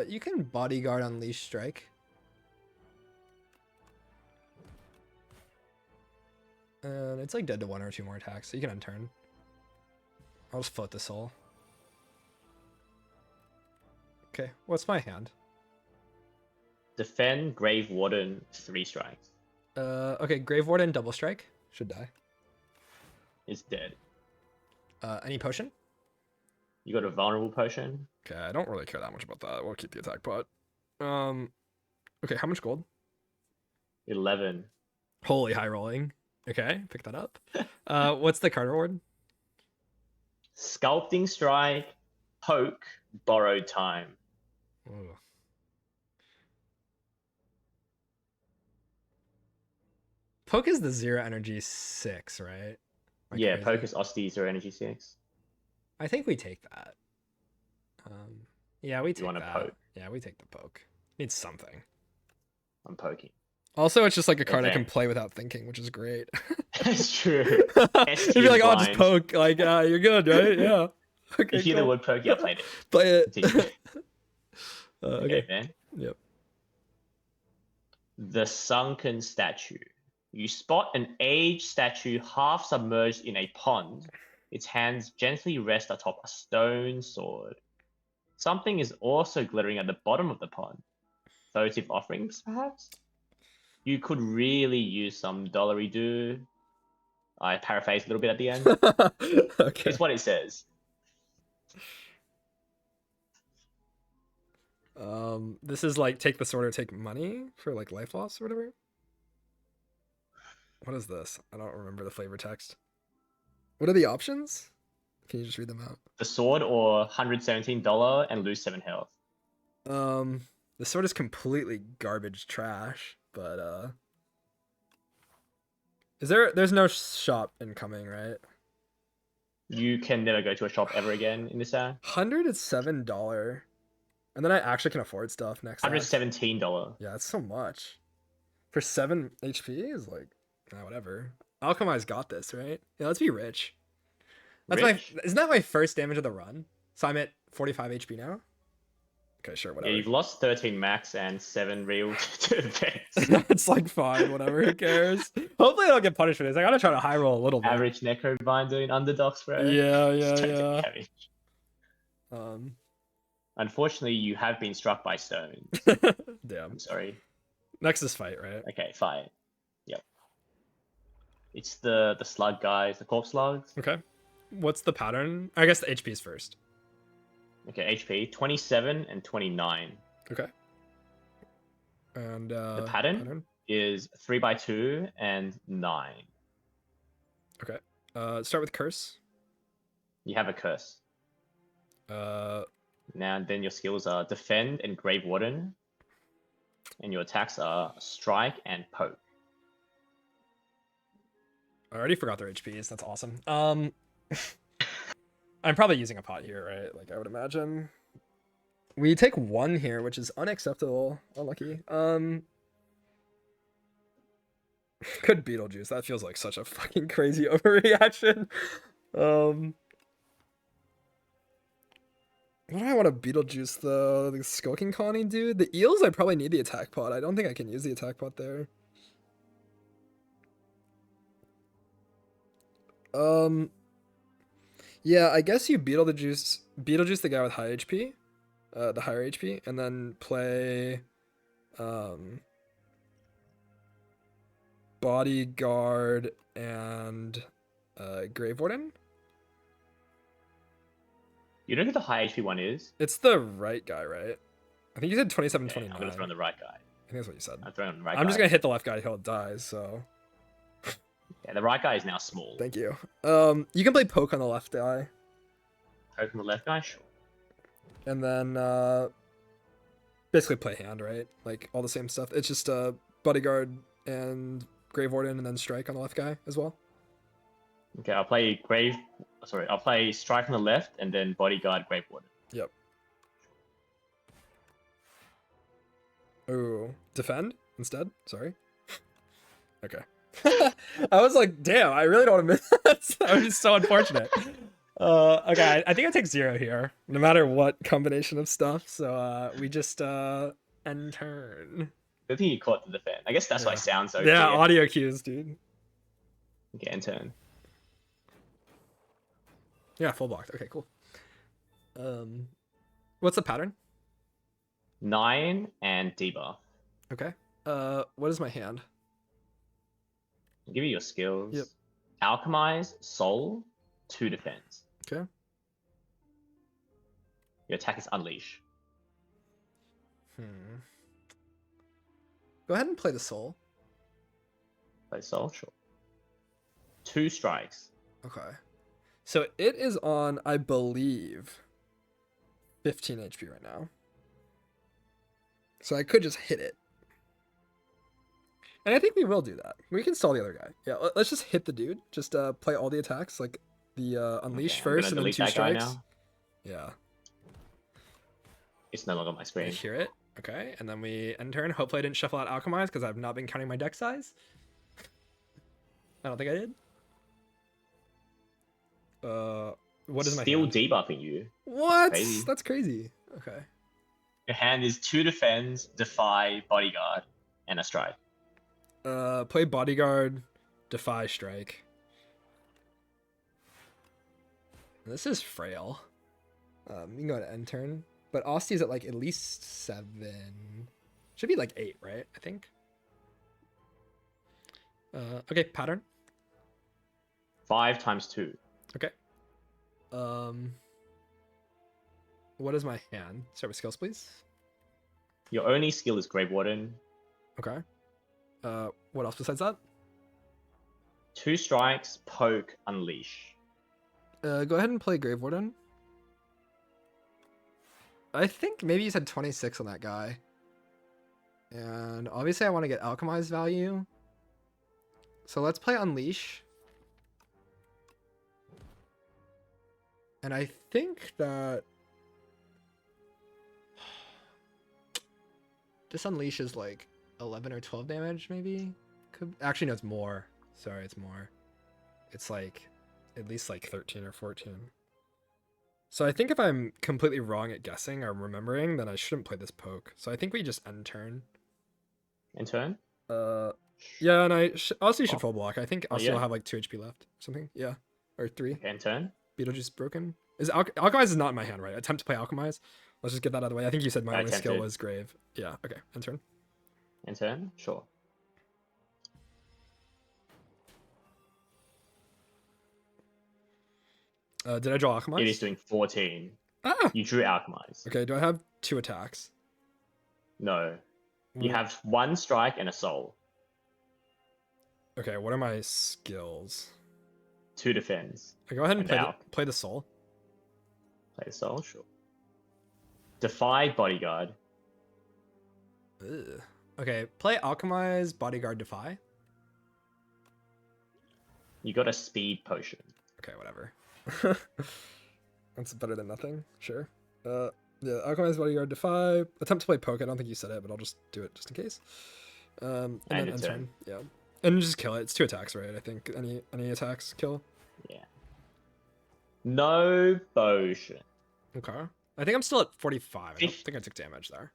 You can bodyguard Unleash Strike. And it's like dead to 1 or 2 more attacks, so you can end turn. I'll just float the soul. Okay, what's my hand? Defend Grave Warden 3 strikes. Okay, Grave Warden double strike. Should die. Is dead. Any potion? You got a vulnerable potion. Okay, I don't really care that much about that. We'll keep the attack pot. Okay, how much gold? 11. Holy high rolling. Okay, pick that up. What's the card reward? Sculpting Strike, Poke, Borrowed Time. Ooh. Poke is the 0 energy 6, right? Am I Yeah, crazy? Poke is Austie 0 energy 6. I think we take that. Yeah, we take want a that. poke? Yeah, we take the poke. Needs something. I'm poking. Also, it's just like a card I can Okay. play without thinking, which is great. That's true. You'd be like, oh, just blind. poke. Like, you're good, right? Yeah. Okay, You hear the cool. word poke, yeah, played it. Play it. Continue. Okay. Okay, man. Yep. The Sunken Statue. You spot an aged statue half submerged in a pond. Its hands gently rest atop a stone sword. Something is also glittering at the bottom of the pond. Votive offerings, perhaps? You could really use some dollary do. I paraphrase a little bit at the end. Okay. It's what it says. This is like take the sword or take money for like life loss or whatever. What is this? I don't remember the flavor text. What are the options? Can you just read them out? The sword or $117 and lose 7 health. The sword is completely garbage trash, but there's no shop incoming, right? You can never go to a shop ever again in this act. 100 is $7. And then I actually can afford stuff next act. $117. Yeah, that's so much. For 7 HP is like, whatever. Alchemy's got this, right? Yeah, let's be rich. That's Rich? isn't that my first damage of the run? So I'm at 45 HP now? Okay, sure, Yeah, whatever. you've lost 13 max and 7 real to defense. It's like fine, whatever, who cares? Hopefully I don't get punished for this. I gotta try to high roll a little bit. Average Necrobinder in underdogs, bro. Yeah, Just don't yeah, take yeah. damage. Unfortunately, you have been struck by stone. Damn. I'm sorry. Next is fight, right? Okay, fight. Yep. It's the slug guys, the corpse slugs. Okay. What's the pattern? I guess the HP is first. Okay, HP 27 and 29. Okay. And The pattern is 3x2 and 9. Okay. Start with curse. You have a curse. Now then your skills are defend and grave warden. And your attacks are strike and poke. I already forgot their HPs. That's awesome. I'm probably using a pot here, right? Like I would imagine. We take 1 here, which is unacceptable. Unlucky. Could Beetlejuice. That feels like such a fucking crazy overreaction. What do I want to Beetlejuice though? The Skulking Connie dude? The eels, I probably need the attack pot. I don't think I can use the attack pot there. Yeah, I guess you Beetlejuice the guy with high HP, the higher HP, and then play Bodyguard and Grave Warden. You know who the high HP one is? It's the right guy, right? I think you said 27, Okay, 29. I'm gonna throw on the right guy. I think that's what you said. I'm throwing on the right I'm guy. just gonna hit the left guy till it dies. So Yeah, the right guy is now small. thank you. You can play poke on the left guy, Poke on the left guy, sure. and then basically play hand, right? Like all the same stuff. It's just bodyguard and Grave Warden, and then strike on the left guy as well. Okay, I'll play I'll play strike on the left and then bodyguard Grave Warden. Yep. Ooh, defend instead. Sorry. Okay. I was like, damn, I really don't want to miss that. That would be so unfortunate. Okay, I think I take 0 here, no matter what combination of stuff. So we just end turn. Good thing you caught the defend. I guess that's why it sounds so Yeah, clear. audio cues, dude. Okay, end turn. Yeah, full blocked. Okay, cool. What's the pattern? 9 and debuff. Okay. What is my hand? I'll give you your skills. Yep. Alchemize, Soul, 2 defense. Okay. Your attack is Unleash. Go ahead and play the soul. Play Soul, sure. 2 strikes. Okay. So it is on, I believe, 15 HP right now. So I could just hit it. And I think we will do that. We can stall the other guy. Yeah, let's just hit the dude. Just play all the attacks, like the Unleash Okay, first, I'm and gonna then 2 delete that guy strikes. now. Yeah. It's no longer on my I screen. hear it. Okay, and then we end turn. Hopefully I didn't shuffle out Alchemize, because I've not been counting my deck size. I don't think I did. What is my Still hand? debuffing you. What? Crazy. That's crazy. Okay. Your hand is 2 defense, defy, bodyguard, and a strike. Play bodyguard, defy strike. This is frail. You can go to end turn, but Austy's at like at least 7. Should be like 8, right? I think. Okay, pattern. 5 times 2. Okay. What is my hand? Start with skills, please. Your only skill is Grave Warden. Okay. What else besides that? 2 strikes, poke, unleash. Go ahead and play Grave Warden. I think maybe you said 26 on that guy. And obviously I want to get Alchemized value. So let's play Unleash. And I think that this Unleash is like 11 or 12 damage, maybe? Actually, no, it's more. Sorry, it's more. It's like at least like 13 or 14. So I think if I'm completely wrong at guessing or remembering, then I shouldn't play this poke. So I think we just end turn. In turn? Yeah, and I also should full block. I think I'll still yeah. have like 2 HP left. Something, yeah. Or 3. Okay, in turn? Beetlejuice broken. Alchemize is not in my hand, right? Attempt to play Alchemize. Let's just get that out of the way. I think you said my only skill attempted. was Grave. Yeah, okay. End turn. In turn? Sure. Did I draw Alchemize? It is doing 14. Ah! You drew Alchemize. Okay, do I have 2 attacks? No. You have 1 strike and a soul. Okay, what are my skills? 2 defense. Okay, go ahead and And play the soul. Play the soul, sure. Defy, bodyguard. Ugh. Okay, play Alchemize, Bodyguard, Defy. You got a speed potion. Okay, whatever. That's better than nothing. Sure. Yeah, Alchemize, Bodyguard, Defy. Attempt to play Poke. I don't think you said it, but I'll just do it just in case. And then end turn. Yeah. And just kill it. It's 2 attacks, right? I think any attacks kill. Yeah. No potion. Okay. I think I'm still at 45. I don't think I took damage there.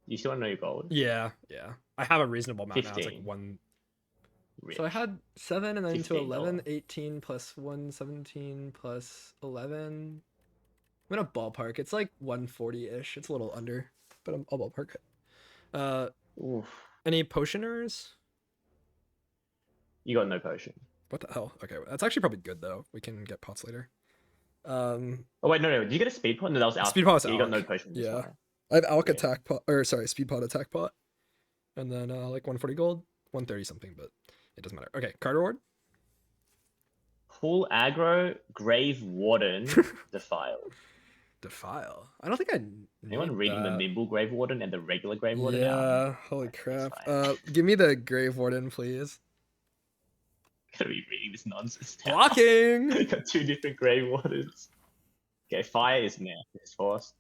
You still want to know your gold? Yeah. I have a reasonable amount now. 15. It's like 1. Rich. So I had 7 and then to 11, $15. 18 plus 1, 17 plus 11. I'm in a ballpark. It's like 140-ish. It's a little under, but I'll ballpark it. Oof. Any potioners? You got no potion. What the hell? Okay, that's actually probably good though. We can get pots later. Oh wait, no. Did you get a speed pot? No, that was alpha. Speed pot was Yeah, you got no alc. potion. Yeah. I have alc Yeah. attack pot, or sorry, speed pot attack pot, and then like 140 gold, 130 something, but it doesn't matter. Okay, card reward. Full aggro, Grave Warden, Defiled. Defile. I don't think I need Anyone reading the that. Nimble Grave Warden and the regular Grave Warden? Yeah, holy That's crap. fine. Give me the Grave Warden, please. Gotta be reading this nonsense now. Blocking! Got 2 different Grave Wardens. Okay, fire is next. This is forced.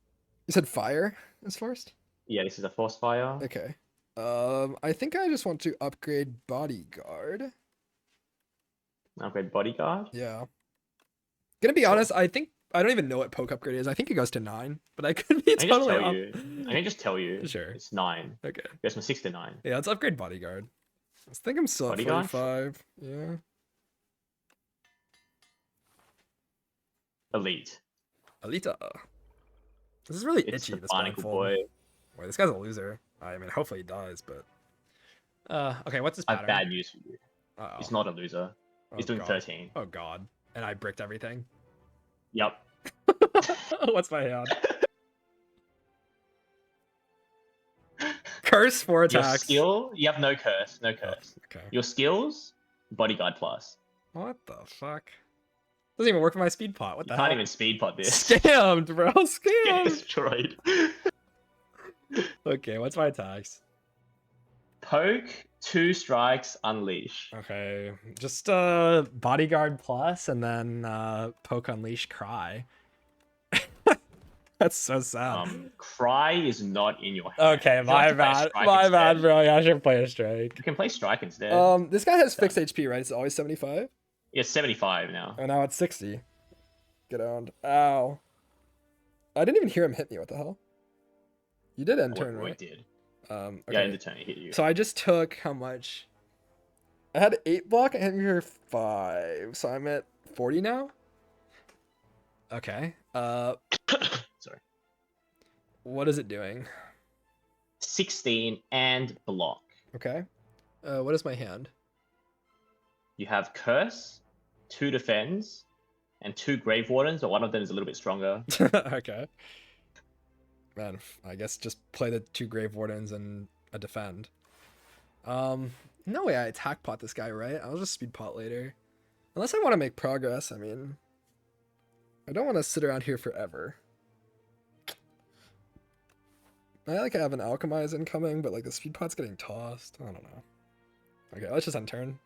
You said fire is first? Yeah, this is a force fire. Okay. I think I just want to upgrade Bodyguard. Upgrade Bodyguard. Yeah. Gonna be Sure. honest, I think I don't even know what poke upgrade is. I think it goes to 9, but I could be I can totally just tell off. you. I can just tell you. Sure. It's 9. Okay. It goes from 6 to 9. Yeah, let's upgrade Bodyguard. I think I'm still at Bodyguard? 45. Yeah. Elite. Alita. This is really It's itchy, the this Barnacle blindfold. Boy. Boy, this guy's a loser. I mean, hopefully he dies, but... okay, what's his I pattern? have bad news for you. Uh-oh. He's not a loser. He's doing God. 13. Oh, God. And I bricked everything. Yep. What's my hand? Curse 4 Your attacks. skill, you have no curse. No curse. Okay. Your skills, Bodyguard plus. What the fuck? Doesn't even work for my speed pot. What You the can't hell? even speed pot this. Scammed, bro. Get Scammed. destroyed. Okay, what's my attacks? Poke, 2 strikes, unleash. Okay, just bodyguard plus, and then poke, unleash, cry. That's so sad. Cry is not in your hand. Okay, Would you like my to play a bad. strike My bad, instead? bro. Yeah, I should play a strike. You can play strike instead. This guy has fixed HP, right? It's always 75. Yeah, 75 now. And now it's 60. Get owned. Ow. I didn't even hear him hit me. What the hell? You did end turn, What right? did? Okay. Yeah, in the turn, it hit you. So I just took how much? I had 8 block. I hit me for 5. So I'm at 40 now. Okay. Sorry. What is it doing? 16 and block. Okay. What is my hand? You have curse, 2 defends, and 2 grave wardens, but one of them is a little bit stronger. Okay. Man, I guess just play the 2 grave wardens and a defend. No way I attack pot this guy, right? I'll just speed pot later. Unless I want to make progress, I mean. I don't want to sit around here forever. I have an alchemize incoming, but like the speed pot's getting tossed. I don't know. Okay, let's just end turn.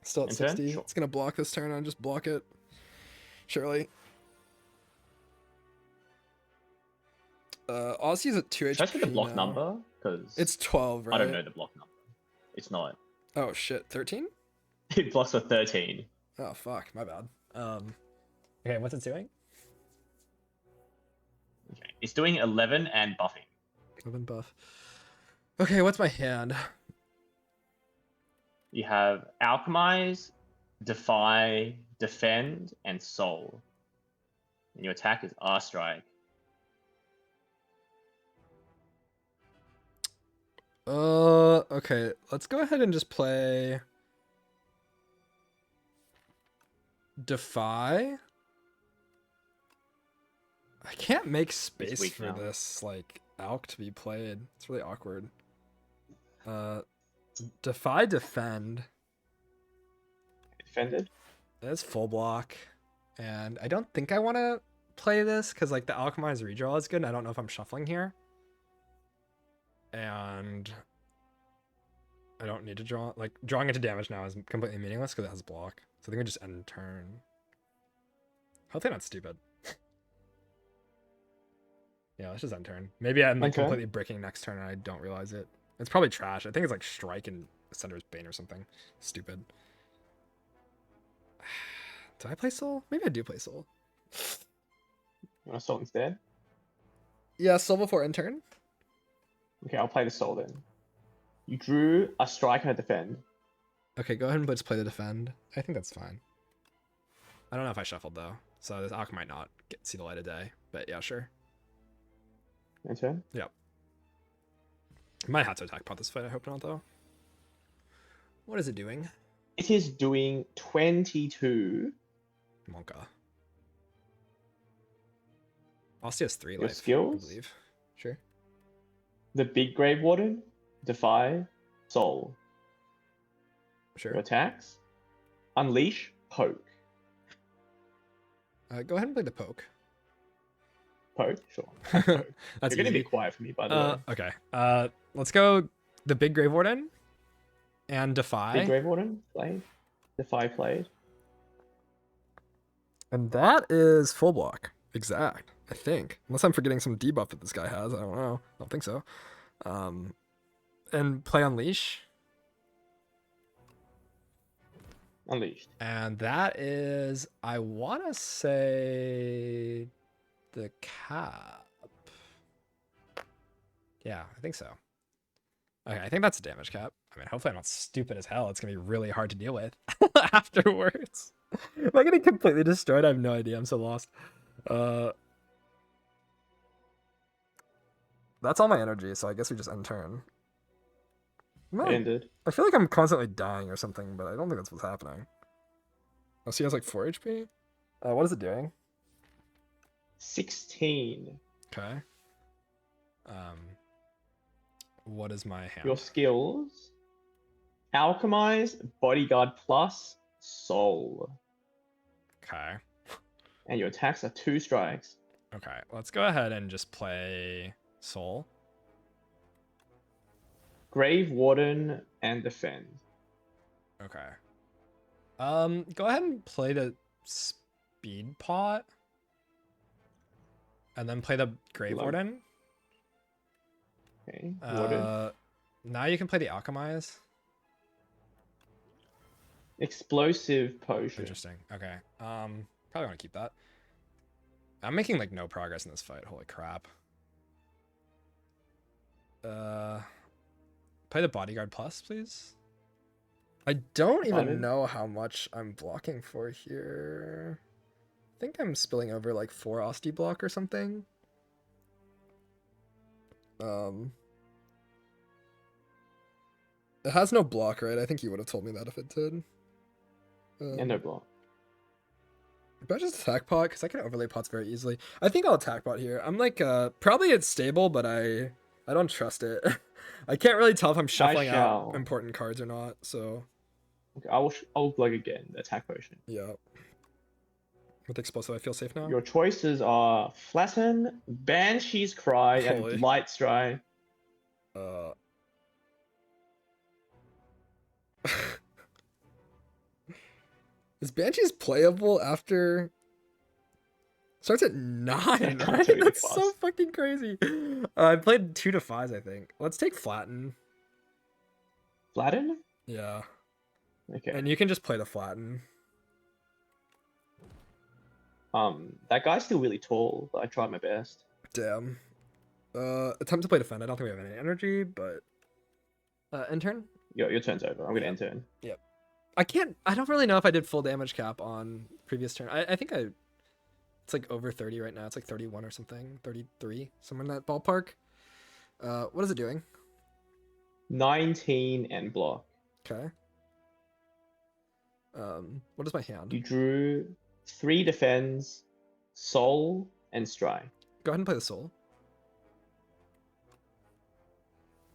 Still at End turn? 60. Sure. It's gonna block this turn. I'll just block it. Surely. Aussie's at 2 HP. Should I say the block now. number? Because It's 12, right? I don't know the block number. It's not. Oh shit, 13? It blocks for 13. Oh fuck, my bad. Okay, what's it doing? Okay. It's doing 11 and buffing. 11 buff. Okay, what's my hand? You have Alchemize, Defy, Defend, and Soul. And your attack is R Strike. Okay, let's go ahead and just play Defy. I can't make space weak for now. this like Alk to be played. It's really awkward. Defy, defend. Defended? That's full block, and I don't think I want to play this because like the Alchemized redraw is good. And I don't know if I'm shuffling here, and I don't need to draw. Like drawing into damage now is completely meaningless because it has block. So I think we just end turn. Hopefully not stupid. Yeah, let's just end turn. Maybe I'm like Okay. completely breaking next turn and I don't realize it. It's probably trash. I think it's like strike and Sender's Bane or something. Stupid. Do I play Soul? Maybe I do play Soul. You want to Soul instead? Yeah, Soul before end turn. Okay, I'll play the Soul then. You drew a Strike and a Defend. Okay, go ahead and just play the defend. I think that's fine. I don't know if I shuffled though, so this Alk might not see the light of day. But yeah, sure. End turn? Yep. Might have to attack pot this fight. I hope not though. What is it doing? It is doing 22. Monka. Aussie has 3 Your life, I skills? believe. Sure. The big Grave Warden, Defy, Soul. Sure. Your attacks? Unleash, Poke. Go ahead and play the poke. Poke? Sure. Poke. That's You're going to easy. be quiet for me, by the way. Okay. Let's go the big Grave Warden and Defy. Big Grave Warden, played. Defy, played. And that is full block. Exact, I think. Unless I'm forgetting some debuff that this guy has. I don't know. I don't think so. And play Unleash. Unleashed. And that is, I want to say, the cap. Yeah, I think so. Okay, I think that's a damage cap. I mean, hopefully I'm not stupid as hell. It's going to be really hard to deal with afterwards. Am I getting completely destroyed? I have no idea. I'm so lost. That's all my energy, so I guess we just end turn. Ended. I feel like I'm constantly dying or something, but I don't think that's what's happening. Oh, so he has like 4 HP? What is it doing? 16. Okay. What is my hand? Your skills? Alchemize, Bodyguard Plus, Soul. Okay. And your attacks are 2 strikes. Okay, let's go ahead and just play Soul. Grave Warden and Defend. Okay. Go ahead and play the Speed Pot. And then play the Grave Warden. Okay, Warden. Now you can play the Alchemize. Explosive Potion. Interesting. Okay. Probably want to keep that. I'm making like no progress in this fight. Holy crap. Play the Bodyguard Plus, please. I don't even know how much I'm blocking for here. I think I'm spilling over like 4 Osti block or something. It has no block, right? I think you would have told me that if it did. Yeah, no block. But I just attack pot because I can overlay pots very easily. I think I'll attack pot here. I'm like, probably it's stable, but I don't trust it. I can't really tell if I'm shuffling out important cards or not. So, okay, I'll plug again the attack potion. Yeah. With explosive, I feel safe now. Your choices are Flatten, Banshee's Cry, and Light Strike. Is Banshee's playable after? Starts at 9, right? That's so fucking crazy. I played 2 Defies, I think. Let's take Flatten. Flatten? Yeah. Okay. And you can just play the Flatten. That guy's still really tall, but I tried my best. Damn. Attempt to play Defend. I don't think we have any energy, but end turn? Your turn's over. I'm gonna end turn. Yep. I don't really know if I did full damage cap on previous turn. I think it's like over 30 right now. It's like 31 or something, 33, somewhere in that ballpark. What is it doing? 19 and block. Okay. What is my hand? You drew 3 defends, soul, and strike. Go ahead and play the soul.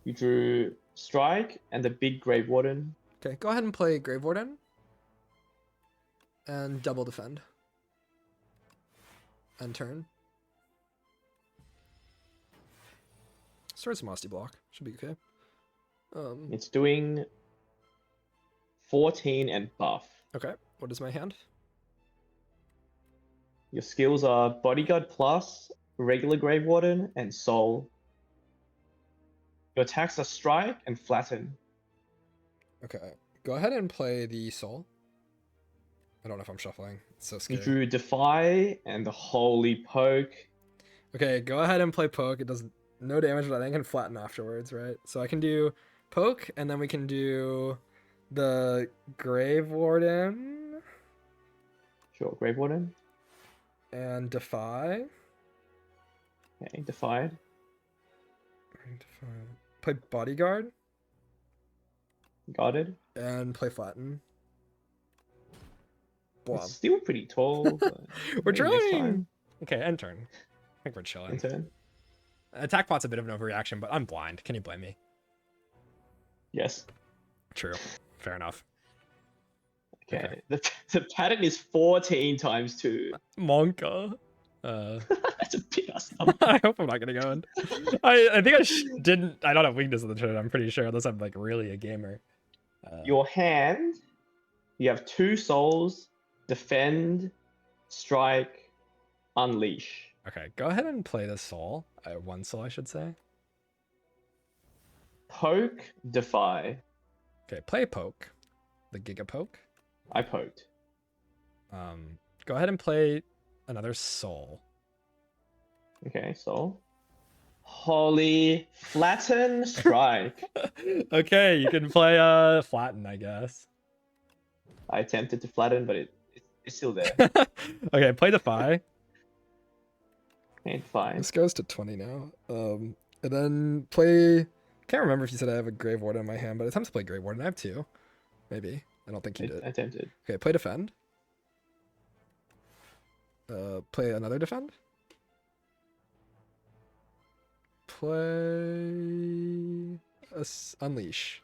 You drew strike and the big Grave Warden. Okay, go ahead and play Grave Warden. And double defend. End turn. Start some Osti block. Should be okay. It's doing 14 and buff. Okay, what is my hand? Your skills are Bodyguard Plus, regular Grave Warden, and Soul. Your attacks are Strike and Flatten. Okay, go ahead and play the Soul. I don't know if I'm shuffling. It's so scary. You drew Defy and the Holy Poke. Okay, go ahead and play Poke. It does no damage, but I think I can flatten afterwards, right? So I can do Poke, and then we can do the Grave Warden. Sure, Grave Warden. And Defy. Okay, Defied. Play Bodyguard Guarded. and play Flatten. It's Blob. still pretty tall. But We're maybe next trying. time. Okay, end turn. I think we're chilling. End turn. Attack pot's a bit of an overreaction, but I'm blind. Can you blame me? Yes. True. Fair enough. Okay. The pattern is 14 times 2. Monka. That's a big ass number. I hope I'm not gonna go in. I think I didn't. I don't have weakness in the turn. I'm pretty sure, unless I'm like really a gamer. Your hand, you have 2 souls, defend, strike, unleash. Okay, go ahead and play the soul. 1 soul, I should say. Poke, defy. Okay, play poke. The Giga Poke. I poked. Go ahead and play another soul. Okay, soul. Holy flatten, strike. Okay, you can play Flatten, I guess. I attempted to flatten, but it's still there. Okay, play Defy. Okay, fine. This goes to 20 now. And then play. Can't remember if you said I have a Grave Warden in my hand, but attempt to play Grave Warden. I have 2, maybe. I don't think you did. I attempted. Okay, play Defend. Play another Defend. Play Unleash.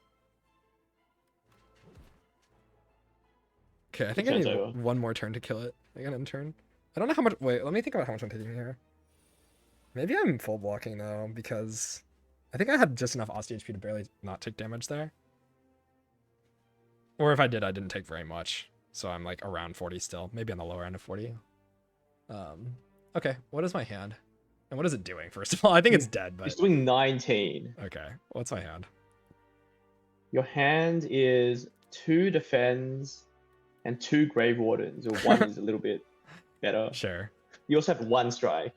Okay, I think I Turn's need over. 1 more turn to kill it. I got an turn. I don't know how much. Wait, let me think about how much I'm taking here. Maybe I'm full blocking though, because I think I had just enough Osti HP to barely not take damage there. Or if I did, I didn't take very much. So I'm like around 40 still. Maybe on the lower end of 40. Okay, what is my hand? And what is it doing, first of all? I think it's dead, but... It's doing 19. Okay, what's my hand? Your hand is 2 defends and 2 grave wardens, or 1 is a little bit better. Sure. You also have 1 strike.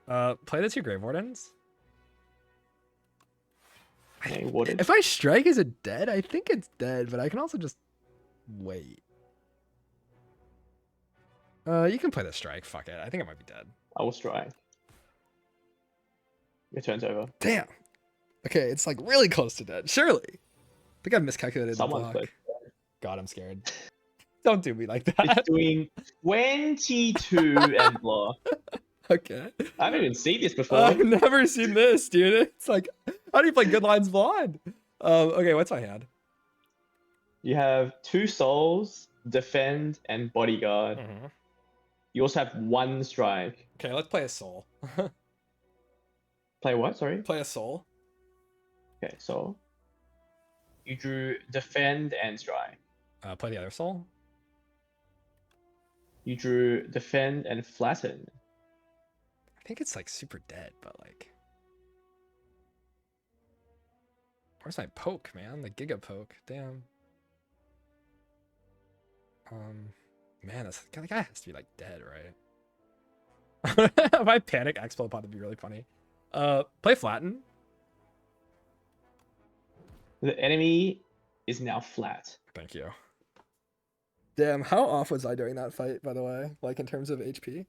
Play the 2 Grave Wardens. Okay, warded. If I strike, is it dead? I think it's dead, but I can also just wait. You can play the strike. Fuck it. I think it might be dead. I will strike. Your turn's over. Damn. Okay, it's like really close to dead. Surely. I think I've miscalculated Someone's the block. close. God, I'm scared. Don't do me like that. It's doing 22 and block. Okay. I haven't even seen this before. I've never seen this, dude. It's like, how do you play Good Lines blind? Okay, what's my hand? You have 2 souls, defend, and bodyguard. Mm-hmm. You also have 1 strike. Okay, let's play a soul. Play what? Sorry. Play a soul. Okay, so you drew defend and strike. Play the other soul. You drew defend and flatten. I think it's like super dead, but like, where's my poke, man? The Giga Poke. Damn. Man, this guy has to be like dead, right? If I panic Explode Pod, would be really funny. Play Flatten. The enemy is now flat. Thank you. Damn, how off was I during that fight, by the way? Like in terms of HP?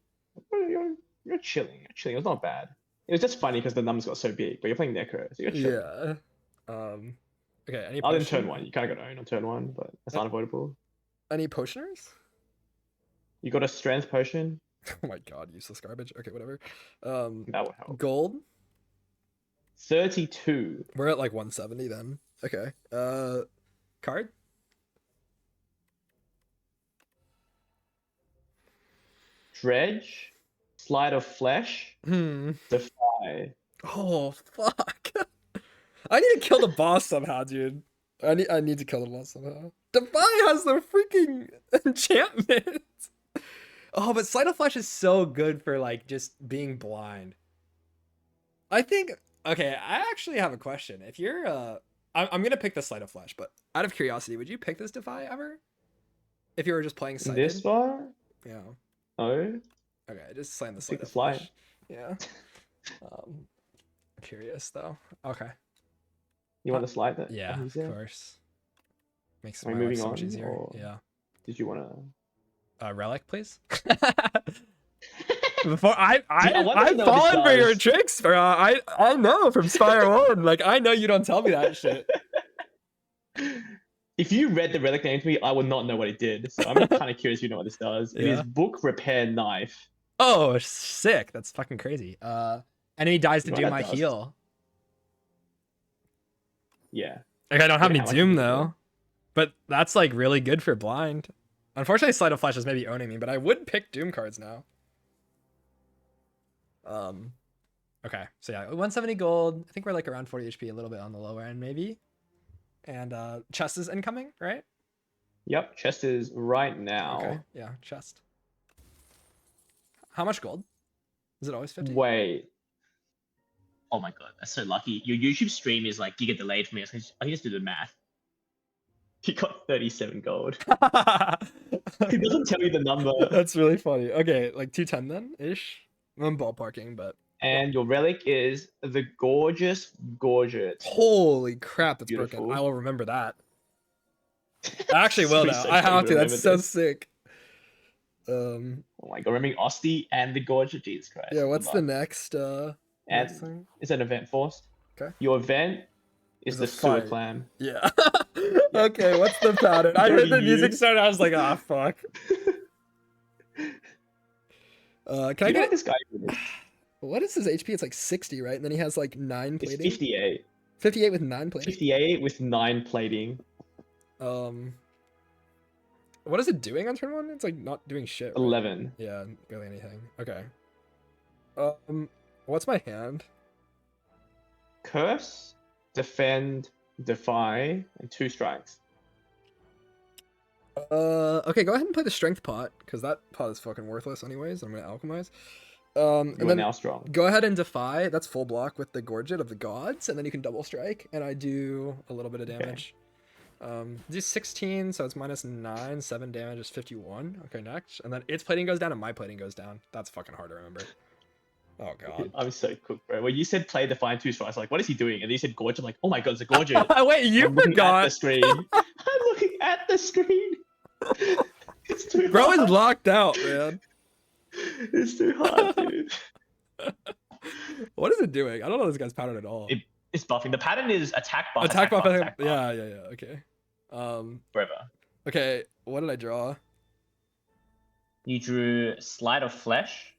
You're chilling. You're chilling. It was not bad. It was just funny because the numbers got so big, but you're playing Necro, so you're chilling. Yeah. Okay, any Other than potion? turn 1. You kind of got own on turn 1, but that's unavoidable. Any potioners? You got a strength potion. Oh my god, useless garbage. Okay, whatever. That would help. Gold? 32. We're at like 170 then. Okay. Card? Dredge. Slide of flesh. Defy. Oh fuck. I need to kill the boss somehow, dude. I need to kill the boss somehow. Defy has the freaking enchantment. Oh, but Sleight of Flesh is so good for like just being blind. I think okay, I actually have a question. If you're I'm gonna pick the Sleight of Flesh, but out of curiosity, would you pick this Defy ever? If you were just playing Sighted? This one? Yeah. No. Okay, just slam the Pick Sleight the of slide. Flesh. Yeah. Curious though. Okay. You want to slide that? Yeah, of easier? course. Makes Are we my life moving so much on, easier. or- Yeah. Did you want to? Relic, please. Before I wonder if you I've know what this fallen for your does. tricks, bro. I know from Spire 1. Like, I know you don't tell me that shit. If you read the relic name to me, I would not know what it did. So I'm kind of curious if you know what this does. It is Yeah. Book Repair Knife. Oh, sick. That's fucking crazy. Enemy dies to What do that my does. heal. Yeah. Like, I don't have Yeah, any how much Doom is it, though. But that's like really good for blind. Unfortunately, Sleight of Flash is maybe owning me, but I would pick Doom cards now. Okay, so yeah, 170 gold. I think we're like around 40 HP, a little bit on the lower end maybe. And chest is incoming, right? Yep, chest is right now. Okay, yeah, chest. How much gold? Is it always 50? Wait. Oh my god, that's so lucky. Your YouTube stream is like giga delayed for me. I can just do the math. He got 37 gold. He doesn't tell you the number. That's really funny. Okay, like 210 then ish. I'm ballparking, but And your relic is the gorgeous Gorget. holy crap, that's Beautiful. broken. I will remember that. I actually will It'll be now. so I funny have to. remember That's so this. sick. Oh my god, remembering Osti and the Gorget, Jesus Christ. Yeah, what's Good the luck. next And next thing? is an event forced? Okay. Your event is Is the a sewer fight. clam. Yeah. Okay, what's the pattern? I You heard the already music knew. started, I was like, ah, fuck. Can I You know get what this guy is? what is his HP? It's like 60, right? And then he has like 9 It's plating. 58. 58 with 9 plating. 58 with 9 plating. What is it doing on turn 1? It's like not doing shit. Right? 11. Yeah, barely anything. Okay. What's my hand? Curse, defend, defy, and 2 strikes. Okay, go ahead and play the strength pot, because that pot is fucking worthless anyways. I'm gonna alchemize. You And are then now strong. go ahead and defy. That's full block with the Gorget of the Gods, and then you can double strike, and I do a little bit of damage. Do 16, so it's minus 9, 7 damage is 51. Okay, next. And then its plating goes down and my plating goes down. That's fucking hard to remember. Oh god. I'm so cooked, bro. When you said play define 2 strikes, like, what is he doing? And then you said Gorget, I'm like, oh my god, it's a Gorget. Wait, you I'm looking at forgot. the screen. I'm looking at the screen. It's too Bro hard. is locked out, man. It's too hard, dude. What is it doing? I don't know this guy's pattern at all. It's buffing. The pattern is attack buff. Attack buff. attack buff. Yeah. Okay. Forever. Okay. What did I draw? You drew Sleight of Flesh,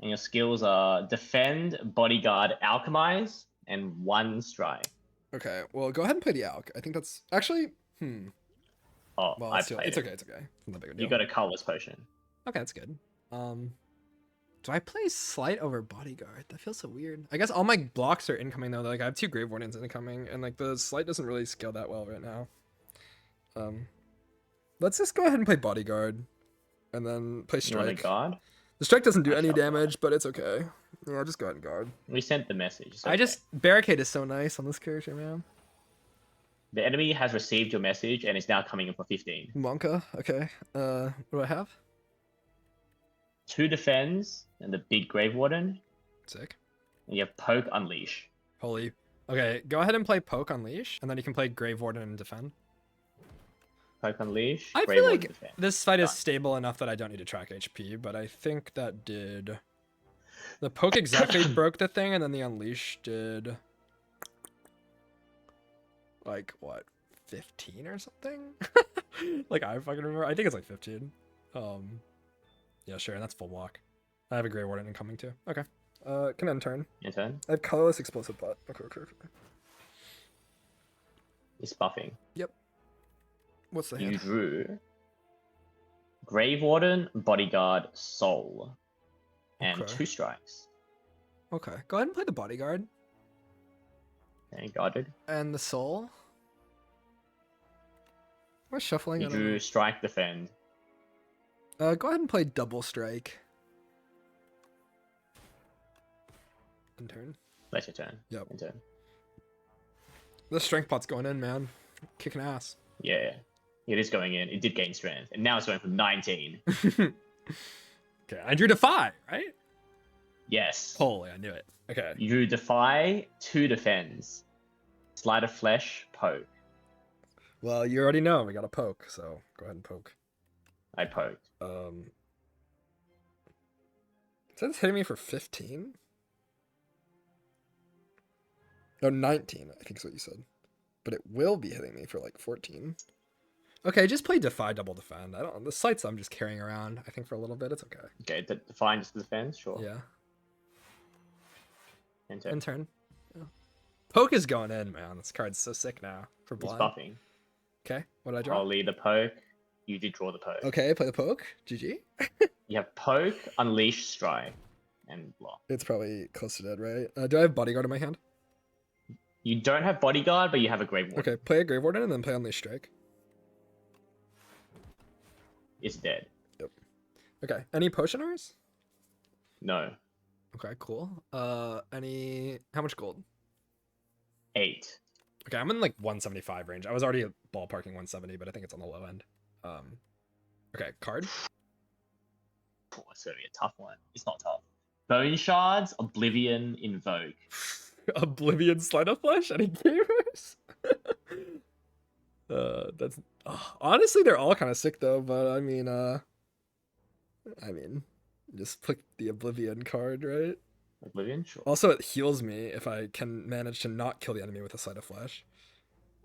and your skills are Defend, Bodyguard, Alchemize, and 1 Strike. Okay. Well, go ahead and play the Alk. I think that's actually. Oh, Well, I it's played okay. it. It's okay. It's not a big deal. You got a colorless potion. Okay, that's good. Do I play Slight over Bodyguard? That feels so weird. I guess all my blocks are incoming though. Like I have 2 Grave Wardens incoming, and like the Slight doesn't really scale that well right now. Let's just go ahead and play Bodyguard, and then play You want a Strike. guard? The Strike doesn't do I any shall damage, but it's okay. Yeah, just go ahead and guard. We sent the message. It's I okay. just Barricade is so nice on this character, man. The enemy has received your message and is now coming in for 15. Monka, okay. What do I have? 2 defends and the big Grave Warden. Sick. And you have Poke Unleash. Holy. Okay, go ahead and play Poke Unleash, and then you can play Grave Warden and defend. Poke Unleash. I Grave feel Warden, like defend. this fight is Done. stable enough that I don't need to track HP, but I think that did... The Poke exactly broke the thing, and then the Unleash did... Like, what? 15 or something? Like, I fucking remember. I think it's like 15. Yeah, sure, and that's full block. I have a Grey Warden incoming too. Okay. Can end turn. Your turn. I have colorless explosive pot. Okay. It's buffing. What's the You hand? drew Grave Warden, Bodyguard, Soul, and Okay. 2 strikes. Okay. Go ahead and play the Bodyguard. And guarded. And the Soul. We're shuffling. You I don't know. drew Strike, Defend. Go ahead and play Double Strike. In turn. That's your turn. Yep. In turn. The Strength Pot's going in, man. Kicking ass. Yeah. It is going in. It did gain strength. And now it's going from 19. Okay, I drew Defy, right? Yes. Holy, I knew it. Okay. You drew Defy, 2 defends. Sleight of Flesh, Poke. Well, you already know we got a poke, so go ahead and poke. I poked. So it's hitting me for 15? No, 19, I think is what you said. But it will be hitting me for like 14. Okay, just play Defy Double Defend. I don't. The sights I'm just carrying around. I think for a little bit, it's okay. Okay, define just defense, sure. Yeah. Enter. In turn. Yeah. Poke is going in, man. This card's so sick now for It's blind. buffing. Okay, what did I draw? I'll lead the poke. You did draw the poke. Okay, play the poke. GG. You have poke, unleash, strike, and block. It's probably close to dead, right? Do I have Bodyguard in my hand? You don't have bodyguard, but you have a Grave Warden. Okay, play a Grave Warden and then play Unleash Strike. It's dead. Yep. Okay, any Potioners? No. Okay, cool. How much gold? 8. Okay, I'm in like 175 range. I was already ballparking 170, but I think it's on the low end. Okay, card. Oh, it's gonna be a tough one. It's not tough. Bone Shards, Oblivion, Invoke. Oblivion Sleight of Flesh? Any gamers? That's honestly they're all kind of sick though, but I mean just pick the Oblivion card, right? Oblivion, sure. Also it heals me if I can manage to not kill the enemy with a Sleight of Flesh.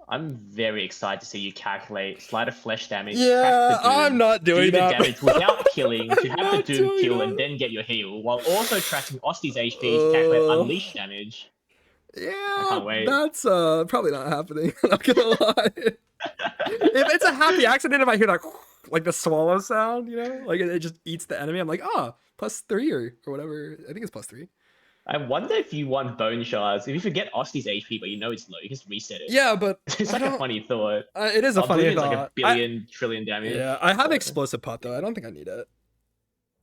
I'm very excited to see you calculate Sleight of Flesh damage. Yeah, I'm not doing do that. the damage without killing to have the not Doom doing kill that. and then get your heal, while also tracking Osty's HP to calculate Unleash damage. Yeah, can't wait. that's probably not happening. I'm not gonna lie. If it's a happy accident, if I hear that like the swallow sound, you know, like it just eats the enemy, I'm like, +3 or whatever. I think it's +3. I wonder if you want Bone Shards. If you forget Osty's HP, but you know it's low, you just reset it. Yeah, but It's like a funny thought. It is a funny Oblivion's thought. like a billion, trillion damage. Yeah, I have so- explosive pot though. I don't think I need it.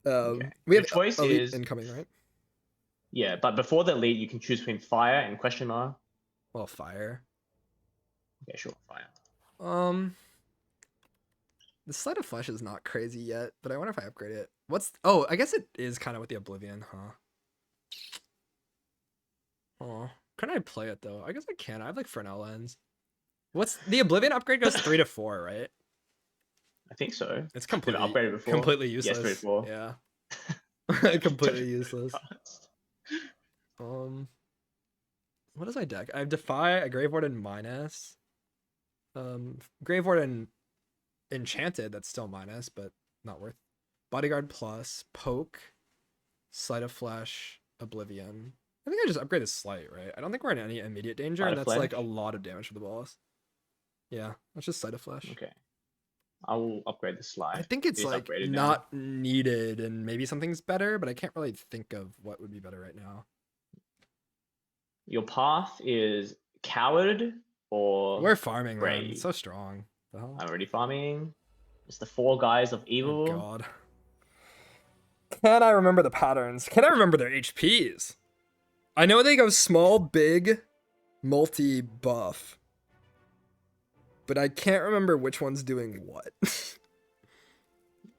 Okay. We Your have choice elite is incoming, right? Yeah, but before the lead, you can choose between fire and question mark. Well, fire. Yeah, sure, fire. The Sleight of Flesh is not crazy yet, but I wonder if I upgrade it. Oh, I guess it is kind of with the Oblivion, huh? Oh, can I play it though? I guess I can. I have like Fresnel lens. What's the Oblivion upgrade goes 3 to 4, right? I think so. It's Did it completely upgrade it before? completely Yes, useless. 3 to 4. Yeah. Completely useless. What is my deck? I have Defy, a Grave Warden minus. Grave Warden Enchanted, that's still minus, but not worth. Bodyguard plus, Poke, Sleight of Flesh, Oblivion. I think I just upgraded Sleight, right? I don't think we're in any immediate danger, Sleight and of that's like Flesh? a lot of damage for the boss. Yeah, that's just Sleight of Flesh. Okay. I will upgrade the slide. I think it's It is like upgraded now. not needed, and maybe something's better, but I can't really think of what would be better right now. Your path is Coward or We're farming, man. Brave. It's so strong. The hell? I'm already farming. It's the 4 guys of evil. Oh god. Can I remember the patterns? Can I remember their HPs? I know they go small, big, multi, buff. But I can't remember which one's doing what.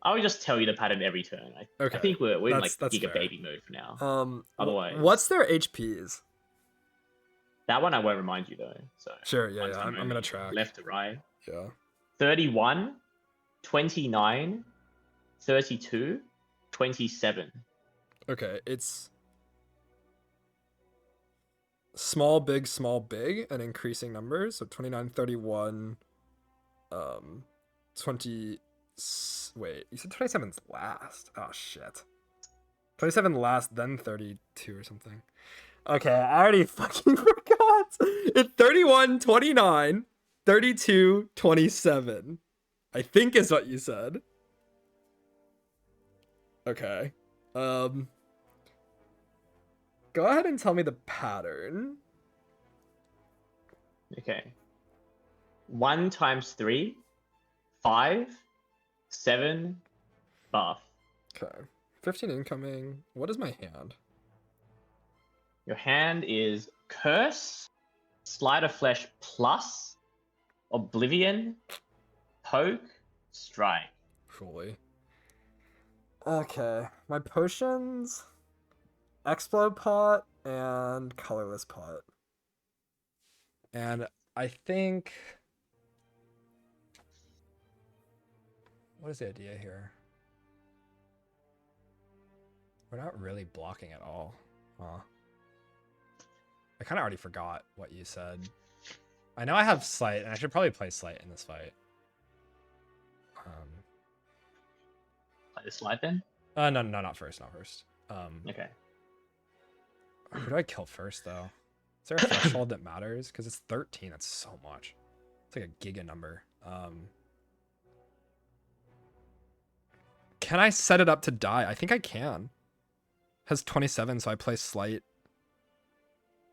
I would just tell you the pattern every turn. I Okay, think we're in like that's Giga fair. Baby mode for now. Otherwise- what's their HPs? That one I won't remind you though. So Sure, yeah, one yeah. time I'm only. gonna track. Left to right. Yeah. 31, 29, 32, 27. Okay, it's small, big, and increasing numbers. So 29, 31, 20. Wait, you said 27's last. Oh, shit. 27 last, then 32 or something. Okay, I already fucking forgot. It's 31, 29, 32, 27. I think is what you said. Okay. Go ahead and tell me the pattern. Okay. 1 times 3, 5, 7, buff. Okay. 15 incoming. What is my hand? Your hand is Curse, Sleight of Flesh plus, Oblivion, Poke, Strike. Fully. Okay. My potions, Explode Pot, and Colorless Pot. And I think... What is the idea here? We're not really blocking at all. Huh. I kind of already forgot what you said. I know I have Slight, and I should probably play Slight in this fight. Play the slide then. No, not first, not first. Okay. Who do I kill first, though? Is there a threshold that matters? Because it's 13. That's so much. It's like a giga number. Can I set it up to die? I think I can. Has 27, so I play Slight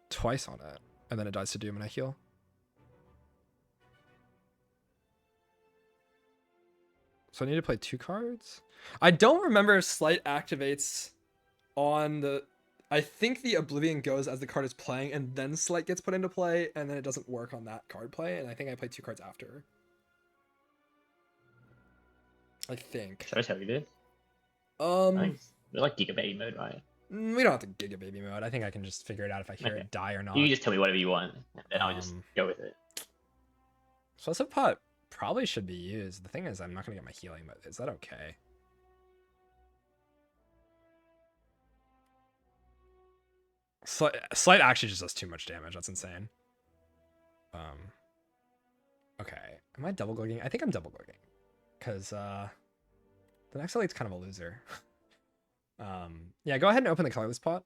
twice on it, and then it dies to Doom and I heal. So I need to play 2 cards? I don't remember if Slight activates on the... I think the Oblivion goes as the card is playing, and then Slight gets put into play, and then it doesn't work on that card play, and I think I play 2 cards after. I think. Should I tell you this? I think we're like Giga Baby mode, right? We don't have to Giga Baby mode. I think I can just figure it out if I hear it die or not. You just tell me whatever you want, and then I'll just go with it. Explosive Pot probably should be used. The thing is, I'm not going to get my healing, but is that okay? Slight actually just does too much damage. That's insane. Okay. Am I double gogging? I think I'm double gogging. Because the next elite's kind of a loser. Yeah, go ahead and open the colorless pot.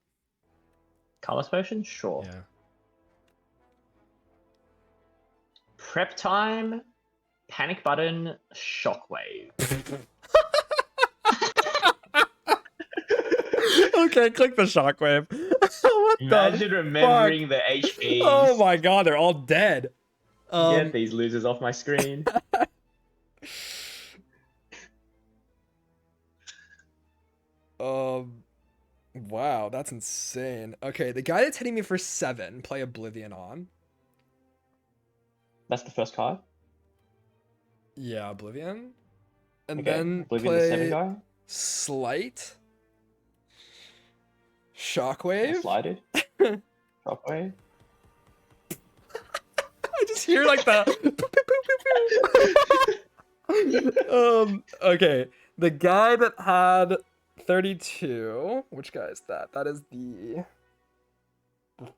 Colorless potion? Sure. Yeah. Prep time, panic button, shockwave. Okay, click the shockwave. Imagine remembering the HPs. Oh my god, they're all dead. Get these losers off my screen. Wow, that's insane. Okay, the guy that's hitting me for 7, play Oblivion on. That's the first card? Yeah, Oblivion. And Okay, then Oblivion the 7 play guy? Slight. Shockwave. Slided. Shockwave. I just hear like the okay. The guy that had 32. Which guy is that? That is the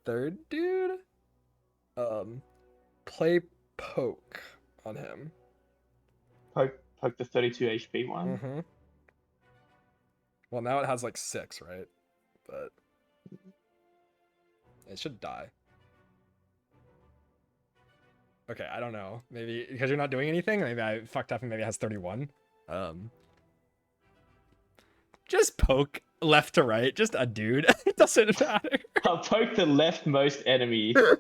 third dude. Play poke on him. Poke the 32 HP one. Mm-hmm. Well, now it has like 6, right? But it should die. Okay, I don't know. Maybe because you're not doing anything. Maybe I fucked up and maybe it has 31. Just poke left to right. Just a dude. It doesn't matter. I'll poke the leftmost enemy. The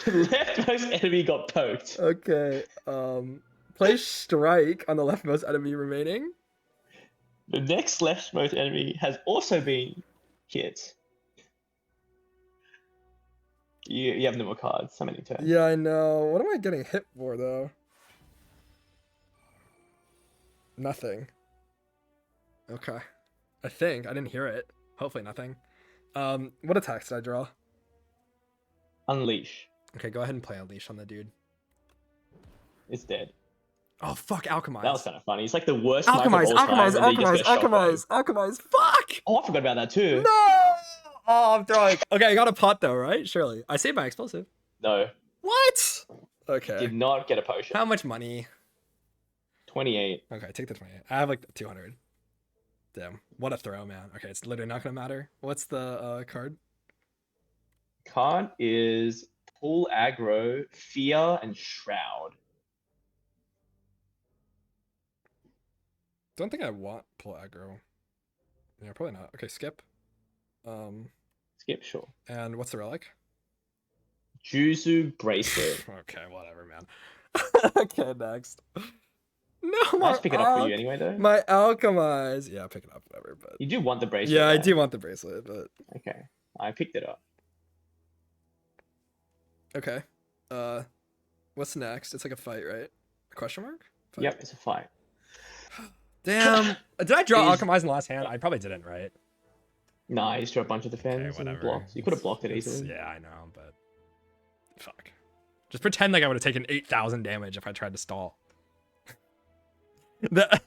leftmost enemy got poked. Okay. Play strike on the leftmost enemy remaining. The next leftmost enemy has also been hit. You have no more cards. How many turns? Yeah, I know. What am I getting hit for though? Nothing. Okay. I think. I didn't hear it. Hopefully nothing. What attacks did I draw? Unleash. Okay, go ahead and play Unleash on the dude. It's dead. Oh, fuck, Alchemize. That was kind of funny. It's like the worst Alchemize, Alchemize. Fuck! Oh, I forgot about that too. No! Oh, I'm throwing. Okay, I got a pot though, right? Surely. I saved my explosive. No. What? Okay. Did not get a potion. How much money? 28. Okay, take the 28. I have like 200. Damn. What a throw, man. Okay, it's literally not gonna matter. What's the card? Card is Pull Aggro, Fear, and Shroud. Don't think I want pull aggro. Yeah, probably not. Okay, skip. Skip, sure. And what's the relic? Juzu Bracelet. Okay, whatever, man. Okay, next. No, I'll just pick it up for you anyway, though. My Alchemize. Yeah, pick it up, whatever. But You do want the bracelet. yeah, I right? do want the bracelet, but Okay, I picked it up. okay. What's next? It's like a fight, right? A question mark? Fight. Yep, it's a fight. Damn. Did I draw Is- Alchemize in the last hand? I probably didn't, right? Nah, you just drew a bunch of Okay, defense and whatever. blocks. You could have blocked it easily. Yeah, I know, but fuck. Just pretend like I would have taken 8,000 damage if I tried to stall. Yeah.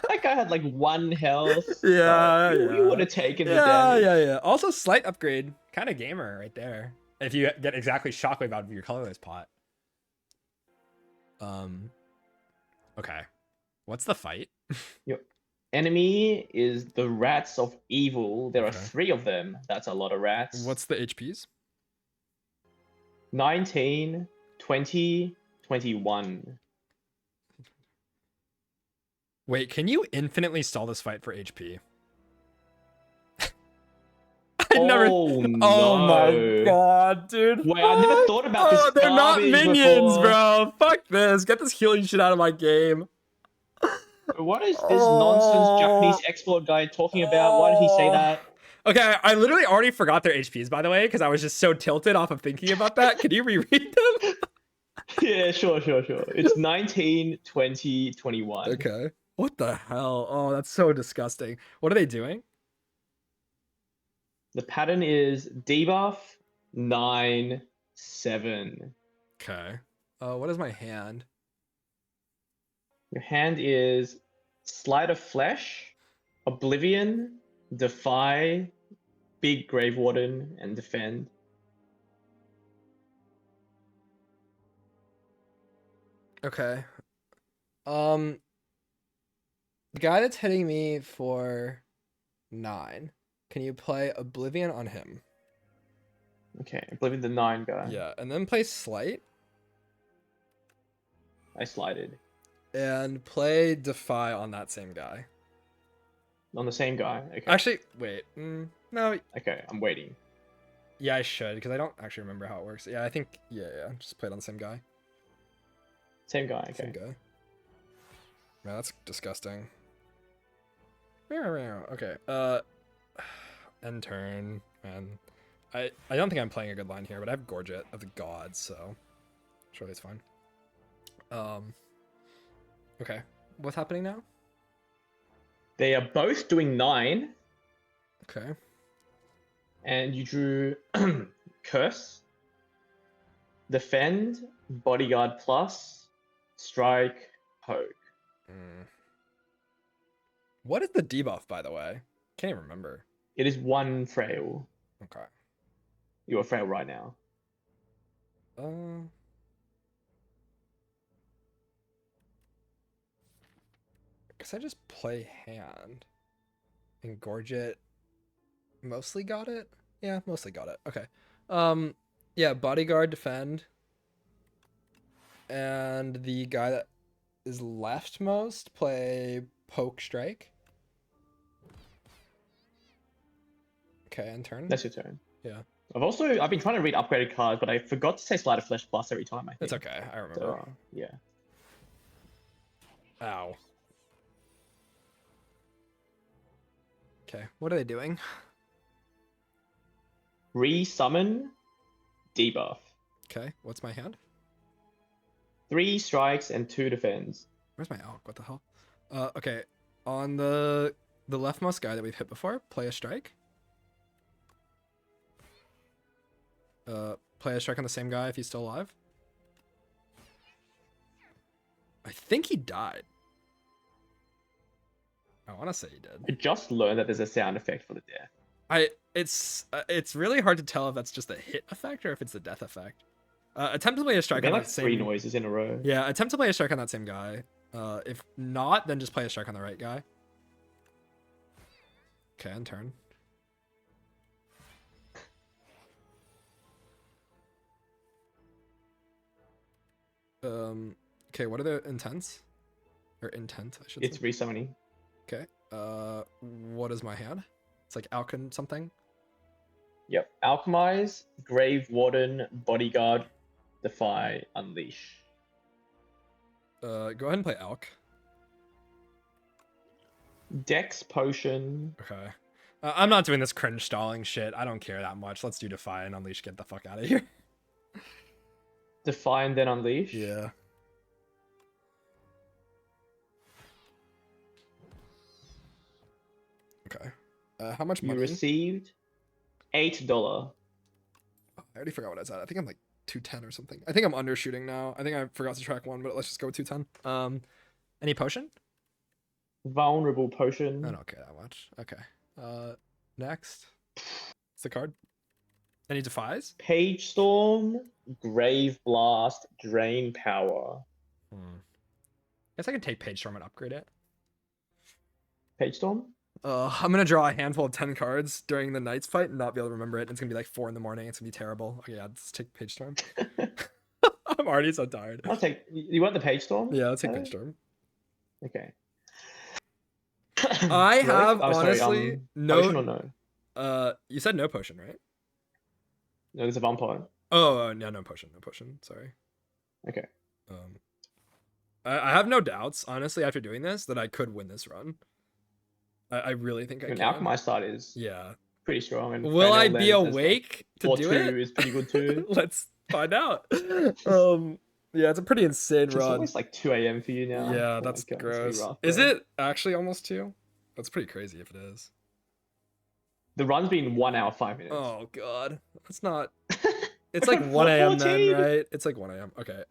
That guy had like 1 health, but Yeah, you would yeah. have taken the Yeah, damage. yeah, yeah. Also, slight upgrade. Kind of gamer right there. If you get exactly shockwave out of your colorless pot. Okay. What's the fight? Your enemy is the rats of evil. There are Okay. 3 of them. That's a lot of rats. What's the HPs? 19, 20, 21. Wait, can you infinitely stall this fight for HP? I never. Oh Oh my no. god, dude. Wait, I never Fuck. thought about this Oh, they're not garbage minions, before. bro. Fuck this. Get this healing shit out of my game. What is this nonsense Oh. Japanese export guy talking about? Why did he say Oh. that? Okay, I literally already forgot their HPs, by the way, because I was just so tilted off of thinking about that. Can you reread them? Yeah, sure. It's 19, 20, 21. Okay. What the hell? Oh, that's so disgusting. What are they doing? The pattern is debuff 9, 7. Okay. What is my hand? Your hand is Sleight of Flesh, Oblivion, Defy, Big Grave Warden, and Defend. Okay. The guy that's hitting me for 9. Can you play Oblivion on him? Okay, Oblivion the 9 guy. Yeah, and then play Slight I slided. and play Defy on that same guy. On the same guy. Okay. Actually, wait. No, Okay, I'm waiting. yeah, I should because I don't actually remember how it works. Yeah, I think yeah, just play it on the same guy. Same guy, okay. Same guy. Man, that's disgusting. Okay. End turn, man. I don't think I'm playing a good line here, but I have Gorget of the Gods, so surely it's fine. Okay. What's happening now? They are both doing 9, Okay. and you drew Curse, Defend, Bodyguard Plus, Strike, Poke. What is the debuff, by the way? Can't even remember. It is 1 frail. Okay. You are frail right now. Guess I just play hand. And Gorget mostly got it? Yeah, mostly got it. Okay. Yeah, Bodyguard, Defend. And the guy that is leftmost play Poke, Strike. Okay, and turn. That's your turn. Yeah. I've been trying to read upgraded cards, but I forgot to say Sleight of Flesh Plus every time, I think. It's okay. I remember. So, yeah. Ow. Okay, what are they doing? Re-summon, debuff. Okay, what's my hand? 3 strikes and 2 defends. Where's my elk? What the hell? Okay, on the leftmost guy that we've hit before, play a strike. Play a strike on the same guy if he's still alive. I think he died. I want to say he did. I just learned that there's a sound effect for the death. It's really hard to tell if that's just a hit effect or if it's the death effect. Attempt to play a strike They're on like that 3 same. noises in a row. Yeah, attempt to play a strike on that same guy. If not, then just play a strike on the right guy. Okay, end turn. Okay, what are the intents? Or intent, I should It's say. resummoning. Okay. What is my hand? It's like Alcon something. Yep. Alchemize, Grave Warden, Bodyguard, Defy, Unleash. Go ahead and play Alk. Dex Potion. Okay. I'm not doing this cringe stalling shit. I don't care that much. Let's do Defy and Unleash. Get the fuck out of here. Defy and then Unleash. Yeah. Okay. How much You money? received $8. Oh, I already forgot what I was at. I think I'm like 210 or something. I think I'm undershooting now. I think I forgot to track one, but let's just go with 210. Any potion? Vulnerable potion. I don't care that much. Okay. Next. It's the card. Any defies? Page Storm, Grave Blast, Drain Power. Guess I can take Page Storm and upgrade it. Page Storm? I'm gonna draw a handful of 10 cards during the Knights fight and not be able to remember it. It's gonna be like 4 in the morning. It's gonna be terrible. Okay, yeah, let's take Page Storm. I'm already so tired. I'll take. You want the Page Storm? Yeah, let's take Page Storm. Okay. I have honestly sorry, no. Potion or no? You said no potion, right? No, there's a vampire. Oh no, no potion, no potion. Sorry. Okay. I have no doubts, honestly, after doing this, that I could win this run. I really think I can. Alchemized start is pretty strong. And will I be awake to do it? Is pretty good too. Let's find out. Yeah, it's a pretty insane run. It's almost like 2 a.m. for you now. Yeah, that's gross. Rough, is it actually almost 2? That's pretty crazy if it is. The run's been 1 hour 5 minutes. Oh god, that's not. It's like 1 a.m. then, right? It's like 1 a.m. Okay.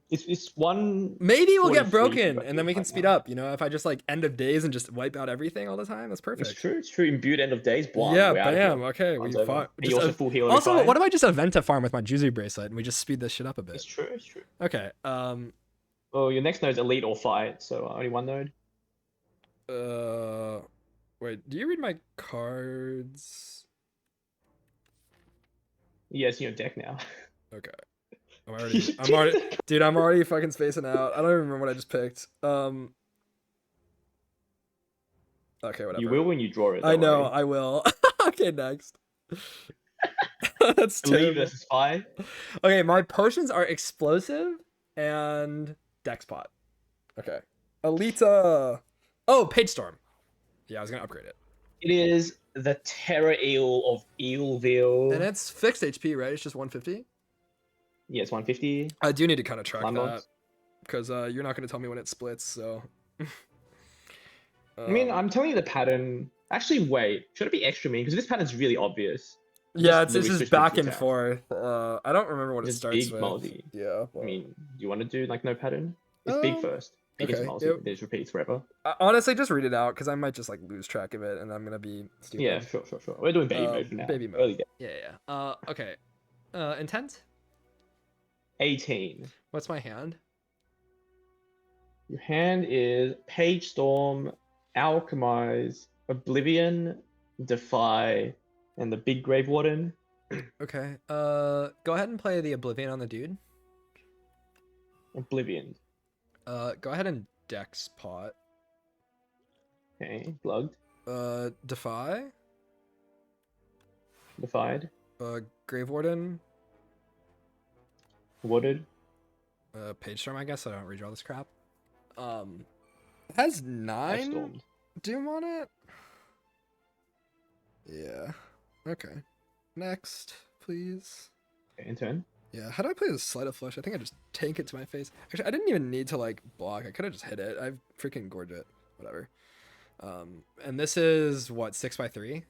It's one. Maybe we'll get broken, and then we can speed up. You know, if I just like end of days and just wipe out everything all the time, that's perfect. It's true. It's true. Imbued end of days. Blind. Yeah, bam. Okay, we fought. You also full healer. Also, what if I just event a farm with my Juzu bracelet and we just speed this shit up a bit? It's true. It's true. Okay. Well, your next node's elite or fight, so only one node. Wait. Do you read my cards? Yeah, it's in your deck now. Okay. I'm already fucking spacing out. I don't even remember what I just picked. Okay, whatever. You will when you draw it. I know, I will. Okay, next. That's terrible. Elite versus Spy. Okay, my potions are explosive and dex pot. Okay. Alita. Oh, Page Storm. Yeah, I was gonna upgrade it. It is the Terror Eel of Eelville. And it's fixed HP, right? It's just 150? Yeah, it's 150. I do need to kind of track that. Because you're not going to tell me when it splits, so... I mean, I'm telling you the pattern. Actually, wait. Should it be extra mean? Because this pattern's really obvious. Yeah, it's just back and forth. I don't remember what it starts big with. Multi. Yeah. Well. I mean, do you want to do like no pattern? It's big first. Okay. It just repeats forever. Honestly, just read it out because I might just like lose track of it and I'm gonna be stupid. Yeah, sure. We're doing baby mode now. Baby mode. Early game. Yeah. Okay. Intent? 18. What's my hand? Your hand is Page Storm, Alchemize, Oblivion, Defy, and the Big Grave Warden. Okay. Go ahead and play the Oblivion on the dude. Oblivion. Go ahead and Dex pot. Okay, plugged. Defy. Defied. Grave Warden. Wooded. Page Storm, I guess. I don't redraw this crap. It has 9 Doom on it. Yeah. Okay. Next, please. Okay, in turn. Yeah, how do I play this Sleight of Flush? I think I just tank it to my face. Actually, I didn't even need to, like, block. I could have just hit it. I freaking gorged it. Whatever. And this is, what, 6x3?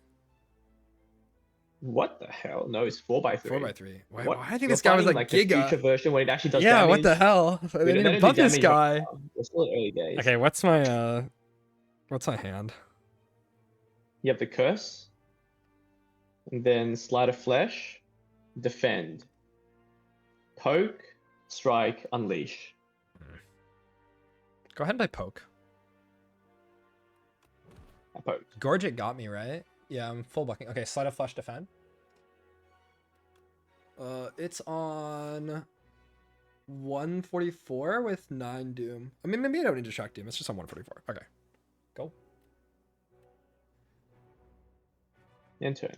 What the hell? No, it's 4x3. 4x3. Why do I think this guy was, like Giga? The future version when it actually does damage. damage. What the hell? They need to buff this guy. We're still early days. Okay, what's my hand? You have the Curse. And then Sleight of Flesh. Defend. Poke, Strike, Unleash. Go ahead and play Poke. I poked. Gorget got me, right? Yeah, I'm full bucking. Okay, Sleight of Flush, defend. It's on 144 with 9 Doom. I mean, maybe I don't need to track Doom. It's just on 144. Okay, go. End turn.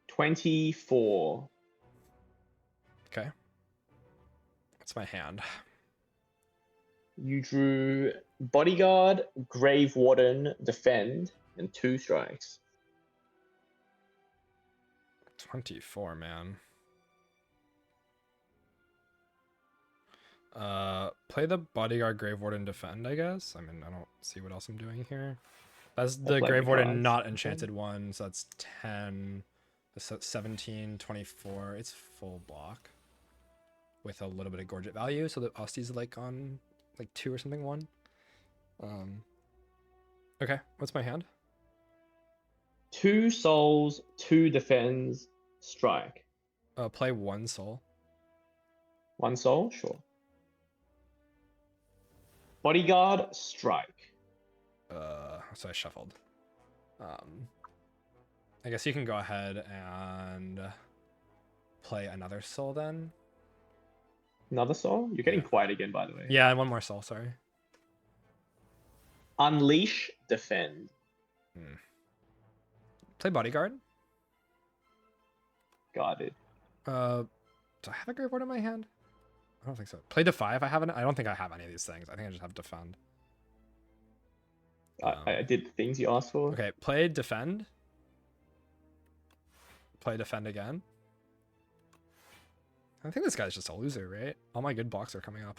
24. Okay. That's my hand. You drew Bodyguard, Grave Warden, Defend, and 2 strikes. 24, man. Play the Bodyguard, Grave Warden, Defend, I guess. I mean, I don't see what else I'm doing here. That's the Grave Warden not enchanted one, so that's 10, 17, 24. It's full block. with a little bit of Gorget value, so that Austi's like on like 2 or something, 1. Okay, what's my hand? 2 souls, 2 defends, strike. Play 1 soul. 1 soul, sure. Bodyguard, strike. So I shuffled. I guess you can go ahead and play another soul then. Another soul? You're getting quiet again, by the way. Yeah, and 1 more soul, sorry. Unleash, defend. Play bodyguard. Guarded. Do I have a grave ward in my hand? I don't think so. Play defy if I haven't. I don't think I have any of these things. I think I just have defend. I did the things you asked for. Okay, play defend. Play defend again. I think this guy's just a loser, right? All my good blocks are coming up.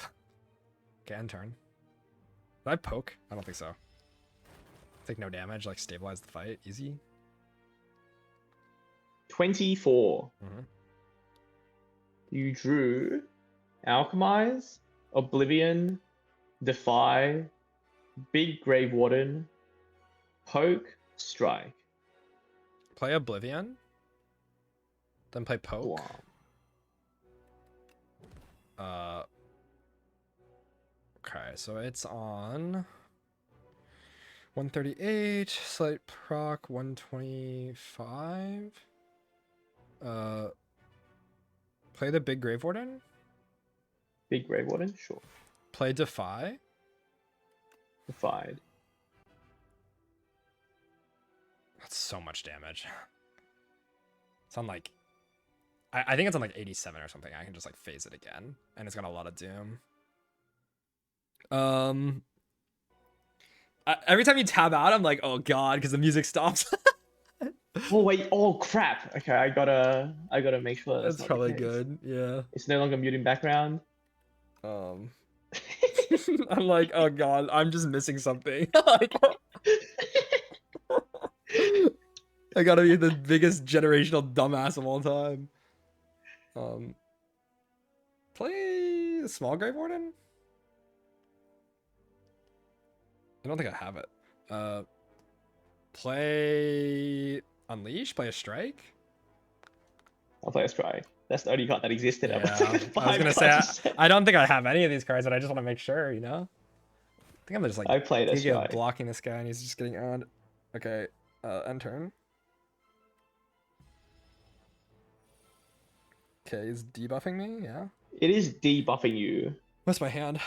Okay, end turn. Did I poke? I don't think so. Take no damage, like stabilize the fight. Easy. 24. Mhm. You drew Alchemize, Oblivion, Defy, Big Grave Warden, Poke, Strike. Play Oblivion. Then play poke. Wow. Okay, so it's on 138, slight proc 125. Play the Big Grave Warden. Big Grave Warden, sure. Play Defy. Defied. That's so much damage. It's on like, I think it's on like 87 or something. I can just like phase it again, and it's got a lot of doom. Every time you tab out, I'm like, oh god, because the music stops. Oh wait, oh crap. Okay, I gotta make sure That's not probably the case. good. Yeah. It's no longer muting background. I'm like, oh god, I'm just missing something. Like, I gotta be the biggest generational dumbass of all time. Play the small grave warden. I don't think I have it. Play unleash. Play a strike. I'll play a strike. That's the only card that existed. Yeah, I was gonna say I don't think I have any of these cards, but I just want to make sure, you know. I think I'm just like I played a strike. blocking this guy, and he's just getting on. Okay, end turn. Okay, he's debuffing me. Yeah. It is debuffing you. What's my hand?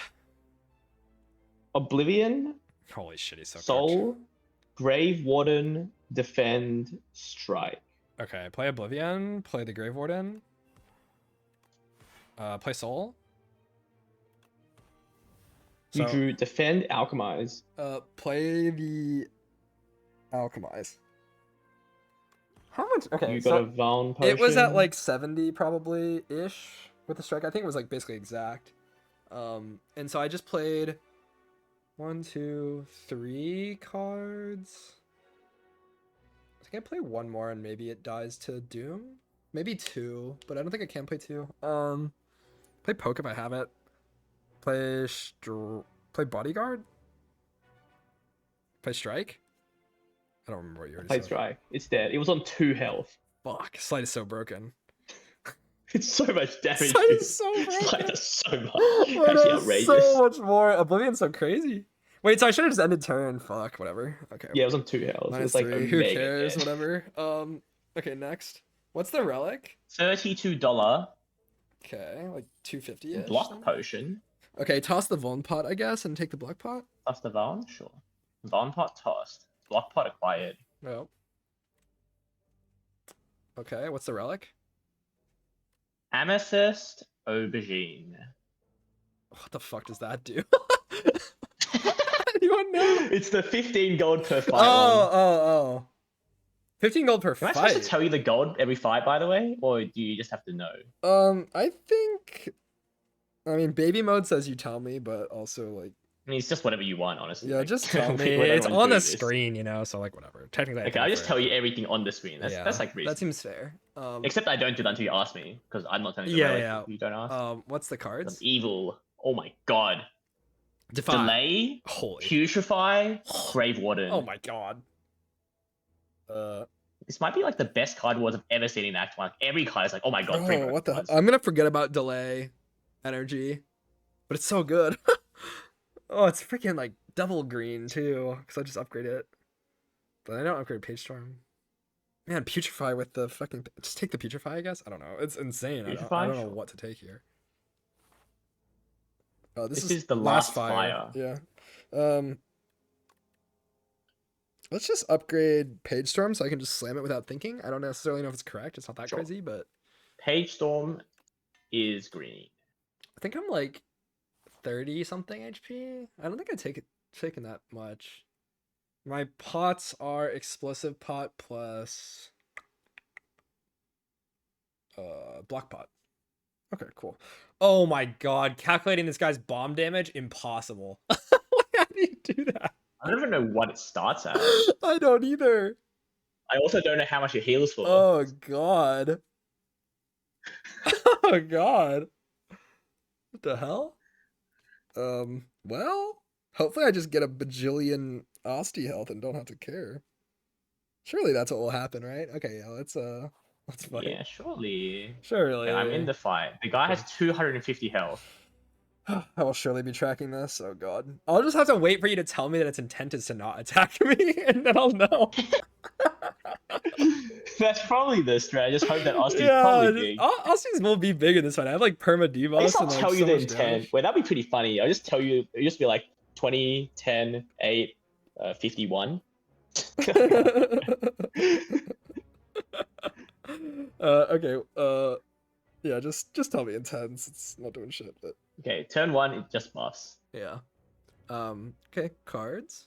Oblivion, Holy shit, he's so Soul, Grave Warden, Defend, Strike. cooked. Okay, play Oblivion. Play the Grave Warden. Play Soul. You drew Defend, Alchemize. Play the Alchemize. How much? Okay, You got a Valn potion. it was at like 70 probably ish with the strike. I think it was like basically exact. And so I just played 1, 2, 3 cards. I think I play 1 more and maybe it dies to Doom. Maybe 2, but I don't think I can play 2. Play Poke if I have it. Play Bodyguard. Play Strike. I don't remember what you already Play said. Strike. It's dead. It was on 2 health. Fuck, Slide is so broken. It's so much damage. Slide dude. is so broken. Slide is so much. What Actually is outrageous. so much more. Oblivion's so crazy. Wait, so I should have just ended turn. Fuck, whatever. Okay. Yeah, it was on 2 health. It Minus was like 3. Who mega cares? dead. Whatever. Okay, next. What's the relic? $32 Okay, like 250 block potion. Okay, toss the Vuln pot, I guess, and take the block pot. Toss the Valn? Sure. Valn pot tossed. Block pot acquired. No. Okay, what's the relic? Amethyst Aubergine. What the fuck does that do? Anyone know? It's the 15 gold per fight Oh. 15 gold per Am I fight. supposed to tell you the gold every fight, by the way? Or do you just have to know? I think... I mean, baby mode says you tell me, but also, like... mean, it's just whatever you want, honestly. Yeah, Like, just tell me. we're not It's one on the doing this. screen, you know, so like whatever. Technically, I Okay, can I'll just infer tell it, you but- everything on the screen. That's yeah, like reasonable. that seems fair. Except I don't do that until you ask me, because I'm not telling you. Yeah, Like, yeah. you don't ask. What's the I'm cards? evil. Oh my god. Defy. Delay, Holy. putrefy, grave warden. Oh my god. This might be like the best card rewards I've ever seen in Act 1. Like, every card is like, oh my god, three what the hell? cards. I'm gonna forget about delay energy, but it's so good. Oh, it's freaking like double green too, because I just upgrade it. But I don't upgrade Page Storm. Man, putrefy with the fucking just take the putrefy, I guess. I don't know. It's insane. I Putrefy? don't know Sure. what to take here. Oh, This is the last fire. Yeah. Let's just upgrade Page Storm so I can just slam it without thinking. I don't necessarily know if it's correct. It's not that Sure. crazy, but Page Storm is green. I think I'm like 30 something HP. I don't think I taken that much. My pots are explosive pot plus block pot. Okay, cool. Oh my god, calculating this guy's bomb damage, impossible. How do you do that? I don't even know what it starts at. I don't either. I also don't know how much it heals for. Oh god. Oh god. What the hell? Well, hopefully I just get a bajillion Asti health and don't have to care. Surely that's what will happen, right? Okay, yeah, let's fight. Yeah, surely. Surely. Okay, I'm in the fight. The guy has 250 health. I will surely be tracking this. Oh god. I'll just have to wait for you to tell me that its intent is to not attack me, and then I'll know. That's probably the strat. I just hope that Austi's Yeah, probably big. Austi's will be big in this one. I have like perma I debuffs guess I'll and like tell you so the much intent. damage. Wait, that'd be pretty funny. I'll just tell you. It'll just be like 20, 10, 8, 51. Okay. Yeah, just tell me intense. It's not doing shit, but Okay, turn 1, it just buffs. yeah. Okay, cards.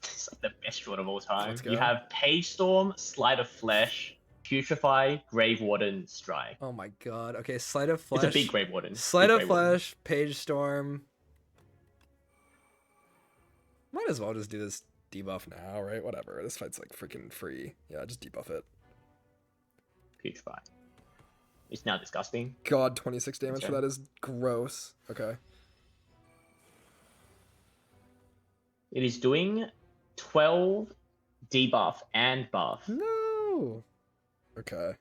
It's like the best draw of all time. Let's go. You have Page Storm, Sleight of Flesh, Putrefy, Grave Warden, Strike. Oh my god. Okay, Sleight of Flesh. It's a big Grave Warden. Sleight Big of Grave Warden. Flesh, Page Storm. Might as well just do this debuff now, right? Whatever. This fight's like freaking free. Yeah, just debuff it. Putrefy. It's now disgusting. God, 26 damage Okay. for that is gross. Okay. It is doing 12 debuff and buff. No. Okay.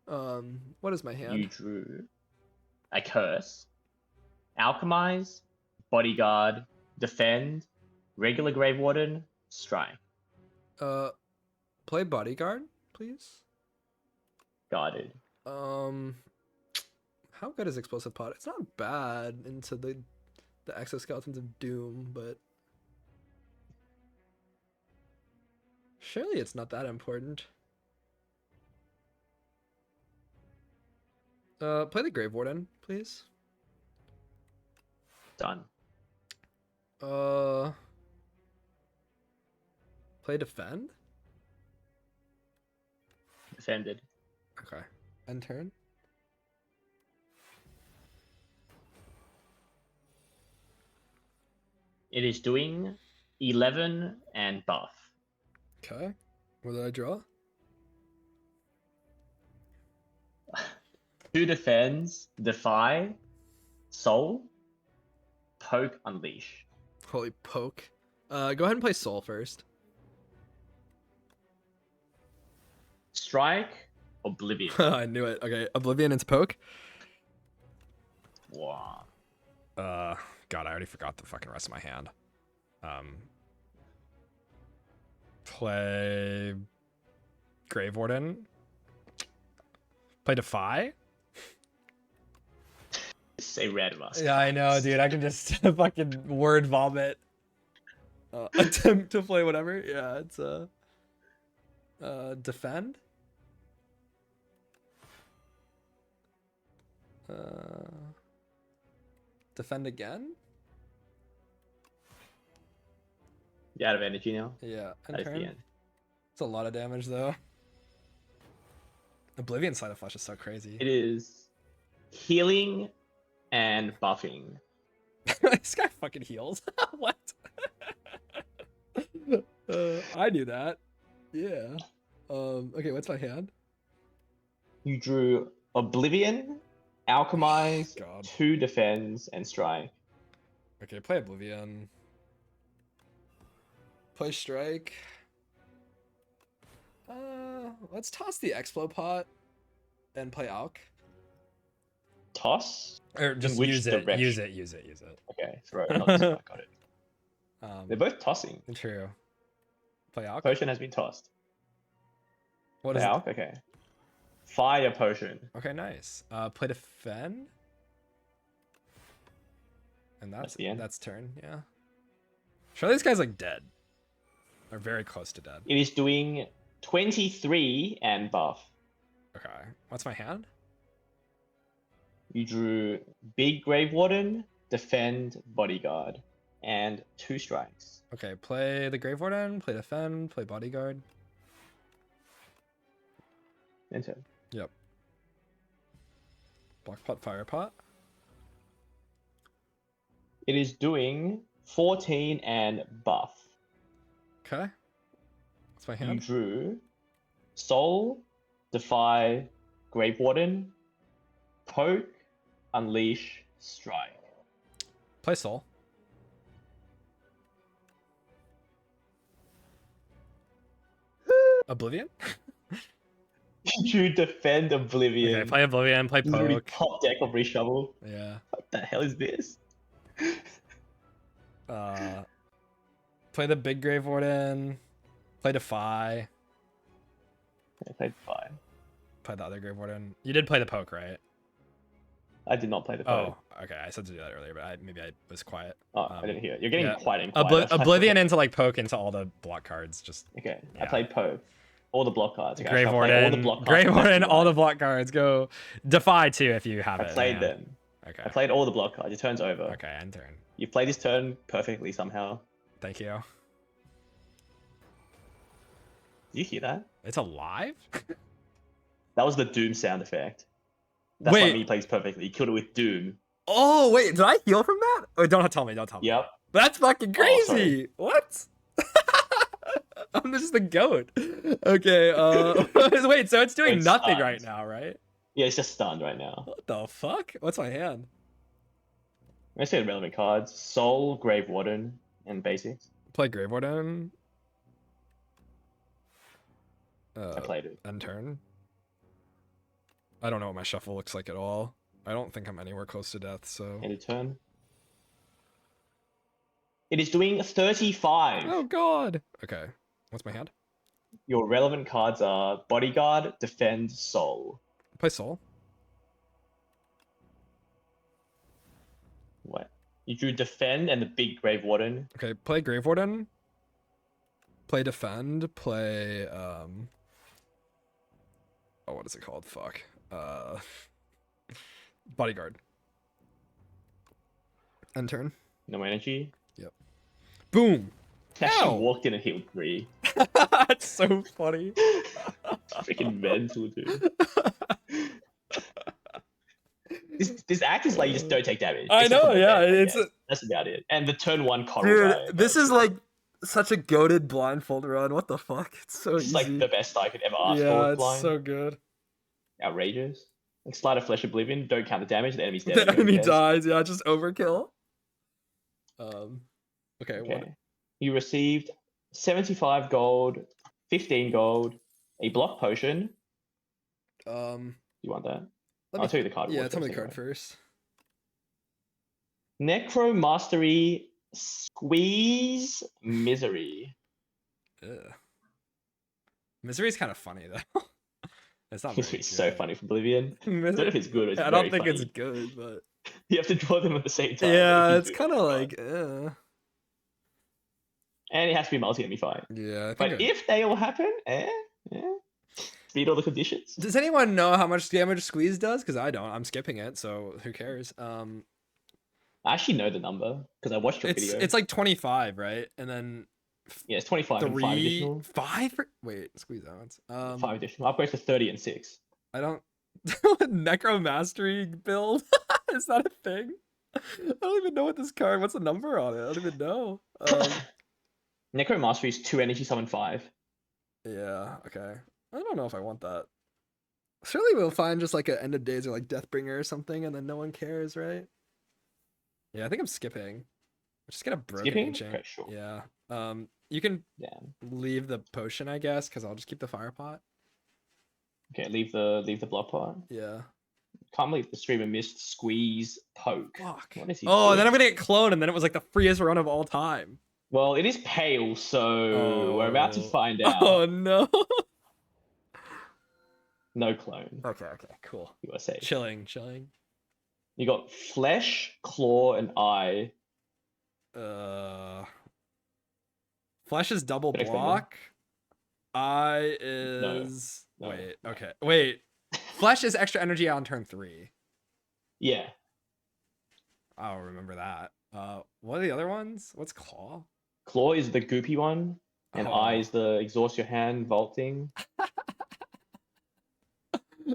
What is my hand? You drew a curse, alchemize, bodyguard, defend, regular grave warden, strike, Play bodyguard, please. guarded. How good is explosive pot? It's not bad into the exoskeletons of doom, but surely it's not that important. Play the grave warden, please. Done. Play defend. Defended. Okay. End turn. It is doing 11 and buff. Okay. What did I draw? 2 defends, defy, soul, poke, unleash. Holy poke. Go ahead and play soul first. Strike, oblivion. I knew it. Okay, oblivion into poke. Wow. God, I already forgot the fucking rest of my hand. Play Grave Warden. Play Defy. Say red must. Yeah, I know, dude. I can just fucking word vomit. Attempt to play whatever. Yeah, it's defend. Defend again. You out of energy now? Yeah, That is the turn. end. It's a lot of damage though. Oblivion Sleight of Flesh is so crazy. It is healing and buffing. This guy fucking heals. What? I knew that. Yeah. Okay, what's my hand? You drew Oblivion, Alchemize, God. 2 Defends, and Strike. Okay, play Oblivion. Play Strike. Let's toss the Explopot and play Alk. Toss? Or just which use it. direction? Use it. Use it. Use it. Okay, throw. Not this one, got it. They're both tossing. True. Play Alk. Potion has been tossed. What Play is Alk? Okay. Fire Potion. Okay, nice. Play Defend. And that's the end. That's turn, yeah. Surely this guy's like dead. Or very close to dead. It is doing 23 and buff. Okay. What's my hand? You drew Big Grave Warden, Defend, Bodyguard, and 2 strikes. Okay, play the Grave Warden, play Defend, play Bodyguard. Enter. Yep. Block Pot, Fire Pot. It is doing 14 and buff. Okay. What's my You hand? drew Soul, Defy, Grave Warden, Poke, Unleash, Strike. Play Soul. Oblivion? You drew Defend Oblivion. Okay, play Oblivion, play Literally Poke. top deck of Reshovel. Yeah. What the hell is this? Play the Big Grave Warden. Play Defy. I played Defy. Play the other Grave Warden. You did play the Poke, right? I did not play the Poke. Oh, okay. I said to do that earlier, but maybe I was quiet. Oh, I didn't hear it. You're getting yeah. quiet and quiet. Oblivion into like Poke into all the block cards. Just Okay, yeah. I played Poke. All the block cards. Okay, Grave I played all the Warden. block cards Grave Warden, left all and the right. block cards. Go Defy too if you have I it. played yeah. them. Okay. I played all the block cards. Your turn's over. Okay, end turn. You played this turn perfectly somehow. Thank you. Did you hear that? It's alive? That was the Doom sound effect. That's Wait. why he plays perfectly. He killed it with Doom. Oh, wait. Did I heal from that? Oh, don't tell me. Don't tell me. Yep. That's fucking Oh, sorry. crazy. What? I'm just the goat. Okay. Wait, so it's doing It's nothing stunned. right now, right? Yeah, it's just stunned right now. What the fuck? What's my hand? I'm gonna say the relevant cards: Soul, Grave Warden, and basics. Play Grave Warden. I played it. End turn. I don't know what my shuffle looks like at all. I don't think I'm anywhere close to death, so. End of turn. It is doing 35. Oh god. Okay. What's my hand? Your relevant cards are Bodyguard, Defend, Soul. Play Soul. What? You drew Defend and the Big Grave Warden. Okay, play Grave Warden. Play Defend. Play oh, what is it called? Fuck. Bodyguard. End turn. No energy. Boom. Actually Ow. walked in and healed 3. That's so funny. Freaking mental, dude. This act is like you just don't take damage. I Except know, for the yeah. defense, I It's guess. That's about it. And the turn 1 coral dude. guy, This but is like such a goated blindfold run. What the fuck? It's so it's easy. like the best I could ever ask for. Yeah, with it's blind. so good. Outrageous. Like Sleight of Flesh Oblivion, don't count the damage, the enemy's dead. The nobody enemy cares. dies. Yeah, just overkill. Okay. What? Okay. You received 75 gold, 15 gold, a block potion. Um. You want that? Let I'll me, tell you the card. yeah, first tell me the anyway. card first. Necro Mastery Squeeze Misery. Ugh. Misery's kind of funny though. It's not very It's so good. funny for Oblivion. I don't know if it's good or it's I don't very think it's funny. good, but You have to draw them at the same time. yeah, If you it's do, kind of right. like, And it has to be multi-enemy fight. yeah. I think But if they all happen, meet all the conditions. does anyone know how much damage Squeeze does? Because I don't. I'm skipping it, so who cares? I actually know the number because I watched your video. It's like 25, right? And then yeah, it's 25 and 5 additional. 5. Wait, Squeeze out. 5 additional. Upgrades to 30 and 6. I don't. Necromastery build? Is that a thing? I don't even know what this card. What's the number on it? I don't even know. Necromastery is 2 energy, summon 5. Yeah. Okay. I don't know if I want that. Surely we'll find just like an end of days or like Deathbringer or something, and then no one cares, right? Yeah, I think I'm skipping. Just get a broken Skipping? ancient. Okay, sure. Yeah. You can Yeah. leave the potion, I guess, because I'll just keep the fire pot. Okay, leave the blood pot. Yeah. Can't believe the streamer missed squeeze poke. Fuck. What is he Oh, and then I'm doing? gonna get cloned, and then it was like the freest run of all time. Well, it is pale, so we're about to Oh. find out. Oh no. No clone. Okay. Cool. You are safe. Chilling. You got flesh, claw, and eye. Flesh is double Good explain block. Eye is No. wait. Okay. Wait. Flesh is extra energy on turn 3. Yeah. I'll remember that. What are the other ones? What's claw? Claw is the goopy one, and Oh. eye is the exhaust your hand vaulting.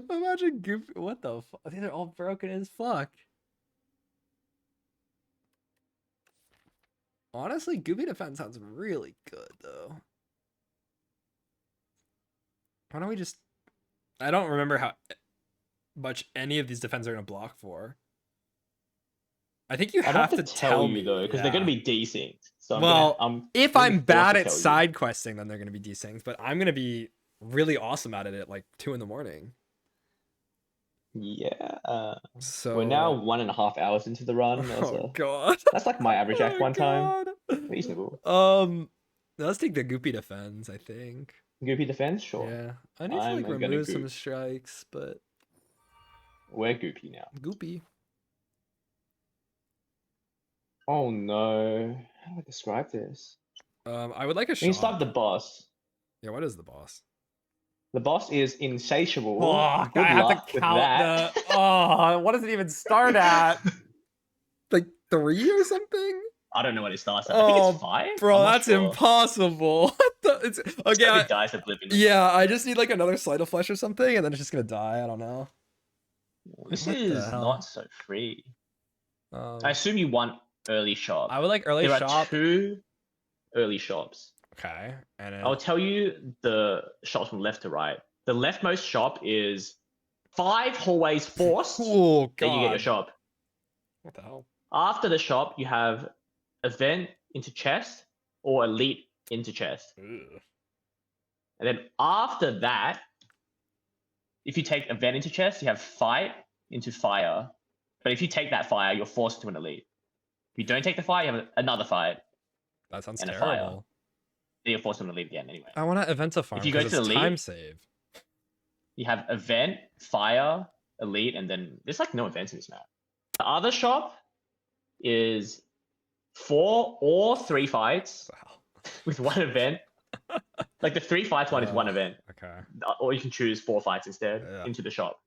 Imagine goofy. What the fuck? These are all broken as fuck. Honestly, Goopy Defense sounds really good though. Why don't we just? I don't remember how much any of these defenses are gonna block for. I think you I'd have have to to tell you me though, because they're going to be desynced. So if gonna I'm be bad forced at to tell you. side questing, then they're gonna be desynced. But I'm gonna be really awesome at it at like 2 a.m. Yeah. So We're now 1.5 hours into the run. Oh god. That's like my average act one time. God. Reasonable. Let's take the Goopy Defense, I think. Goopy defense, sure. Yeah. I need to I'm like gonna remove some goop. strikes, but We're goopy now. Goopy. Oh no. How do I describe this? I would like a We can start shot. the boss. Yeah, what is the boss? The boss is insatiable. Oh, Good I have luck to with count that. the. Oh, what does it even start at? Like 3 or something? I don't know what it starts at. I think it's 5. Bro, I'm not that's sure. impossible. It's okay. Every dies oblivion. Yeah, I just need like another Sleight of Flesh or something, and then it's just gonna die. I don't know. This What the is hell? not so free. I I assume you want early shop. would like early there shop. are 2 early shops. Okay, and then... I'll tell you the shops from left to right. The leftmost shop is 5 hallways forced. Oh god. Then you get your shop. What the hell? After the shop, you have event into chest or elite into chest. Ugh. And then after that, if you take event into chest, you have fight into fire. But if you take that fire, you're forced to an elite. If you don't take the fire, you have another fight. That sounds And a terrible. fire. Then you're forced to an elite again anyway. I want to event a farm. If you go to it's the elite, time save. You have event, fire, elite, and then there's like no events in this map. The other shop is 4 or 3 fights Wow. with 1 event. Like the 3 fights one is 1 event. Okay. Or you can choose 4 fights instead into the shop.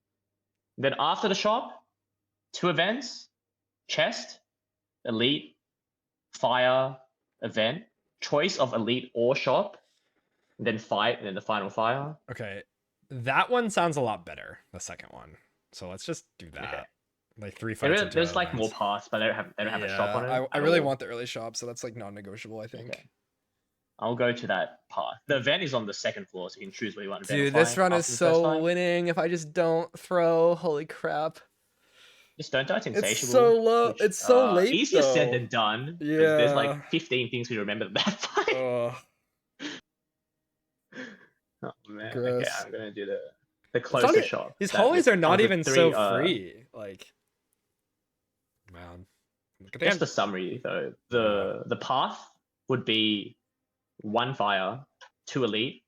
Then after the shop, 2 events, chest, elite, fire, event, choice of elite or shop, and then fight, and then the final fire. Okay. That one sounds a lot better, the second one. So let's just do that. Okay. Like 3 fights. There's like more paths, but they don't have a shop on it. I really want the early shop, so that's like non-negotiable, I think. Okay. I'll go to that path. The event is on the 2nd floor, so you can choose where you want. Dude, this run is so winning. If I just don't throw, holy crap. Just don't die. It's insatiable. It's so low. It's so late. Easier though. said than done. Yeah. There's like 15 things we remember that fight. Oh man. Gross. Okay, I'm gonna do the closer shot. These hallways are not even so free. Like, man. Just the summary though. The path would be 1 fire, 2 elite,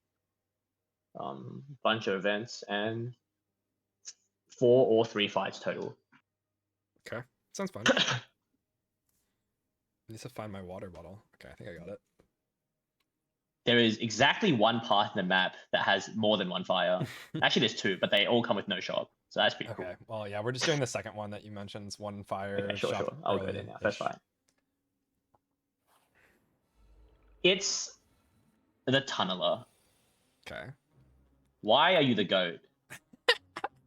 bunch of events, and 4 or 3 fights total. Okay, sounds fun. I need to find my water bottle. Okay, I think I got it. There is exactly 1 path in the map that has more than 1 fire. Actually, there's 2, but they all come with no shop, so that's pretty cool. Okay, well, yeah, we're just doing the second one that you mentioned. It's 1 fire. Okay, sure. I'll go there now. First fight. It's the tunneler. Okay. Why are you the goat?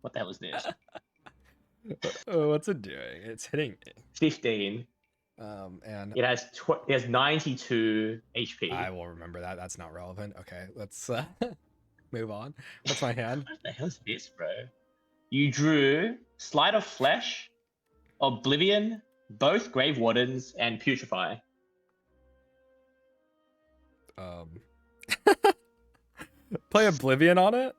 What the hell is this? Oh, what's it doing? It's hitting me. 15. And It has 92 HP. I will remember that. That's not relevant. Okay, let's move on. What's my hand? What the hell's this, bro? You drew Sleight of Flesh, Oblivion, both Grave Wardens, and Putrefy. Play Oblivion on it.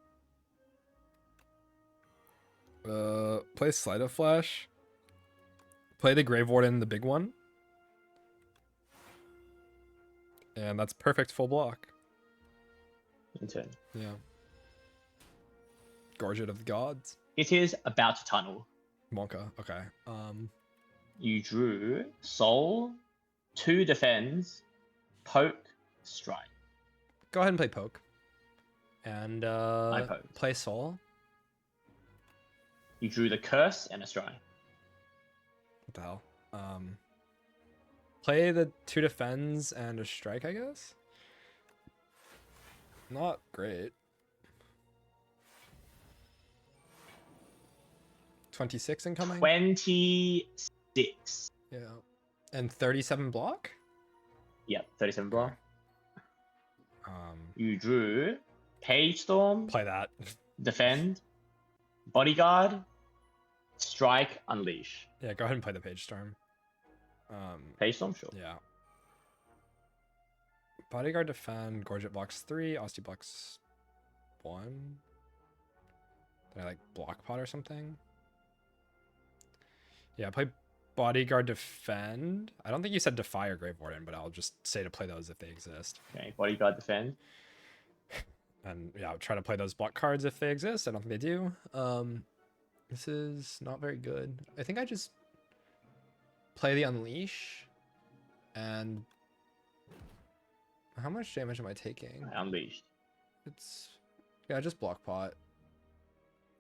Play Sleight of Flash. Play the Grave Warden, the big one. And that's perfect full block. In turn. Yeah. Gorget of the Gods. It is about to tunnel. Wonka. Okay. You drew Soul, 2 Defends, Poke, Strike. Go ahead and play Poke. And I poked. play Soul. You drew the Curse and a Strike. What the hell? Play the 2 Defends and a Strike, I guess? Not great. 26 incoming? 26. Yeah. And 37 block? Yep, 37 block. Um, You drew Page Storm, play that. Defend, Bodyguard, Strike, Unleash. Yeah, go ahead and play the Page Storm. Page Storm, sure. Yeah. Bodyguard defend, Gorget blocks 3, Austie blocks 1. Did I like block pot or something? Yeah, play Bodyguard defend. I don't think you said Defy or Grave Warden, but I'll just say to play those if they exist. Okay, Bodyguard, Defend. And yeah, I'll try to play those block cards if they exist. I don't think they do. This is not very good. I think I just play the Unleash. And how much damage am I taking? Unleashed. It's yeah, just block pot.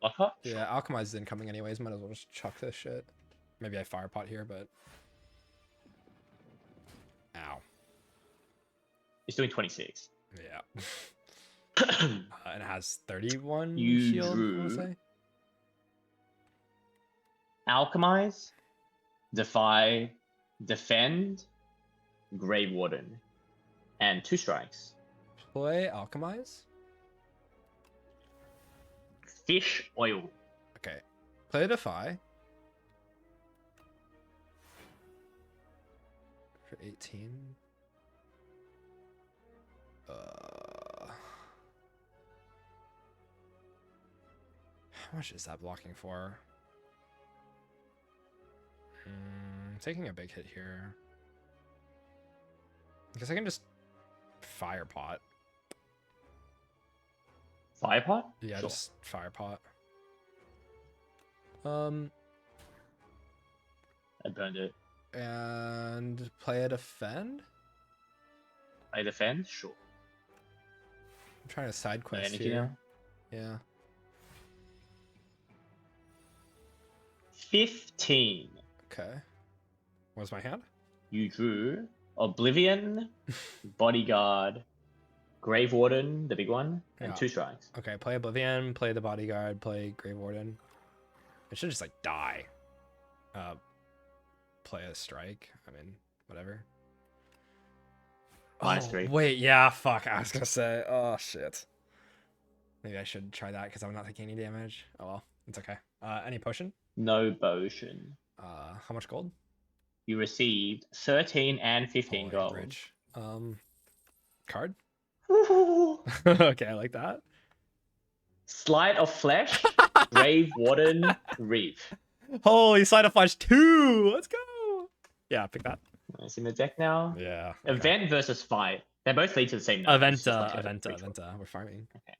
Lockhart? Yeah, Alchemize is incoming anyways. Might as well just chuck this shit. Maybe I fire pot here, but ow. It's doing 26. Yeah. And it has 31 You shield. I wanna drew say. Alchemize, Defy, Defend, Grave Warden, and 2 strikes. Play Alchemize. Fish Oil. Okay. Play Defy. For 18. How much is that blocking for? Taking a big hit here. I guess I can just fire pot. Firepot? Yeah, Sure. just fire pot. I burned it. And play a defend. I defend? Sure. I'm trying to side quest Anything here. now? Yeah. 15. Okay. What's my hand? You drew Oblivion, Bodyguard, Grave Warden, the big one, and Yeah. 2 strikes. Okay, play Oblivion, play the Bodyguard, play Grave Warden. It should just like die. Play a strike. I mean, whatever. -3. Wait, yeah, fuck. I was gonna say, oh shit. Maybe I should try that because I'm not taking any damage. Oh well, it's okay. Any potion? No potion. How much gold? You received 13 and 15 Boy, gold. rich. Card? Woohoo! Okay, I like that. Sleight of Flesh, Grave Warden, Reef. Holy Sleight of Flash 2! Let's go! Yeah, pick that. It's in the deck now. Yeah. Event versus Fight. They both lead to the same number. It's just like a ritual. Eventa. We're farming. Okay,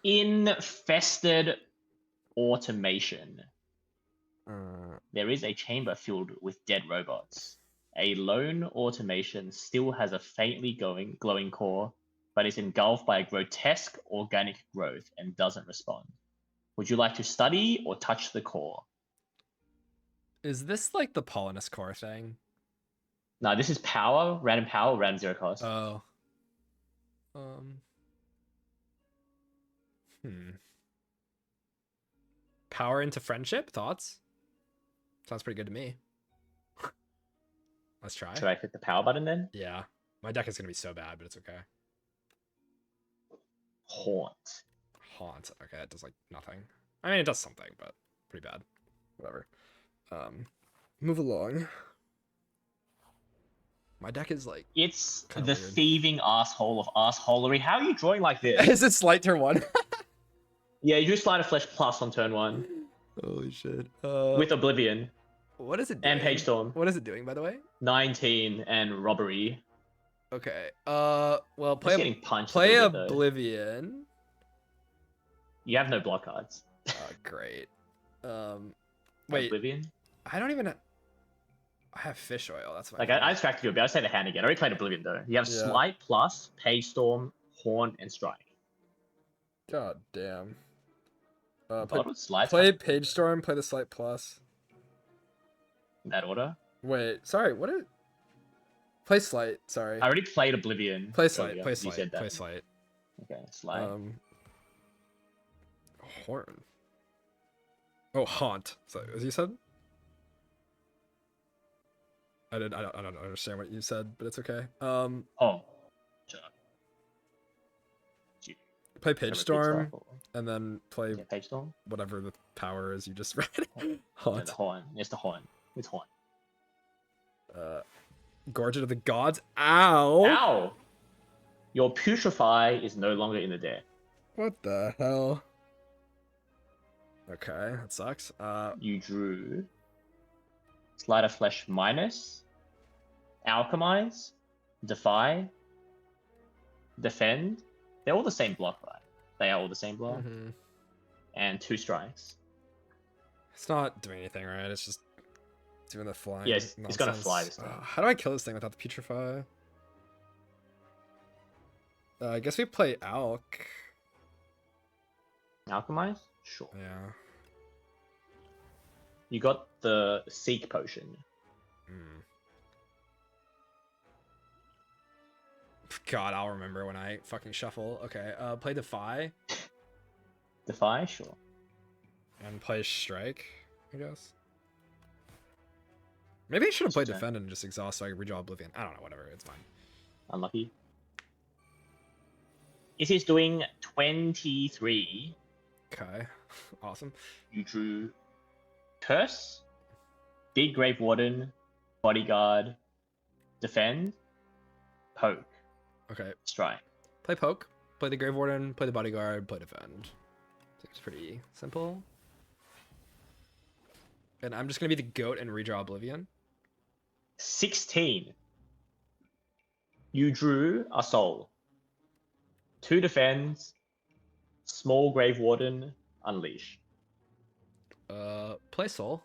Infested Automation. There is a chamber filled with dead robots. A lone automation still has a faintly glowing core, but is engulfed by a grotesque organic growth and doesn't respond. Would you like to study or touch the core? Is this like the Polonus core thing? No, this is random power, random 0 cost. Oh. Power into friendship. Thoughts? Sounds pretty good to me. Let's try. Should I click the power button then? Yeah. My deck is gonna be so bad, but it's okay. Haunt. Haunt. Okay, it does like nothing. I mean, it does something, but pretty bad. Whatever. Move along. My deck is like. It's Kinda the weird. thieving asshole of assholery. How are you drawing like this? Is it slight turn 1? Yeah, you do Sleight of Flesh plus on turn 1 Holy shit. with Oblivion What is it doing? and Page Storm. What is it doing, by the way? 19 and Robbery. Okay. Well, Just play getting punched. play a little bit, though. Oblivion. You have no block cards. Great. Wait. Oblivion. I don't even. I have fish oil. That's my. Like I distracted you a bit. I say the hand again. I already played Oblivion though. You have Yeah. Slight plus, Page Storm, Horn, and Strike. God damn. What was Slight? Play Page Storm. Play the Slight Plus. In that order. Wait. Sorry. What is? Play Slight. Sorry. I already played Oblivion. Play Slight. earlier. Play You Slight. said that. Play Slight. Okay, Slight. Horn. Oh, Haunt. So, as you said. I don't understand what you said, but it's okay. Oh. Sure. Play Page Repeat Storm, stuff, or- and then play Yeah, Page Storm. whatever the power is you just read. Yeah, Haunt. the Horn. It's the Horn. It's Horn. Gorget of the Gods. Ow! Ow! Your Putrefy is no longer in the deck. What the hell? Okay, that sucks. You drew Sleight of Flesh minus, Alchemize, Defy, Defend. They're all the same block, right? They are all the same block. mhm. And 2 strikes. It's not doing anything, right? It's just doing the flying. Yeah, it's gonna nonsense. fly this thing. How do I kill this thing without the Putrefy? I guess we play Alk. Alchemize? Sure. Yeah. You got the Seek potion. Mm. God, I'll remember when I fucking shuffle. Okay, play Defy Defy? Sure. and play Strike, I guess. Maybe I should have played Okay. Defend and just Exhaust so I could redraw Oblivion. I don't know, whatever, it's fine. Unlucky. It is doing 23. Okay, awesome. You drew Curse, Big Grave Warden, Bodyguard, Defend, Poke, Okay, Strike. play Poke, play the Grave Warden, play the Bodyguard, play Defend. Seems pretty simple. And I'm just gonna be the goat and redraw Oblivion. 16. You drew a Soul. 2 Defends, Small Grave Warden, Unleash. Play Soul.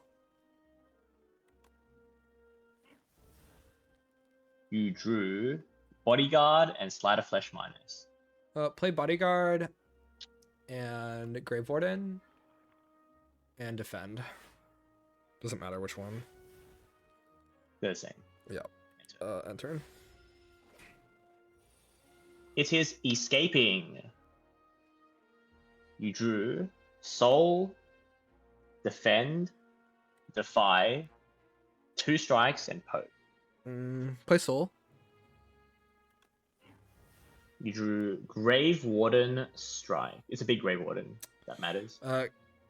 You drew Bodyguard and Sleight of Flesh minus. Play Bodyguard and Grave Warden and Defend. Doesn't matter which one. They're the same. Yeah. Enter. It is Escaping. You drew Soul, Defend, Defy, 2 strikes, and Poke. Play Soul. You drew Grave Warden, Strike. It's a big Grave Warden. That matters.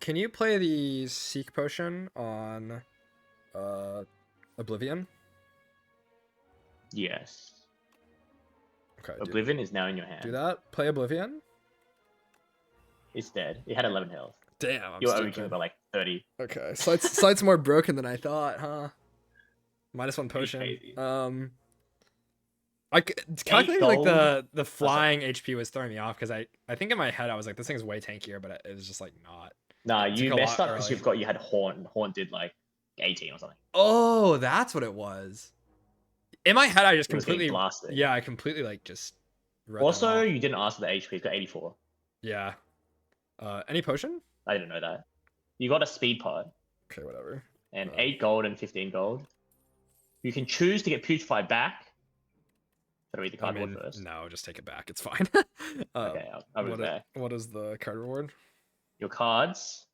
Can you play the Seek Potion on Oblivion? Yes. Okay. Oblivion is now in your hand. Do that. Play Oblivion. It's dead. It had 11 health. Damn. I'm You're stupid. OHing by like 30. Okay. Sight's more broken than I thought, huh? -1 potion. crazy. Calculating like gold. the flying HP was throwing me off because I think in my head I was like, this thing's way tankier, but it was just like not. Nah, It you took a messed lot up because early. you had Horn. Horn did like 18 or something. Oh, that's what it was. In my head, I just It was getting completely blasted. yeah, I completely like just. read that Also, off. you didn't ask for the HP. It's got 84. Yeah. Any potion? I didn't know that. You got a speed pod Okay, whatever. and Um, 8 gold and 15 gold. You can choose to get Putrefy back. Gotta read the I cardboard mean, first. no, just take it back. It's fine. Okay, I'll read it back. what is the card reward? Your cards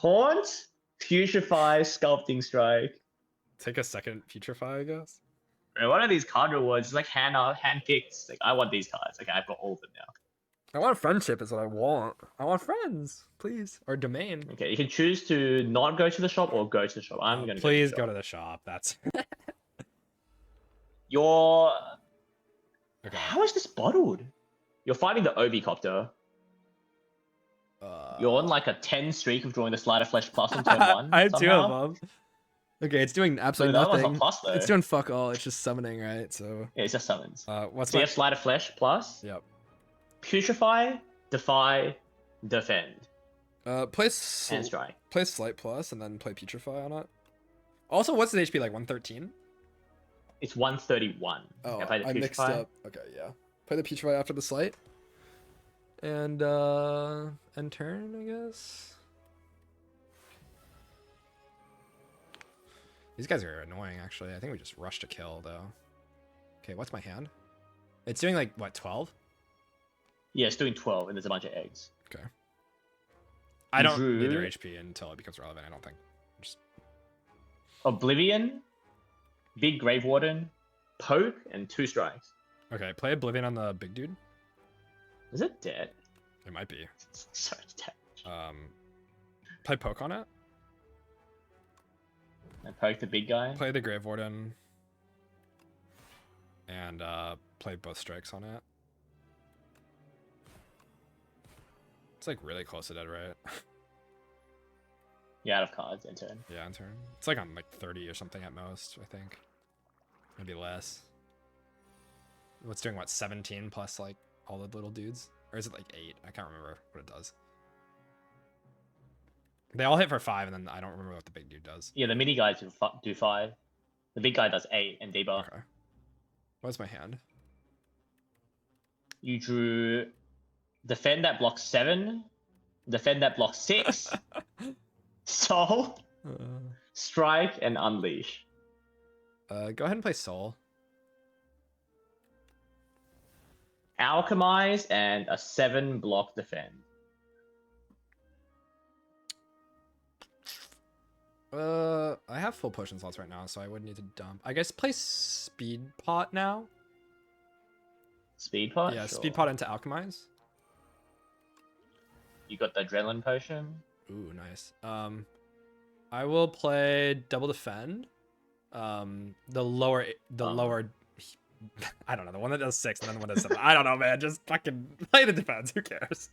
Haunt, Putrefy, Sculpting Strike. Take a second Putrefy, I guess. Bro, what are these card rewards? It's like hand picked. Like I want these cards. Okay, I've got all of them now. I want friendship is what I want. I want friends, please. Or domain. Okay, you can choose to not go to the shop or go to the shop. I'm gonna please go to the shop. That's You're okay. How is this bottled? You're fighting the Ovi-copter. You're on like a 10 streak of drawing the Slider Flesh Plus on turn 1. I have somehow. 2 of them. Okay, it's doing absolutely No, that one's nothing. not plus, though. It's doing fuck all. It's just summoning, right? So Yeah, it's just summons. what's so you have Slider Flesh Plus. Yep. Putrefy, Defy, Defend. Play And Strike. Play Slight Plus and then play Putrefy on it. Also, what's the HP like? 113? It's 131. Oh, Okay, I mixed up. Okay, yeah. Play the Putrefy after the Slight. And turn, I guess. These guys are annoying, actually. I think we just rushed a kill, though. Okay, what's my hand? It's doing like what, 12? Yeah, it's doing 12, and there's a bunch of eggs. Okay. I don't Drew. need their HP until it becomes relevant, I don't think. Just... Oblivion, Big Grave Warden, Poke, and 2 strikes. Okay, play Oblivion on the big dude. Is it dead? It might be. So it's dead. Play Poke on it. And Poke the big guy. Play the Grave Warden. And play both strikes on it. It's like really close to dead, right? Yeah, out of cards, end turn. Yeah, in turn. It's like on like 30 or something at most, I think. Maybe less. What's doing what, 17 plus like all the little dudes? Or is it like 8? I can't remember what it does. They all hit for 5 and then I don't remember what the big dude does. Yeah, the mini guys do 5. The big guy does 8 and debuff. Okay. What's my hand? You drew Defend that blocks 7, Defend that blocks 6, Soul, Strike, and Unleash. Go ahead and play Soul. Alchemize and a 7 block Defend. I have full potion slots right now, so I wouldn't need to dump. I guess play Speed Pot now. Speed Pot? Yeah, Sure. Speed Pot into Alchemize. You got the Adrenaline Potion. Ooh, nice. I will play Double Defend. The lower, I don't know, the one that does 6 and then the one that does 7. I don't know, man. Just fucking play the defense. Who cares?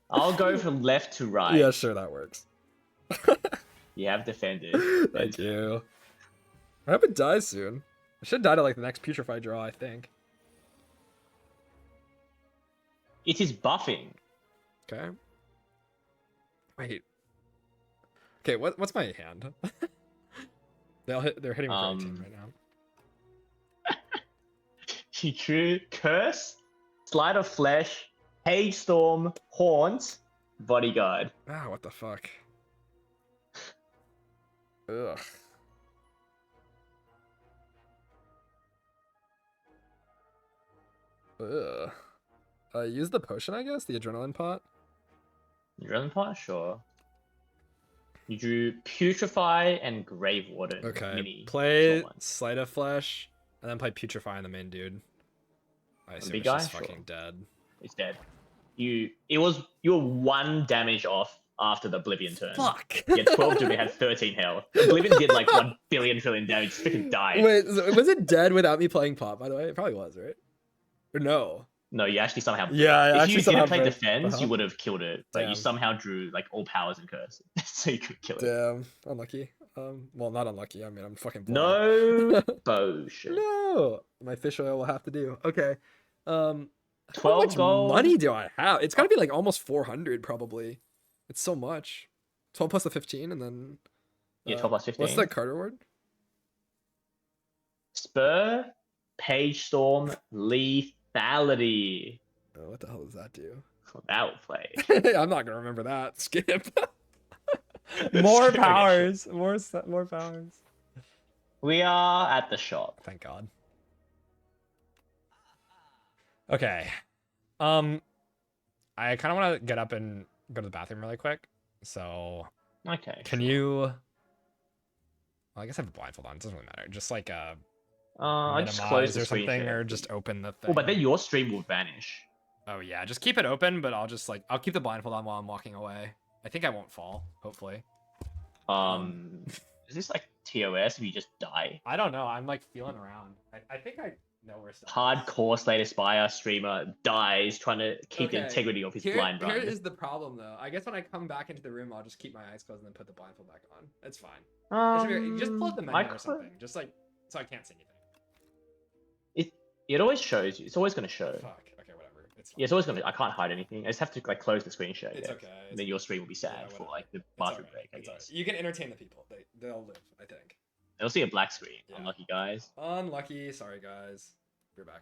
I'll go from left to right. Yeah, sure, that works. You have defended. Thank you. I hope it dies soon. I should die to like the next Putrefy draw, I think. It is buffing. Okay. Wait. Okay, what's my hand? They're hitting me for 18 right now. You drew Curse, Slide of Flesh, Hagestorm, Haunt, Bodyguard. Ah, what the fuck? Ugh. Ugh. Use the potion, I guess? The adrenaline pot? Adrenaline Pot? Sure. You drew Putrefy and Grave Warden. Okay, Mini, play short one. Sleight of Flesh, and then play Putrefy on the main dude. I assume big it's guy? just Sure. fucking dead. It's dead. You were 1 damage off after the Oblivion turn. Fuck! You had 12 damage, had 13 health. Oblivion did like 1 billion trillion damage, freaking died. Wait, was it dead without me playing pot, by the way? It probably was, right? Or no? No, you actually somehow. Yeah, I if actually you somehow didn't play broke- defense, you would have killed it. But Damn. you somehow drew like all powers and curse, so you could kill it. Damn, unlucky. Well, not unlucky. I mean, I'm fucking blind. No bullshit. No, my fish oil will have to do. Okay. How 12 much gold. money do I have? It's gotta be like almost 400, probably. It's so much. 12 plus the 15, and then. Yeah, 12 plus 15. What's the card reward? Spur, Page Storm, Lethality. Oh, what the hell does that do? That will play. I'm not gonna remember that. Skip. More Skip, powers. More powers. We are at the shop. Thank God. Okay. I kind of want to get up and go to the bathroom really quick. So Okay. Can sure. you? Well, I guess I have a blindfold on. It doesn't really matter. Just like I just close minimize the or screen something, share. or just open the Oh, but then thing. your stream will vanish. Oh yeah, just keep it open, but I'll just like I'll keep the blindfold on while I'm walking away. I think I won't fall. Hopefully. Is this like TOS if you just die? I don't know. I'm like feeling around. I think I know where stuff is. Hardcore Slay Aspire streamer dies trying to keep the Okay. integrity of his Here blind run. is the problem though. I guess when I come back into the room, I'll just keep my eyes closed and then put the blindfold back on. It's fine. Just pull up the menu or something. Just like so I can't see anything. It always shows you. It's always gonna show. Fuck. Okay, whatever. It's fine. Yeah, it's always gonna. I can't hide anything. I just have to like close the screen share. It's yeah. okay. And then your stream will be sad for like the bathroom break. I guess. You can entertain the people. They'll live. I think. They'll see a black screen. Yeah. Unlucky guys. Unlucky. Sorry guys. We're back.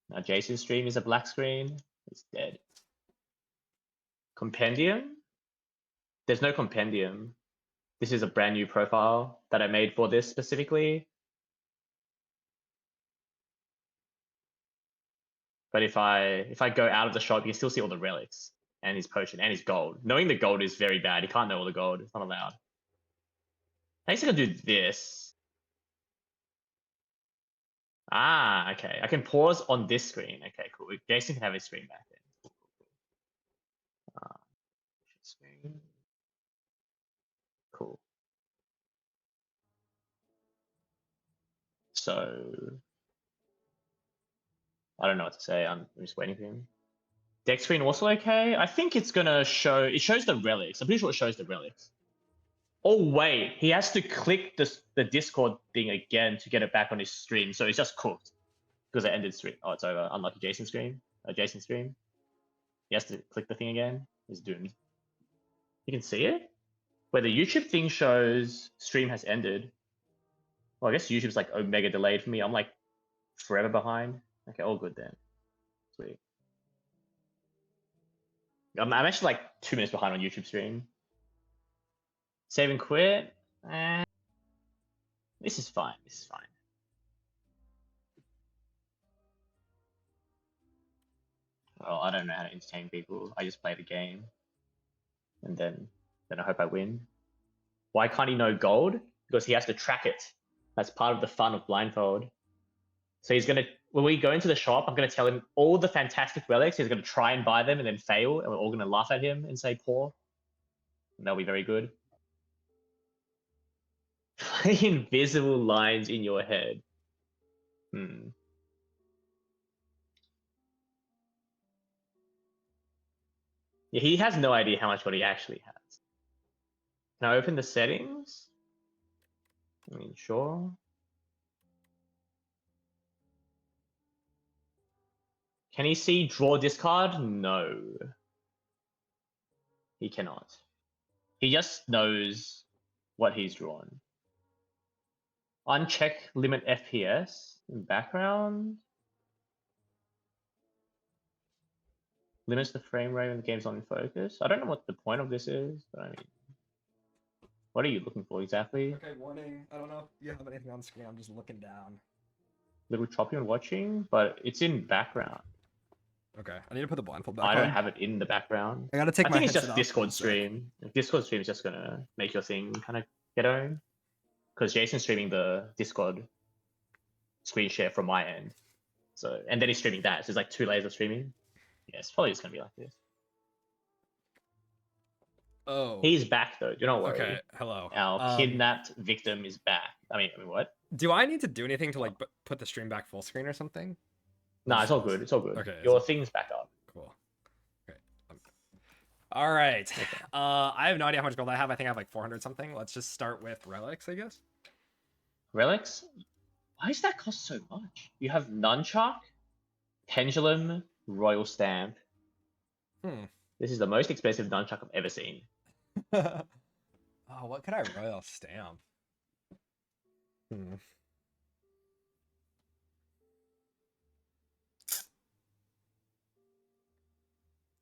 Now Jason's stream is a black screen. It's dead. Compendium? There's no compendium. This is a brand new profile that I made for this specifically. But if I go out of the shop, you can still see all the relics and his potion and his gold. Knowing the gold is very bad. You can't know all the gold. It's not allowed. I guess I can do this. Ah, okay. I can pause on this screen. Okay, cool. Jason can have his screen back then. Screen. Cool. So I don't know what to say. I'm just waiting for him. Deck screen also okay. I think it's gonna show. It shows the relics. I'm pretty sure it shows the relics. Oh wait, he has to click the Discord thing again to get it back on his stream. So it's just cooked because it ended stream. Oh, it's over. Unlucky Jason stream. Jason stream. He has to click the thing again. He's doomed. You can see it. Where the YouTube thing shows stream has ended. Well, I guess YouTube's like omega delayed for me. I'm like forever behind. Okay, all good then. Sweet. I'm actually like 2 minutes behind on YouTube stream. Save and quit. This is fine. This is fine. Well, I don't know how to entertain people. I just play the game, and then I hope I win. Why can't he know gold? Because he has to track it. That's part of the fun of Blindfold. So he's gonna, when we go into the shop, I'm gonna tell him all the fantastic relics. He's gonna try and buy them and then fail, and we're all gonna laugh at him and say poor. And that'll be very good. Invisible lines in your head. Yeah, he has no idea how much what he actually has. Can I open the settings? I mean, sure. Can he see draw discard? No. He cannot. He just knows what he's drawn. Uncheck limit FPS in background. Limits the frame rate when the game's not in focus. I don't know what the point of this is, but I mean, what are you looking for exactly? Okay, warning. I don't know if you have anything on screen. I'm just looking down. Little choppy when watching, but it's in background. Okay, I need to put the blindfold back I don't on. have it in the background. I gotta take I my think it's headset just off Discord one sec. stream. Discord stream is just gonna make your thing kind of ghetto. Because Jason's streaming the Discord screen share from my end. So, and then he's streaming that. So it's like 2 layers of streaming. Yeah, it's probably just gonna be like this. Oh. He's back though. Do not worry. Okay. Hello. Our kidnapped victim is back. I mean, what? Do I need to do anything to like put the stream back full screen or something? Nah, it's all good. It's all good. Okay. Your thing's back up. Cool. Okay. All right. Okay. I have no idea how much gold I have. I think I have like 400 something. Let's just start with relics, I guess. Relics? Why does that cost so much? You have nunchuck, pendulum, royal stamp. This is the most expensive nunchuck I've ever seen. Oh, what could I royal stamp? Is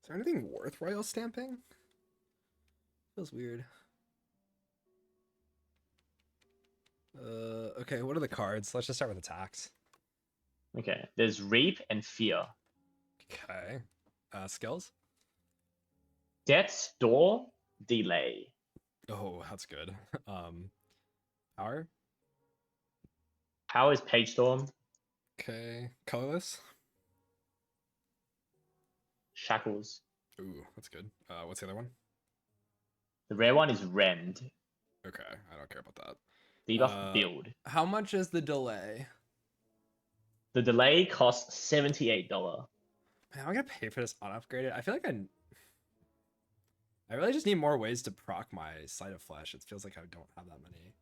there anything worth royal stamping? Feels weird. Okay, what are the cards? Let's just start with attacks. Okay, there's Reap and Fear. Okay. Skills? Death's Door Delay. Oh, that's good. Power. Power is Page Storm. Okay, colorless. Shackles. Ooh, that's good. What's the other one? The rare one is Rend. Okay, I don't care about that. Debuff Build. How much is the delay? The delay costs $78. Man, I'm gonna pay for this unupgraded. I feel like I really just need more ways to proc my Sight of Flesh. It feels like I don't have that many.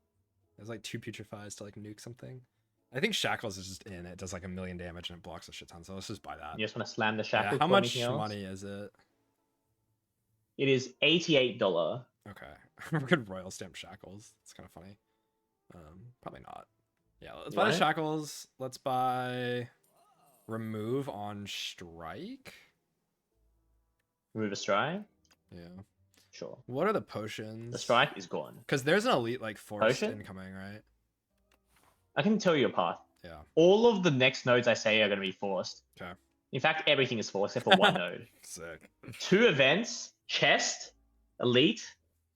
There's like 2 putrefies to like nuke something. I think Shackles is just in. It does like 1,000,000 damage and it blocks a shit ton. So let's just buy that. You just want to slam the Shackles. Yeah, how for much anything else? money is it? It is $88. Okay, we could Royal Stamp Shackles. It's kind of funny. Probably not. Yeah, let's buy the Shackles. Let's buy Remove on Strike. Remove a strike? Yeah. Sure. What are the potions? The strike is gone. Because there's an elite like forest Potion? incoming, right? I can tell you a path. Yeah. All of the next nodes I say are going to be forced. Okay. In fact, everything is forced except for one node. Sick. 2 events, chest, elite,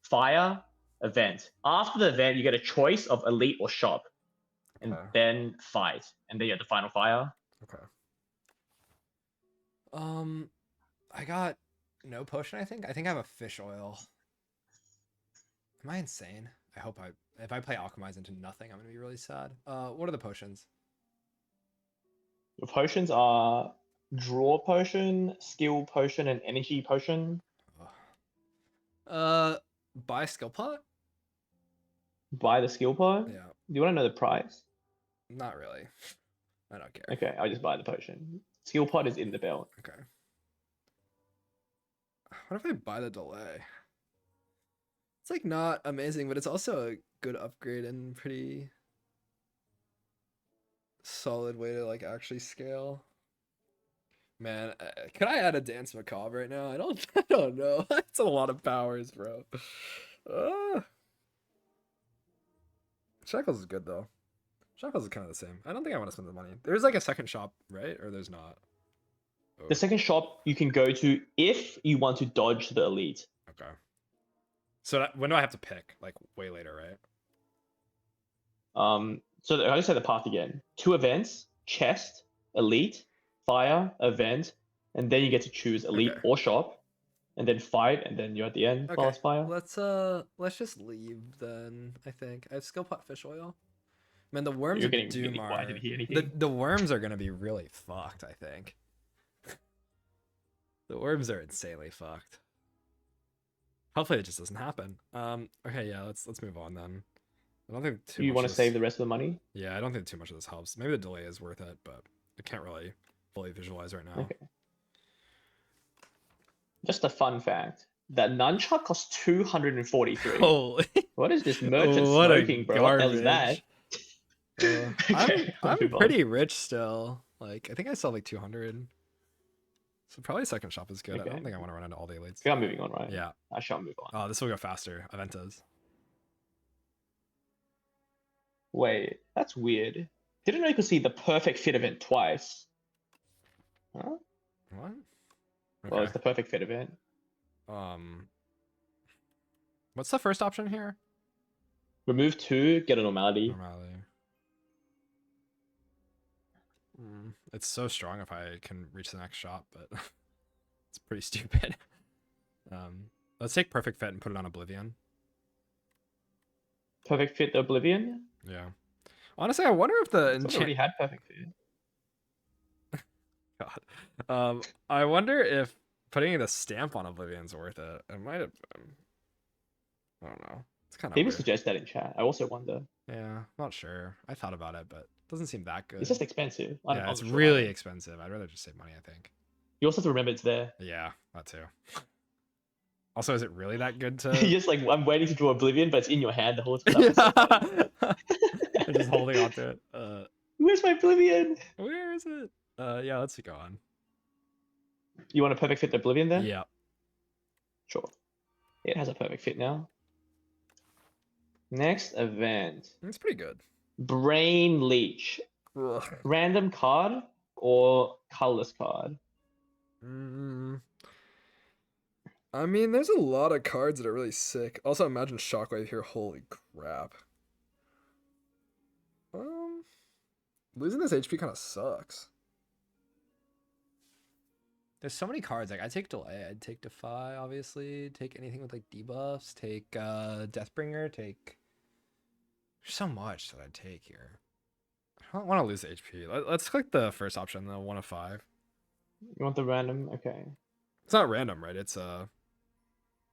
fire, event. After the event, you get a choice of elite or shop. And then fight. And then you have the final fire. Okay. I got no potion, I think. I think I have a fish oil. Am I insane? I hope if I play Alchemize into nothing, I'm gonna be really sad. What are the potions? Your potions are draw potion, skill potion, and energy potion. Buy skill pot? Buy the skill pot? Yeah. Do you want to know the price? Not really. I don't care. Okay, I'll just buy the potion. Skill pot is in the belt. Okay. What if I buy the delay? It's like not amazing, but it's also a good upgrade and pretty solid way to like actually scale. Man, could I add a Dance Macabre right now? I don't know. That's a lot of powers, bro. Shackles is good though. Shackles is kind of the same. I don't think I want to spend the money. There's like a second shop, right? Or there's not? Oh. The second shop you can go to if you want to dodge the elite. Okay. So when do I have to pick? Like way later, right? So I'll just say the path again. 2 events, chest, elite, fire, event, and then you get to choose elite or shop, and then fight, and then you're at the end. Okay. Last fire. Let's just leave then. I think I have skill pot fish oil. Man, the worms You're of getting Doom really quiet. I didn't hear anything. the worms are gonna be really fucked. I think the worms are insanely fucked. Hopefully it just doesn't happen. Okay, yeah, let's move on then. I don't think too. You want to save the rest of the money? Yeah, I don't think too much of this helps. Maybe the delay is worth it, but I can't really fully visualize right now. Okay. Just a fun fact: that nunchuck costs 243. Holy! What is this merchant smoking, bro? What the hell is that? I'm pretty rich still. Like I think I sell like 200. So probably second shop is good. Okay. I don't think I want to run into all the elites. We are moving on, right? Yeah. I shall move on. Oh, this will go faster. Aventas. Wait, that's weird. Didn't know you could see the perfect fit event twice. Huh? What? Okay. Well, it's the perfect fit event. What's the first option here? Remove 2, get a normality. Normality. It's so strong if I can reach the next shop, but it's pretty stupid. Let's take perfect fit and put it on Oblivion. Perfect fit the Oblivion? Yeah. Honestly, I wonder if the enchant already had perfect fit. God. I wonder if putting the stamp on Oblivion's worth it. It might have been. I don't know. It's kind of People suggest that in chat. I also wonder. Yeah, not sure. I thought about it, but it doesn't seem that good. It's just expensive. Yeah, it's really expensive. I'd rather just save money, I think. You also have to remember it's there. Yeah, that too. Also, is it really that good to... You're just like, I'm waiting to draw Oblivion, but it's in your hand the whole time. I'm just holding on to it. Where's my Oblivion? Where is it? Yeah, let's go on. You want a perfect fit to Oblivion then? Yeah. Sure. It has a perfect fit now. Next event. It's pretty good. Brain Leech. Ugh. Random card or colorless card? I mean, there's a lot of cards that are really sick. Also, imagine Shockwave here. Holy crap. Losing this HP kind of sucks. There's so many cards. Like, I'd take Delay. I'd take Defy, obviously. Take anything with, like, debuffs. Take Deathbringer. Take... There's so much that I'd take here. I don't want to lose the HP. Let's click the first option, the 1 of 5. You want the random? Okay. It's not random, right? It's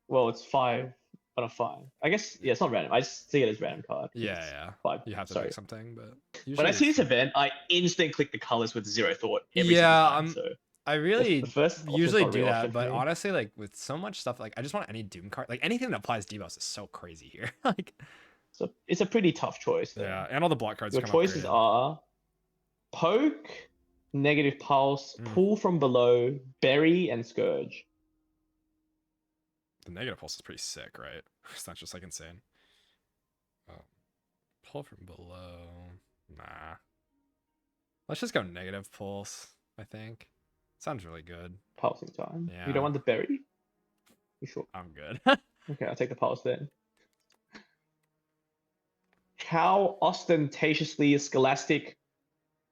Well, it's 5 out of 5. I guess it's not random. I just see it as random card. yeah. 5. You have to Sorry. pick something, but When I see this event, I instantly click the colors with zero thought every single time. So I really the first option's usually not a do real that, option for but me. honestly, like with so much stuff, like I just want any Doom card. Like anything that applies debuffs is so crazy here. Like So it's a pretty tough choice. Though. yeah, and all the block cards. Your come choices upgraded. are Poke, Negative Pulse, Pull from Below, Bury, and Scourge. The Negative Pulse is pretty sick, right? It's not just like insane. Pull from below. Nah. Let's just go Negative Pulse, I think. Sounds really good. Pulsing time. Yeah. You don't want the Bury? You sure? I'm good. Okay, I'll take the Pulse then. How ostentatiously scholastic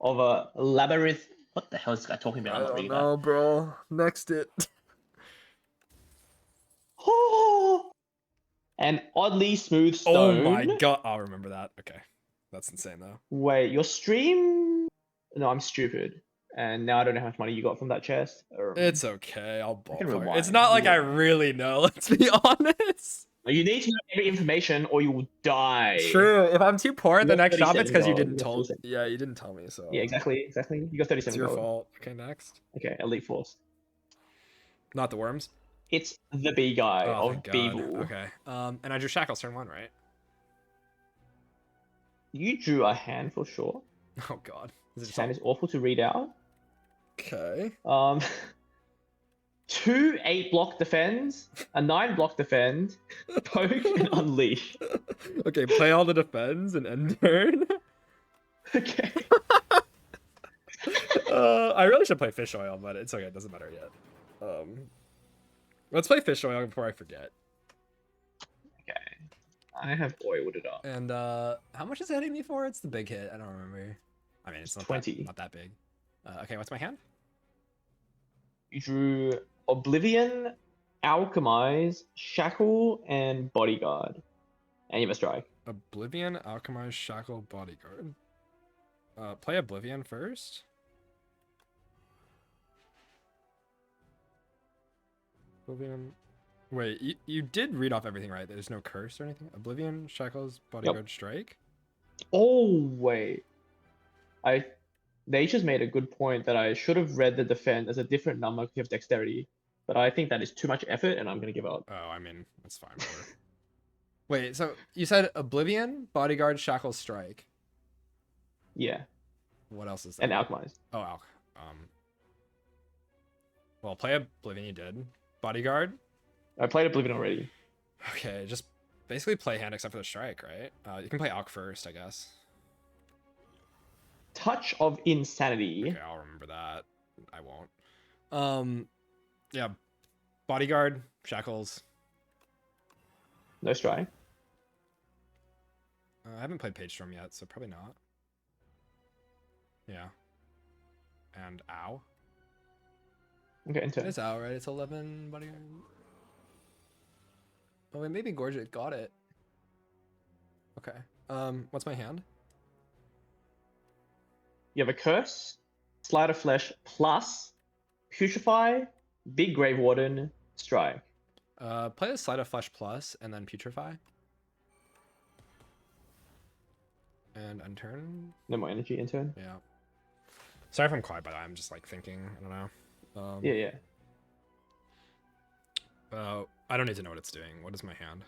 of a labyrinth. What the hell is this guy talking about? I'm not reading that. bro. Next it. An oddly smooth stone. Oh my god. I'll remember that. Okay. That's insane though. Wait, your stream? No, I'm stupid. And now I don't know how much money you got from that chest. It's okay. I'll ballpark. rewind. It's not like I really know, let's be honest. You need to know every information or you will die. True. If I'm too poor at the You got next shop, 37 it's because you gold. didn't You got tell. 37. Yeah, you didn't tell me. So Yeah, exactly. You got 37 it's your gold. fault. Okay, next. Okay, Elite Force. Not the worms. It's the B guy Oh, of thank God. Beeble. Okay. And I drew Shackles turn 1, right? You drew a hand for sure. Oh God. Is it This hand is awful to read out. Okay. 2 8-block defends, a 9-block defend, poke, and unleash. Okay, play all the defends and end turn. Okay. I really should play Fish Oil, but it's okay. It doesn't matter yet. Let's play Fish Oil before I forget. Okay. I have oiled it up. And how much is it hitting me for? It's the big hit. I don't remember. I mean, it's not 20. not that big. Okay, what's my hand? You drew Oblivion, Alchemize, Shackle, and Bodyguard. And you have a strike. Oblivion, Alchemize, Shackle, Bodyguard. Play Oblivion first. Oblivion. Wait, you did read off everything, right? There's no curse or anything? Oblivion, Shackles, Bodyguard, Strike? Oh, wait. They just made a good point that I should have read the defend as a different number because you have dexterity. But I think that is too much effort and I'm going to give up. Oh, I mean, that's fine. Wait, so you said Oblivion, Bodyguard, Shackles, Strike. Yeah. What else is that? And Alchemize. Oh, well, play Oblivion you did. Bodyguard? I played Oblivion already. Okay, just basically play hand except for the strike, right? You can play Alch first, I guess. Touch of Insanity. Okay, I'll remember that. I won't. Yeah. Bodyguard, Shackles. No strike. I haven't played Page Storm yet, so probably not. Yeah. And Ow. Okay, in turn. It's Ow, right? It's 11 Bodyguard. Oh, wait, maybe Gorget got it. Okay. What's my hand? You have a Curse, Sleight of Flesh plus Putrefy, Big Grave Warden, Strike. Play a Sleight of Flesh plus and then Putrefy. And unturn. No more energy in turn. Yeah. Sorry if I'm quiet, but I'm just like thinking. I don't know. Yeah. I don't need to know what it's doing. What is my hand?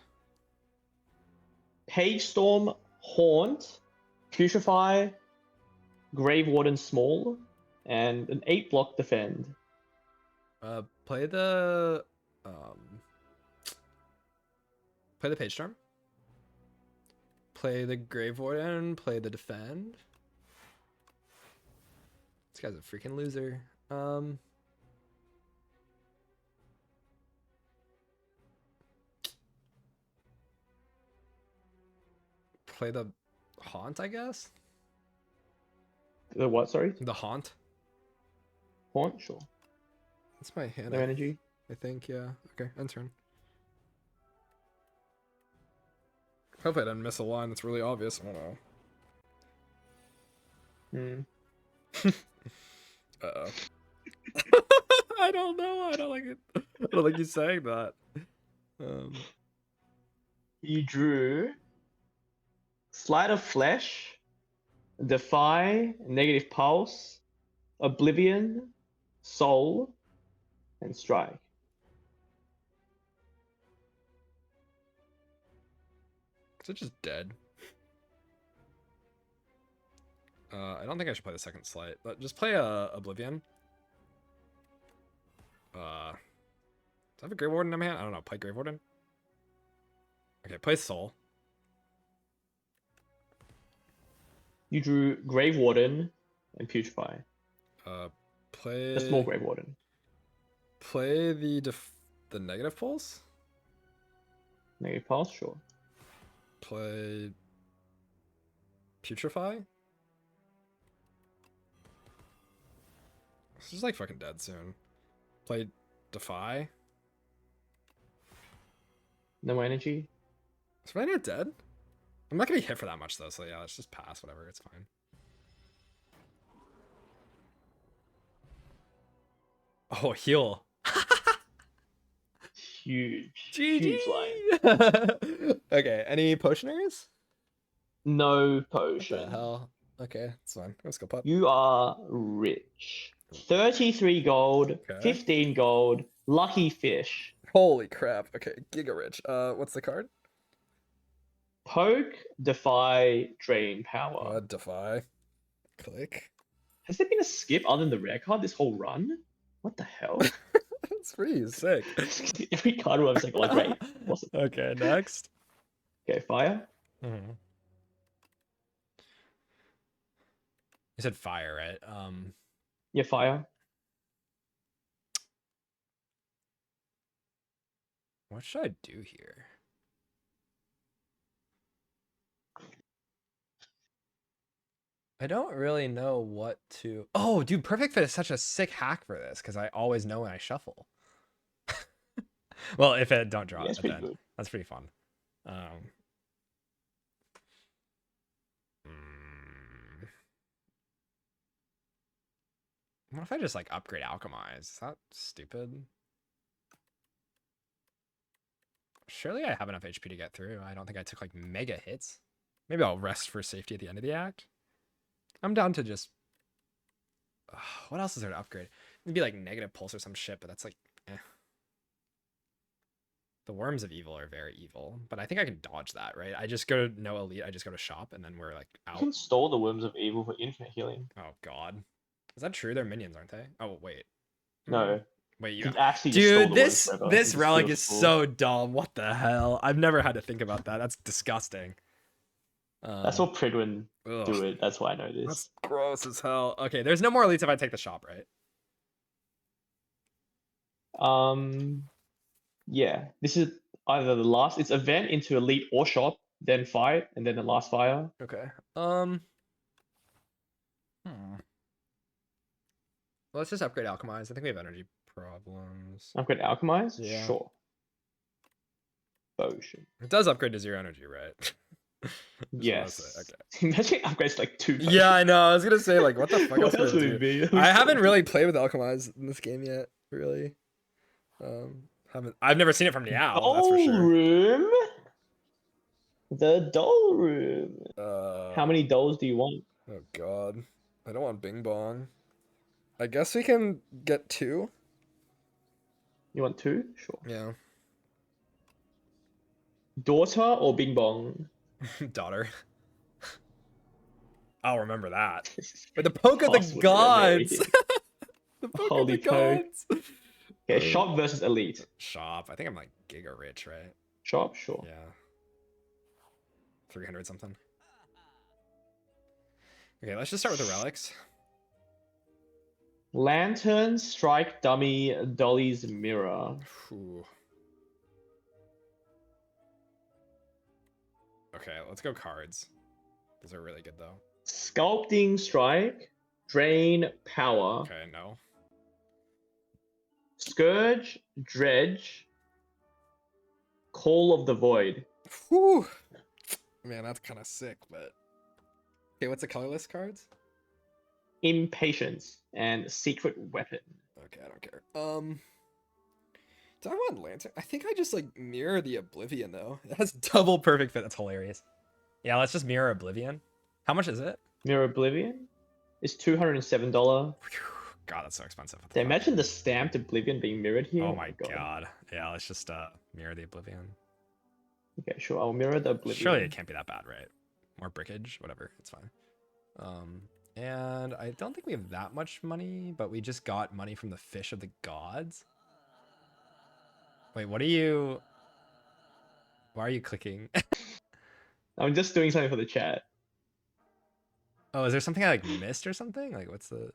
Page Storm, Haunt, Putrefy, Grave Warden Small, and an 8-block defend. Play the Page Storm. Play the Grave Warden. Play the defend. This guy's a freaking loser. play the Haunt, I guess? The what? Sorry. The Haunt. Haunt. Sure. That's my hand. No energy. I think, yeah. Okay, end turn. Hopefully I didn't miss a line that's really obvious. I don't know. Uh-oh. I don't know. I don't like it. I don't like you saying that. You drew Sleight of Flesh, Defy, Negative Pulse, Oblivion, Soul, and Strike. Is it just dead? I don't think I should play the second Sleight, but just play Oblivion. Do I have a Grey Warden in my hand? I don't know. Play Grey Warden. Okay, play Soul. You drew Grave Warden and Putrefy. Play A small Grave Warden. Play the Negative Pulse. Negative Pulse, sure. Play Putrefy. This is like fucking dead soon. Play Defy. No energy. Is my not dead? I'm not gonna be hit for that much though, so yeah, let's just pass, whatever, it's fine. Oh, heal. Huge. GG. Huge line. Okay, any potionaries? No What potion. the hell? Okay, it's fine. Let's go putt. You are rich. 33 gold, Okay. 15 gold, lucky fish. Holy crap. Okay, giga rich. What's the card? Poke, defy, drain power. Defy. Click. Has there been a skip other than the rare card this whole run? What the hell? That's pretty sick. Every card where I was like, oh great. Awesome. Okay, next. Okay, fire. You said fire, right? Yeah, fire. What should I do here? I don't really know what to... Oh, dude, Perfect Fit is such a sick hack for this, because I always know when I shuffle. Well, if it don't draw Yeah, it's at pretty the end. good. That's pretty fun. What if I just, like, upgrade Alchemize? Is that stupid? Surely I have enough HP to get through. I don't think I took, like, mega hits. Maybe I'll rest for safety at the end of the act. I'm down to just... what else is there to upgrade? It'd be, like, Negative Pulse or some shit, but that's, like, eh. The Worms of Evil are very evil, but I think I can dodge that, right? I just go to no elite, I just go to shop, and then we're, like, You out. can stall the Worms of Evil for infinite healing. Oh, God. Is that true? They're minions, aren't they? Oh, wait. No. Wait, You can actually just stall dude, the this Worms forever. this You relic just is steal so dumb. What the hell? I've never had to think about that. That's disgusting. That's what Pridwin Ugh, do it. That's why I know this. that's gross as hell. Okay, there's no more elites if I take the shop, right? Yeah. This is either the last. It's event into elite or shop, then fight, and then the last fire. Okay. Let's just upgrade Alchemize. I think we have energy problems. Upgrade Alchemize? Yeah. Sure. Potion. It does upgrade to 0 energy, right? Just wanna Yes. say, okay. Imagine it upgrades to like 2 potions. Yeah, I know. I was gonna say, like, what the fuck What else would would it it do? be? I haven't really played with Alchemize in this game yet, really. I've never seen it from Meow, that's for Doll sure. room? The doll room. How many dolls do you want? Oh god. I don't want Bing Bong. I guess we can get 2. You want 2? Sure. Yeah. Daughter or Bing Bong? Daughter. I'll remember that. But the Poke of the Password Gods! remember. The Poke Holy of the poke. Gods! Okay, shop versus elite. Shop. I think I'm like giga rich, right? Shop, sure. Yeah. 300 something. Okay, let's just start with the relics. Lantern, Strike, Dummy, Dolly's Mirror. Ooh. Okay, let's go cards. Those are really good though. Sculpting Strike, Drain Power, Okay, no. Scourge, Dredge, Call of the Void. Whew. Man, that's kind of sick, but okay, what's the colorless cards? Impatience, and Secret Weapon. Okay, I don't care. Do I want Lantern? I think I just like mirror the Oblivion though. It has double perfect fit. That's hilarious. Yeah, let's just mirror Oblivion. How much is it? Mirror Oblivion is $207. Whew. God, that's so expensive. What the They fuck? imagine the stamped Oblivion being mirrored here. Oh my god. Yeah, let's just mirror the Oblivion. Okay, sure. I'll mirror the Oblivion. Surely it can't be that bad, right? More brickage, whatever. It's fine. And I don't think we have that much money, but we just got money from the Fish of the Gods. Wait, what are you? Why are you clicking? I'm just doing something for the chat. Oh, is there something I like missed or something? Like, what's the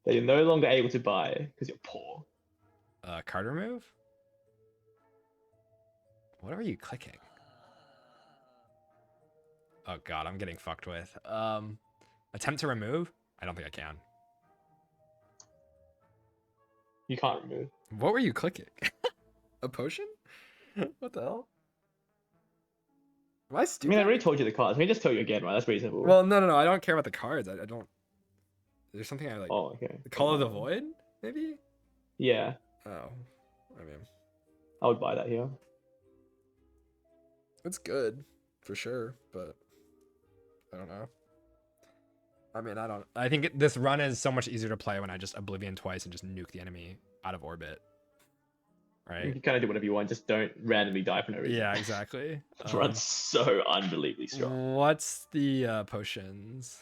That you're no longer able to buy because you're poor. card remove? What are you clicking? Oh god, I'm getting fucked with. Attempt to remove? I don't think I can. You can't remove. What were you clicking? A potion? What the hell? Am I I stupid? mean, I already told you the cards. Let me just tell you again, right? That's pretty simple. Well, no. I don't care about the cards. I don't. Is there something I like? Oh, okay. The Call of the Void, maybe? Yeah, Oh, I mean, I would buy that here. it's good for sure, but I don't know. I mean, I don't. I think this run is so much easier to play when I just Oblivion twice and just nuke the enemy out of orbit. You Right? can kind of do whatever you want. Just don't randomly die for no reason. Yeah, exactly. This run's so unbelievably strong. What's the potions?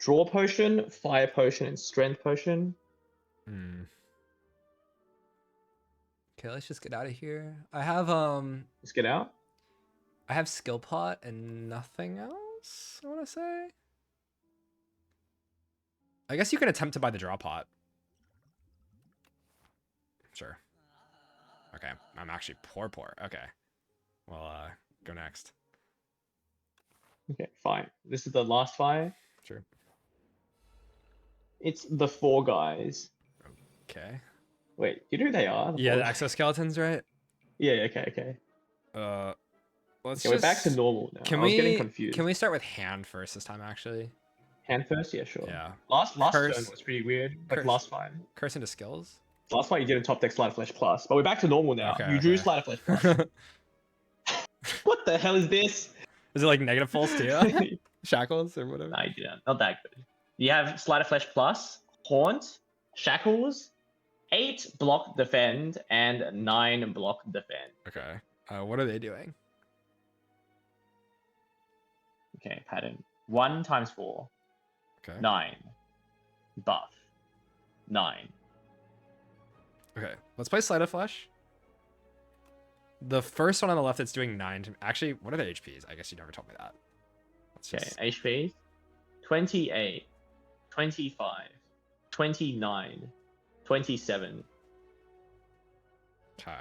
Draw Potion, Fire Potion, and Strength Potion. Hmm. Okay, let's just get out of here. I have Let's get out. I have skill pot and nothing else, I want to say. I guess you can attempt to buy the draw pot. Sure. Okay, I'm actually poor. Okay. Well, go next. Okay, fine. This is the last fire. Sure. It's the four guys. Okay. Wait, you know who they are? Yeah, four the guys? exoskeletons, right? Yeah, okay. Let's Okay, we're back to just. normal now. Can I was getting we confused. can we start with hand first this time? Actually. Hand first? Yeah, sure. Yeah. Last Curse- turn was pretty weird. Like curse. last fight. Curse into skills. Last fight you did in top deck Slider Flesh Plus, but we're back to normal now. Okay, You drew okay. Slider Flesh Plus. What the hell is this? Is it like negative pulse too? Shackles or whatever. No, you didn't. Not that good. You have Slider Flesh Plus, Haunt, Shackles, 8 block defend, and 9 block defend. Okay. What are they doing? Okay, pattern. 1 times 4. Okay. 9. Buff. 9. Okay. Let's play Sleight of Flesh. The first one on the left that's doing 9. Actually, what are the HPs? I guess you never told me that. Let's Okay, just... HP 28, 25, 29, 27. Okay.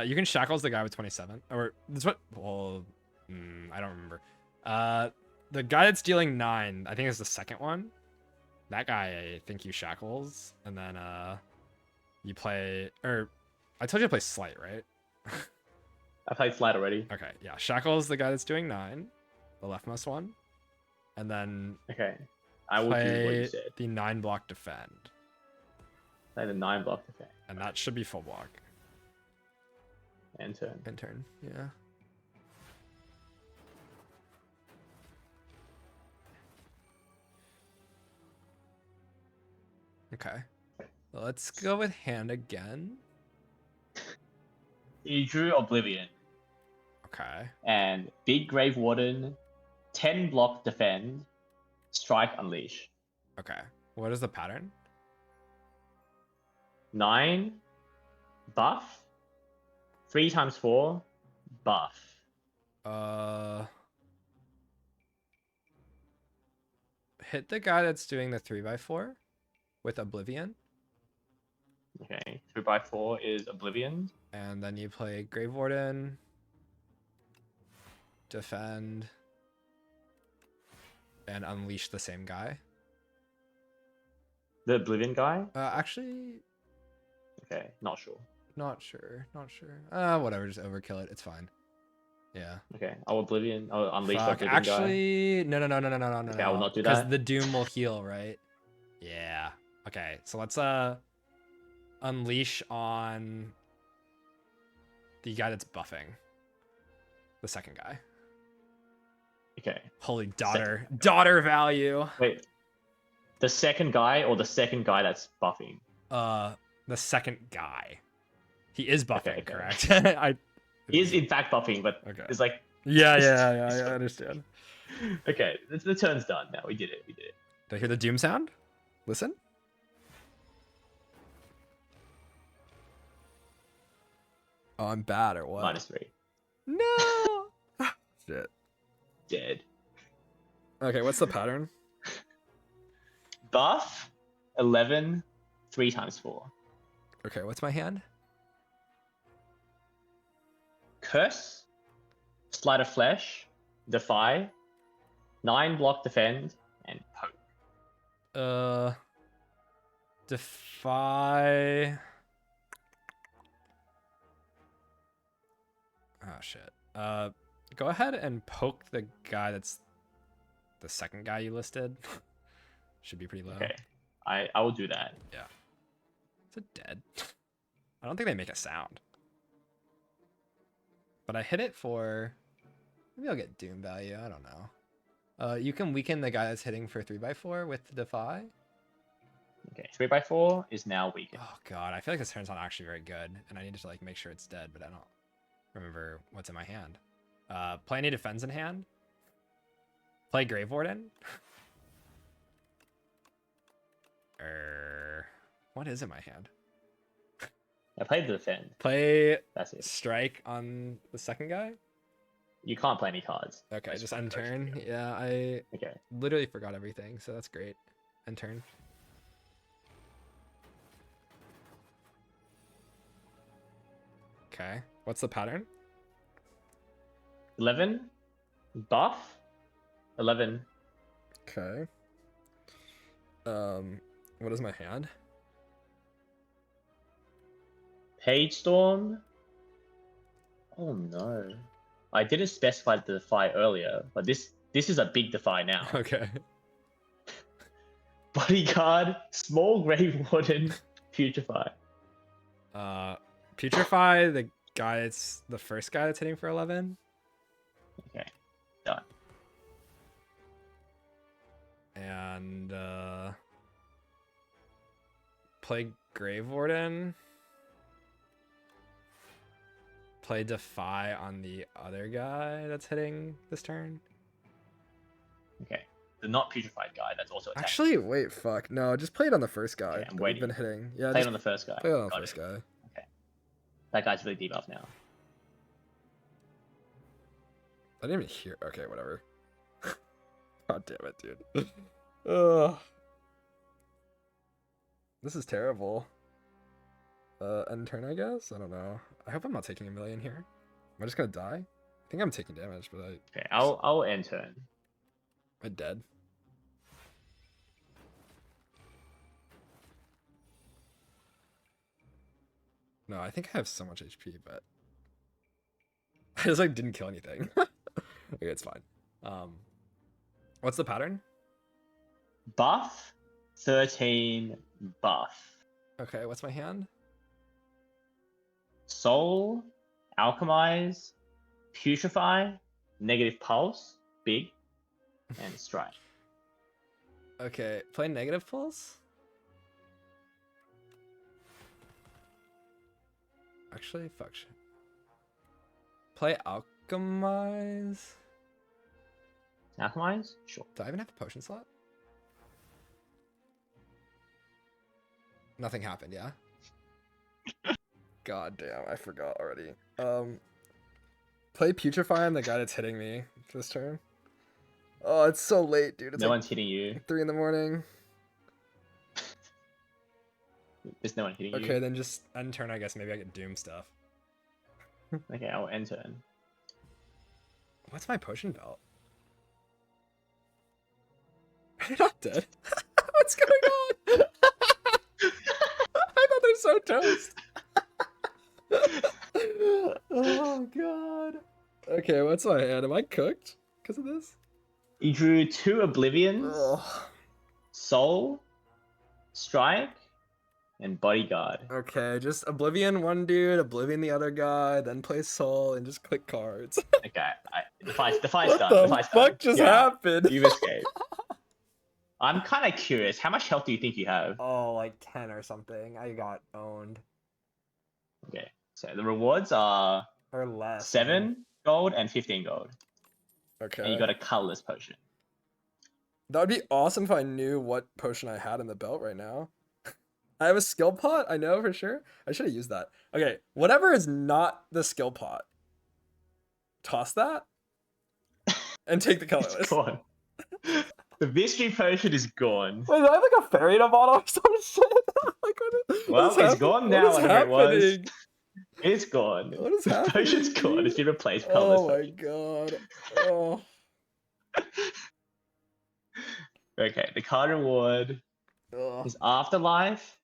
You can shackles the guy with 27. Or this what? Well, I don't remember. The guy that's dealing 9, I think is the second one. That guy, I think you shackles, and then you play. Or I told you to play slight, right? I played Slide already. Okay, yeah. Shackles the guy that's doing 9, the leftmost one, and then Okay, I will do what you play said. the 9 block defend, Play the 9 block defend. and that should be full block. And turn. In turn, yeah. Okay. Let's go with hand again. You drew Oblivion Okay. and Big Grave Warden, 10 block defend, Strike Unleash. Okay. What is the pattern? 9 buff, 3 times 4 buff. Hit the guy that's doing the 3x4 with Oblivion, Okay, 2x4 is Oblivion. and then you play Grave Warden, defend, and unleash the same guy. The Oblivion guy? Actually, Okay, not sure. not sure. Whatever, just overkill it. It's fine. Yeah. Okay, I'll unleash the Fuck. Oblivion guy. Actually, no. Okay, I will not do Because that. the Doom will heal, right? Yeah. Okay, so let's unleash on the guy that's buffing. The second guy. Okay. Holy daughter value. Wait. The second guy or the second guy that's buffing? The second guy. He is buffing, Okay. correct? He is in fact buffing, but Okay. it's like Yeah, I understand. okay, the turn's done now. We did it. Did I hear the Doom sound? Listen. Oh, I'm bad or what? -3. No. Shit. Dead. Okay, what's the pattern? Buff 11 3 times 4. Okay, what's my hand? Curse, Sleight of Flesh, Defy, 9 block defend, and poke. Defy. Oh shit. Go ahead and poke the guy that's the second guy you listed. Should be pretty low. Okay, I will do that. Yeah. Is it dead? I don't think they make a sound. But I hit it for... Maybe I'll get Doom value. I don't know. You can weaken the guy that's hitting for 3x4 with Defy. Okay, 3x4 is now weakened. Oh god, I feel like this turn's not actually very good. And I need to like make sure it's dead, but I don't remember what's in my hand. Play any defense in hand. Play Grave Warden. What is in my hand? I played the defend. Play That's it. Strike on the second guy. You can't play any cards. Okay, That's just fine. unturn. Yeah, I Okay. literally forgot everything, so that's great. Unturn. Okay, what's the pattern? 11 buff 11. Okay. What is my hand? Page Storm. Oh no. I didn't specify the defy earlier, but this is a big defy now. Okay. Bodyguard, Small Grave Warden, Putrefy. Putrefy, the guy that's the first guy that's hitting for 11. Okay, done. And play Grave Warden. Play Defy on the other guy that's hitting this turn. Okay, the not putrefied guy that's also attacking. Actually, wait, fuck. No, just play it on the first guy. Okay, I'm that waiting. We've been hitting. Yeah, Play it just on the first guy. play it on the Got first it. guy. Okay, that guy's really debuffed now. I didn't even hear. Okay, whatever. God damn it, dude. Ugh. This is terrible. End turn, I guess? I don't know. I hope I'm not taking a million here. Am I just gonna die? I think I'm taking damage, but Okay, I'll end turn. Am I dead? No, I think I have so much HP, but I just like didn't kill anything. Okay, it's fine. What's the pattern? Buff 13 buff. Okay, what's my hand? Soul, Alchemize, Putrefy, Negative Pulse, big, and Strike. Okay, play negative pulse. Actually, fuck shit. Play alchemize. Alchemize? Sure. Do I even have a potion slot? Nothing happened, yeah? God damn, I forgot already. Play Putrefy on the guy that's hitting me this turn. Oh, it's so late, dude. It's No like one's hitting you. 3 in the morning. There's no one hitting you. Okay, then just end turn, I guess. Maybe I get Doom stuff. Okay, I'll end turn. What's my potion belt? Are they not dead? What's going on? I thought they're so toast. Oh god. Okay, what's my hand? Am I cooked because of this? You drew 2 Oblivions, Ugh. Soul, Strike, and Bodyguard. Okay, just Oblivion one dude, Oblivion the other guy, then play Soul, and just click cards. Okay, the fight's What done. the The fight's fuck done. just Get out. happened? You've escaped. I'm kind of curious. How much health do you think you have? Oh, like 10 or something. I got owned. Okay, so the rewards are Or less. 7 gold and 15 gold. Okay. And you got a colorless potion. That would be awesome if I knew what potion I had in the belt right now. I have a skill pot, I know for sure. I should have used that. Okay, whatever is not the skill pot, toss that and take the colorless. It's gone. The mystery potion is gone. Wait, do I have like a fairy in a bottle or some shit? Like, Well, it's gone now, what is whatever it was. happening? It's gone. What is The happening? potion's gone. It's been replaced with colorless Oh my potion. god. Oh. Okay, the card reward Ugh. is Afterlife,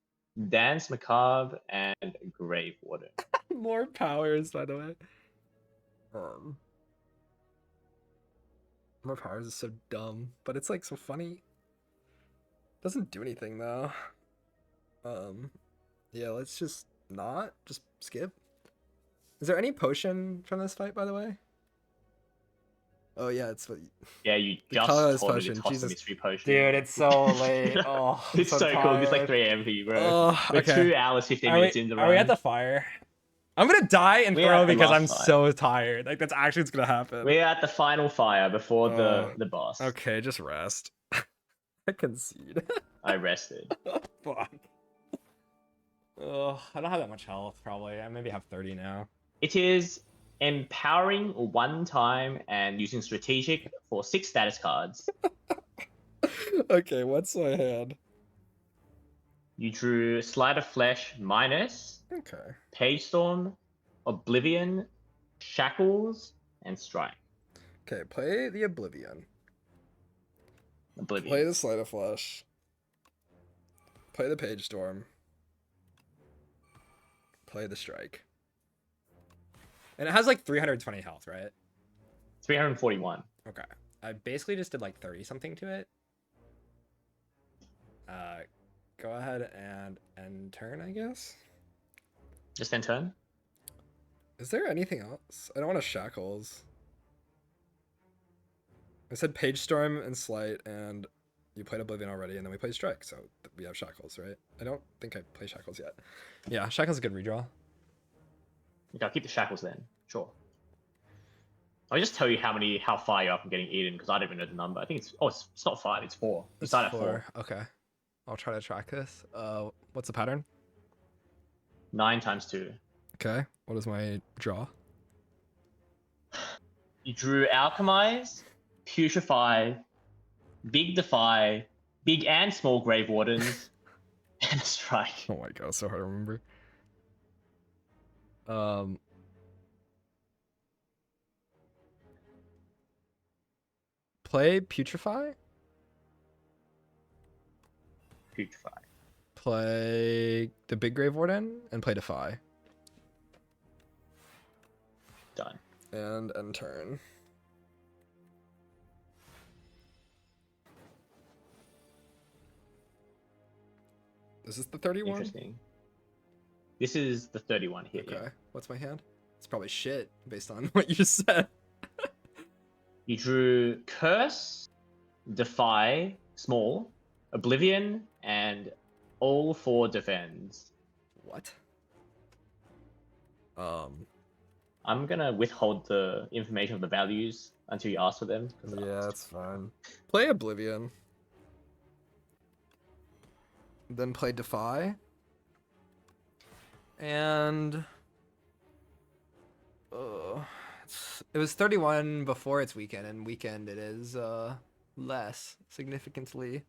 Dance Macabre, and Grave Warden. More powers, by the way. More powers is so dumb, but it's like so funny. Doesn't do anything though. Yeah, let's just not just skip. Is there any potion from this fight, by the way? Oh yeah, it's what. Yeah, you The just colorless told me potion, to toss the Jesus. mystery potion. Dude, it's so late. Oh, I'm It's so cool. It's like tired. 3 AM for you, bro. Oh, We're okay. 2 hours, 15 minutes in the run. Are we at the fire? I'm gonna die and We're throw at the because last I'm fire. so tired. Like that's actually what's gonna happen. We're at the final fire before the boss. Okay, just rest. I concede. I rested. Fuck. Oh, I don't have that much health. Probably. I maybe have 30 now. It is empowering 1 time and using strategic for 6 status cards. Okay, what's my hand? You drew Sleight of Flesh minus, Okay. Page Storm, Oblivion, Shackles, and Strike. Okay, play the Oblivion. Oblivion. Play the Sleight of Flesh. Play the Page Storm. Play the Strike. And it has like 320 health, right? 341. Okay. I basically just did like 30 something to it. Go ahead and end turn, I guess. Just end turn. Is there anything else? I don't want to shackles. I said Page Storm and Slight, and you played Oblivion already, and then we played Strike, so we have shackles, right? I don't think I play shackles yet. Yeah, shackles is a good redraw. Okay, I'll keep the Shackles then. Sure. I'll just tell you how far you're up from getting eaten, because I don't even know the number. I think it's not 5, it's 4. You start at 4. Okay. I'll try to track this. What's the pattern? 9 times 2. Okay. What is my draw? You drew Alchemize, Putrefy, Big Defy, Big and Small Grave Wardens, and Strike. Oh my god, so hard to remember. Play Putrefy. Putrefy. Play the Big Grave Warden and play Defy. Done. And end turn. Is this the 31? Interesting. This is the 31 here. Okay. Yeah. What's my hand? It's probably shit based on what you just said. You drew Curse, Defy, Small, Oblivion, and all 4 defends. What? I'm gonna withhold the information of the values until you ask for them. Yeah, that's fine. Play Oblivion. Then play Defy. And it was 31 before its weekend, and weekend it is less significantly.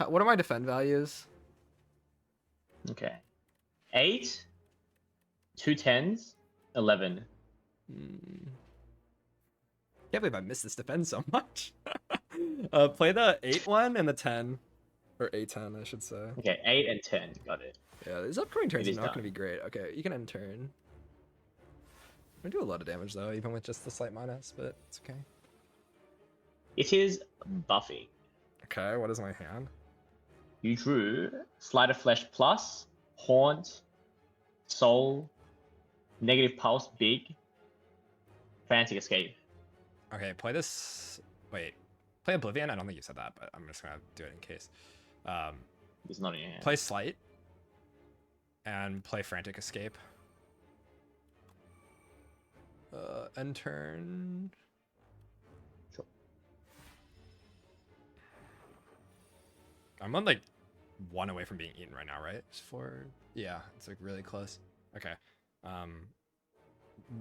What are my defend values? Okay. 8, 2 10s, 11. Can't believe I missed this defense so much. Play the 8 one and the 10. Or A10, I should say. Okay, 8 and 10. Got it. Yeah, these upcoming turns It are is not going to done. be great. Okay, you can end turn. I do a lot of damage though, even with just the slight minus, but it's okay. It is buffing. Okay, what is my hand? You drew Sleight of Flesh plus, Haunt, Soul, Negative Pulse, Big, Frantic Escape. Okay, play this. Wait, play Oblivion. I don't think you said that, but I'm just gonna do it in case. It's not in your hand. Play Slight and play Frantic Escape. End turn. Sure. I'm on like 1 away from being eaten right now, right? It's 4. Yeah, it's like really close. Okay.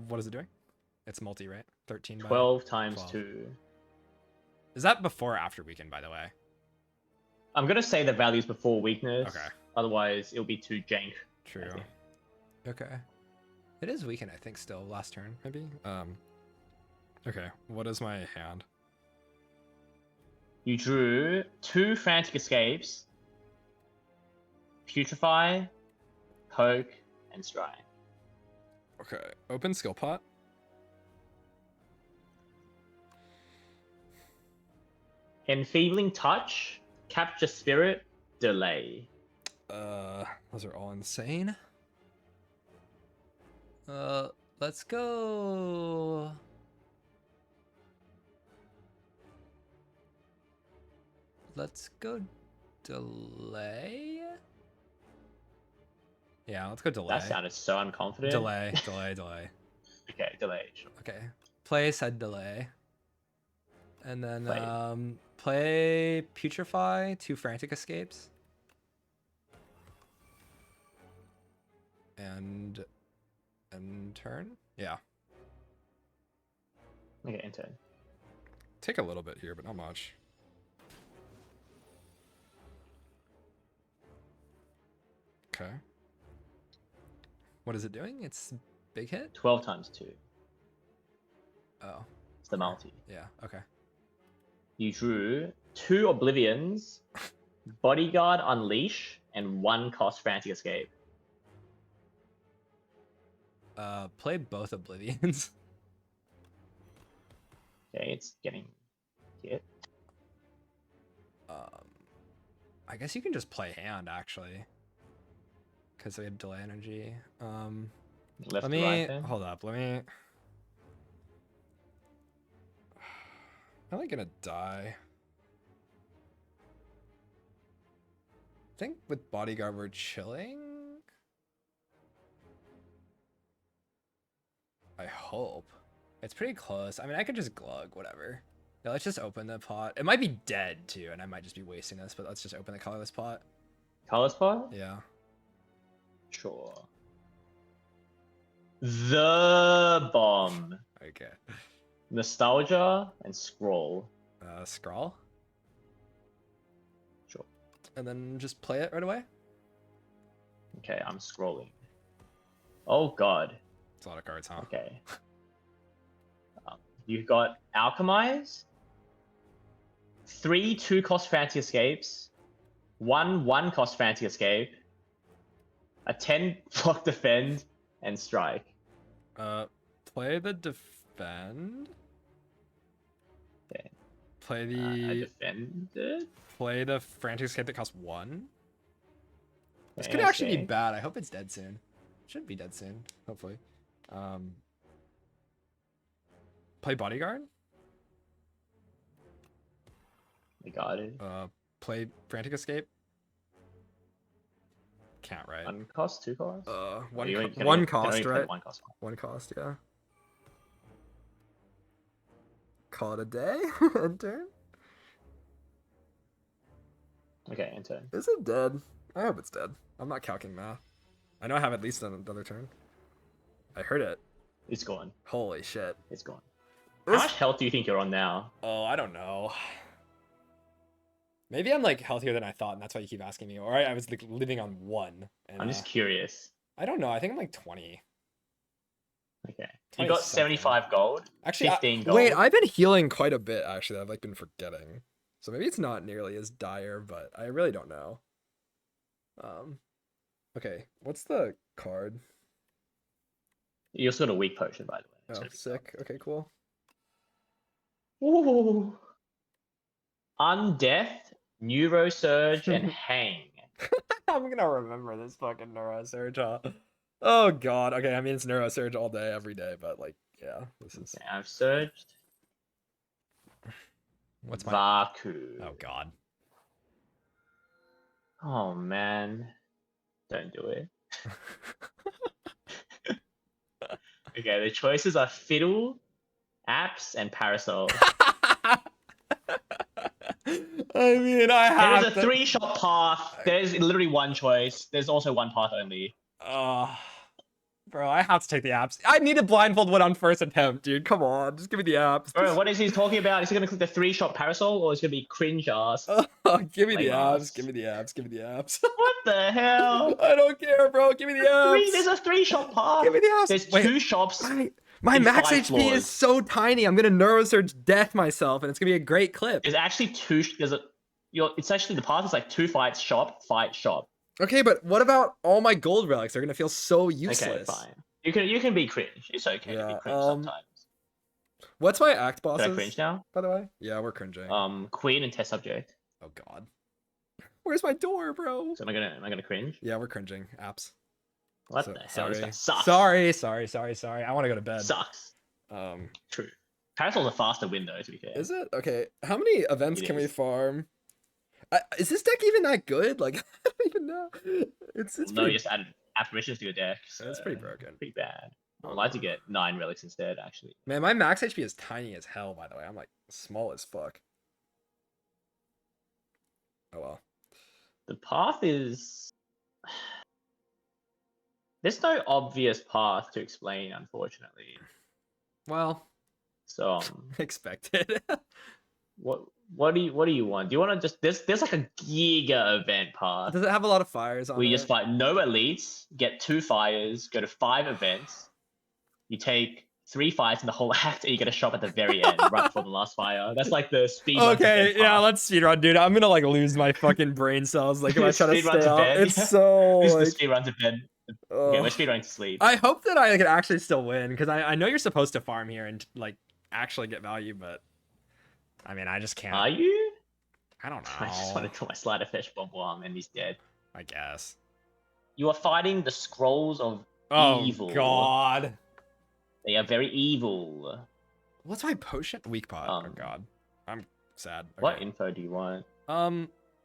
What is it doing? It's multi, right? 13 by 12 times 12. 2. Is that before or after weekend, by the way? I'm gonna say the values before weakness. Okay. Otherwise, it'll be too jank. True. Okay. It is weekend, I think, still. Last turn, maybe? Okay. What is my hand? You drew 2 Frantic Escapes, Putrefy, Poke, and Strike. Okay. Open skill pot. Enfeebling Touch, Capture Spirit, Delay. Those are all insane. Let's go. Let's go delay. Yeah, let's go delay. That sounded so unconfident. Delay. Okay, delay. Sure. Okay. Play said delay. And then Play. play Putrefy, 2 Frantic Escapes. And turn? Yeah. Okay, in turn. Take a little bit here, but not much. Okay. What is it doing? It's big hit? 12 times 2. Oh. It's the multi. Yeah, okay. You drew 2 Oblivions, Bodyguard Unleash, and 1 cost Frantic Escape. Play both Oblivions. Okay, it's getting hit. I guess you can just play hand, actually. Because we have delay energy. Left Let to right me then. hold up. Let me. I'm like gonna die. I think with Bodyguard we're chilling. I hope. It's pretty close. I mean, I could just glug, whatever. Yeah, let's just open the pot. It might be dead too, and I might just be wasting this, but let's just open the colorless pot. Color spot? Yeah. Sure. The bomb. Okay. Nostalgia and Scroll. Scrawl. Sure. And then just play it right away. Okay, I'm scrolling. Oh god. It's a lot of cards, huh? Okay. You've got Alchemize, 3 2-cost Fancy Escapes, 1 1-cost Fancy Escape, a 10 block defend, and strike. Play the defend. Okay. Play I the defended. play the frantic escape that costs 1. This Okay, could actually be okay. bad. I hope it's dead soon. Should be dead soon, hopefully. Play bodyguard. We got it. Play frantic escape. Can't, right? 1 cost, 2 cost? One You co- only- can one only- can cost, only play right? 1 cost. One cost, yeah. Call it a day. End turn. Okay, in turn. Is it dead? I hope it's dead. I'm not calcing math. I know I have at least another turn. I heard it. It's gone. Holy shit. It's gone. This- How much health do you think you're on now? Oh, I don't know. Maybe I'm like healthier than I thought, and that's why you keep asking me. Or I was like living on 1. And, I'm just curious. I don't know. I think I'm like 20. Okay. You got 20 something. 75 gold. Actually, 15 gold. wait, I've been healing quite a bit actually. That I've like been forgetting. So maybe it's not nearly as dire, but I really don't know. Okay, what's the card? You also got a weak potion, by the way. Oh, So sick. Okay, cool. Ooh. Undeath, Neurosurge, and Hang. I'm gonna remember this fucking Neurosurge, huh? Oh god. Okay, I mean it's Neurosurge all day, every day, but like, yeah, this is. Okay, I've surged. What's my? Vaku. Oh god. Oh man. Don't do it. Okay, the choices are Fiddle, Apps, and Parasol. I mean, I There is have a to. 3-shot path. There's literally one choice. There's also one path only. Bro, I have to take the apps. I need a blindfold one on first attempt, dude. Come on, just give me the apps. Bro, what is he talking about? Is he gonna click the 3-shot Parasol or is it gonna be cringe ass? Give me the Lame apps. ass. Give me the apps. Give me the apps. What the hell? I don't care, bro. Give me the apps. There's a 3-shot path. Give me the apps. There's Wait, 2 shops. my in max 5 HP floors. is so tiny. I'm gonna neurosurge death myself, and it's gonna be a great clip. There's actually 2. It's actually the path is like 2 fights, shop, fight, shop. Okay, but what about all my gold relics? They're gonna feel so useless. Okay, fine. You can be cringe. It's okay to be cringe sometimes. What's my act Did I bosses? cringe now? By the way, yeah, we're cringing. Queen and test subject. Oh god, where's my door, bro? So am I gonna cringe? Yeah, we're cringing. Apps. What the hell? This guy sucks. Sorry. I want to go to bed. Sucks. Um, True. Parasol's a faster win though, to be fair. is it? Okay, how many events It can we is. farm? Is this deck even that good? Like, I don't even know. It's No, pretty, you just added apparitions to your deck. So it's pretty broken. Pretty bad. I'd like to get 9 relics instead, actually. Man, my max HP is tiny as hell, by the way. I'm like small as fuck. Oh well. The path is. There's no obvious path to explain, unfortunately. Well, So expected. what do you want? Do you want to just there's like a giga event path. Does it have a lot of fires on We it? just fight no elites, get 2 fires, go to 5 events. You take 3 fights in the whole act, and you get a shop at the very end, right before the last fire. That's like the speed. Okay, yeah, let's speedrun, dude. I'm gonna like lose my fucking brain cells. Like if I try to Speedrun to stay up, bed. it's so This is like. the speed run to bed. Okay, we're speedrunning to sleep. I hope that I can actually still win because I know you're supposed to farm here and like actually get value, but I mean I just can't. Are you? I don't know. I just want to kill my slider fetch bomb and he's dead. I guess. You are fighting the scrolls of evil. Oh god. They are very evil. What's my potion? Weak pot. Oh god. I'm sad. Okay. What info do you want?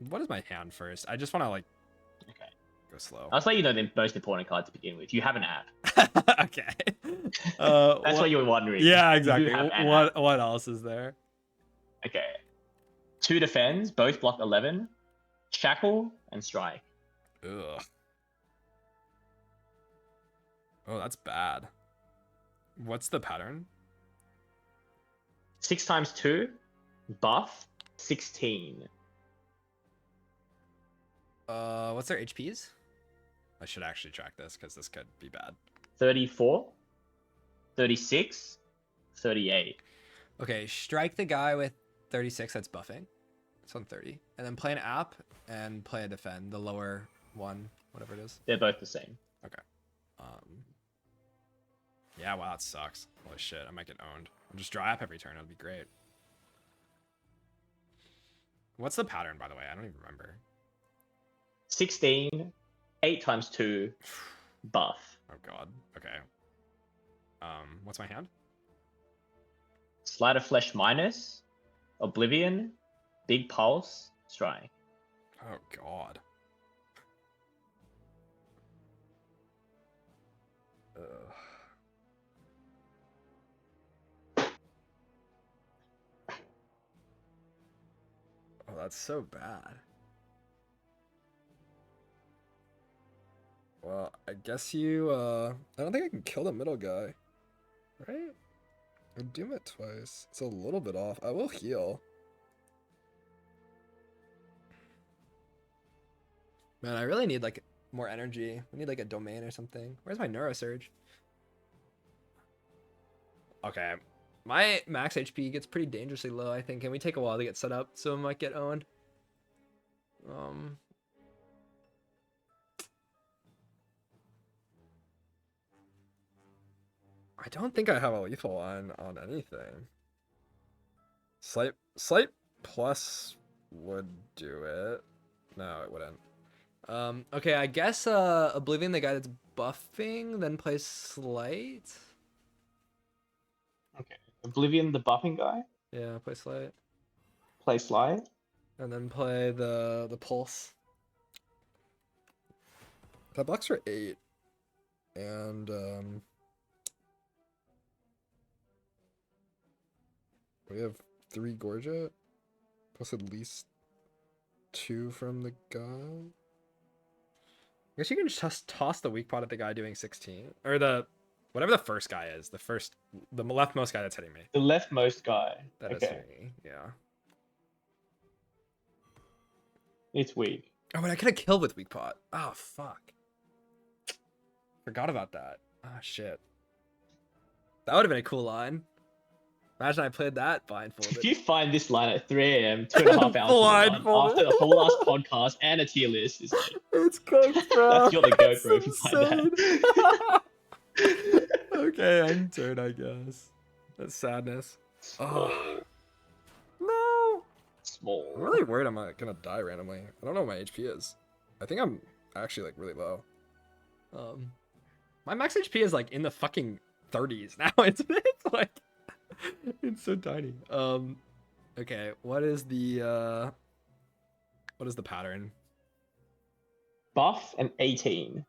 What is my hand first? I just want to like. Okay. Go slow. I'll say you know the most important card to begin with. You have an app. Okay. That's what you were wondering. Yeah, You exactly. have an app. What else is there? Okay. 2 defends, both block 11, shackle, and strike. Ugh. Oh, that's bad. What's the pattern? 6 times 2, buff, 16. What's their HPs? I should actually track this because this could be bad. 34, 36, 38. Okay, strike the guy with 36 that's buffing. It's on 30. And then play an app and play a defend, the lower one, whatever it is. They're both the same. Okay. Yeah, wow, that sucks. Holy shit, I might get owned. I'll just draw app every turn, it'll be great. What's the pattern, by the way? I don't even remember. 16, 8 times 2, buff. Oh god. Okay. What's my hand? Sleight of Flesh minus, Oblivion, Big Pulse, Strike. Oh god. Oh, that's so bad. Well, I guess you, I don't think I can kill the middle guy. Right? I doom it twice. It's a little bit off. I will heal. Man, I really need, like, more energy. We need, like, a domain or something. Where's my Neurosurge? Okay. My max HP gets pretty dangerously low, I think. Can we take a while to get set up so it might get owned? I don't think I have a lethal on anything. Slight plus would do it. No, it wouldn't. Okay, I guess Oblivion, the guy that's buffing, then play Slight. Okay. Oblivion, the buffing guy. Yeah, play Slight. Play Slide. And then play the Pulse. That blocks for 8. And we have 3 Gorget. Plus at least 2 from the guy. I guess you can just toss the weak pot at the guy doing 16. Or the whatever the first guy is. The leftmost guy that's hitting me. The leftmost guy. That is hitting me, yeah. It's weak. Oh, but I could have killed with weak pot. Oh, fuck. Forgot about that. Oh, shit. That would have been a cool line. Imagine I played that blindfolded. If you find this line at 3 a.m., 2.5 hours after the whole last podcast and a tier list, is like, it's cooked, bro. That's you're the goat, bro. If you find that. Okay, I'm turn, I guess. That's sadness. Oh. No. Small. I'm really worried I'm gonna die randomly. I don't know what my HP is. I think I'm actually like really low. My max HP is like in the fucking 30s now. It's like it's so tiny. Okay, what is the pattern? Buff and 18.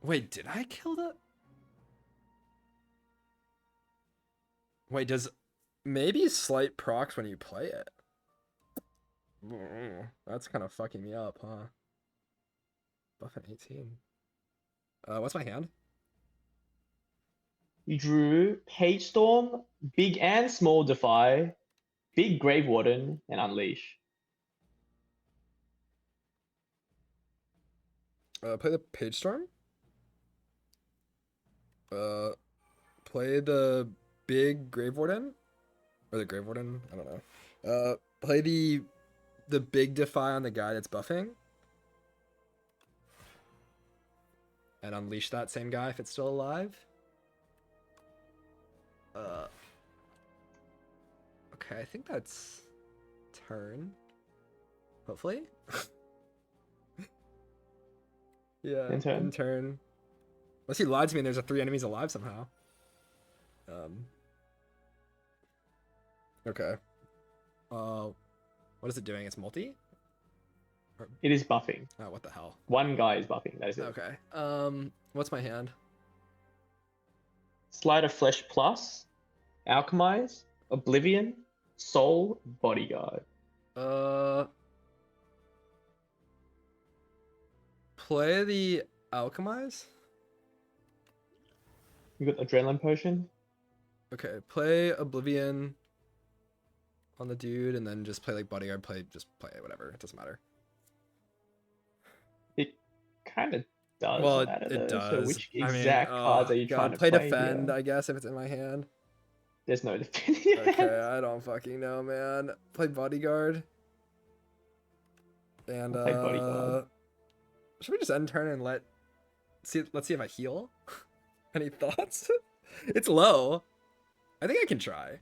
Wait, did I kill that? Wait, does maybe Slight procs when you play it? That's kind of fucking me up, huh? Buff and 18. What's my hand? You drew Page Storm, Big and Small Defy, Big Grave Warden, and Unleash. Play the Page Storm. Play the Big Grave Warden, or the Grave Warden. I don't know. Play the Big Defy on the guy that's buffing, and unleash that same guy if it's still alive. Okay, I think that's turn. Hopefully. Yeah, in turn. Unless he lied to me and there's 3 enemies alive somehow. Okay. What is it doing? It's multi? It is buffing. Oh, what the hell? One guy is buffing, that is it. Okay. What's my hand? Slide of Flesh Plus, Alchemize, Oblivion, Soul, Bodyguard. Play the Alchemize? You got Adrenaline Potion? Okay, play Oblivion on the dude, and then just play like Bodyguard, just play it, whatever, it doesn't matter. It kind of does matter, it does. So which exact cards are you trying to play? Play Defend, here? I guess, if it's in my hand. There's no Defend. Okay, I don't fucking know, man. Play Bodyguard. And play Bodyguard. Should we just end turn and let's see if I heal? Any thoughts? It's low. I think I can try.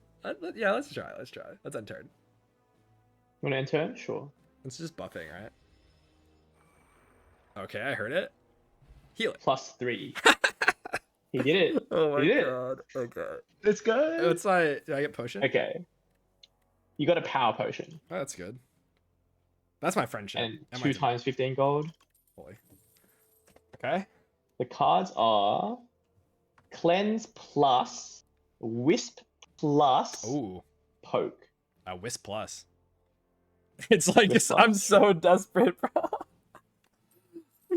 Yeah, let's try. Let's end turn. You want to end turn? Sure. It's just buffing, right? Okay, I heard it. Heal it. +3. He did it. Oh my god. Okay. Let's go. It's like, do I get potion? Okay. You got a power potion. Oh, that's good. That's my friendship. And 2 times 15 gold. Holy. Okay. The cards are Cleanse plus, Wisp plus, Ooh. Poke. A Wisp plus. It's like Wisp I'm plus. so desperate, bro.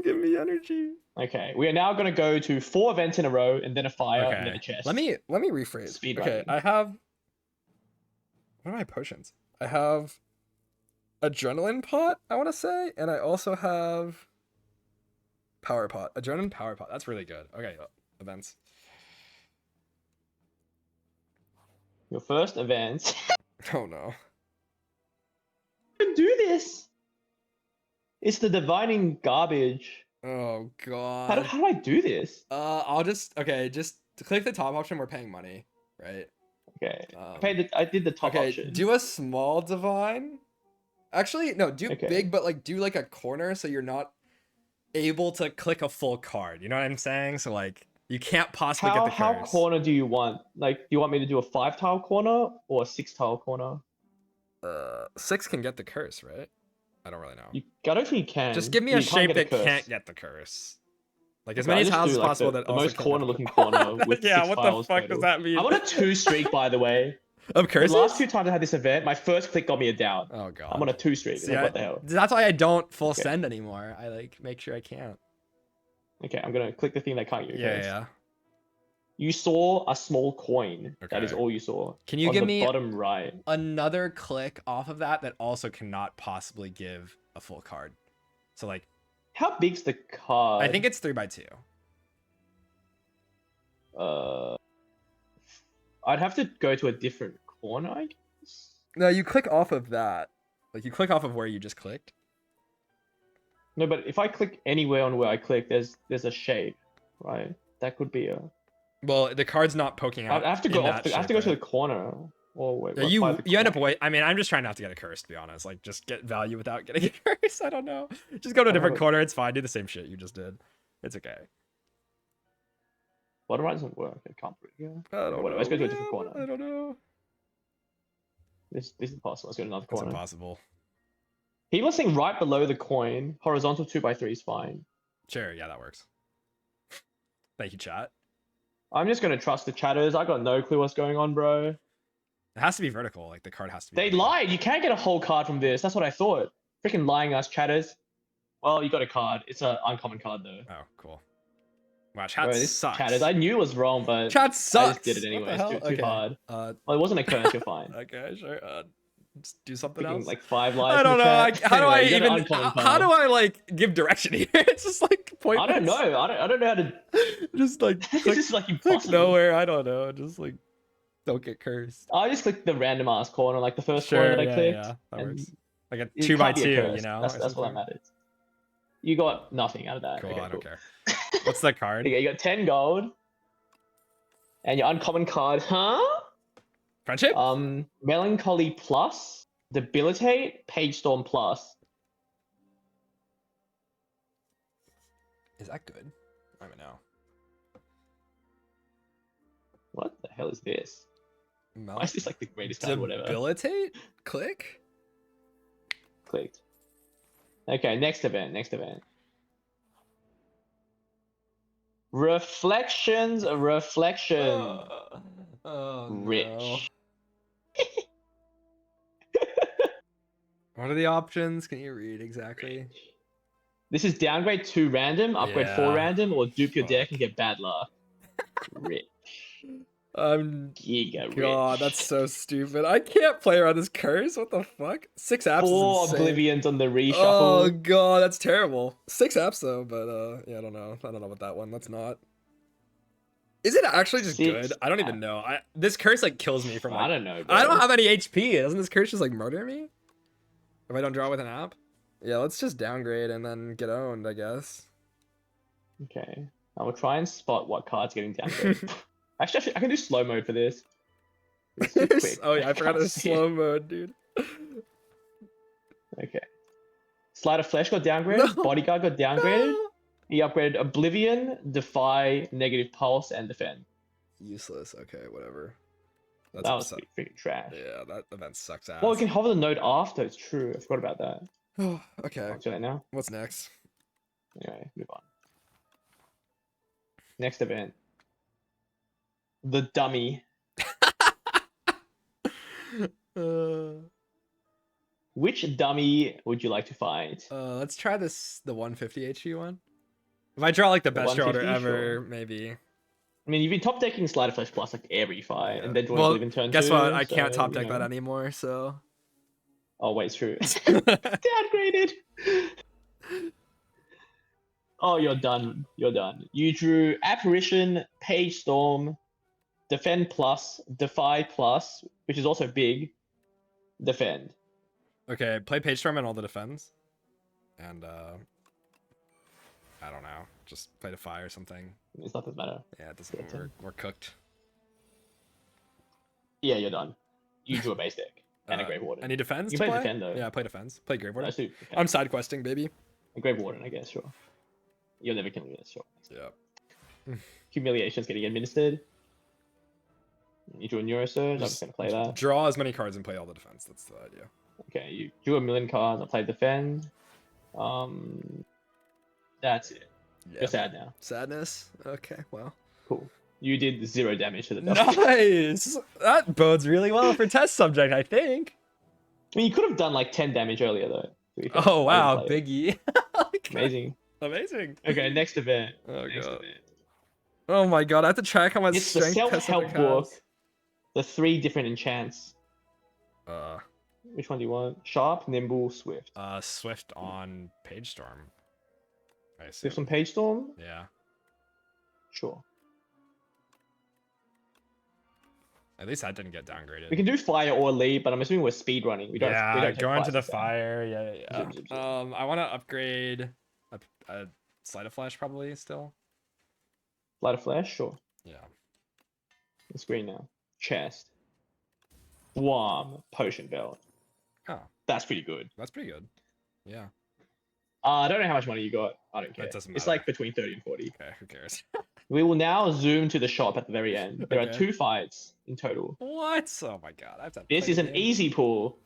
Give me energy. Okay, we are now going to go to 4 events in a row and then a fire and then a chest. Let me rephrase. Speed Okay, running. I have. What are my potions? I have Adrenaline Pot, I want to say, and I also have Power Pot. Adrenaline Power Pot. That's really good. Okay, events. Your first event. Oh no. Can do this. It's the divining garbage. Oh How god. do I do this? I'll just just click the top option. We're paying money, right? Okay. I did the top okay, option. do a small divine. Actually, no, do Okay. big, but like do like a corner so you're not able to click a full card. You know what I'm saying? So like you can't possibly get the How curse. corner do you want? Like, do you want me to do a 5-tile corner or a 6-tile corner? 6 can get the curse, right? I don't really know. I don't think you can. Just give me a You can't shape get a that curse. can't get the curse. Like as Okay, many I'll just tiles do, as like, possible that the also most can't get the corner-looking corner with yeah, 6 what the tiles fuck total. does that mean? I'm on a 2 streak, by the way. Of The curses? last 2 times I had this event, my first click got me a down. Oh god. I'm on a 2 streak. See, Like, what the hell? That's why I don't full Okay. send anymore. I like make sure I can't. Okay, I'm gonna click the thing that can't get a curse. Yeah. You saw a small coin. That is Okay. all you saw. Can you on give the me bottom right? another click off of that also cannot possibly give a full card? So like, How big's the card? I think it's 3x2. I'd have to go to a different corner, I guess. No, you click off of that. Like you click off of where you just clicked. No, but if I click anywhere on where I click, there's a shape, right? That could be a. Well, the card's not poking out. I have to go in off. that I have to shape, go to the right? corner. Oh wait. Yeah, you end up wait. I mean, I'm just trying not to get a curse, to be honest. Like, just get value without getting a curse. I don't know. Just go to a different corner. It's fine. Do the same shit you just did. It's okay. Bottom right doesn't work. I can't put it here. I don't know. Let's go to a different corner. I don't know. This is possible. Let's go to another It's corner. impossible. People are saying right below the coin, horizontal 2x3 is fine. Sure, yeah, that works. Thank you, chat. I'm just gonna trust the chatters. I got no clue what's going on, bro. It has to be vertical. Like the card has to be. They vertical. lied. You can't get a whole card from this. That's what I thought. Freaking lying ass chatters. Well, you got a card. It's an uncommon card though. Oh, cool. Wow, chat Bro, this sucks. chatters. I knew it was wrong, but Chat sucks. I just did it anyway. What the It's hell? too hard. Uh, Well, it wasn't a curse. You're fine. okay, sure. Just do something Freaking, else. like 5 lives. I in don't the know. chat. How do I Anyway, you got an even? uncommon How card. do I like give direction here? It's just like pointless. I don't know. I don't know how to. Just like This click, is like click impossible. nowhere. I don't know. Just like don't get cursed. I just clicked the random ass corner, like the first Sure, corner that I yeah, clicked. yeah, that and works. Like a it 2x2, can't be a curse. you know. That's or all that something. matters. You got nothing out of that. Cool. Okay, I don't cool. care. What's the card? Okay, you got 10 gold. And your uncommon card, huh? Friendship? Melancholy Plus, Debilitate, Page Storm Plus. Is that good? I don't know. What the hell is this? No. Why is this like the greatest card or whatever? Debilitate? Click? Clicked. Okay, next event. Reflections. Oh, Rich. no. What are the options? Can you read exactly? This is downgrade 2 random, upgrade 4 Yeah. random, or dupe your deck Fuck. and get bad luck. Rich. Giga rich. God, that's so stupid. I can't play around this curse. What the fuck? 6 apps 4 is insane. oblivions on the Oh reshuffle. god, that's terrible. 6 apps though, but yeah, I don't know. I don't know about that one. That's not. Is it actually just 6 good? I don't even know. This curse like kills me from like, I don't know. Bro. I don't have any HP. Doesn't this curse just like murder me? If I don't draw with an app? Yeah, let's just downgrade and then get owned, I guess. Okay. I will try and spot what card's getting downgraded. Actually, I can do slow mode for this. It's too quick. Oh yeah, I forgot can't the see it. slow mode, dude. Okay. Sleight of Flesh got downgraded. No. Bodyguard got downgraded. No. He upgraded Oblivion, Defy, Negative Pulse, and Defend. Useless. Okay, whatever. That's That was upset. freaking trash. Yeah, that event sucks ass. Well, we can hover the node after. It's true. I forgot about that. Okay, I'll do that now. what's next? Anyway, move on. Next event. The Dummy. Which dummy would you like to fight? Let's try this, the 150 HP one. If I draw like the best draw order 150, ever, sure. maybe. I mean, you've been top decking Sleight of Flesh Plus like every fight, Yeah. and then drawing Well, Oblivion turn guess 2, what? I can't so, top deck you that know. anymore, so. Oh, wait, it's true. Downgraded! Oh, you're done. You're done. You drew Apparition, Page Storm, defend plus, defy plus, which is also big, defend. Okay, play Page Storm and all the defends. And I don't know. Just play Defy or something. It's not that matter. Yeah, it doesn't. Yeah, We're cooked. Yeah, you're done. You drew a base deck and a Grave Warden. Any defense You to play play? defend though. Yeah, play defense. Play Grave Warden. No, so I'm side questing, baby. a Grave Warden, I guess, sure. You're never killing this, sure. Yeah. Humiliation's getting administered. You drew a Neurosurge, I'm just gonna play that. Draw as many cards and play all the defense. That's the idea. Okay, you drew a million cards, I played defend. That's it. Yeah. You're sad now. Sadness. Okay, well. Cool. You did 0 damage to the double. Nice! That bodes really well for test subject, I think. I mean, you could have done like 10 damage earlier though. to be fair. Oh, wow. I didn't play it. Biggie. Amazing. Amazing. Okay, next event. Oh, Next God. event. Oh, my God. I have to track how much It's the strength self-help Test book. subject The 3 different enchants. has. Which one do you want? Sharp, nimble, swift. Swift on Page Storm. I assume. Swift on Page Storm? Yeah. Sure. At least that didn't get downgraded. We can do fire or lead, but I'm assuming we're speed running. We don't. Yeah, we don't take go into the flights, so. fire. Yeah, yeah. Zip, zip, zip. I want to upgrade a Sleight of Flash probably still. Light of flash, sure. Yeah. The screen now. Chest. Wham. Potion belt. Oh, That's pretty good. that's pretty good. Yeah. I don't know how much money you got. I don't care. That doesn't It's matter. like between 30 and 40. Okay, who cares? We will now zoom to the shop at the very end. There are Okay. 2 fights in total. What? Oh my God! I have to. This play is the an game. easy pull.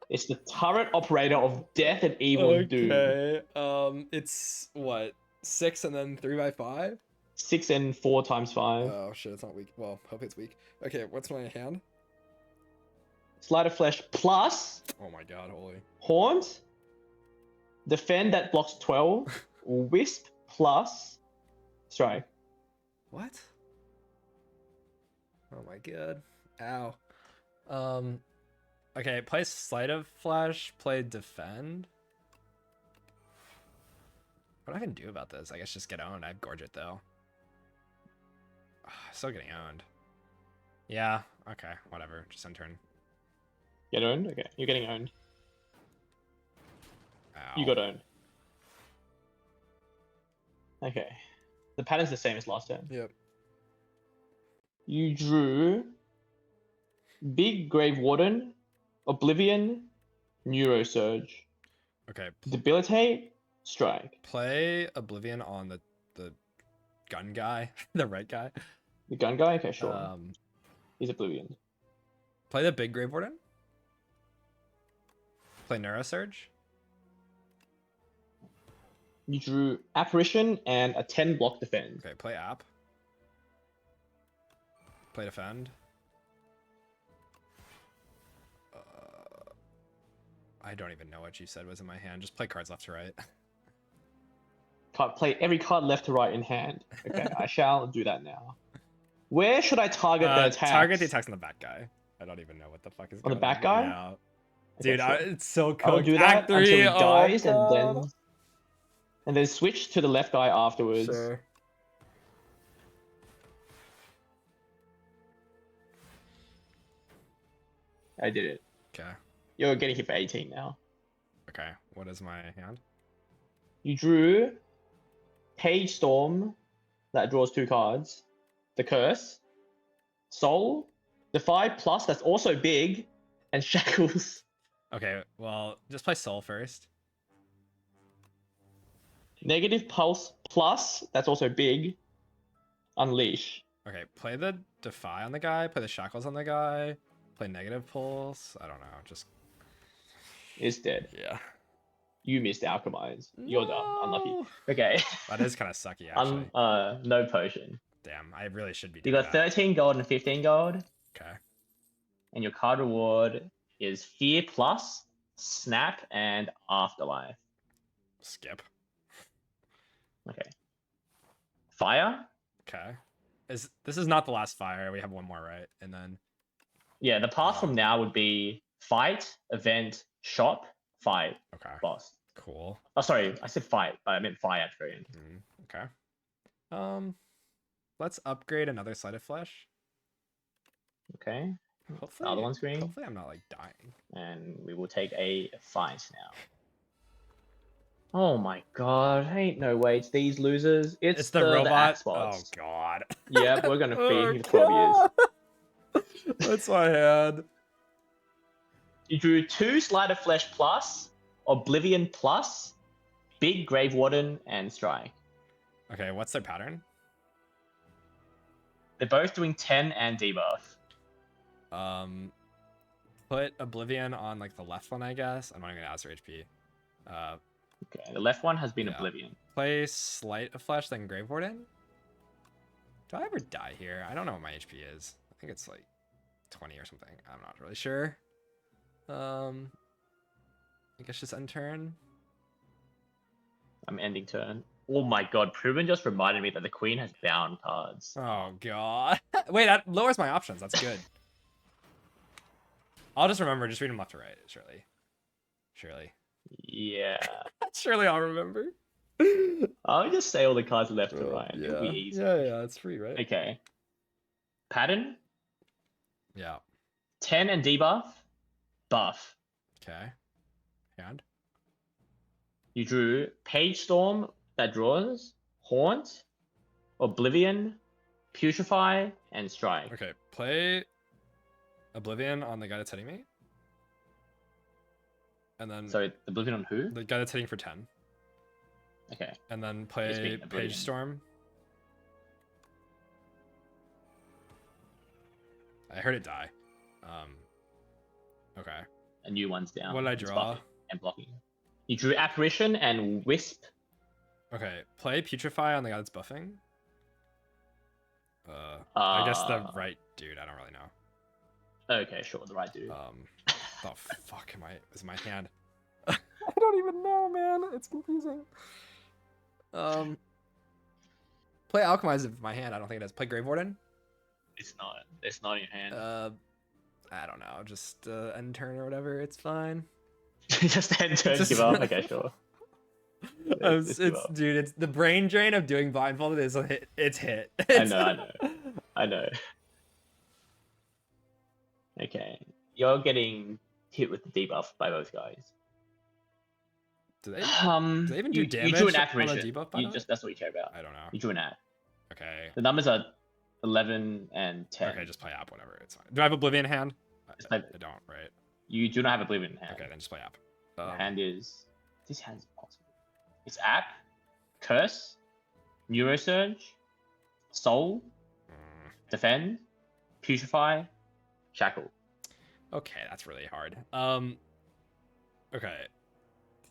It's the turret operator of death and evil and doom. Okay. It's what 6 and then 3x5. 6 and 4 times 5. Oh shit! It's not weak. Well, hope it's weak. Okay, what's my hand? Sleight of flesh plus Oh my God! Holy. haunt. Defend that blocks 12. Wisp plus strike. What? Oh my God! Ow. Okay, play Sleight of Flash. Play Defend. What do I even do about this? I guess just get owned. I'd gorge it though. Still getting owned. Yeah. Okay. Whatever. Just end turn. Get owned? Okay, you're getting owned. Ow. You got owned. Okay. The pattern's the same as last turn. Yep. You drew Big Grave Warden, Oblivion, Neurosurge, Okay. Debilitate, Strike. Play Oblivion on the gun guy, the red guy. The gun guy? Okay, sure. He's Oblivion. Play the big Grave Warden. Play Neurosurge. You drew Apparition and a 10 block defend. Okay, play App. Play Defend. I don't even know what you said was in my hand. Just play cards left to right. Can't play every card left to right in hand. Okay, I shall do that now. Where should I target the attacks? Target the attacks on the back guy. I don't even know what the fuck is On the going back guy? Yeah. Okay, Dude, sure. it's so cool. I'll do that Act until 3, he dies, oh, and then switch to the left guy afterwards. Sure. I did it. Okay. You're getting hit for 18 now. Okay. What is my hand? You drew Page Storm, that draws 2 cards. The Curse, Soul, Defy Plus, that's also big, and Shackles. Okay, well, just play Soul first. Negative Pulse Plus, that's also big. Unleash. Okay, play the Defy on the guy, play the Shackles on the guy, play Negative Pulse. I don't know, just... Is dead. Yeah. You missed Alchemize. You're done. Unlucky. No. Okay. That is kind of sucky, actually. No potion. Damn, I really should be You doing got that. 13 gold and 15 gold, Okay. and your card reward is Fear Plus, Snap, and Afterlife. Skip. Okay. Fire? Okay. This is not the last fire. We have one more, right? And then... Yeah, the path from now would be fight, event, shop, fight, Okay. boss. Cool. Oh, sorry, I said fight, but I meant fire at the very end. Okay. Let's upgrade another Sleight of Flesh. Okay. Hopefully, other one's green. hopefully I'm not like dying. And we will take a fight now. Oh my god, ain't no way it's these losers. It's the the robot. axe bots. Oh god. Yep, we're gonna feed Oh, him for 12 years. God. That's my hand. You drew 2 Sleight of Flesh plus, Oblivion plus, Big Grave Warden, and Strike. Okay, what's their pattern? They're both doing 10 and debuff. Put Oblivion on like the left one, I guess. I'm not even gonna ask their HP. Okay, the left one has been Yeah. Oblivion. Play Sleight of Flesh, then Grave Warden. Do I ever die here? I don't know what my HP is. I think it's like 20 or something. I'm not really sure. I guess just end turn. I'm ending turn. Oh my god, Proven just reminded me that the Queen has bound cards. Oh god. Wait, that lowers my options. That's good. I'll just remember. Just read them left to right. Surely. Surely. Yeah. Surely I'll remember. I'll just say all the cards left to right. Yeah. It'll be easy. Yeah, it's free, right? Okay. Pattern, Yeah. 10 and debuff, buff. Okay. Hand. You drew Page Storm that draws, Haunt, Oblivion, Putrefy, and Strike. Okay. Play Oblivion on the guy that's hitting me. And then So Oblivion on who? the guy that's hitting for 10. Okay. And then Just play beat Oblivion. Page Storm. I heard it die. Okay. A new one's down. What did I It's draw? buffing and blocking. You drew Apparition and Wisp. Okay. Play Putrefy on the guy that's buffing. I guess the right dude. I don't really know. Okay, sure, the right dude. The fuck am I? Is my hand? I don't even know, man. It's confusing. Play Alchemize if my hand. I don't think it does. Play Grave Warden. It's not. It's not in your hand. I don't know. Just end turn or whatever. It's fine. Just end turn, Just- give up. Okay, sure. Just give up. Dude. It's the brain drain of doing blindfolded is a hit. It's hit. I know. Okay, you're getting hit with the debuff by both guys. Do they even do you damage drew an on apparition. the debuff, by the way? That's what you care about. I don't know. You drew an app. Okay. The numbers are 11 and 10. Okay, just play app. Whatever. It's fine. Do I have Oblivion in hand? Just I play- don't. Right. You do not have Oblivion in hand. Okay, then just play app. Your hand is. This hand is impossible. It's app, curse, neurosurge, soul, defend, putrefy, shackle. Okay, that's really hard. Okay.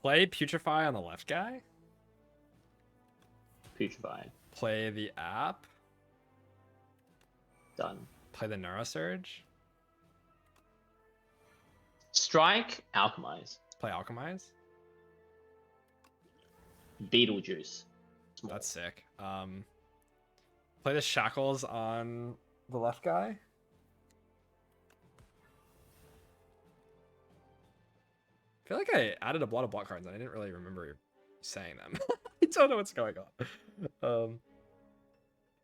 Play Putrefy on the left guy. Putrefied. Play the app. Done. Play the Neurosurge. Strike, alchemize. Play Alchemize. Beetlejuice. Small. That's sick. Play the Shackles on the left guy. I feel like I added a lot of block cards and I didn't really remember saying them. I don't know what's going on.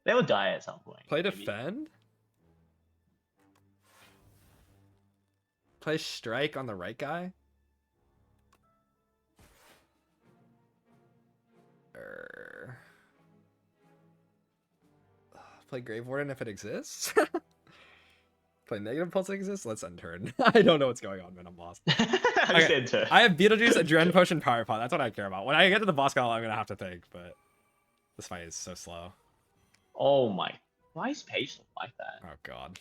They will die at some point. Play maybe. Defend. Play Strike on the right guy. Play Grave Warden if it exists. Play Negative Pulse if it exists. Let's end turn. I don't know what's going on, man. I'm lost. Just Okay. enter. I have Beetlejuice, Adrenaline Potion, Power Pot. That's what I care about. When I get to the boss battle, I'm gonna have to think, but this fight is so slow. Oh my. Why is Page like that? Oh god.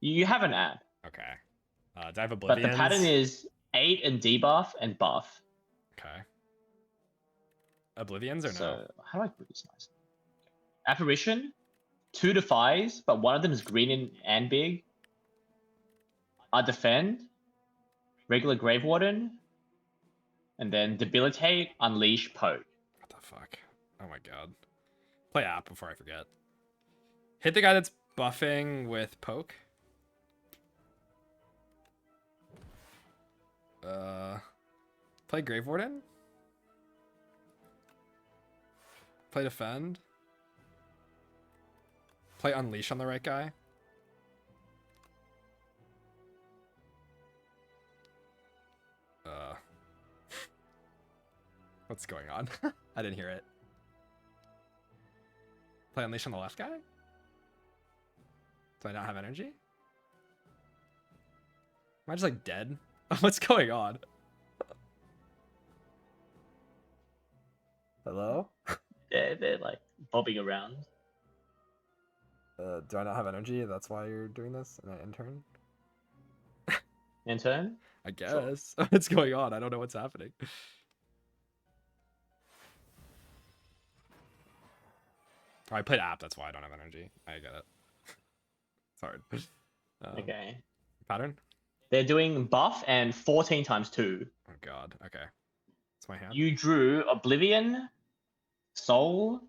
You have an app. Okay. Do I have But Oblivions? the pattern is 8 and debuff and buff. Okay. Oblivions or no? So how do I put this nice? Apparition, 2 defies, but one of them is green and big. Defend, regular Grave Warden, and then debilitate, unleash, poke. What the fuck? Oh my god. Play app before I forget. Hit the guy that's buffing with poke. Play Grave Warden. Play Defend. Play Unleash on the right guy. What's going on? I didn't hear it. Play Unleash on the left guy? Do I not have energy? Am I just like dead? What's going on? Hello? They're like bobbing around. Do I not have energy? That's why you're doing this? And I intern? In turn? I guess. What's going on? I don't know what's happening. Oh, I played app, that's why I don't have energy. I get it. It's hard. Okay. Pattern? They're doing buff and 14 times 2. Oh god, okay. It's my hand. You drew Oblivion, Soul,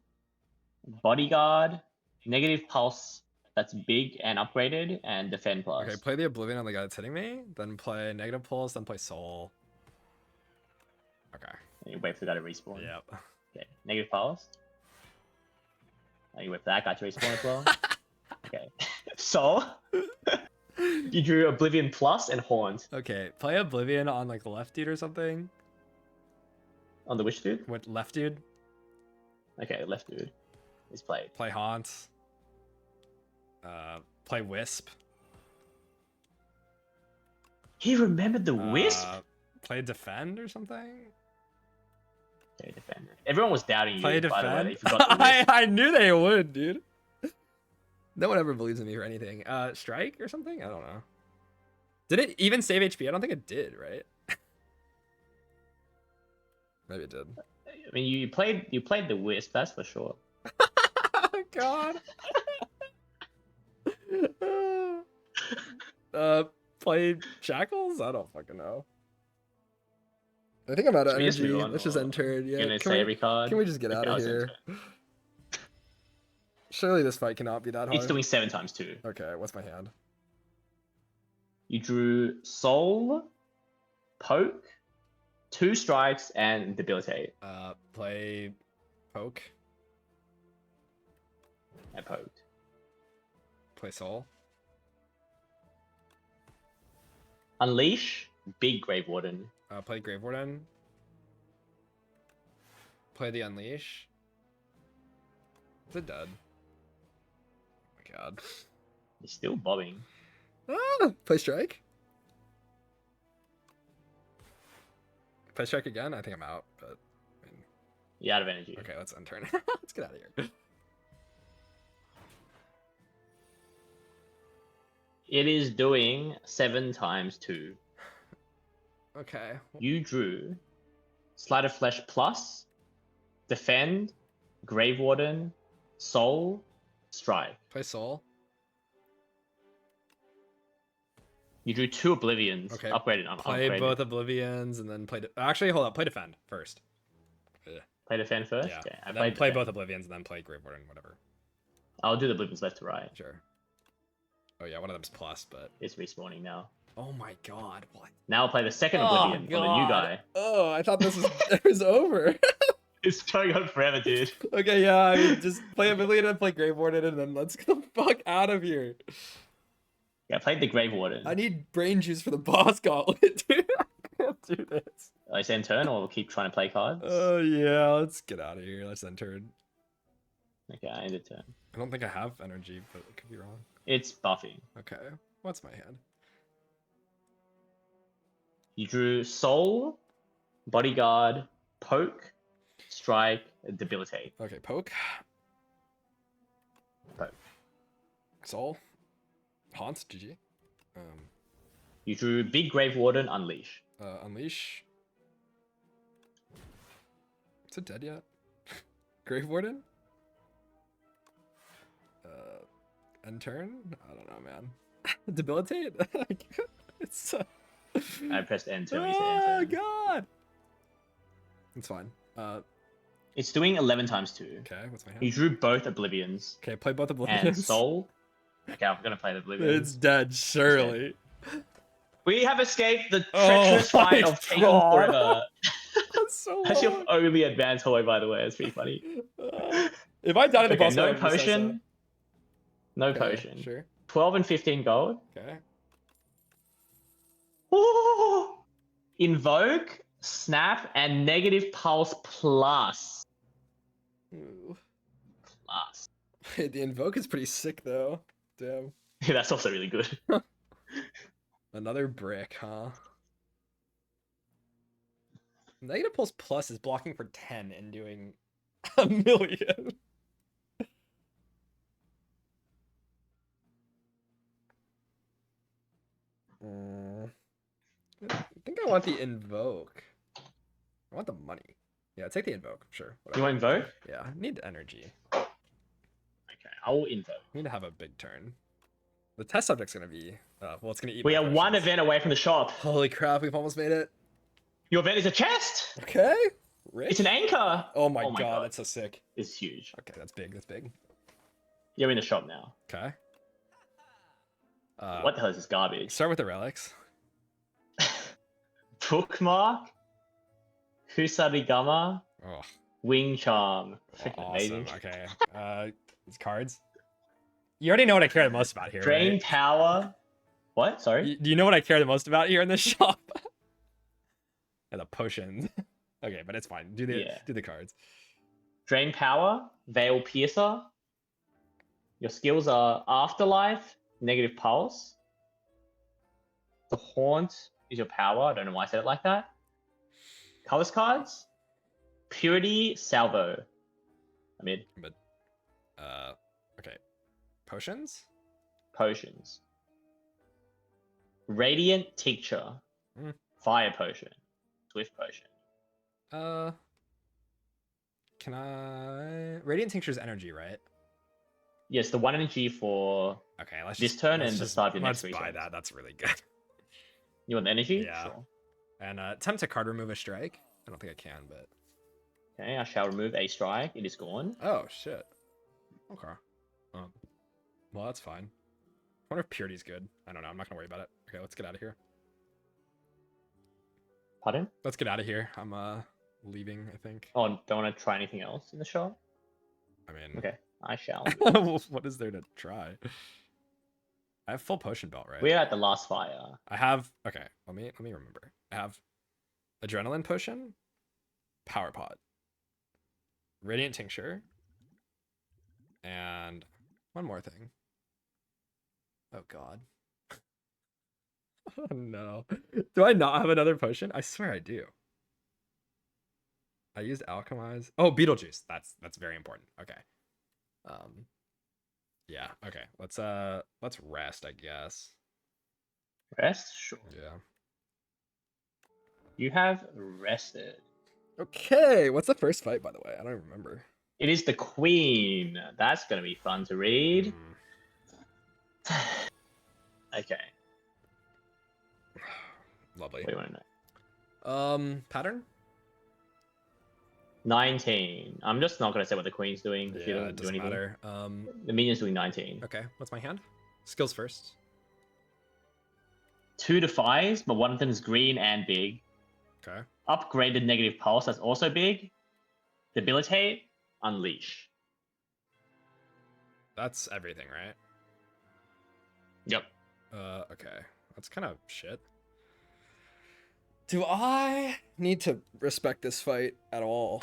Bodyguard, Negative Pulse, that's big and upgraded, and Defend Plus. Okay, play the Oblivion on the guy that's hitting me, then play Negative Pulse, then play Soul. Okay. And you wait for that to respawn. Yep. Okay, Negative Pulse. You wait for that guy to respawn as well. Okay. Soul. You drew Oblivion Plus and Haunt. Okay, play Oblivion on like the left dude or something. On the Wish Dude? What, left dude? Okay, left dude is played. Play Haunt. Play Wisp. He remembered the Wisp? Play Defend or something? Okay, Defend. Everyone was doubting you, Play by the way. Defend? They forgot the Wisp. I knew they would, dude. No one ever believes in me for anything. Strike or something? I don't know. Did it even save HP? I don't think it did, right? Maybe it did. I mean, you played the Wisp, that's for sure. Oh, God. Play Shackles? I don't fucking know. I think I'm out of Should we just energy. move on, Let's just or enter. Yeah. You're gonna Can say we, every card? can we just get Okay, out I'll of just here? enter. Surely this fight cannot be that hard. It's doing 7 times 2. Okay, what's my hand? You drew Soul, Poke, 2 strikes, and Debilitate. Play Poke. I poked. Play Soul. Unleash, big Grave Warden. Play Grave Warden. Play the Unleash. Is it dead? Oh my god. He's still bobbing. Play Strike. Play Strike again? I think I'm out, but I mean, You're out of energy. okay, let's unturn. Let's get out of here. It is doing 7 times 2. Okay. You drew Sleight of Flesh Plus, Defend, Grave Warden, Soul, Strike. Play Soul. You drew 2 Oblivions. Okay. Upgraded. Play Upgraded. both Oblivions and then play. Actually, hold up. Play Defend first. Play Defend first? Yeah. Okay. I And then played play Defend. both Oblivions and then play Grave Warden, whatever. I'll do the Oblivions left to right. Sure. Oh yeah, one of them's plus, but. It's respawning now. Oh my god, what? Now I'll play the second Oblivion on the new guy. Oh, I thought this was it was over. It's going on forever, dude. Okay, yeah, I mean, just play Oblivion and play Grave Warden and then let's get the fuck out of here. Yeah, I played the Grave Warden. I need brain juice for the boss gauntlet, dude. I can't do this. I say in turn, or we'll keep trying to play cards. Oh yeah, let's get out of here. Let's enter. Okay, I end a turn. I don't think I have energy, but it could be wrong. It's buffing. Okay, what's my hand? You drew Soul, Bodyguard, Poke, Strike, Debilitate. Okay, Poke. Poke. Soul. Haunt, GG. You drew Big Grave Warden, Unleash. Unleash. Is it dead yet? Grave Warden? End turn? I don't know, man. Debilitate? It's I pressed enter. oh god! It's fine. It's doing 11 times 2. Okay, what's my You hand? drew both Oblivions Okay, play both and Oblivions. Soul. Okay, I'm gonna play the Oblivions. It's dead, surely. We have escaped the Oh treacherous my fight of taking God. forever. That's so That's your long. overly advanced toy, by the way. It's pretty funny. If I died in the Okay, boss no fight, I would just say so. potion. No Okay, potion. Sure. 12 and 15 gold. Okay. Ooh! Invoke, Snap and negative pulse plus. Ooh. Plus. The invoke is pretty sick though. Damn. Yeah, that's also really good. Another brick, huh? Negative pulse plus is blocking for 10 and doing a million. I think I want the invoke. I want the money. Yeah, take the invoke, sure. You Whatever. want invoke? Yeah, I need energy. Okay, I will invoke. We need to have a big turn. The test subject's gonna be, well, it's gonna eat We my are one potions. event away from the shop. Holy crap, we've almost made it. Your event is a chest. Okay. Rich. It's an anchor. Oh my god, that's so sick. It's huge. Okay, that's big, that's big. You're in the shop now. Okay. What the hell is this garbage? Start with the relics. Bookmark, Kusarigama, Oh, Wing Charm. Freaking awesome. amazing. Okay. These cards. You already know what I care the most about here, Drain right? power. What? Sorry? Do you know what I care the most about here in this shop? And the potions. Okay, but it's fine. Do the cards. Drain power, Veil Piercer. Your skills are Afterlife, Negative Pulse. The Haunt is your power. I don't know why I said it like that. Colors cards, Purity, Salvo. I mean, But okay. Potions? potions. Radiant Tincture, Mm. Fire Potion, Swift Potion. Can I Radiant Tincture's energy, right? Yes, the 1 energy for Okay, let's this just, turn let's and the just, start of your let's next 3 buy turns. that. That's really good. You want the energy? Yeah. Sure. And attempt to card remove a strike. I don't think I can, but Okay, I shall remove a strike. It is gone. oh shit. Okay. Well, that's fine. I wonder if purity's good. I don't know. I'm not gonna worry about it. Okay, let's get out of here. Pardon? Let's get out of here. I'm leaving, I think. Oh, don't want to try anything else in the shop? I mean, Okay, I shall. what is there to try? I have full potion belt, right? We're at the last fire. I have okay. Let me remember. I have adrenaline potion, power pot, radiant tincture, and one more thing. Oh god. Oh no. Do I not have another potion? I swear I do. I used alchemize. Oh, Beetlejuice. That's very important. Okay. Yeah, okay. Let's rest, I guess. Rest? Sure. Yeah. You have rested. Okay, what's the first fight, by the way? I don't even remember. It is the Queen. That's going to be fun to read. Okay. Lovely. What do you want to know? Pattern? 19. I'm just not going to say what the Queen's doing. If you Yeah, don't it do doesn't anything. matter. The minion's doing 19. Okay, what's my hand? Skills first. 2 defies, but one of them is green and big. Okay. Upgraded negative pulse, that's also big. Debilitate, unleash. That's everything, right? Yep. Okay. That's kind of shit. Do I need to respect this fight at all?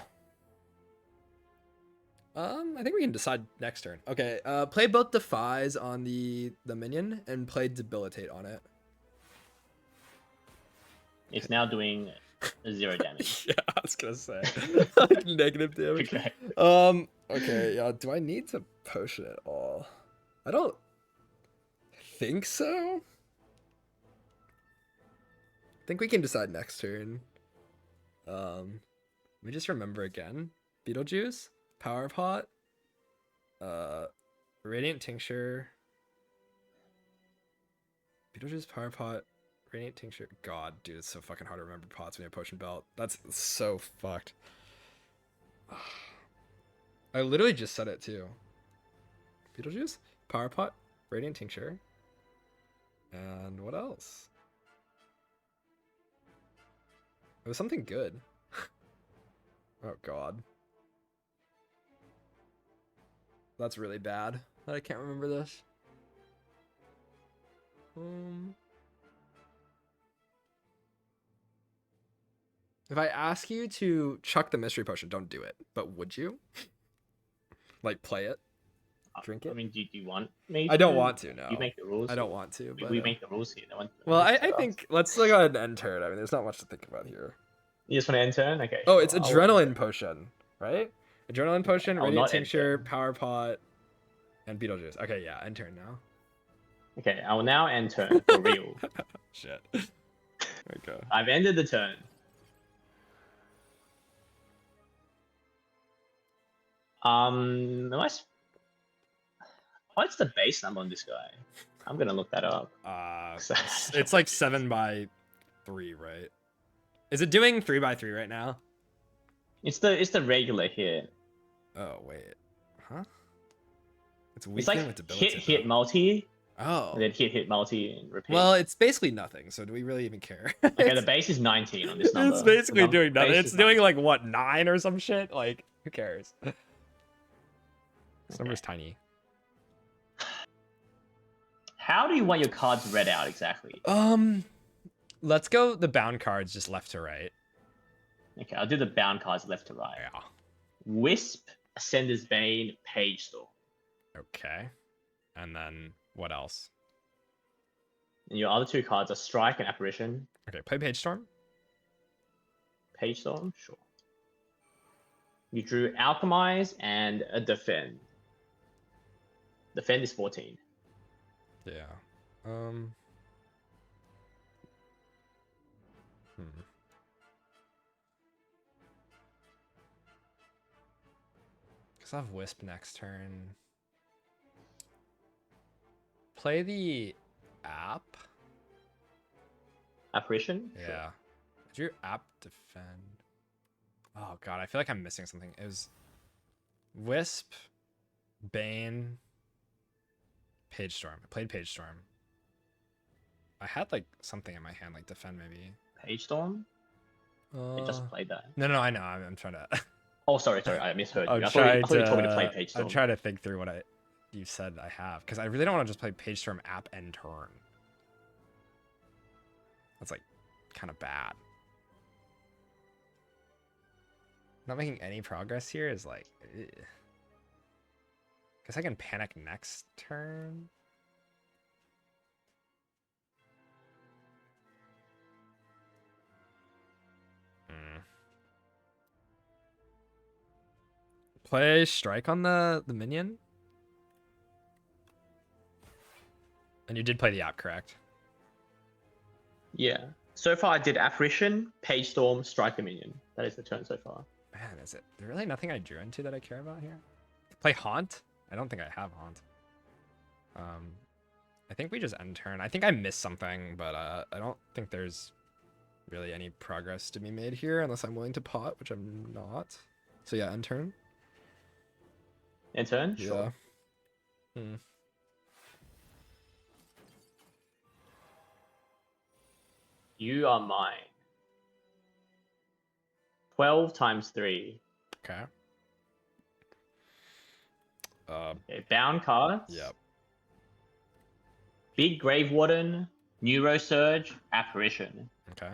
I think we can decide next turn. Okay, play both defies on the minion and play debilitate on it. It's now doing 0 damage. Yeah, I was gonna say like negative damage. Okay. Okay, yeah. Do I need to potion at all? I don't think so. I think we can decide next turn. Let me just remember again. Beetlejuice, Power Pot, Radiant Tincture, Beetlejuice, Power Pot, Radiant Tincture. God, dude, it's so fucking hard to remember pots when you have Potion Belt. That's so fucked. I literally just said it too. Beetlejuice, Power Pot, Radiant Tincture, and what else? It was something good. Oh god. That's really bad that I can't remember this. If I ask you to chuck the mystery potion, don't do it. But would you? Like play it? Drink I it? mean, do you want me? I don't want to. No. You make the rules. I don't want to. But We make the rules here. No one. well, no one I said us. think let's go ahead and end turn. I mean, there's not much to think about here. You just want to end turn? Okay. Oh, sure, it's I'll adrenaline potion, right? Adrenaline potion, I'll radiant not end tincture, turn. power pot, and Beetlejuice. Okay, yeah, end turn now. Okay, I will now end turn for real. Shit. Okay. I've ended the turn. What's the base number on this guy? I'm gonna look that up. It's like 7x3, right? Is it doing 3x3 right now? It's the regular hit. Oh wait, huh? It's It's weakening like with debilitating. hit multi, Oh. and then hit multi and repeat. Well, it's basically nothing. So do we really even care? Okay, the base is 19 on this number. It's basically The doing nothing. base It's is doing 19. like what 9 or some shit. Like who cares? This Okay. number's tiny. How do you want your cards read out exactly? Let's go the bound cards just left to right. Okay, I'll do the bound cards left to right. Yeah. Wisp, Ascender's Bane, Page Storm. Okay. And then what else? And your other two cards are Strike and Apparition. Okay, play Page Storm. Page Storm, sure. You drew Alchemize and a Defend. Defend is 14. Yeah. Because I have Wisp next turn. Play the app. Apparition? Sure. Yeah. Did your app defend? Oh god, I feel like I'm missing something. It was Wisp, Bane, Page Storm. I played Page Storm. I had like something in my hand, like defend maybe. Page Storm? I just played that. No, I know. I'm trying to. Oh, sorry, I misheard you. I'm I thought you trying told me to to. play Page Storm. I'm trying to think through what you said I have, because I really don't want to just play Page Storm app end turn. That's like kind of bad. Not making any progress here is like. Ugh. Guess I can panic next turn. Play strike on the minion. And you did play the app, correct? Yeah. So far I did Apparition, Page Storm, Strike the Minion. That is the turn so far. Man, is it there really nothing I drew into that I care about here? Play Haunt? I don't think I have Haunt. I think we just end turn. I think I missed something, but I don't think there's really any progress to be made here unless I'm willing to pot, which I'm not. So yeah, end turn. End turn? Yeah. Sure. You are mine. 12 times 3. Okay. Okay, bound cards. Yep. Big Grave Warden, Neurosurge, Apparition. Okay.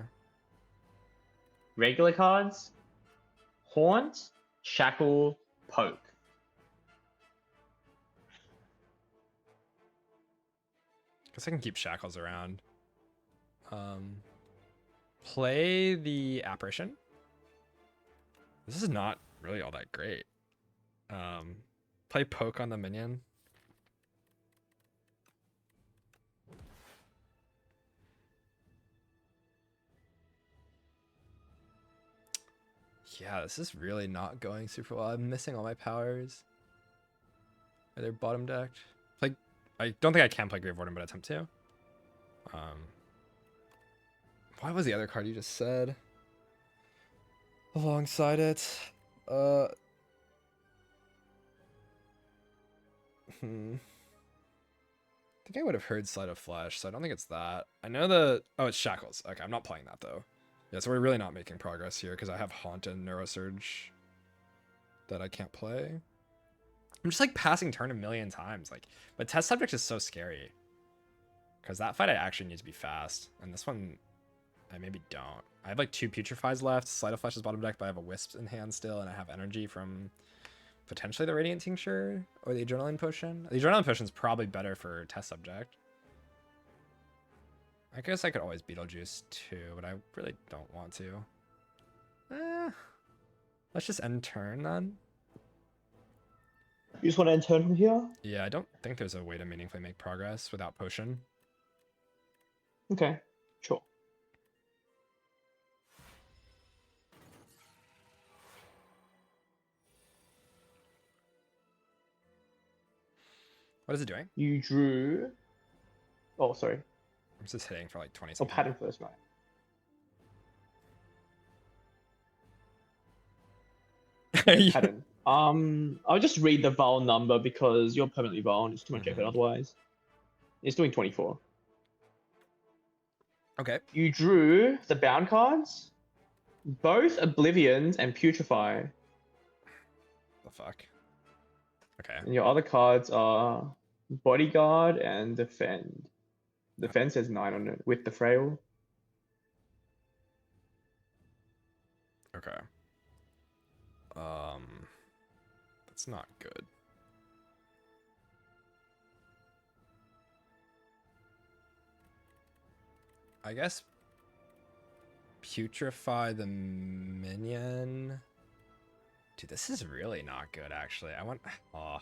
Regular cards. Haunt, Shackle, Poke. Guess I can keep Shackles around. Play the Apparition. This is not really all that great. Play Poke on the minion. Yeah, this is really not going super well. I'm missing all my powers. Are they bottom decked? Play. I don't think I can play Grave Warden, but attempt to. What was the other card you just said? Alongside it. I think I would have heard Sleight of Flesh, so I don't think it's that. I know oh, it's Shackles. Okay, I'm not playing that though. Yeah, so we're really not making progress here because I have Haunt and Neurosurge that I can't play. I'm just like passing turn a million times. Like, but test subject is so scary because that fight I actually need to be fast, and this one I maybe don't. I have like 2 Putrefies left. Sleight of Flesh is bottom deck, but I have a Wisp in hand still, and I have energy from potentially the Radiant Tincture or the Adrenaline Potion. The Adrenaline Potion is probably better for test subject. I guess I could always Beetlejuice too, but I really don't want to. Let's just end turn then. You just want to end turn from here? Yeah, I don't think there's a way to meaningfully make progress without potion. Okay, sure. What is it doing? You drew. Oh, sorry. I'm just hitting for like 20 Oh, seconds. pattern first, right? Pattern. I'll just read the Val number because you're permanently bound. It's too much effort otherwise. It's doing 24. Okay. You drew the bound cards, both Oblivions and Putrefy, The fuck. Okay. and your other cards are Bodyguard and Defend. Defend says 9 on it with the Frail. Okay. That's not good. I guess Putrefy the minion. Dude, this is really not good, actually. I want... Oh.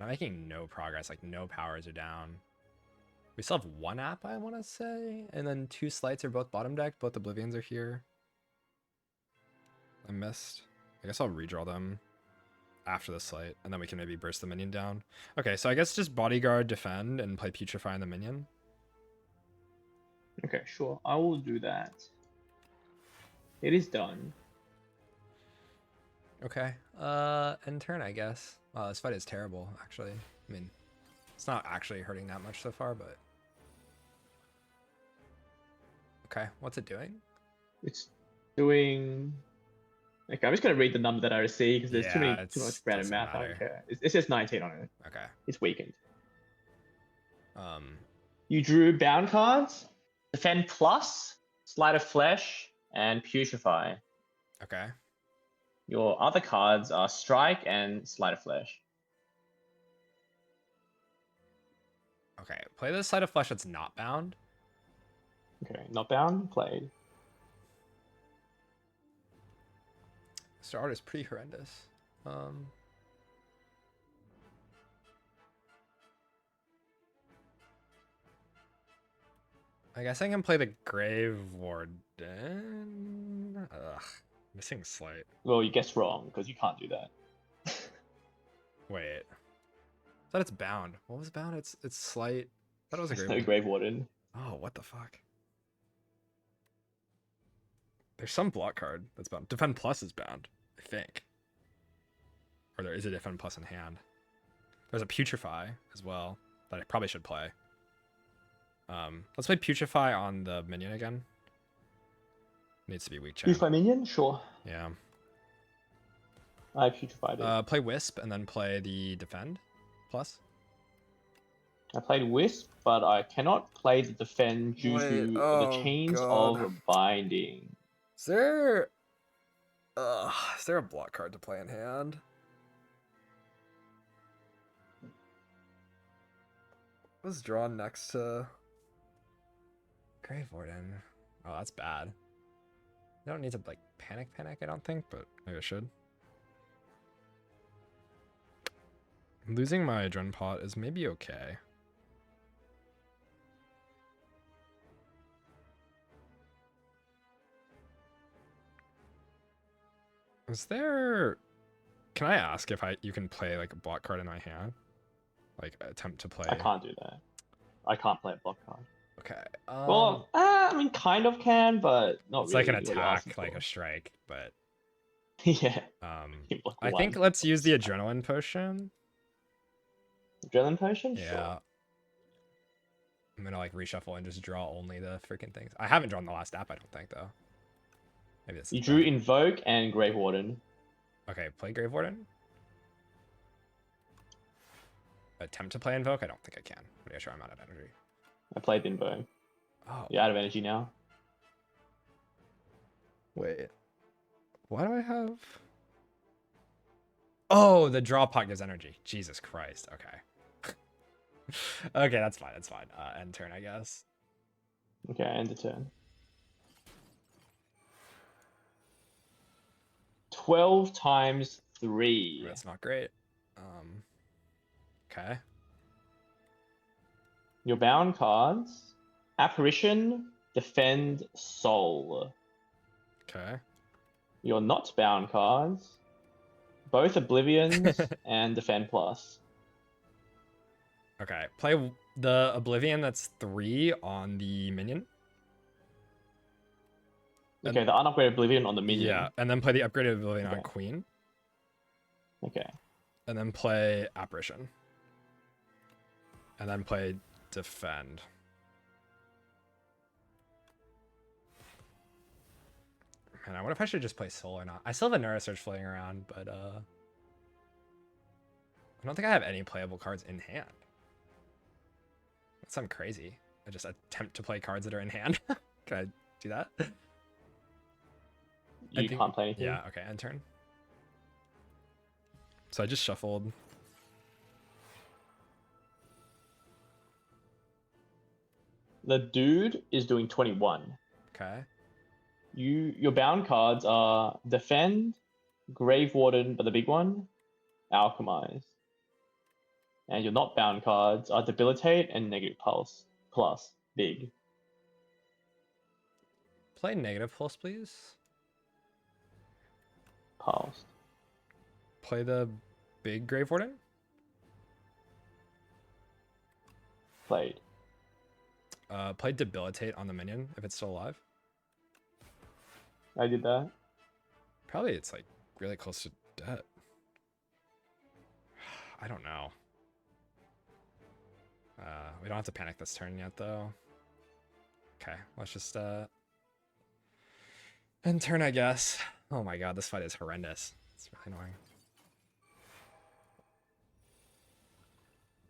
I'm making no progress. Like, no powers are down. We still have 1 app, I want to say. And then 2 slights are both bottom deck. Both Oblivions are here. I missed. I guess I'll redraw them after the slight. And then we can maybe burst the minion down. Okay, so I guess just Bodyguard, Defend, and play Putrefy on the minion. Okay, sure. I will do that. It is done. Okay. End turn, I guess. This fight is terrible, actually. I mean, it's not actually hurting that much so far, but... Okay, what's it doing? It's doing... Okay, I'm just going to read the number that I received because there's too much random doesn't math. I matter. don't care. It says 19 on it. Okay. It's weakened. Um, You drew bound cards, Defend Plus, Sleight of Flesh, and Putrefy. okay. Your other cards are Strike and Sleight of Flesh. Okay, play the Sleight of Flesh that's not bound. Okay, not bound, played. This art is pretty horrendous. I guess I can play the Grave Warden. Ugh, missing Slight. Well, you guessed wrong because you can't do that. Wait. I thought it's bound. What was bound? It's Slight. I thought it was a There's Grave no Warden. Grave Warden. Oh, what the fuck? There's some block card that's bound. Defend Plus is bound, I think. Or there is a Defend Plus in hand. There's a Putrefy as well that I probably should play. Let's play Putrefy on the minion again. Needs to be weak champ. Putrefy minion? Sure. Yeah. I Putrefied it. Play Wisp and then play the Defend Plus. I played Wisp, but I cannot play the Defend due to the Chains of Binding. Is there a block card to play in hand? Was drawn next to Grave Warden. Oh, that's bad. I don't need to like panic, I don't think, but maybe I should. Losing my Adren pot is maybe okay. Is there... Can I ask if you can play like a block card in my hand? Like attempt to play... I can't do that. I can't play a block card. Okay. Well, I mean, kind of can, but not it's really. like an what you're attack, asking like for. a strike, but... Yeah. You block I one. think let's use the Adrenaline Potion. Adrenaline Potion? Yeah. Sure. I'm gonna like reshuffle and just draw only the freaking things. I haven't drawn the last app, I don't think, though. Maybe that's... You drew Invoke and Grave Warden. Okay, play Grave Warden. Attempt to play Invoke? I don't think I can. But yeah, sure, I'm out of energy. I played Invoke. Oh. You're out of energy now. Wait. Why do I have? Oh, the draw pot gives energy. Jesus Christ. Okay. Okay, that's fine. That's fine. End turn, I guess. Okay, end the turn. 12 times 3. That's not great. Okay. Your bound cards: Apparition, Defend, Soul. Okay. Your not bound cards: both Oblivions and Defend Plus. Okay. Play the Oblivion that's 3 on the minion. Okay, the unupgraded Oblivion on the minion. Yeah, and then play the upgraded Oblivion on Okay. Queen. Okay. And then play Apparition. And then play Defend. Man, I wonder if I should just play Soul or not. I still have a Neurosurge floating around, but I don't think I have any playable cards in hand. That's something crazy. I just attempt to play cards that are in hand. Can I do that? You can't play anything. Yeah, okay, end turn. So I just shuffled. The dude is doing 21. Okay. Your bound cards are Defend, Grave Warden, but the big one, Alchemize. And your not bound cards are Debilitate and Negative Pulse plus big. Play negative pulse, please. Pulse. Play the big Grave Warden. Played. Play Debilitate on the minion if it's still alive. I did that. Probably it's like really close to death. I don't know. We don't have to panic this turn yet though. Okay, let's just end turn, I guess. Oh my god, this fight is horrendous. It's really annoying.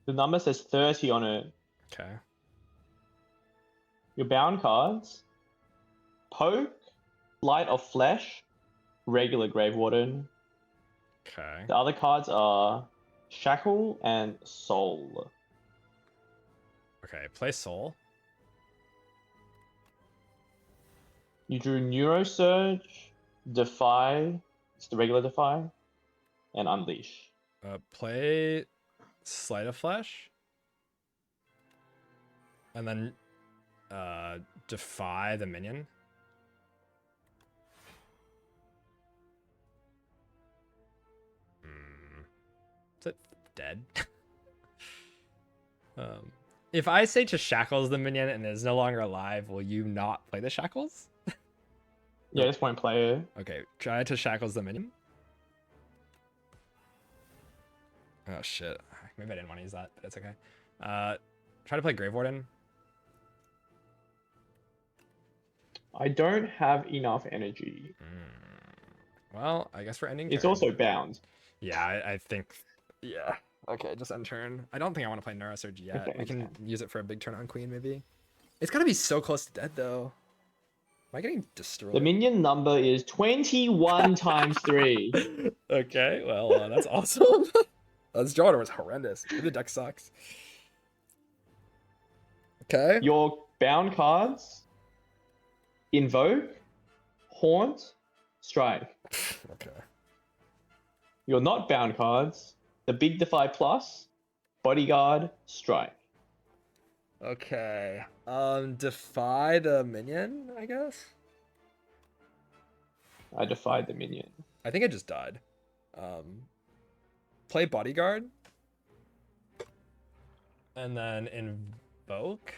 The number says 30 on it. Okay. Your bound cards: Poke, Light of Flesh, regular Grave Warden. Okay. The other cards are Shackle and Soul. Okay, play Soul. You drew Neurosurge, Defy, it's the regular Defy, and Unleash. Play Sleight of Flesh. And then Defy the minion. Is it dead? If I say to Shackles the minion and is no longer alive, will you not play the Shackles? Yeah, just won't play it. Okay, try to Shackles the minion. Oh shit. Maybe I didn't want to use that, but it's okay. Try to play Grave Warden. I don't have enough energy. Well, I guess we're ending It's turn. also bound. Yeah, I think... Yeah. Okay, just end turn. I don't think I want to play Neurosurge yet. Okay, We can okay. use it for a big turn on Queen, maybe. It's gotta be so close to dead, though. Am I getting destroyed? The minion number is 21 times 3. Okay, well, that's awesome. This draw order was horrendous. The deck sucks. Okay. Your bound cards: Invoke, Haunt, Strike. Okay. Your not bound cards: the Big Defy Plus, Bodyguard, Strike. Okay. Defy the minion, I guess? I defied the minion. I think it just died. Play Bodyguard. And then Invoke.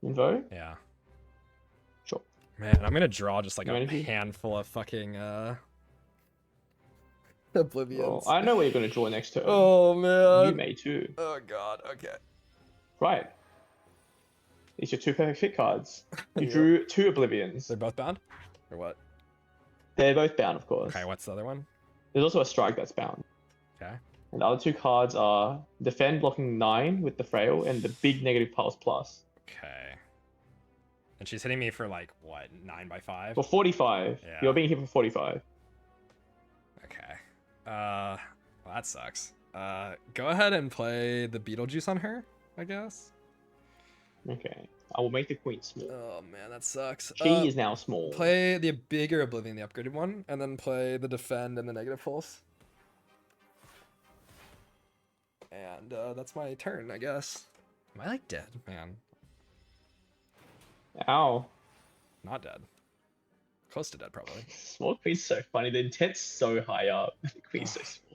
Invoke? Yeah. Sure. Man, I'm gonna draw just like No a energy? handful of fucking Oblivions. Well, I know what you're going to draw next turn. Oh man. You may too. Oh god, okay. Right. These are two perfect fit cards. You Yeah. drew 2 Oblivions. They're both bound? Or what? They're both bound, of course. Okay, what's the other one? There's also a Strike that's bound. Okay. And the other 2 cards are Defend blocking 9 with the Frail and the big Negative Pulse Plus. Okay. And she's hitting me for like what, 9x5? For 45. Yeah. You're being hit for 45. Okay. Well, that sucks. Go ahead and play the Beetlejuice on her, I guess. Okay. I will make the queen small. Oh man, that sucks. She is now small. Play the bigger Oblivion, the upgraded one, and then play the defend and the negative pulse. And that's my turn, I guess. Am I like dead, man? Ow. Not dead. Close to dead, probably. Small queen's so funny. The intent's so high up. The queen's so small.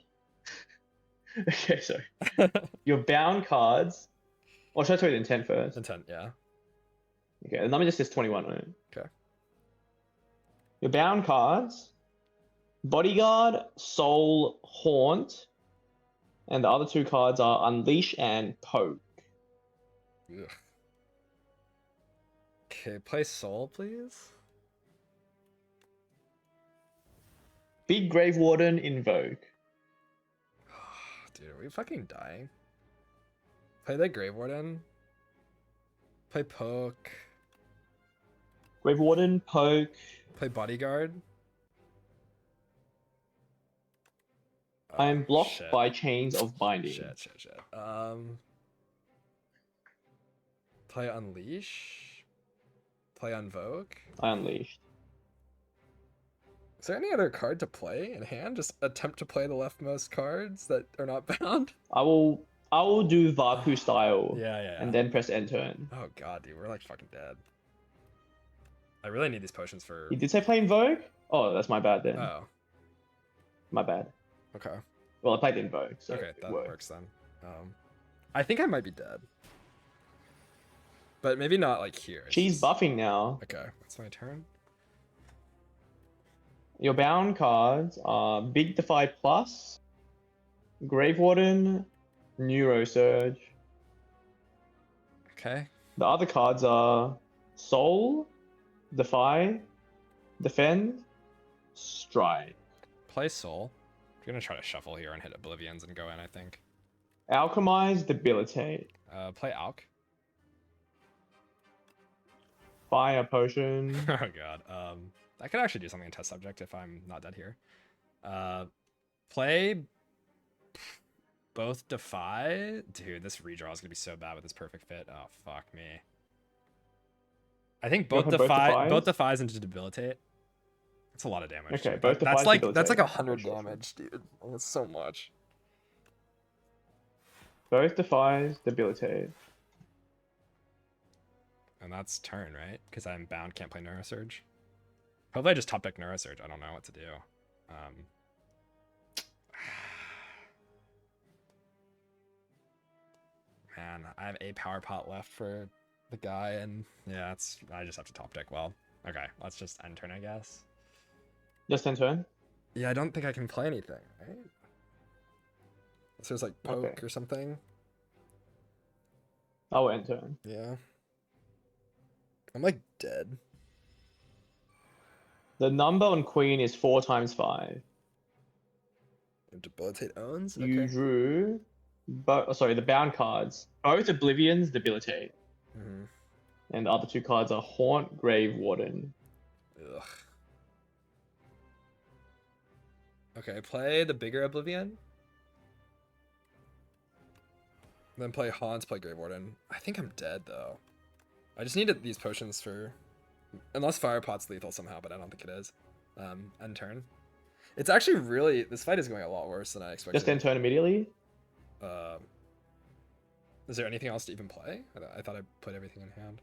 Okay, so your bound cards. Or should I tell you the intent first? Intent, yeah. Okay, the number just says 21 on it. Okay. Your bound cards, Bodyguard, Soul, Haunt, and the other two cards are Unleash and Poke. Ugh. Okay, play Soul, please. Big Grave Warden, Invoke. Dude, are we fucking dying? Play the Grave Warden. Play Poke. Grave Warden, Poke. Play Bodyguard. I am blocked shit. by Chains of Binding. Shit. Play Unleash. Play Unvoke. I Unleashed. Is there any other card to play in hand? Just attempt to play the leftmost cards that are not bound? I will do Vaku style. Yeah. And then press end turn. Oh god, dude, we're like fucking dead. I really need these potions for... You did say play Invoke? Oh, that's my bad then. Oh, My bad. okay. Well, I played Invoke, so Okay, it that worked. works then. I think I might be dead. But maybe not like here. It's She's just- buffing now. Okay, that's my turn. Your bound cards are Big Defy Plus, Grave Warden, Neurosurge. Okay. The other cards are Soul, Defy, Defend, Strike. Play Soul. I'm gonna try to shuffle here and hit Oblivions and go in, I think. Alchemize, Debilitate. Play Alk. Fire Potion. Oh god. I could actually do something in test subject if I'm not dead here. Play both Defy. Dude, this redraw is gonna be so bad with this perfect fit. Oh fuck me. I think You both wanna put Defy, both Defies? Defies into Debilitate. That's a lot of damage. Okay, dude. both That's Defies, like that's like Debilitate. 100 Sure. damage, dude. That's so much. Both Defies, Debilitate. And that's turn, right? Because I'm bound, can't play Neurosurge. Hopefully I just top deck Neurosurge. I don't know what to do. Man, I have a power pot left for the guy, and yeah, I just have to top deck well. Okay, let's just end turn, I guess. Just end turn. Yeah, I don't think I can play anything, right? Unless there's like poke Okay. or something. I will end turn. Yeah. I'm like dead. The number on Queen is 4 times 5. Debilitate owns? You drew, the bound cards. Both Oblivions, Debilitate. Mhm. And the other two cards are Haunt, Grave Warden. Ugh. Okay, play the bigger Oblivion. Then play Haunt, play Grave Warden. I think I'm dead though. I just needed these potions for... Unless Fire Pot's lethal somehow, but I don't think it is. End turn. It's actually really... This fight is going a lot worse than I expected. Just end turn immediately. Is there anything else to even play? I thought I put everything in hand.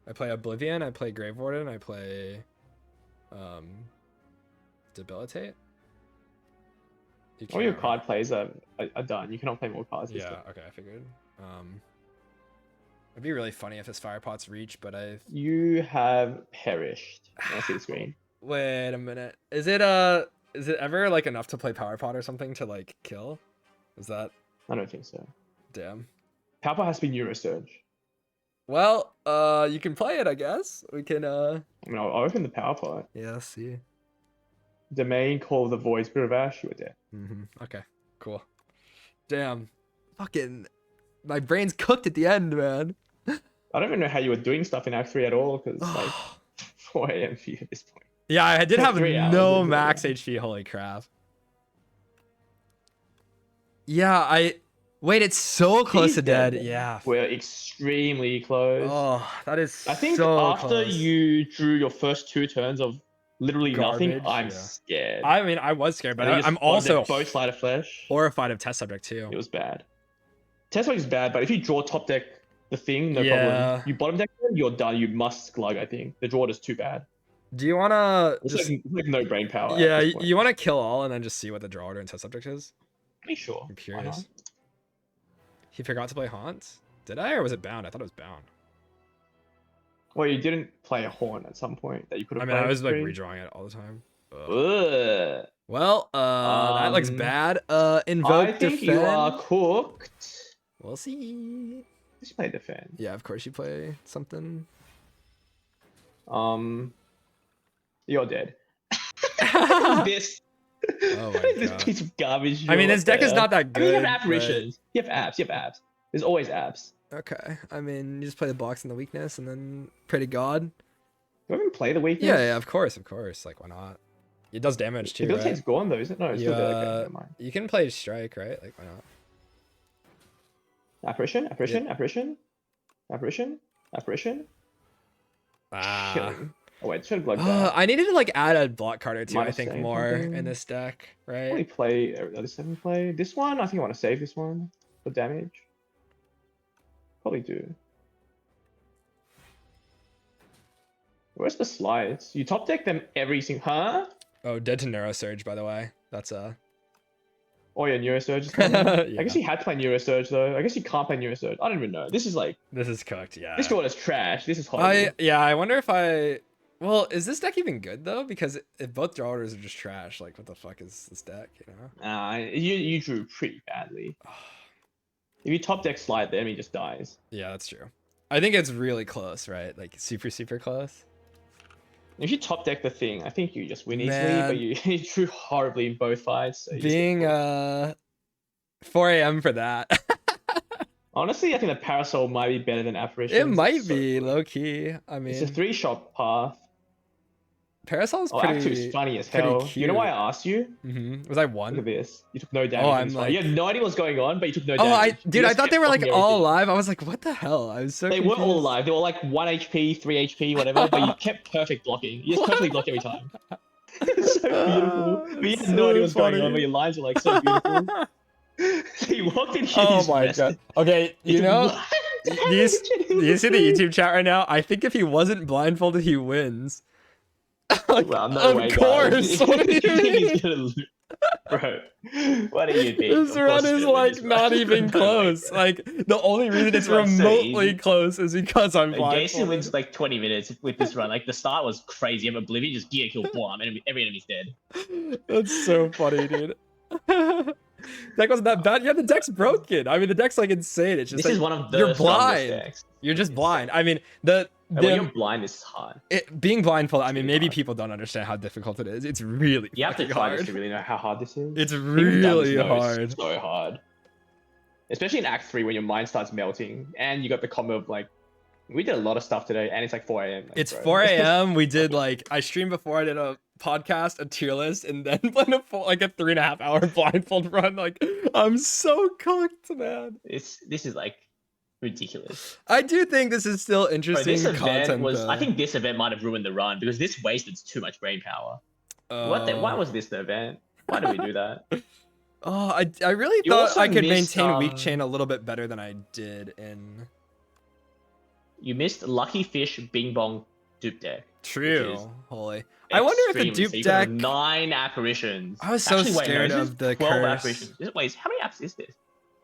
I play Oblivion, I play Grave Warden, I play... Debilitate. All your can't- card plays are done. You cannot play more cards. this Yeah, turn. okay, I figured. It'd be really funny if his fire pots reach, but You have perished. I see the screen. wait a minute. Is it ever like enough to play power pot or something to like kill? Is that I don't think so. damn? Power has to be Neurosurge. Well, you can play it, I guess. We can I mean, I'll open the power pot. yeah, see. Domain, Call of the Void, Spirit of Ash, you were dead. Okay, cool. Damn. Fucking my brain's cooked at the end, man. I don't even know how you were doing stuff in Act 3 at all, because it's like 4 a.m. for you at this point. Yeah, I did have 3 hours, no isn't it? max HP. Holy crap. Yeah, wait, it's so close He's to dead. dead. Yeah. We're extremely close. Oh, that is I think so after close. you drew your first 2 turns of literally nothing, Garbage, I'm yeah. scared. I mean, I was scared, but And you just I'm one dead also both side of flesh. horrified of test subject too. It was bad. Test subject is bad, but if you draw top deck the thing, no Yeah. problem. You bottom deck it, you're done. You must glug, I think. The draw is too bad. Do you wanna It's just like no brain power. at yeah, this point. you wanna kill all and then just see what the draw order and test subject is? Pretty sure. I'm Why not? curious. He forgot to play Haunt? Did I, or was it bound? I thought it was bound. Well, you didn't play a horn at some point that you could I have mean, played. I was like free. redrawing it all the time. Ugh. Ugh. Well, that looks Um, bad. Invoke I think defend. you are cooked. We'll see. Just play defend. Yeah, of course you play something. You're dead. this. Oh my this God. piece of garbage. I mean, you're this deck is there. not that I mean, good. you have but- apparitions. You have abs. You have abs. There's always abs. Okay. I mean, you just play the box and the weakness and then pray to God. Do I even play the weakness? Yeah, of course, of course. Like, why not? It does damage The too, build right? take's gone though, isn't it? No, it's still dead. Okay, never mind. You can play strike, right? Like, why not? Apparition, apparition, apparition, apparition, apparition. Ah. Killing. Oh wait, should have glugged that. I needed to like add a block card or two, I Minus think, save more something. in this deck, Probably right? play other 7 play. This one, I think I want to save this one for damage. Probably do. Where's the slides? You top deck them every single. Huh? Oh, dead to Neurosurge, by the way. That's Oh yeah, Neurosurge is coming. I Yeah. guess he had to play Neurosurge though. I guess he can't play Neurosurge. I don't even know. This is like This is cooked, yeah. this draw is trash. This is horrible. I wonder if I. Well, is this deck even good though? Because if both draw orders are just trash, like what the fuck is this deck? You know? You drew pretty badly. If you top deck slide, the enemy just dies. Yeah, that's true. I think it's really close, right? Like super, super close. If you top deck the thing, I think you just win easily. Man. But you, you drew horribly in both fights. So you just get Being cooked. 4 a.m. for that. Honestly, I think the Parasol might be better than Apparition. It might be low key. I It's a mean, 3-shot path. Parasol's Oh, Act 2 pretty. is funny as pretty hell. You know why cute. I asked you? Was I Look one? at this. You took no damage. Oh, in I'm this fight. like- You had no idea what's going on, but you took no Oh, damage. dude, You I just thought kept they were like fucking all everything. alive. I was like, what the hell? I was so. They weren't all confused. alive. They were like 1 HP, 3 HP, whatever, but you kept perfect blocking. You just perfectly blocked every time. It's so beautiful. But you had no idea what's going on, but your lines were like so beautiful. He walked in here. Oh he's my rested. god. Okay, He you took know, one do damage you, and he do you see the wins. YouTube chat right now? I think if he wasn't blindfolded, he wins. Like, Well, no of way, course. guys. What do you think mean? he's gonna lose? Bro, what do you think? This Of run course is he's gonna win like this not run. even No way, close. bro. Like the only reason it's This run's so remotely easy. close is because I'm Jason blindfolded. wins like 20 minutes with this run. Like the start was crazy. You have Oblivion, just gear kill, blam, and every enemy's dead. That's so funny, dude. Deck wasn't that bad. Yeah, the deck's broken. I mean, the deck's like insane. It's just This like is one of the you're strongest blind. decks. you're just blind. I mean, the And when you're blind, this is hard. being blindfolded. I mean, really maybe hard. people don't understand how difficult it is. It's really You have to fucking try hard. this To really know how hard this is. It's People really know hard. It's so hard. Especially in Act 3 when your mind starts melting and you got the combo of like, we did a lot of stuff today and it's like 4 a.m. Like, It's bro. 4 a.m. We did like I streamed before I did a podcast, a tier list, and then played like a 3.5 hour blindfold run. Like I'm so cooked, man. This is like ridiculous. I do think this is still Bro, interesting this event content. was. though. I think this event might have ruined the run because this wasted too much brain power. Why was this the event? Why did we do that? Oh, I really You thought also I could missed, maintain weak chain a little bit better than I did in. You missed Lucky Fish Bing Bong dupe deck. True. is Holy. I wonder if the Extremely- dupe so you could have deck. 9 apparitions. I was so Actually, wait, no, scared this is of the 12 curse. apparitions. Wait, how many apps is this?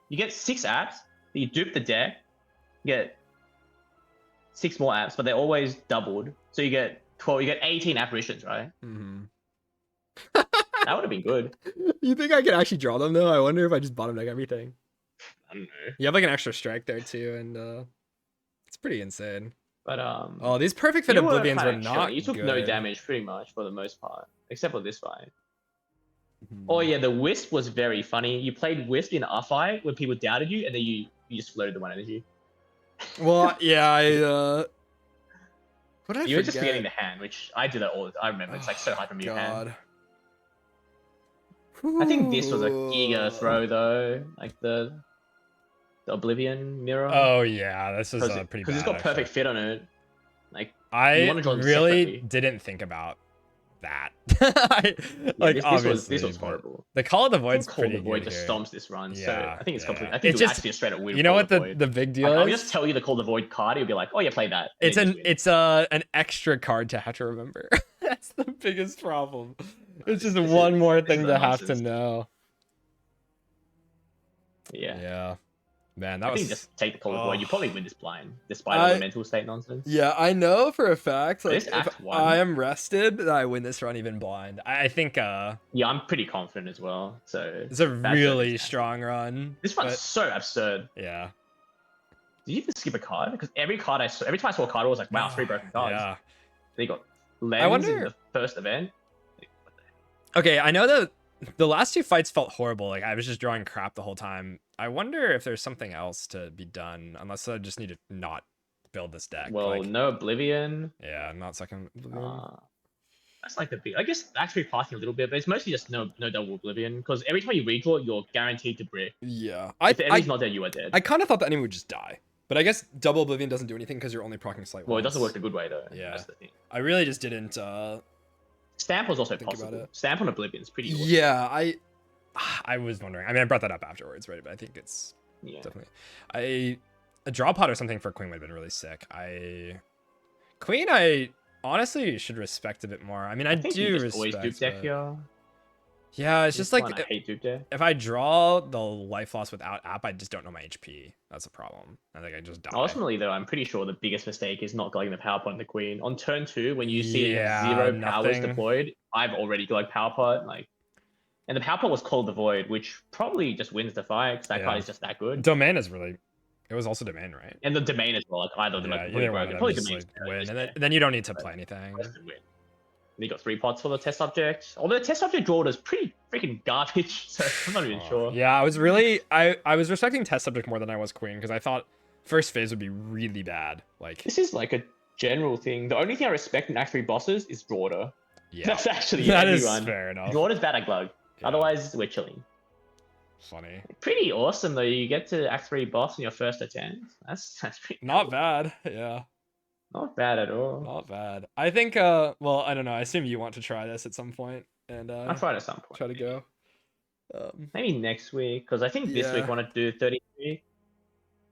You get 6 apps, then you dupe the deck, you get 6 more apps, but they're always doubled. So you get 12, you get 18 apparitions, right? hmm That would have been good. You think I could actually draw them though? I wonder if I just bottom deck everything. I don't know. You have like an extra strike there too, and it's pretty insane. But Oh, these perfect fit you were oblivions were kinda not chilling. You took no good. damage pretty much for the most part, except for this fight. Mhm. Oh yeah, the Wisp was very funny. You played Wisp in a fight when people doubted you, and then you just floated the 1 energy. Well, yeah, what did I You were forget? just forgetting the hand, which I do that all. I remember it's like so hard for me to hand. God. I think this was a giga Ooh. throw though, like the Oblivion mirror. Oh yeah, this was pretty bad. Because it's got perfect actually. fit on it. Like you I want to draw them really separately. didn't think about that. This obviously, was but horrible. The Call of the I Void's think Call pretty the Void good just here. stomps this run, so Yeah, I think it's yeah. complete. I think It's it was just- actually a straight up win. You know Call what the Void. the big deal Like, I'll is? just tell you the Call the Void card. You'll be like, oh yeah, play that. and then you just win. It's an extra card to have to remember. That's the biggest problem. It's just This one is- more this thing is to a have to nonsense. know. Yeah. Yeah. Man, that I was think just take the Call the Void. You oh. probably win this blind, despite all the mental state nonsense. Yeah, I know for a fact. But Like, it's if Act 1. I am rested, that I win this run even blind. I think Yeah, I'm pretty confident as well. So it's a that's really certainly- strong run. This one's but- so absurd. Yeah. Did you even skip a card? Because every time I saw a card, I was like, wow, 3 broken cards. Yeah. They got lens in wonder- the first event. Okay, I know that the last two fights felt horrible. Like I was just drawing crap the whole time. I wonder if there's something else to be done, unless I just need to not build this deck. Well, like, no Oblivion. yeah, not second. That's like the big. I guess actually passing a little bit, but it's mostly just no double Oblivion. Because every time you redraw, you're guaranteed to brick. Yeah, If the enemy's not dead, you are dead. I kind of thought the enemy would just die, but I guess double Oblivion doesn't do anything because you're only proccing slightly. Well, it doesn't work the good way though. Yeah. That's the thing. I really just didn't. Stamp was also Think about possible. it. Stamp on Oblivion is pretty awesome. Yeah, I was wondering. I mean, I brought that up afterwards, right? But I think it's Yeah. definitely a draw pot or something for Queen would have been really sick. Queen, I honestly should respect a bit more. I mean, I think do you just always respect. dupe deck but- here. Yeah, it's This just like one, I hate dupe deck. if I draw the life loss without app, I just don't know my HP. That's a problem. I think I just die. Ultimately, though, I'm pretty sure the biggest mistake is not going the power pot on the queen. On turn 2, when you see it Yeah, has 0 powers nothing. deployed, I've already got power pot. Like, and the power pot was called the void, which probably just wins the fight because that Yeah. card is just that good. Domain is really. It was also domain, right? And the domain as well. Like either of them Yeah, are either one broken. of them Probably just domain. like win, and then you don't need to play anything. Win. And you got 3 pots for the test subject. Although the test subject draw was pretty freaking garbage, so I'm not even sure. Yeah, I was really I was respecting test subject more than I was queen because I thought first phase would be really bad. Like This is like a general thing. The only thing I respect in Act 3 bosses is draw order. yeah, That's actually that is everyone. fair enough. Draw is bad at glug. Yeah. Otherwise, we're chilling. Funny, Pretty awesome though. You get to Act 3 boss in your first attempt. That's pretty not cool. bad. Yeah, Not bad at all. not bad. I think well, I don't know. I assume you want to try this at some point and I'll try it at some point. try to go. Maybe next week, because I think this week Yeah. I want to do 33.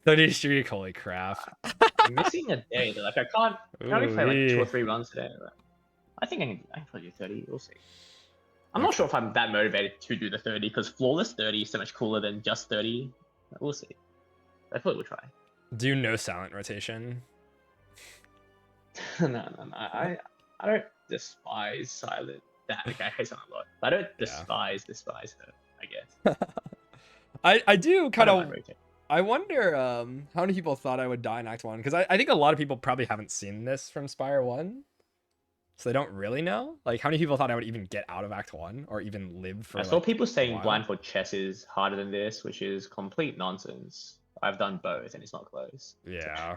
30 streak, holy crap. I'm missing a day though. Like I can't only play like 2 or Ooh-wee. 3 runs today. But I think I can probably do 30. We'll see. I'm not sure if I'm that motivated to do the 30 because flawless 30 is so much cooler than just 30. We'll see. I thought we'll try. Do no silent rotation. No. I don't despise silent. That okay, I hate silent a lot. But I don't despise her. I guess. I do kind I don't of. mind rotating. I wonder how many people thought I would die in Act 1 because I think a lot of people probably haven't seen this from Spire 1, so they don't really know. Like, how many people thought I would even get out of Act 1 or even live for? I saw like, people saying while. blindfold chess is harder than this, which is complete nonsense. I've done both, and it's not close. Yeah,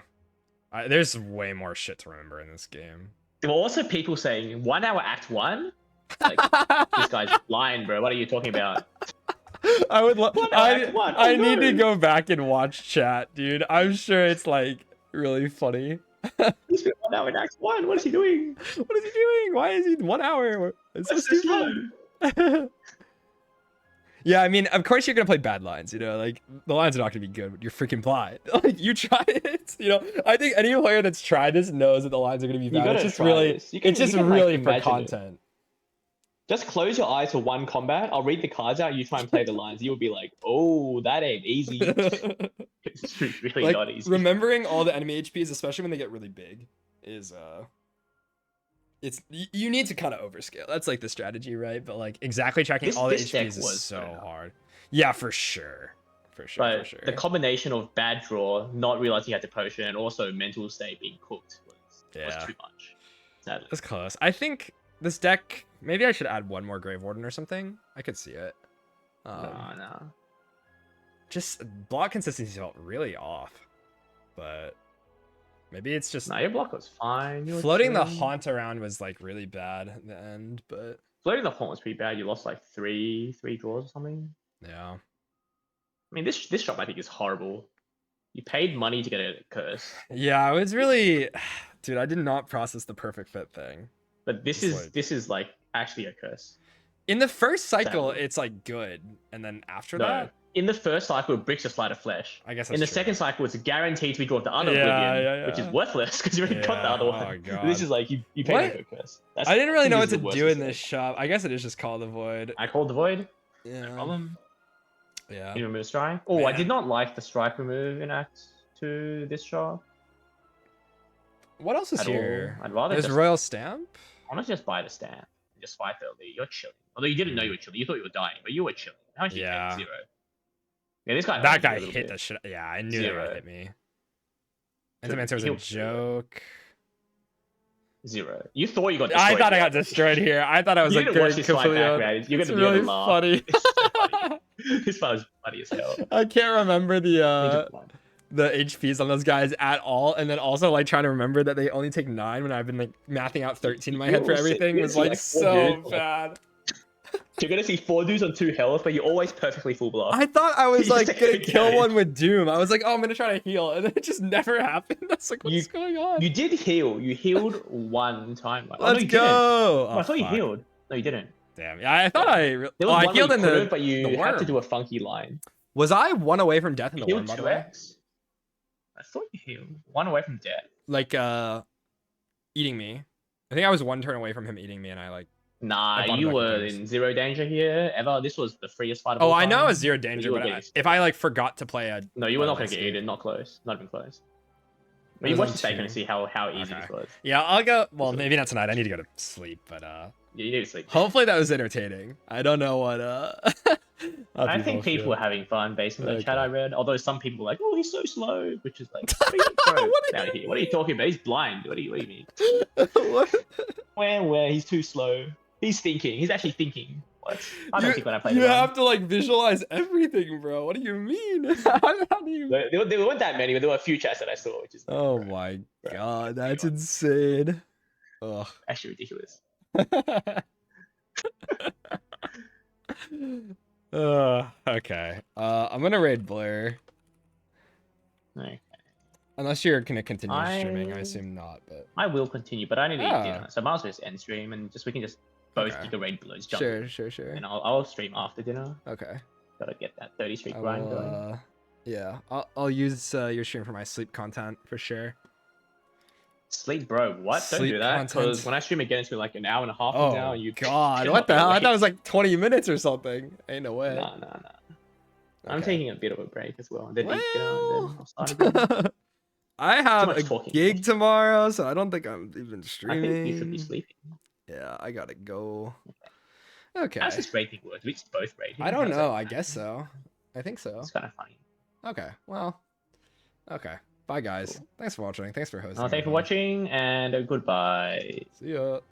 there's way more shit to remember in this game. There were also people saying 1 hour Act 1. Like this guy's blind, bro. What are you talking about? I would. Act 1. Oh, I need to no. go back and watch chat, dude. I'm sure it's like really funny. He's been 1 hour in Act 1. What is he doing? What is he doing? Why is he 1 hour? It's so That's so stupid. slow. Yeah, I mean, of course you're gonna play bad lines, you know, like the lines are not gonna be good. You're freaking blind. Like you try it, you know. I think any player that's tried this knows that the lines are gonna be bad. gotta It's just try really, this. You can- it's just you can, like, really for imagine it. content. Just close your eyes for one combat. I'll read the cards out. You try and play the lines. You'll be like, "Oh, that ain't easy." It's really Like not easy. remembering all the enemy HPs, especially when they get really big, is you need to kind of overscale. That's like the strategy, right? But like exactly tracking all the This deck HPs is was so good. hard. Yeah, for sure. For sure. But the combination of bad draw, not realizing you had to potion, and also mental state being cooked was too much. Sadly. That's close. I think this deck, maybe I should add one more Grave Warden or something. I could see it. No. Just block consistency felt really off. but maybe it's just Nah, your block was fine. You were floating the chilling. haunt around was like really bad at the end, but Floating the haunt was pretty bad. You lost like three draws or something. yeah. I mean, this shop I think is horrible. You paid money to get a curse, Yeah, it was really dude, I did not process the perfect fit thing. but this It's is like actually a curse. In the first cycle, Sadly. it's like good, and then after No, that, in the first cycle, it bricks a sleight of flesh. I guess In the that's true. second cycle, it's guaranteed to be drawn the other Yeah, Oblivion, which is yeah. worthless because you already got the Yeah, other oh one. God. This is like you paid What? for a curse. That's, I didn't really know think what this to is the do worst in this mistake. shop. I guess it is just call the void. I called the void. Yeah. No problem. Yeah. You remove strike. Oh, I Man. did not like the strike remove in Act 2 this shop What else is at here? all. I'd rather There's just Royal Stamp. I want to just buy the stamp and just fight early. You're chilling. Although you didn't know you were chilling. You thought you were dying, but you were chilling. How much did you Yeah. take? 0. Yeah, this guy. That hurt me a guy little hit bit. the shit. Yeah, I knew that Zero. would hit me. Dude, Antimancer was a he'll- joke. 0. You thought you got. I destroyed thought I there. got destroyed here. I thought I was You like didn't watch good, this fight completely back, on- man. You're It's gonna be able really to laugh. funny. It's so funny. This fight was funny as hell. I can't remember the Ninja Blind. the HPs on those guys at all, and then also like trying to remember that they only take 9 when I've been like mathing out 13 in my head for You're sick. everything You're was sick, like like, so 4 dudes. bad. You're gonna see 4 dudes on 2 health, but you're always perfectly full block. I thought I was You like just gonna take kill damage. one with Doom. I was like, oh, I'm gonna try to heal, and then it just never happened. I was like, what's going on? You did heal. You healed 1 time. Oh, no, Let's you didn't. go. Oh, I thought you fuck. healed. No, you didn't. Damn. Yeah, I thought I. There Oh, was I one healed where in you the. could, but you the had to worm. do a funky line. Was I 1 away from death in the You worm? healed By the way? 2x. I thought you healed 1 away from death. Like eating me. I think I was 1 turn away from him eating me, and I like. Nah, I bought you back were the games. in 0 danger here ever. This was the freest fight of Oh, all I know time. it's 0 danger, you were but getting if I like forgot to play a. No, you were Oh, not gonna let's get see. eaten. Not close. Not even close. It But you was watch on the stake 2. and see how easy Okay. this was. Yeah, I'll go. Well, So- maybe not tonight. I need to go to sleep, but Yeah, you need to sleep. hopefully that was entertaining. I don't know what how I think people feel. were having fun based on the chat Okay. I read. Although some people were like, "Oh, he's so slow," which is like, bro, What get out of here. What are you talking about? He's blind. What do you mean? What? Where? He's too slow. He's thinking. He's actually thinking. What? I don't think when I play You the have to like visualize everything, bro. What do you mean? How do you? There weren't that many, but there were a few chats that I saw, which is like, Oh bro, my bro, god, come that's on. insane. Ugh. Actually ridiculous. Okay. I'm gonna raid Blair. Okay. Unless you're gonna continue streaming, I I- assume not. But I will continue, but I need to Ah. eat dinner, so I might as well just end stream and we can just both Okay. do the raid below. Just jump in, sure. and I'll stream after dinner. Okay. Gotta get that 30 streak I grind will, going. yeah, I'll use your stream for my sleep content for sure. Sleep, bro. What? Don't Sleep do that. content. Because when I stream again, it's been like an hour and a half Oh from now. And you god, cannot what the be hell? I thought it awake. was like 20 minutes or something. Ain't no way. Nah. I'm Okay. taking a bit of a break as well. Then eat dinner, and Well, then I'll start again. I have much a talking. gig tomorrow, so I don't think I'm even I streaming. think you should be sleeping. Yeah, I gotta go. Okay. How's this rating work? We just both rate him. I don't How's know. that I happen? guess so. I think so. It's kind of funny. Okay. Well. Okay. Bye, guys. Cool. Thanks for watching. Thanks for hosting. Thanks for everyone. watching, and goodbye. See ya.